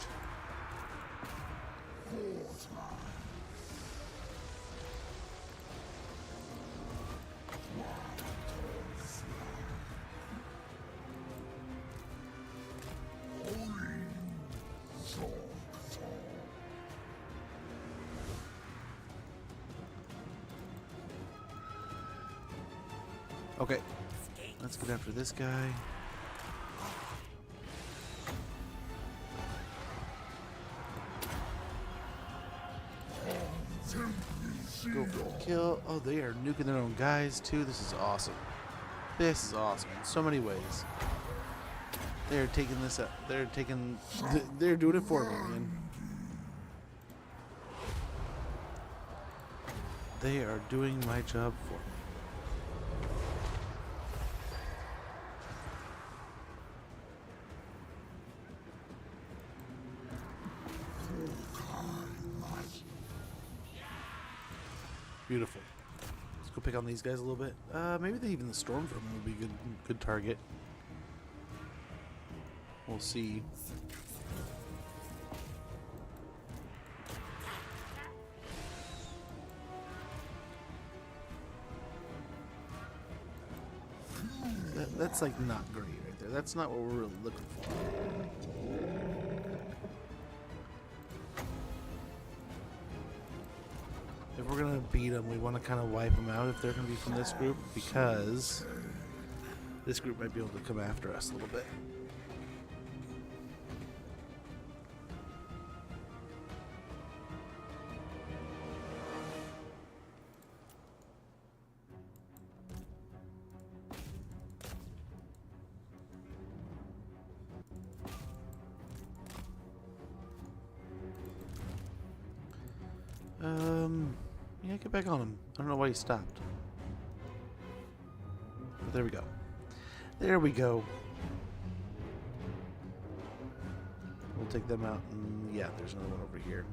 Speaker 1: Okay, let's get after this guy. Go for the kill. Oh, they are nuking their own guys too. This is awesome. This is awesome in so many ways. They're taking this up. They're taking. They're doing it for me, man. They are doing my job for me. Beautiful. Let's go pick on these guys a little bit. Maybe even the storm vermin will be a good target. We'll see. That's like not great right there. That's not what we're really looking for. If we're gonna beat them, we want to kind of wipe them out if they're gonna be from this group, because this group might be able to come after us a little bit. Yeah, get back on him. I don't know why he stopped. But there we go. There we go. We'll take them out. And yeah, there's another one over here.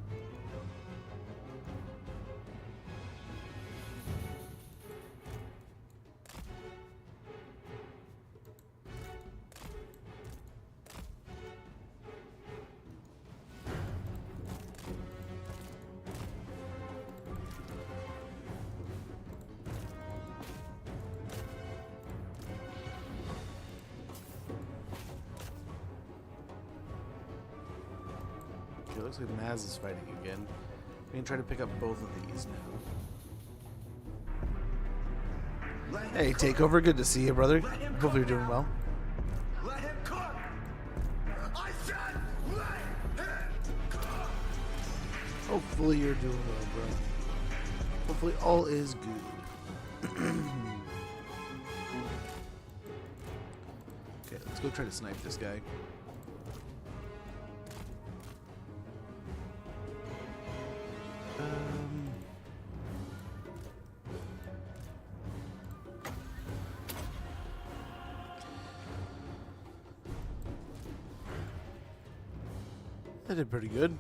Speaker 1: Okay, looks like Maz is fighting again. We can try to pick up both of these now. Hey, Takeover, good to see you, brother. Hopefully you're doing well.
Speaker 3: Let him cook! I said let him cook!
Speaker 1: Hopefully you're doing well, bro. Hopefully all is good. Okay, let's go try to snipe this guy. I did pretty good.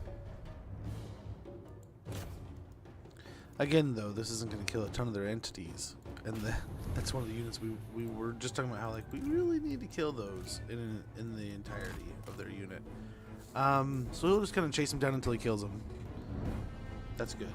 Speaker 1: Again, though, this isn't going to kill a ton of their entities, and that's one of the units we were just talking about. How like we really need to kill those in the entirety of their unit. So we'll just kind of chase him down until he kills them. That's good.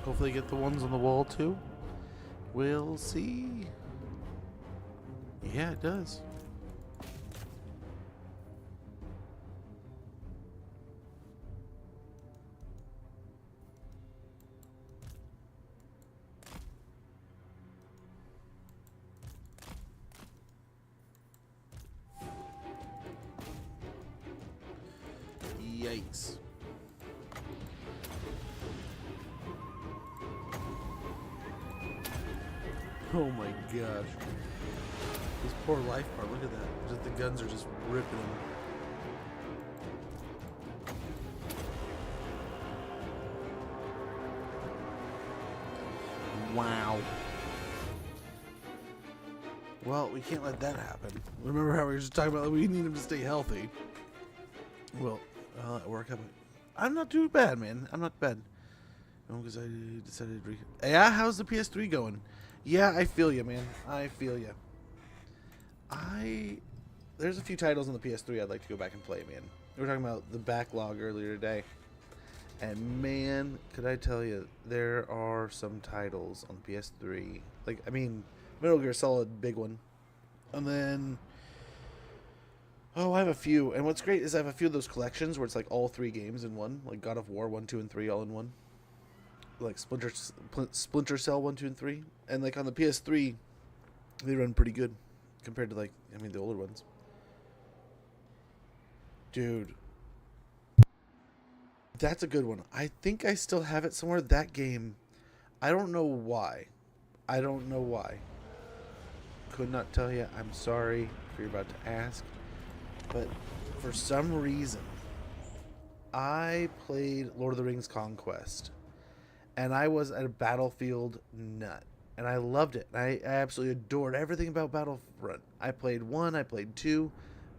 Speaker 1: Hopefully get the ones on the wall too. We'll see. Yeah, it does. Yikes. Oh my gosh. This poor life bar, look at that. Just the guns are just ripping him. Wow. Well, we can't let that happen. Remember how we were just talking about we need him to stay healthy? Well, at work, I'm not too bad, man. I'm not bad. Because I decided to... Yeah, how's the PS3 going? Yeah, I feel you, man. I feel you. There's a few titles on the PS3 I'd like to go back and play, man. We were talking about the backlog earlier today. And man, could I tell you, there are some titles on PS3. Like, I mean, Metal Gear Solid, big one. And then... Oh, I have a few. And what's great is I have a few of those collections where it's like all 3 games in one. Like God of War 1, 2, and 3 all in one. Like Splinter Cell 1, 2, and 3. And like on the PS3, they run pretty good compared to like, I mean, the older ones. Dude. That's a good one. I think I still have it somewhere. That game, I don't know why. I don't know why. Could not tell you. I'm sorry if you're about to ask. But for some reason, I played Lord of the Rings Conquest. And I was a Battlefield nut. And I loved it. I absolutely adored everything about Battlefront. I played 1, I played 2.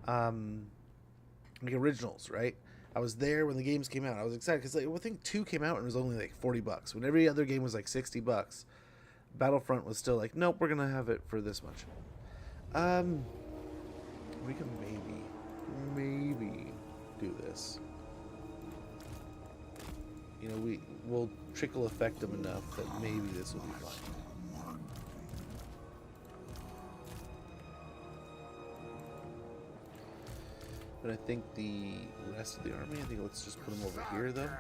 Speaker 1: The originals, right? I was there when the games came out. I was excited because like, I think 2 came out and it was only like $40. When every other game was like $60. Battlefront was still like, nope, we're going to have it for this much. We can maybe do this. You know, we'll trickle effect them enough that maybe this will be fine. But I think the rest of the army, I think let's just put them over here, though.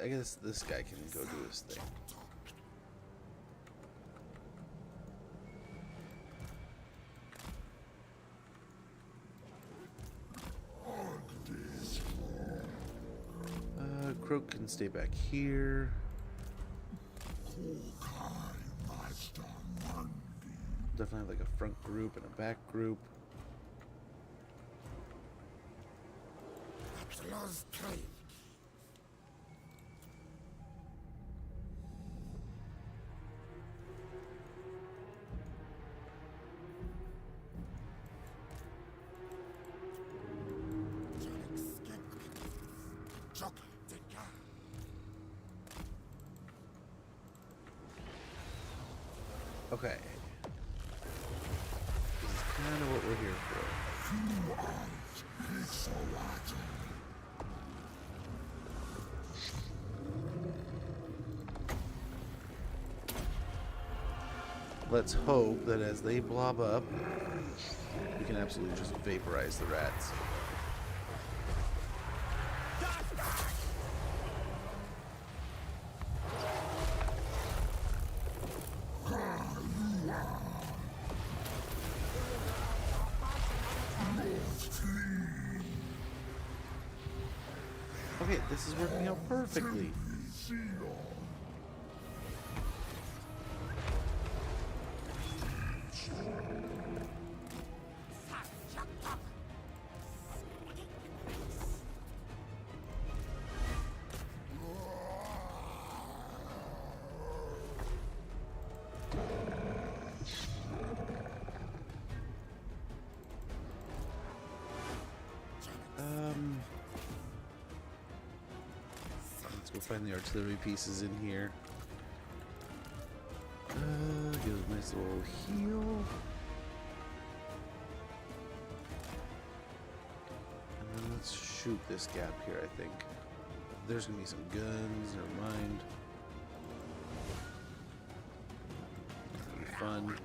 Speaker 1: I guess this guy can go do his thing. stay back here. Definitely have like a front group and a back group.
Speaker 2: Close trade.
Speaker 1: Okay. This is kind of what we're here for. Let's hope that as they blob up, we can absolutely just vaporize the rats. Okay, this is working out perfectly. Let's go find the artillery pieces in here. Give us a nice little heal. And then let's shoot this gap here, I think. There's gonna be some guns, never mind. That'll be fun.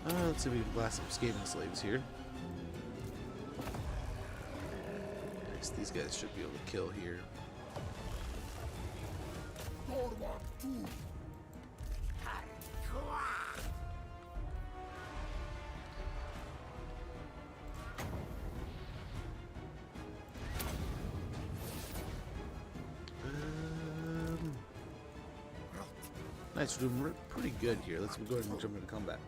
Speaker 1: Let's see if we can blast some Skaven slaves here. Nice, these guys should be able to kill here. Nice, we're doing pretty good here. Let's go ahead and jump into combat.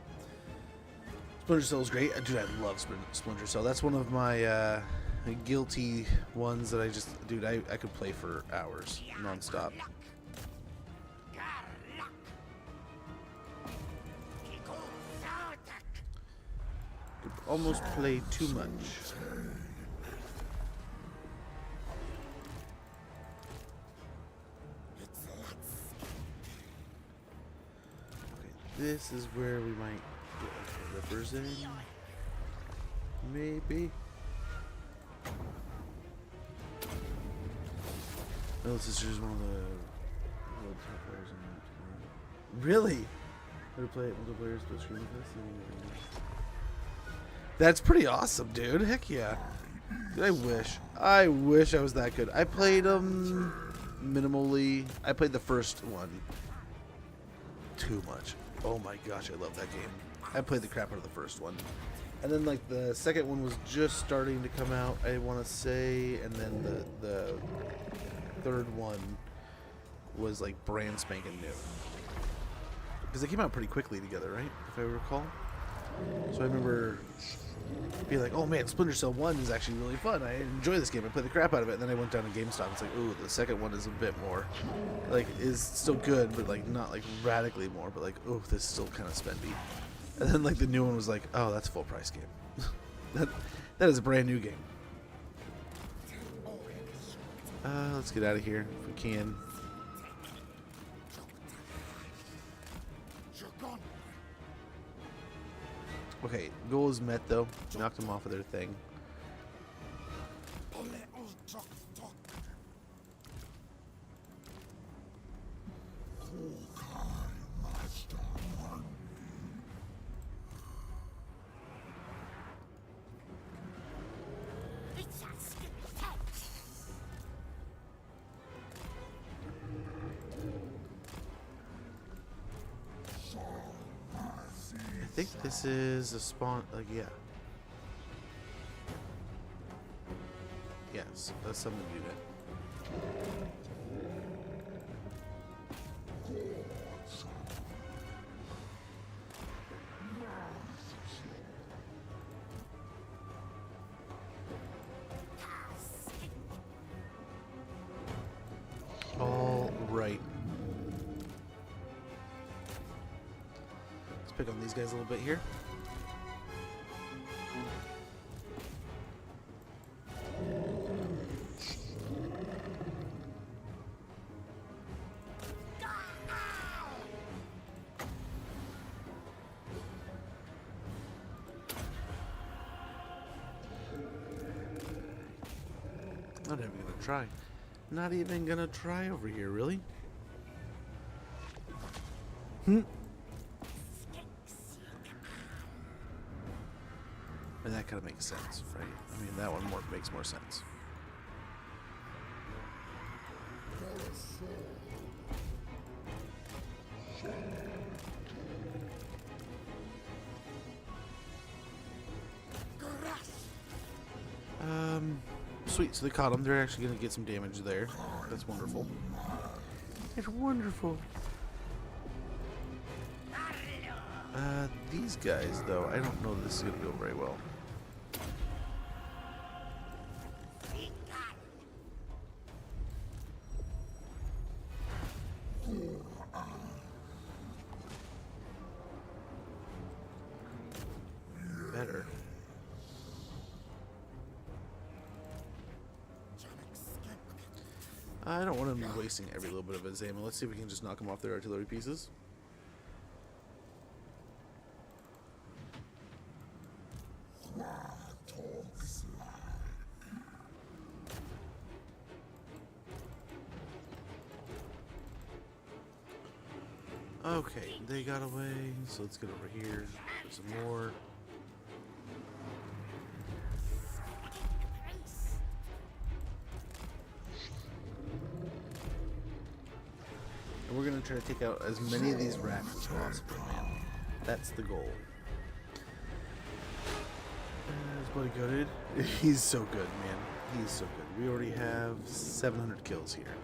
Speaker 1: Splinter Cell is great. Dude, I love Splinter Cell. That's one of my guilty ones that I just... Dude, I could play for hours, non-stop. Could almost play too much. Okay, this is where we might... Rippers in, maybe. Oh, this is just one of the top players in that. Really? How to play multiplayer split screen with this? That's pretty awesome, dude. Heck yeah. Dude, I wish I was that good. I played minimally. I played the first one too much. Oh my gosh, I love that game. I played the crap out of the first one. And then like the second one was just starting to come out, I want to say, and then the third one was like brand spanking new. Because they came out pretty quickly together, right? If I recall. So I remember being like, oh man, Splinter Cell 1 is actually really fun. I enjoy this game. I played the crap out of it. And then I went down to GameStop and it's like, ooh, the second one is a bit more, like, is still good, but like not like radically more, but like, ooh, this is still kind of spendy. And then like the new one was like, oh, that's a full price game. that is a brand new game. Let's get out of here if we can. Okay, goal is met though. Knocked them off of their thing. think this is a spawn. Yeah. Yes, that's something unit. All right. Let's pick on these guys a little bit here. Not even gonna try. Not even gonna try over here, really? And that kind of makes sense, right? I mean, that one makes more sense. Sweet, so they caught them. They're actually going to get some damage there. That's wonderful. It's wonderful. These guys, though, I don't know this is going to go very well. Better. I don't want him wasting every little bit of his ammo. Let's see if we can just knock him off their artillery pieces. Okay, they got away, so let's get over here. There's some more. And we're gonna try to take out as many of these rats as possible, man. That's the goal. His buddy gutted. He's so good, man. He's so good. We already have 700 kills here.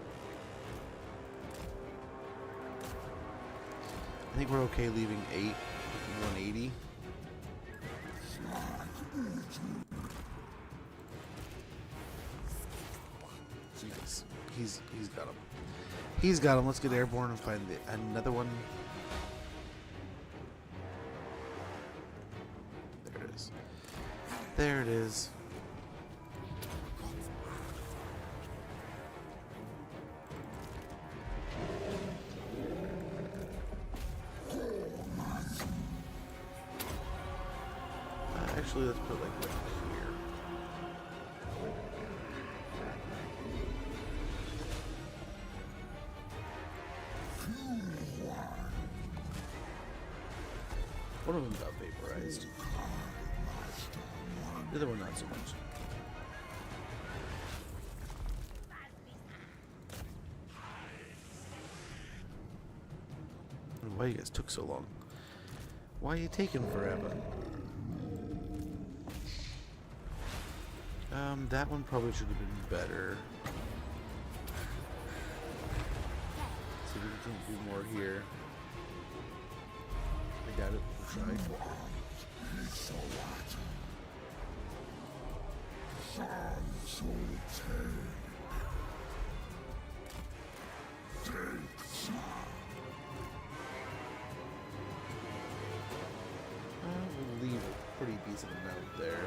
Speaker 1: I think we're okay leaving 8 with 180. Jeez. He's got him. He's got him. Let's get airborne and find another one. There it is. There it is. Actually, let's put like right here. One of them got vaporized. The other one not so much. I don't know why you guys took so long. Why are you taking forever? That one probably should have been better. See if we can do more here. I got it. We'll try. We'll leave a pretty decent amount there.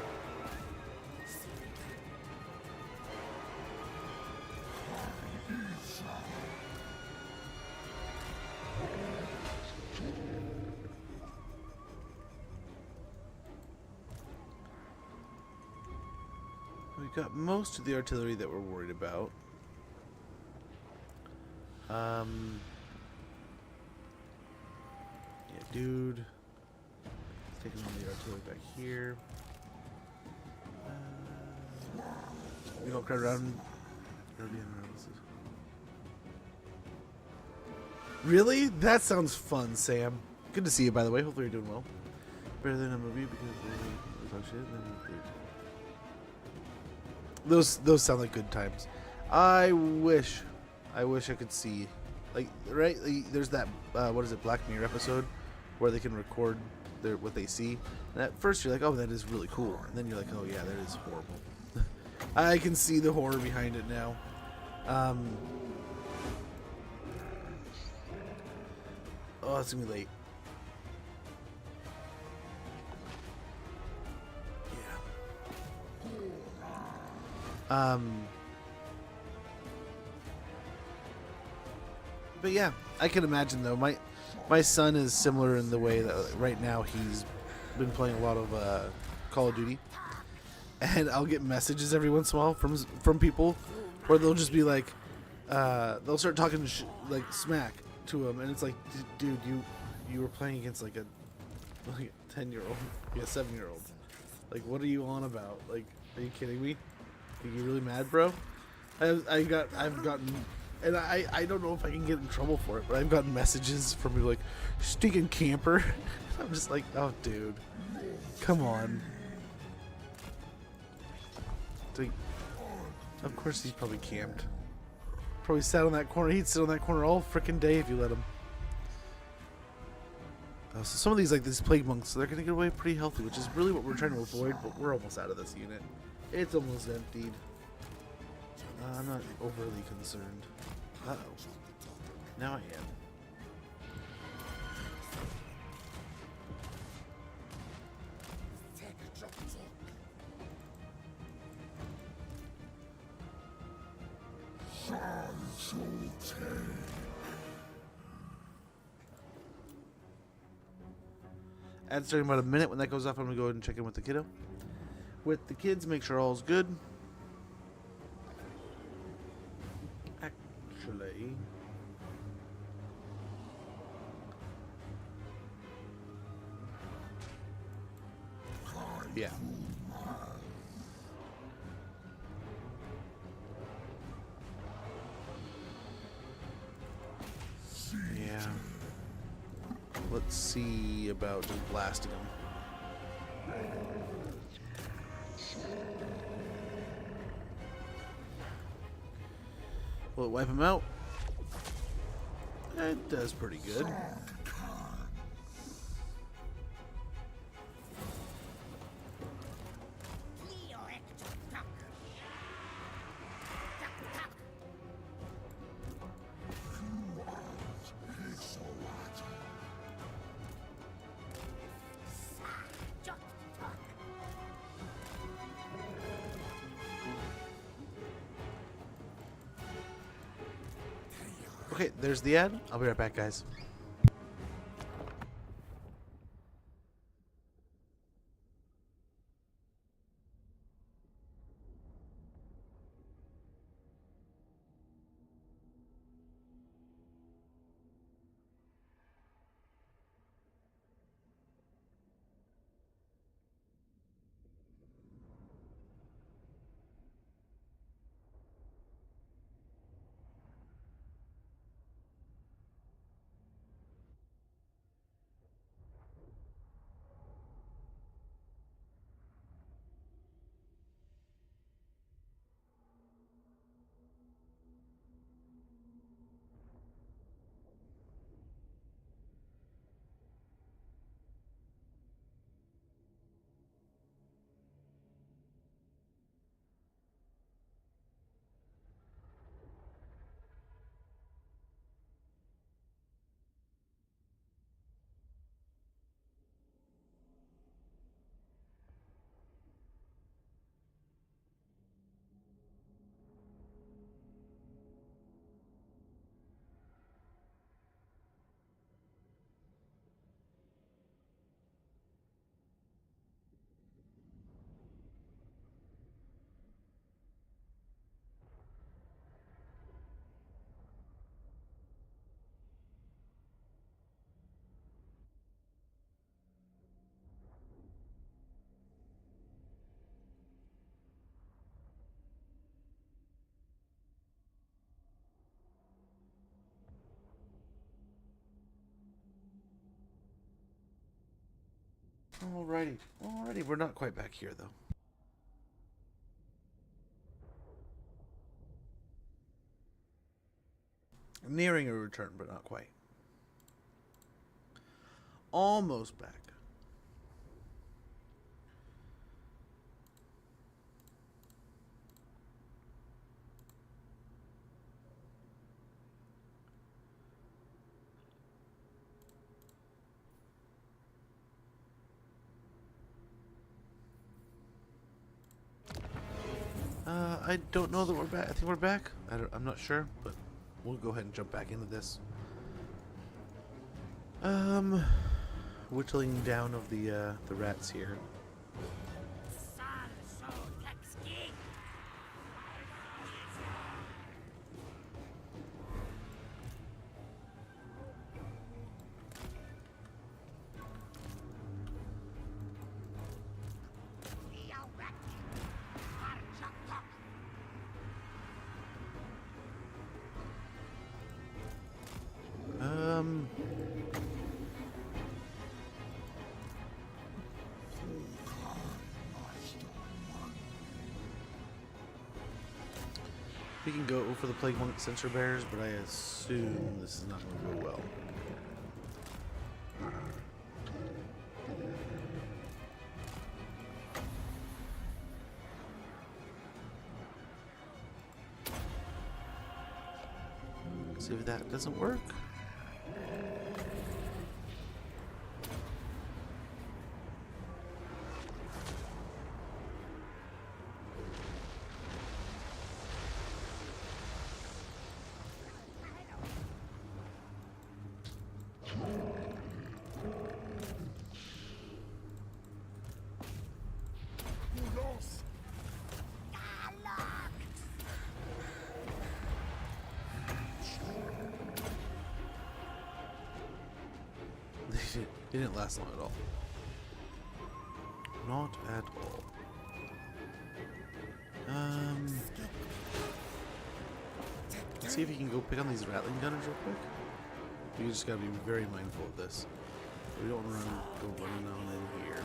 Speaker 1: We've got most of the artillery that we're worried about. Yeah, dude. Taking on the artillery back here. We don't crowd around. Really? That sounds fun, Sam. Good to see you, by the way. Hopefully you're doing well. better than a movie because they talk shit. Those sound like good times. I wish I could see, like, right? Like, there's that what is it, Black Mirror episode where they can record what they see. And at first you're like, oh, that is really cool, and then you're like, oh yeah, that is horrible. I can see the horror behind it now. Oh, it's gonna be late. Yeah. But yeah, I can imagine though. My son is similar in the way that right now he's been playing a lot of Call of Duty, and I'll get messages every once in a while from people where they'll just be like, they'll start talking like smack to him, and it's like, dude, you were playing against like a 10-year-old, yeah, 7-year-old. Like, what are you on about? Like, are you kidding me? Are you really mad, bro? I've gotten, and I don't know if I can get in trouble for it, but I've gotten messages from people like, stinking camper. I'm just like, oh, dude, come on. Like, of course he's probably camped. Probably sat on that corner. He'd sit on that corner all frickin' day if you let him. So some of these plague monks, they're gonna get away pretty healthy, which is really what we're trying to avoid. But we're almost out of this unit. It's almost emptied. I'm not overly concerned. Uh-oh. Now I am. And starting about a minute. When that goes off, I'm gonna go ahead and check in with the kiddo. With the kids, make sure all's good. Actually, yeah. Yeah. Let's see about just blasting them. Will it wipe them out? It does pretty good. Okay, there's the ad. I'll be right back, guys. Alrighty. Alrighty, we're not quite back here, though. Nearing a return, but not quite. Almost back. I don't know that we're back. I think we're back. I'm not sure, but we'll go ahead and jump back into this. Whittling down of the rats here. We can go for the Plague Monk Sensor Bears, but I assume this is not going to go well. See if that doesn't work. It didn't last long at all. Not at all. Let's see if you can go pick on these rattling gunners real quick. You just gotta be very mindful of this. We don't go running on in here.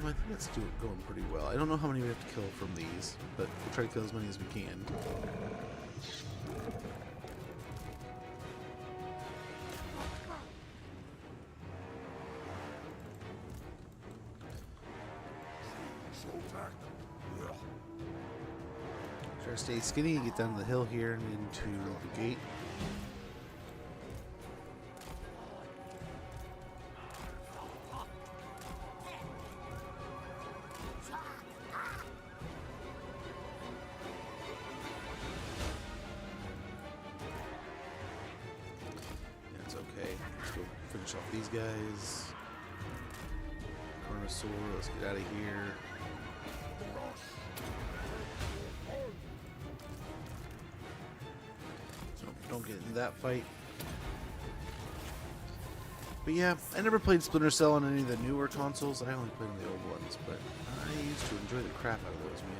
Speaker 1: I think that's going pretty well. I don't know how many we have to kill from these, but we'll try to kill as many as we can. Try to stay skinny and get down the hill here and into the gate. Finish off these guys. Carnosaur, let's get out of here. So don't get into that fight. But yeah, I never played Splinter Cell on any of the newer consoles. I only played on the old ones, but I used to enjoy the crap out of those, man.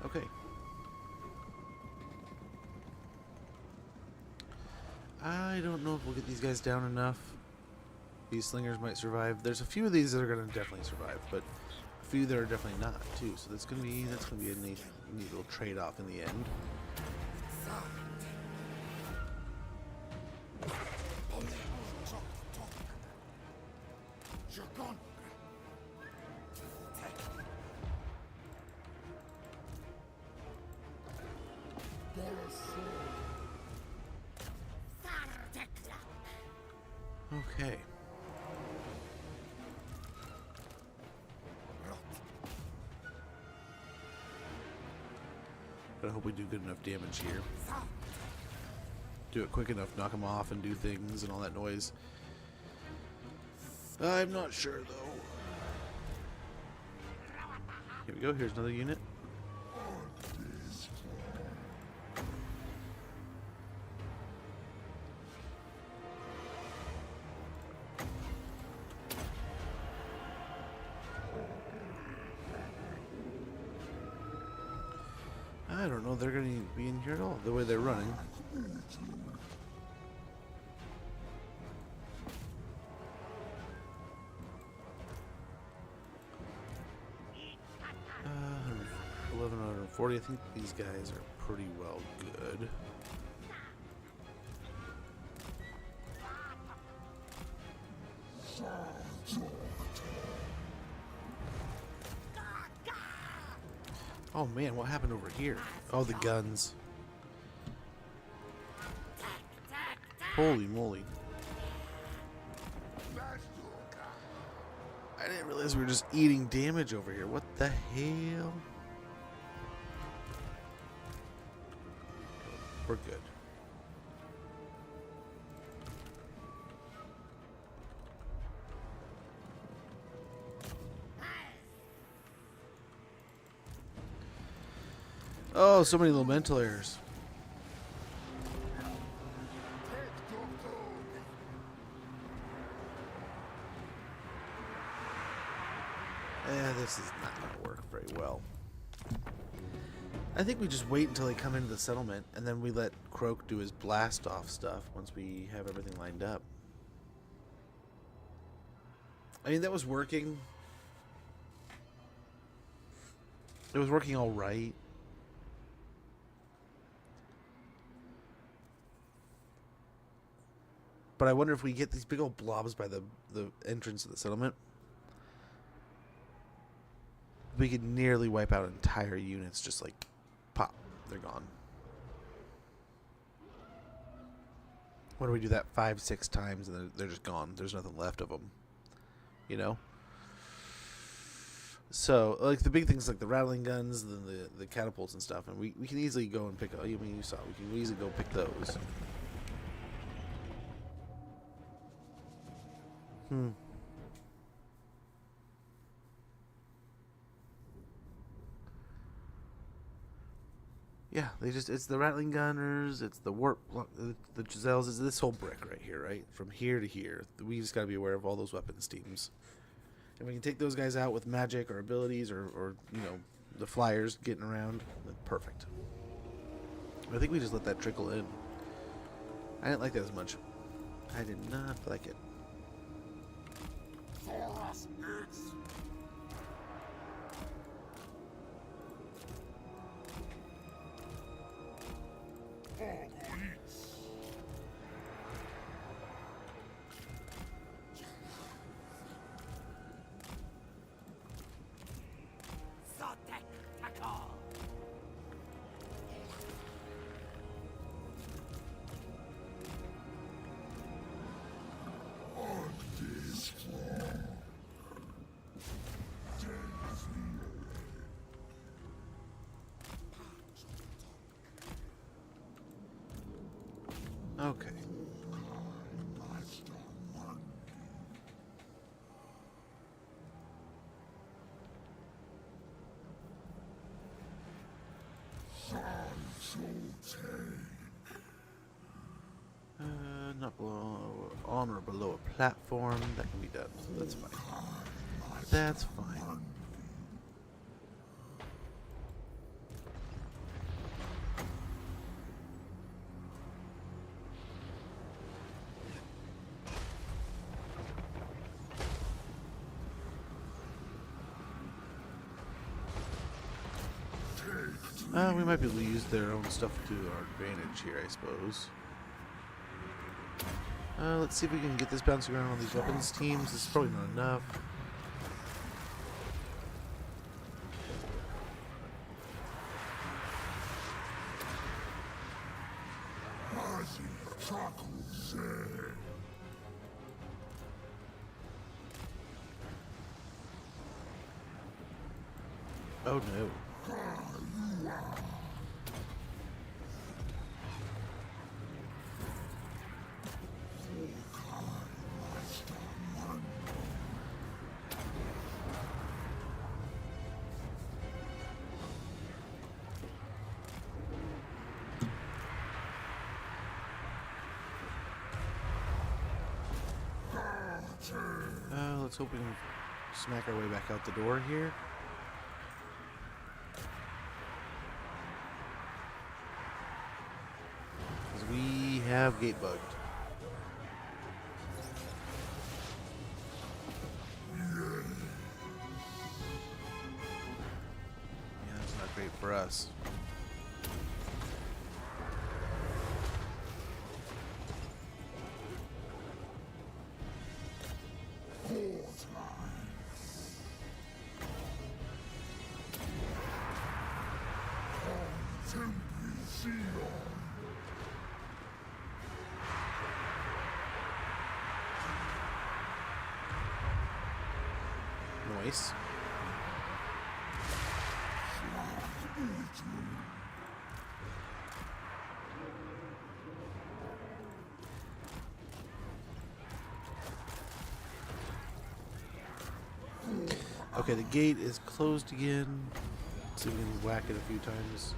Speaker 1: Okay. I don't know if we'll get these guys down enough. These slingers might survive. There's a few of these that are going to definitely survive, but a few that are definitely not too. So that's going to be a neat little trade-off in the end. Okay. But I hope we do good enough damage here. Do it quick enough, knock them off and do things and all that noise. I'm not sure though. Here we go, here's another unit. I don't know if they're going to be in here at all, the way they're running. Uh, 1140. I think these guys are pretty well good. Oh man, what happened over here? Oh, the guns. Holy moly. I didn't realize we were just eating damage over here. What the hell? We're good. Oh, so many elemental errors. This is not going to work very well. I think we just wait until they come into the settlement, and then we let Croak do his blast off stuff once we have everything lined up. I mean, that was working. It was working all right. But I wonder if we get these big old blobs by the entrance of the settlement, we could nearly wipe out entire units, just like pop, they're gone. When do we do that 5-6 times and they're just gone? There's nothing left of them, you know? So, like, the big things like the rattling guns, the catapults and stuff, and we can easily go and pick, I mean, you saw, we can easily go pick those. Yeah, it's the rattling gunners, it's the warp, the Giselles, it's this whole brick right here, right? From here to here. We just got to be aware of all those weapons teams. And we can take those guys out with magic or abilities or you know, the flyers getting around. Perfect. I think we just let that trickle in. I didn't like that as much. I did not like it. Okay. Not below, on or below a platform. That can be done. That's fine. That's fine. We might be able to use their own stuff to our advantage here, I suppose. Let's see if we can get this bouncing around on these weapons teams. This is probably not enough. Oh no. Let's hope we can smack our way back out the door here. Because we have gate bugged. Yeah, that's not great for us. Nice. Okay, the gate is closed again. So we can whack it a few times.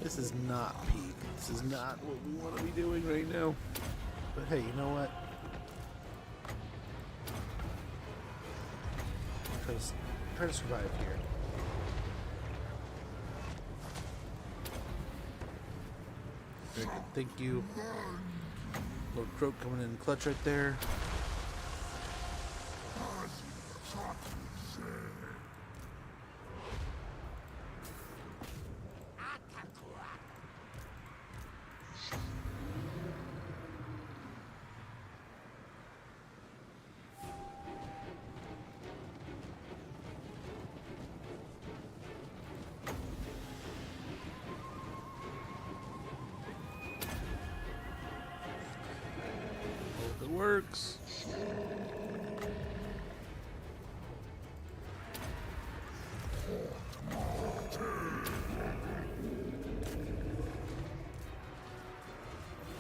Speaker 1: This is not peak. This is not what we want to be doing right now. But hey, you know what? Try to survive here. Very good. Thank you. Lord Croak coming in clutch right there. Hope it works.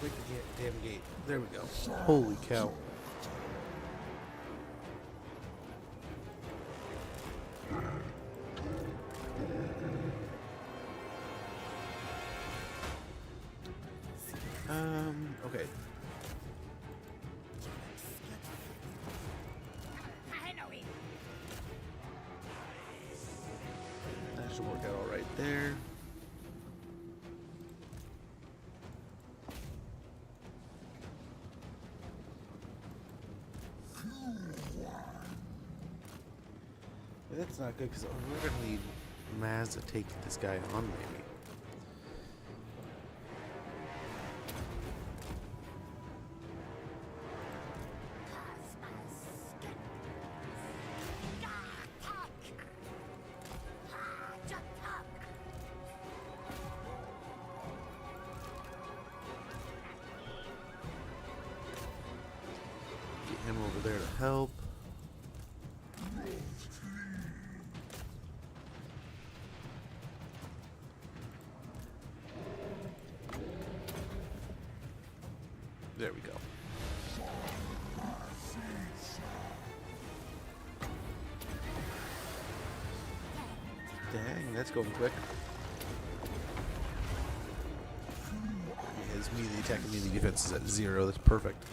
Speaker 1: Break the damn gate. There we go. Holy cow. Okay. That should work out all right there. But that's not good because we're gonna need Maz to take this guy on, maybe. Get him over there to help. There we go. Dang, that's going quick. His melee attack and melee defense is at 0. That's perfect.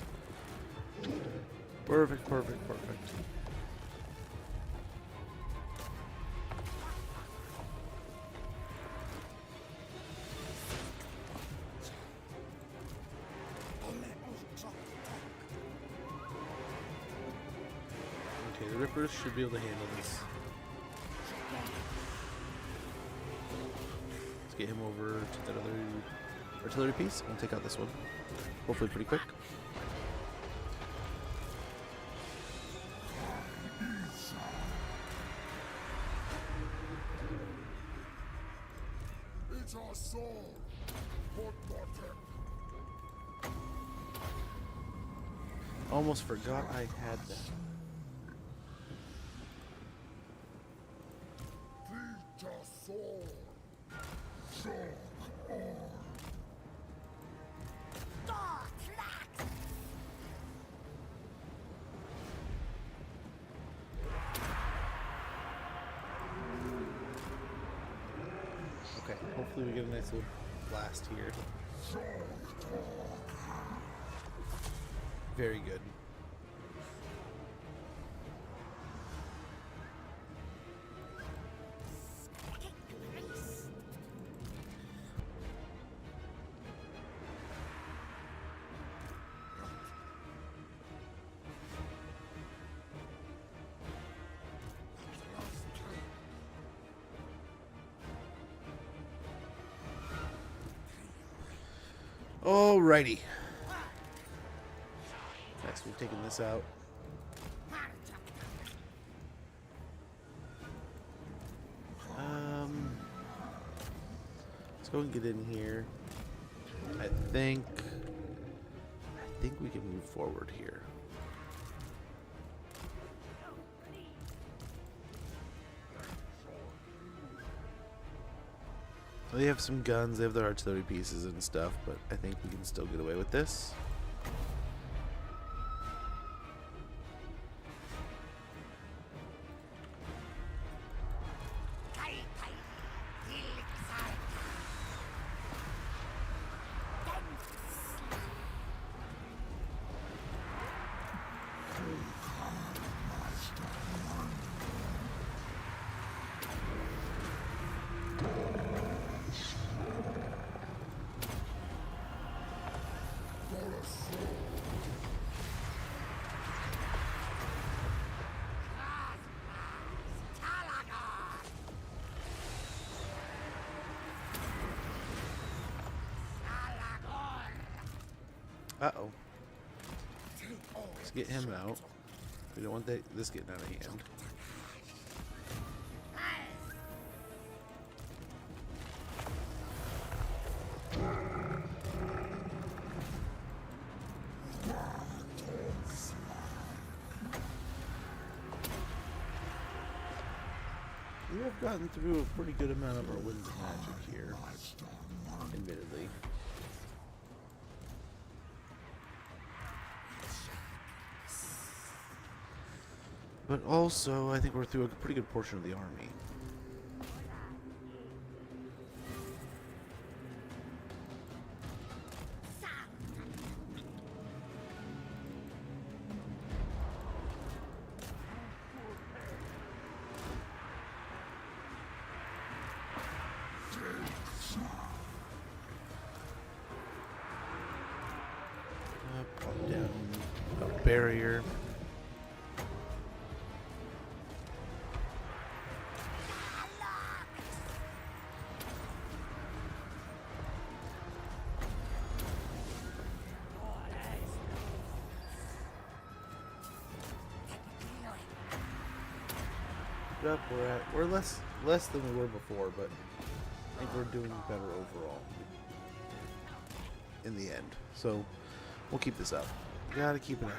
Speaker 1: Perfect, perfect, perfect. Okay, the Rippers should be able to handle this. Let's get him over to that other artillery piece. We'll take out this one. Hopefully pretty quick.
Speaker 3: your soul. Put more tip.
Speaker 1: Almost forgot I had that.
Speaker 3: Feed your soul. Shock on.
Speaker 1: Okay, hopefully we get a nice little blast here. Very good. Alrighty. Next, we've taken this out. Let's go and get in here. I think we can move forward here. They have some guns, they have their artillery pieces and stuff, but I think we can still get away with this. Uh-oh. Let's get him out. We don't want this getting out of hand. We have gotten through a pretty good amount of our winds of magic here, admittedly. But also, I think we're through a pretty good portion of the army. Pop down a barrier. Up, we're less than we were before, but I think we're doing better overall in the end. So we'll keep this up. Gotta keep it up.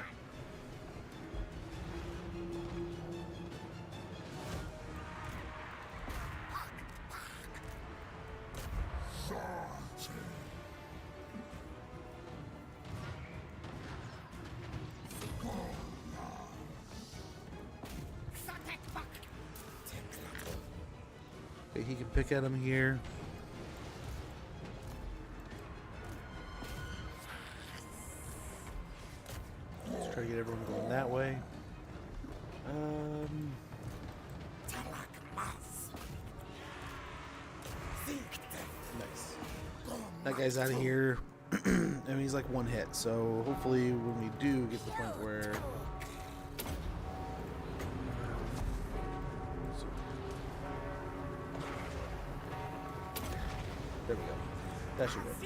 Speaker 1: Okay, he can pick at him here. Let's try to get everyone going that way. Nice. That guy's out of here. I mean, he's like one hit, so hopefully when we do get to the point where... There we go. That should work.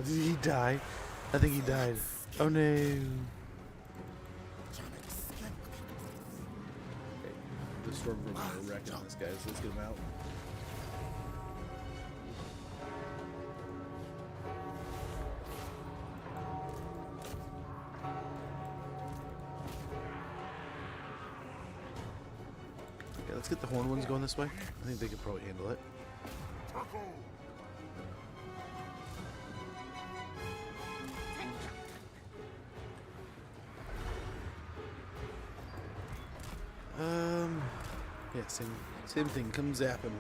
Speaker 1: Did he die? I think he died. Oh no. Okay. The Stormgrim are wrecking this guy, so let's get him out. Okay, let's get the horn ones going this way. I think they could probably handle it. Yeah, same thing. Come zap him.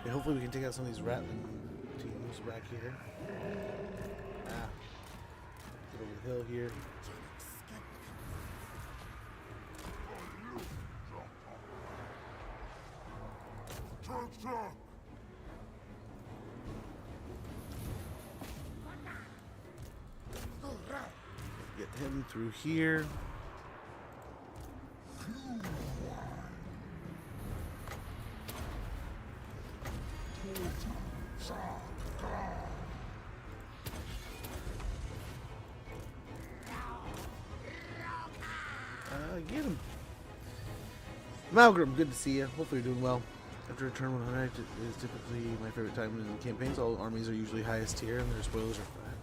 Speaker 1: Okay, hopefully we can take out some of these rattling teams back here. Ah. Get over the hill here. Get him through here. Get him. Malgrim, good to see you. Hopefully you're doing well. After turn 100 is typically my favorite time in the campaigns. All armies are usually highest tier and their spoilers are flat.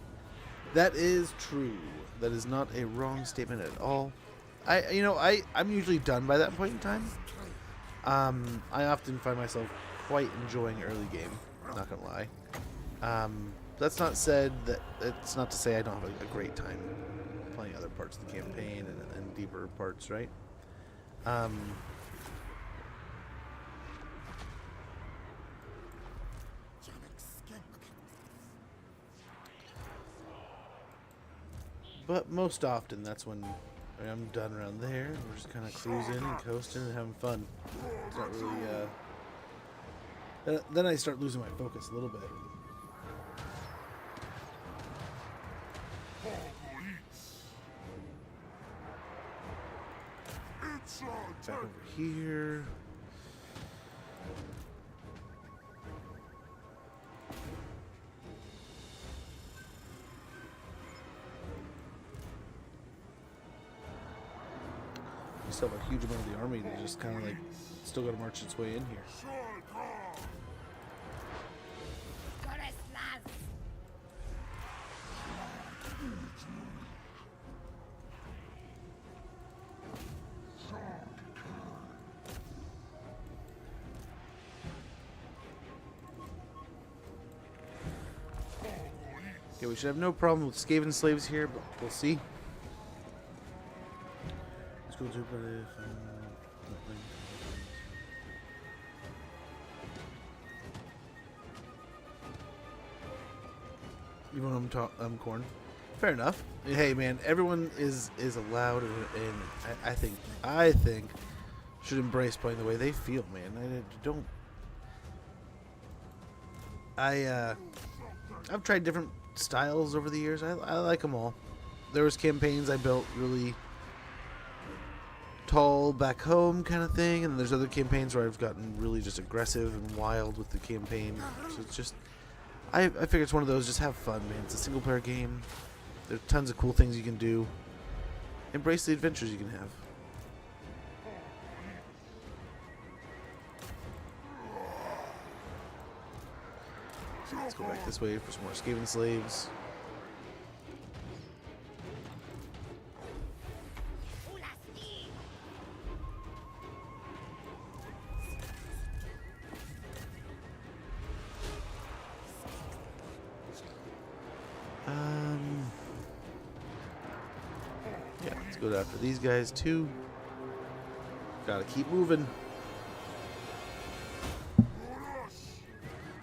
Speaker 1: That is true. That is not a wrong statement at all. I'm usually done by that point in time. I often find myself quite enjoying early game. Not gonna lie. That's not said that it's not to say I don't have a great time playing other parts of the campaign and deeper parts, right? But most often, that's when I'm done around there. We're just kind of cruising and coasting and having fun. It's not really, then I start losing my focus a little bit. Back over here. We still have a huge amount of the army that just kind of like still got to march its way in here. Okay, we should have no problem with Skaven slaves here, but we'll see. Let's go to but if you want them corn. Fair enough. Hey man, everyone is allowed and I think should embrace playing the way they feel, man. I've tried different styles over the years. I like them all. There was campaigns I built really tall back home kind of thing, and there's other campaigns where I've gotten really just aggressive and wild with the campaign. So it's just I figure it's one of those, just have fun, man. It's a single player game. There's tons of cool things you can do. Embrace the adventures you can have. Let's go back this way for some more Skaven slaves. Yeah, let's go after these guys too. Gotta keep moving.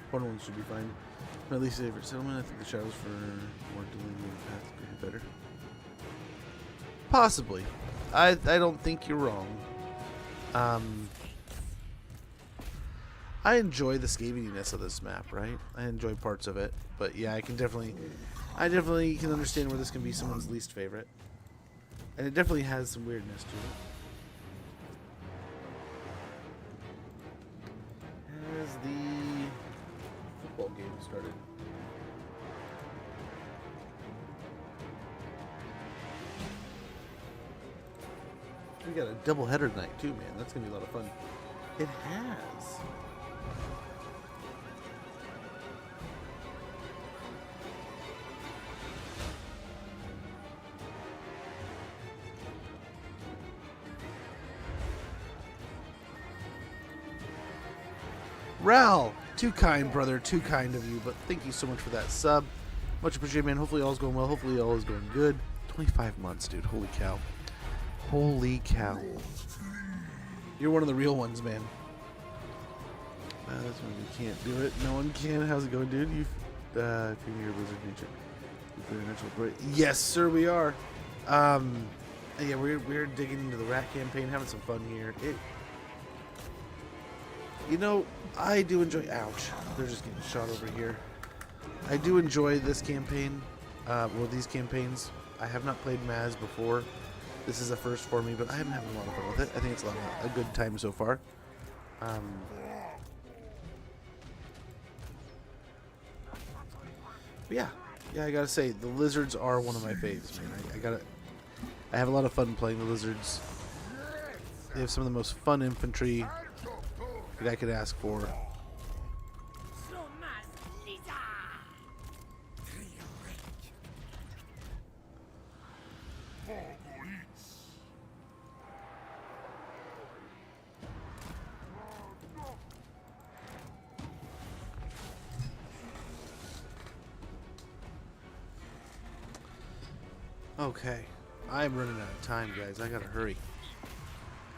Speaker 1: One of them should be fine. My least favorite settlement. I think the shadows for more delineated path could be better. Possibly. I don't think you're wrong. I enjoy the scaviness of this map, right? I enjoy parts of it, but yeah, I definitely can understand where this can be someone's least favorite. And it definitely has some weirdness to it. Has the football game started? We got a doubleheader tonight too, man. That's gonna be a lot of fun. It has. Ral, too kind, brother, too kind of you, but thank you so much for that sub. Much appreciated, man. Hopefully all's going well. Hopefully all is going good. 25 months, dude. Holy cow. Holy cow. You're one of the real ones, man. That's when you can't do it. No one can. How's it going, dude? If you're near Blizzard Nature. You're natural break. Yes, sir, we are. Yeah, we're digging into the rat campaign, having some fun here. You know, I do enjoy. Ouch! They're just getting shot over here. I do enjoy this campaign. Well, these campaigns. I have not played Maz before. This is a first for me, but I am having a lot of fun with it. I think it's a good time so far. But yeah, I gotta say the lizards are one of my faves, man. I have a lot of fun playing the lizards. They have some of the most fun infantry that I could ask for. Okay, I'm running out of time, guys. I gotta hurry.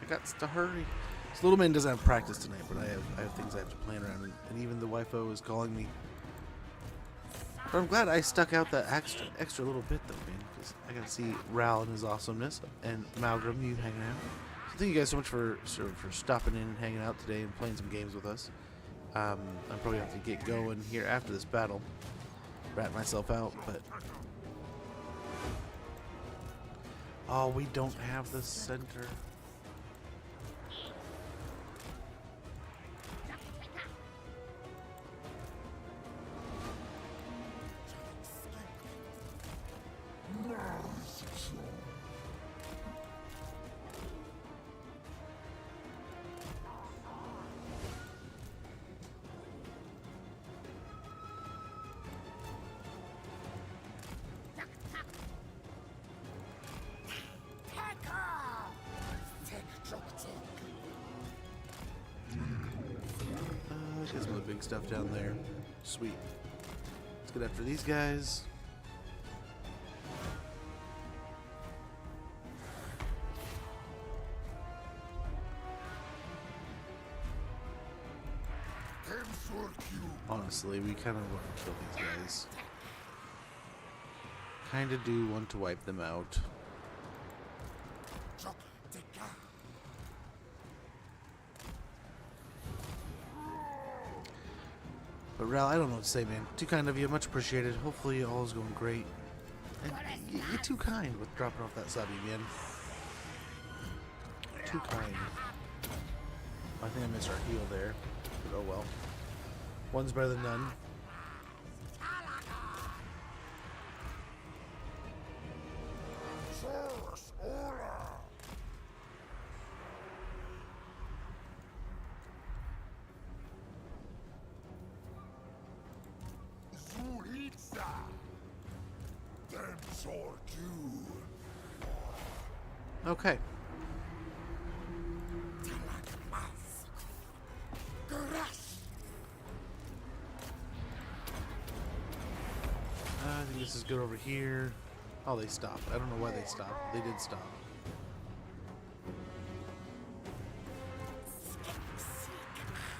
Speaker 1: I got to hurry. This little man doesn't have practice tonight, but I have things I have to plan around, and even the wifo is calling me. But I'm glad I stuck out that extra little bit, though, man, because I got to see Ral and his awesomeness, and Malgrim, you hanging out. So thank you guys so much for stopping in and hanging out today and playing some games with us. I'm probably going to have to get going here after this battle. Rat myself out, but... Oh, we don't have the center. Get some of the big stuff down there. Sweet. Let's get after these guys. Honestly, we kind of want to kill these guys. Kind of do want to wipe them out. But Ral, I don't know what to say, man. Too kind of you. Much appreciated. Hopefully all is going great. And you're too kind with dropping off that subby, man. Too kind. I think I missed our heal there. But oh well. One's better than none. Okay. I think this is good over here. Oh, they stopped. I don't know why they stopped. They did stop.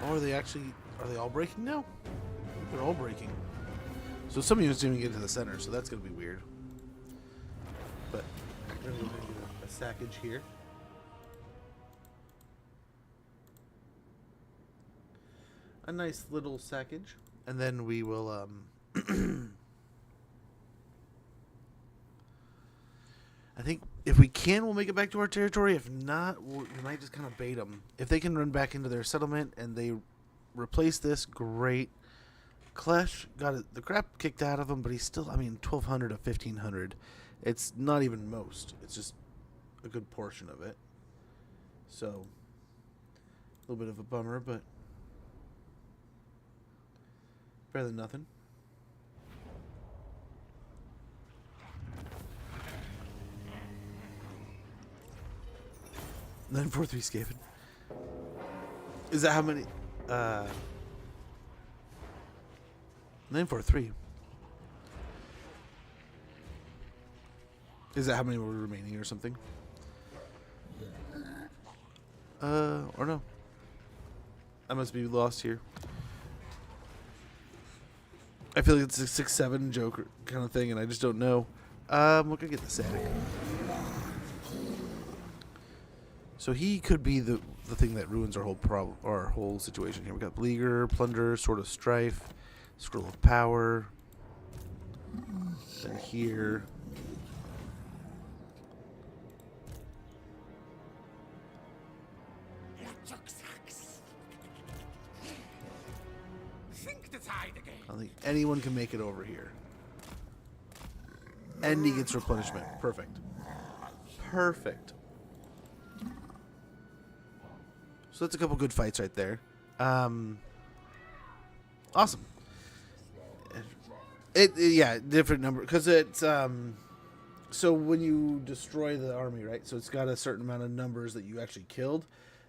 Speaker 1: Oh, are they all breaking now? They're all breaking. So some units didn't even get to the center, so that's going to be weird. But we're going to get a sackage here. A nice little sackage. And then we will, I think if we can, we'll make it back to our territory. If not, we might just kind of bait them. If they can run back into their settlement and they replace this, great. Klesh got the crap kicked out of him, but he's still, I mean, 1,200 to 1,500. It's not even most. It's just a good portion of it. So, a little bit of a bummer, but better than nothing. 943 Skaven. Is that how many? 943. Is that how many were remaining or something? Or no? I must be lost here. I feel like it's a 6-7 joke kind of thing, and I just don't know. We're gonna get the sack. So he could be the thing that ruins our whole problem, our whole situation here. We got Bleeger, Plunder, Sword of Strife, Scroll of Power. Then here. I don't think anyone can make it over here. And he gets replenishment. Perfect. Perfect. So that's a couple good fights right there. Awesome. Yeah, different number because it's so when you destroy the army, right? So it's got a certain amount of numbers that you actually killed,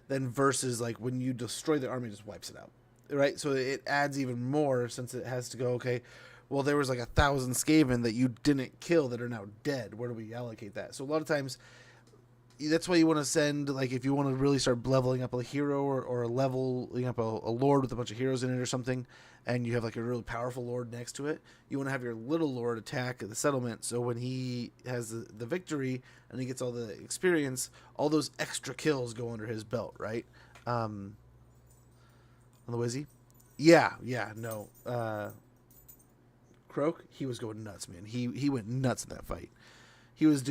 Speaker 1: then versus like when you destroy the army, it just wipes it out, right? So it adds even more since it has to go. Okay, well there was like 1,000 Skaven that you didn't kill that are now dead. Where do we allocate that? So a lot of times. That's why you want to send, like, if you want to really start leveling up a hero or leveling up a lord with a bunch of heroes in it or something, and you have, like, a really powerful lord next to it, you want to have your little lord attack the settlement, so when he has the victory and he gets all the experience, all those extra kills go under his belt, right? On the Wizzy? Yeah, no. Croak, he was going nuts, man. He went nuts in that fight. He's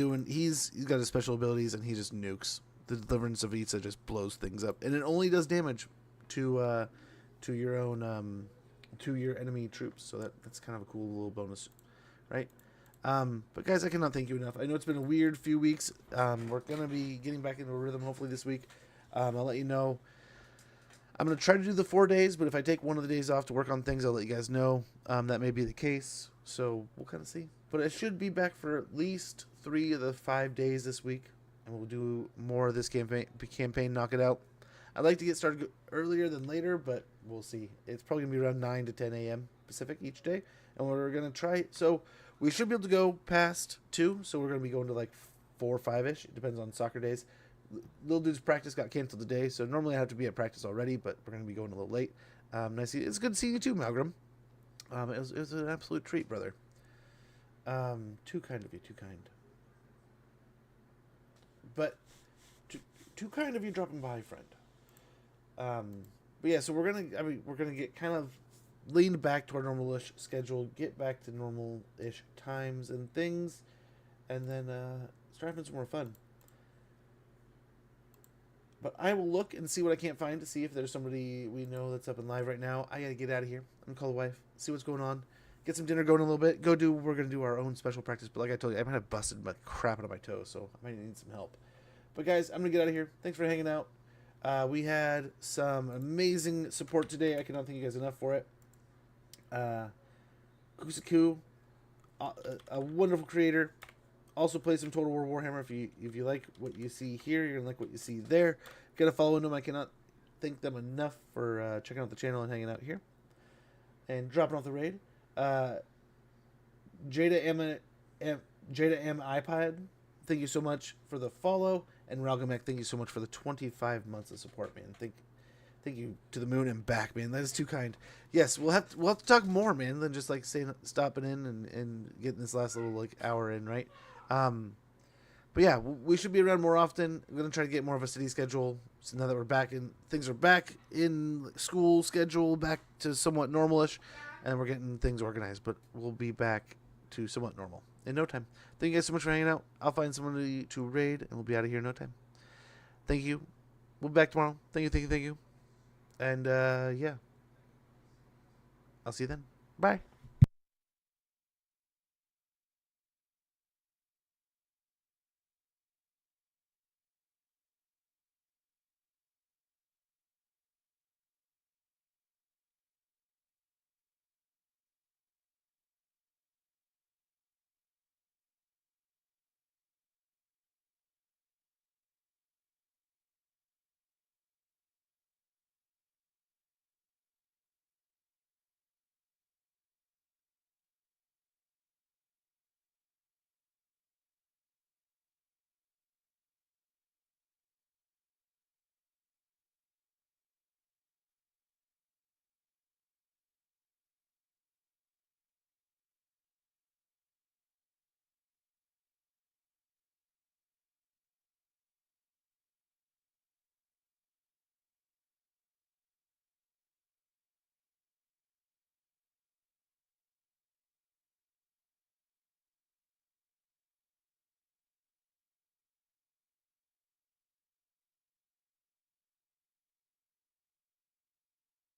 Speaker 1: got his special abilities and he just nukes. The Deliverance of Itza just blows things up, and it only does damage to your own to your enemy troops. So that's kind of a cool little bonus, right? But guys, I cannot thank you enough. I know it's been a weird few weeks. We're gonna be getting back into a rhythm hopefully this week. I'll let you know. I'm gonna try to do the 4 days, but if I take one of the days off to work on things, I'll let you guys know. That may be the case, so we'll kind of see. But I should be back for at least 3 of the 5 days this week, and we'll do more of this campaign, knock it out. I'd like to get started earlier than later, but we'll see. It's probably going to be around 9 to 10 a.m. Pacific each day, and we're going to try. So we should be able to go past 2, so we're going to be going to like 4 or 5-ish. It depends on soccer days. Little dude's practice got canceled today, so normally I have to be at practice already, but we're going to be going a little late. Nice. It's good to see you too, Malgrim. It was an absolute treat, brother. Too kind of you, too kind. But too kind of you dropping by, friend. But yeah, so we're gonna get kind of leaned back to our normal-ish schedule, get back to normal-ish times and things, and then start having some more fun. But I will look and see what I can't find to see if there's somebody we know that's up and live right now. I gotta get out of here. I'm gonna call the wife, see what's going on. Get some dinner going a little bit. We're going to do our own special practice. But like I told you, I might have busted my crap out of my toes, so I might need some help. But guys, I'm going to get out of here. Thanks for hanging out. We had some amazing support today. I cannot thank you guys enough for it. Kusaku, a wonderful creator. Also plays some Total War Warhammer. If you like what you see here, you're going to like what you see there. Got to follow them. I cannot thank them enough for checking out the channel and hanging out here. And dropping off the raid. Jada M iPod, thank you so much for the follow, and Ralgamek, thank you so much for the 25 months of support, man. Thank you to the moon and back, man. That is too kind. Yes, we'll have to talk more, man, than just like stopping in and getting this last little like hour in, right? But yeah, we should be around more often. We're gonna try to get more of a steady schedule. So now that we're back in, things are back in school schedule, back to somewhat normalish. And we're getting things organized, but we'll be back to somewhat normal. in no time. Thank you guys so much for hanging out. I'll find someone to raid, and we'll be out of here in no time. Thank you. We'll be back tomorrow. Thank you. And, yeah. I'll see you then. Bye.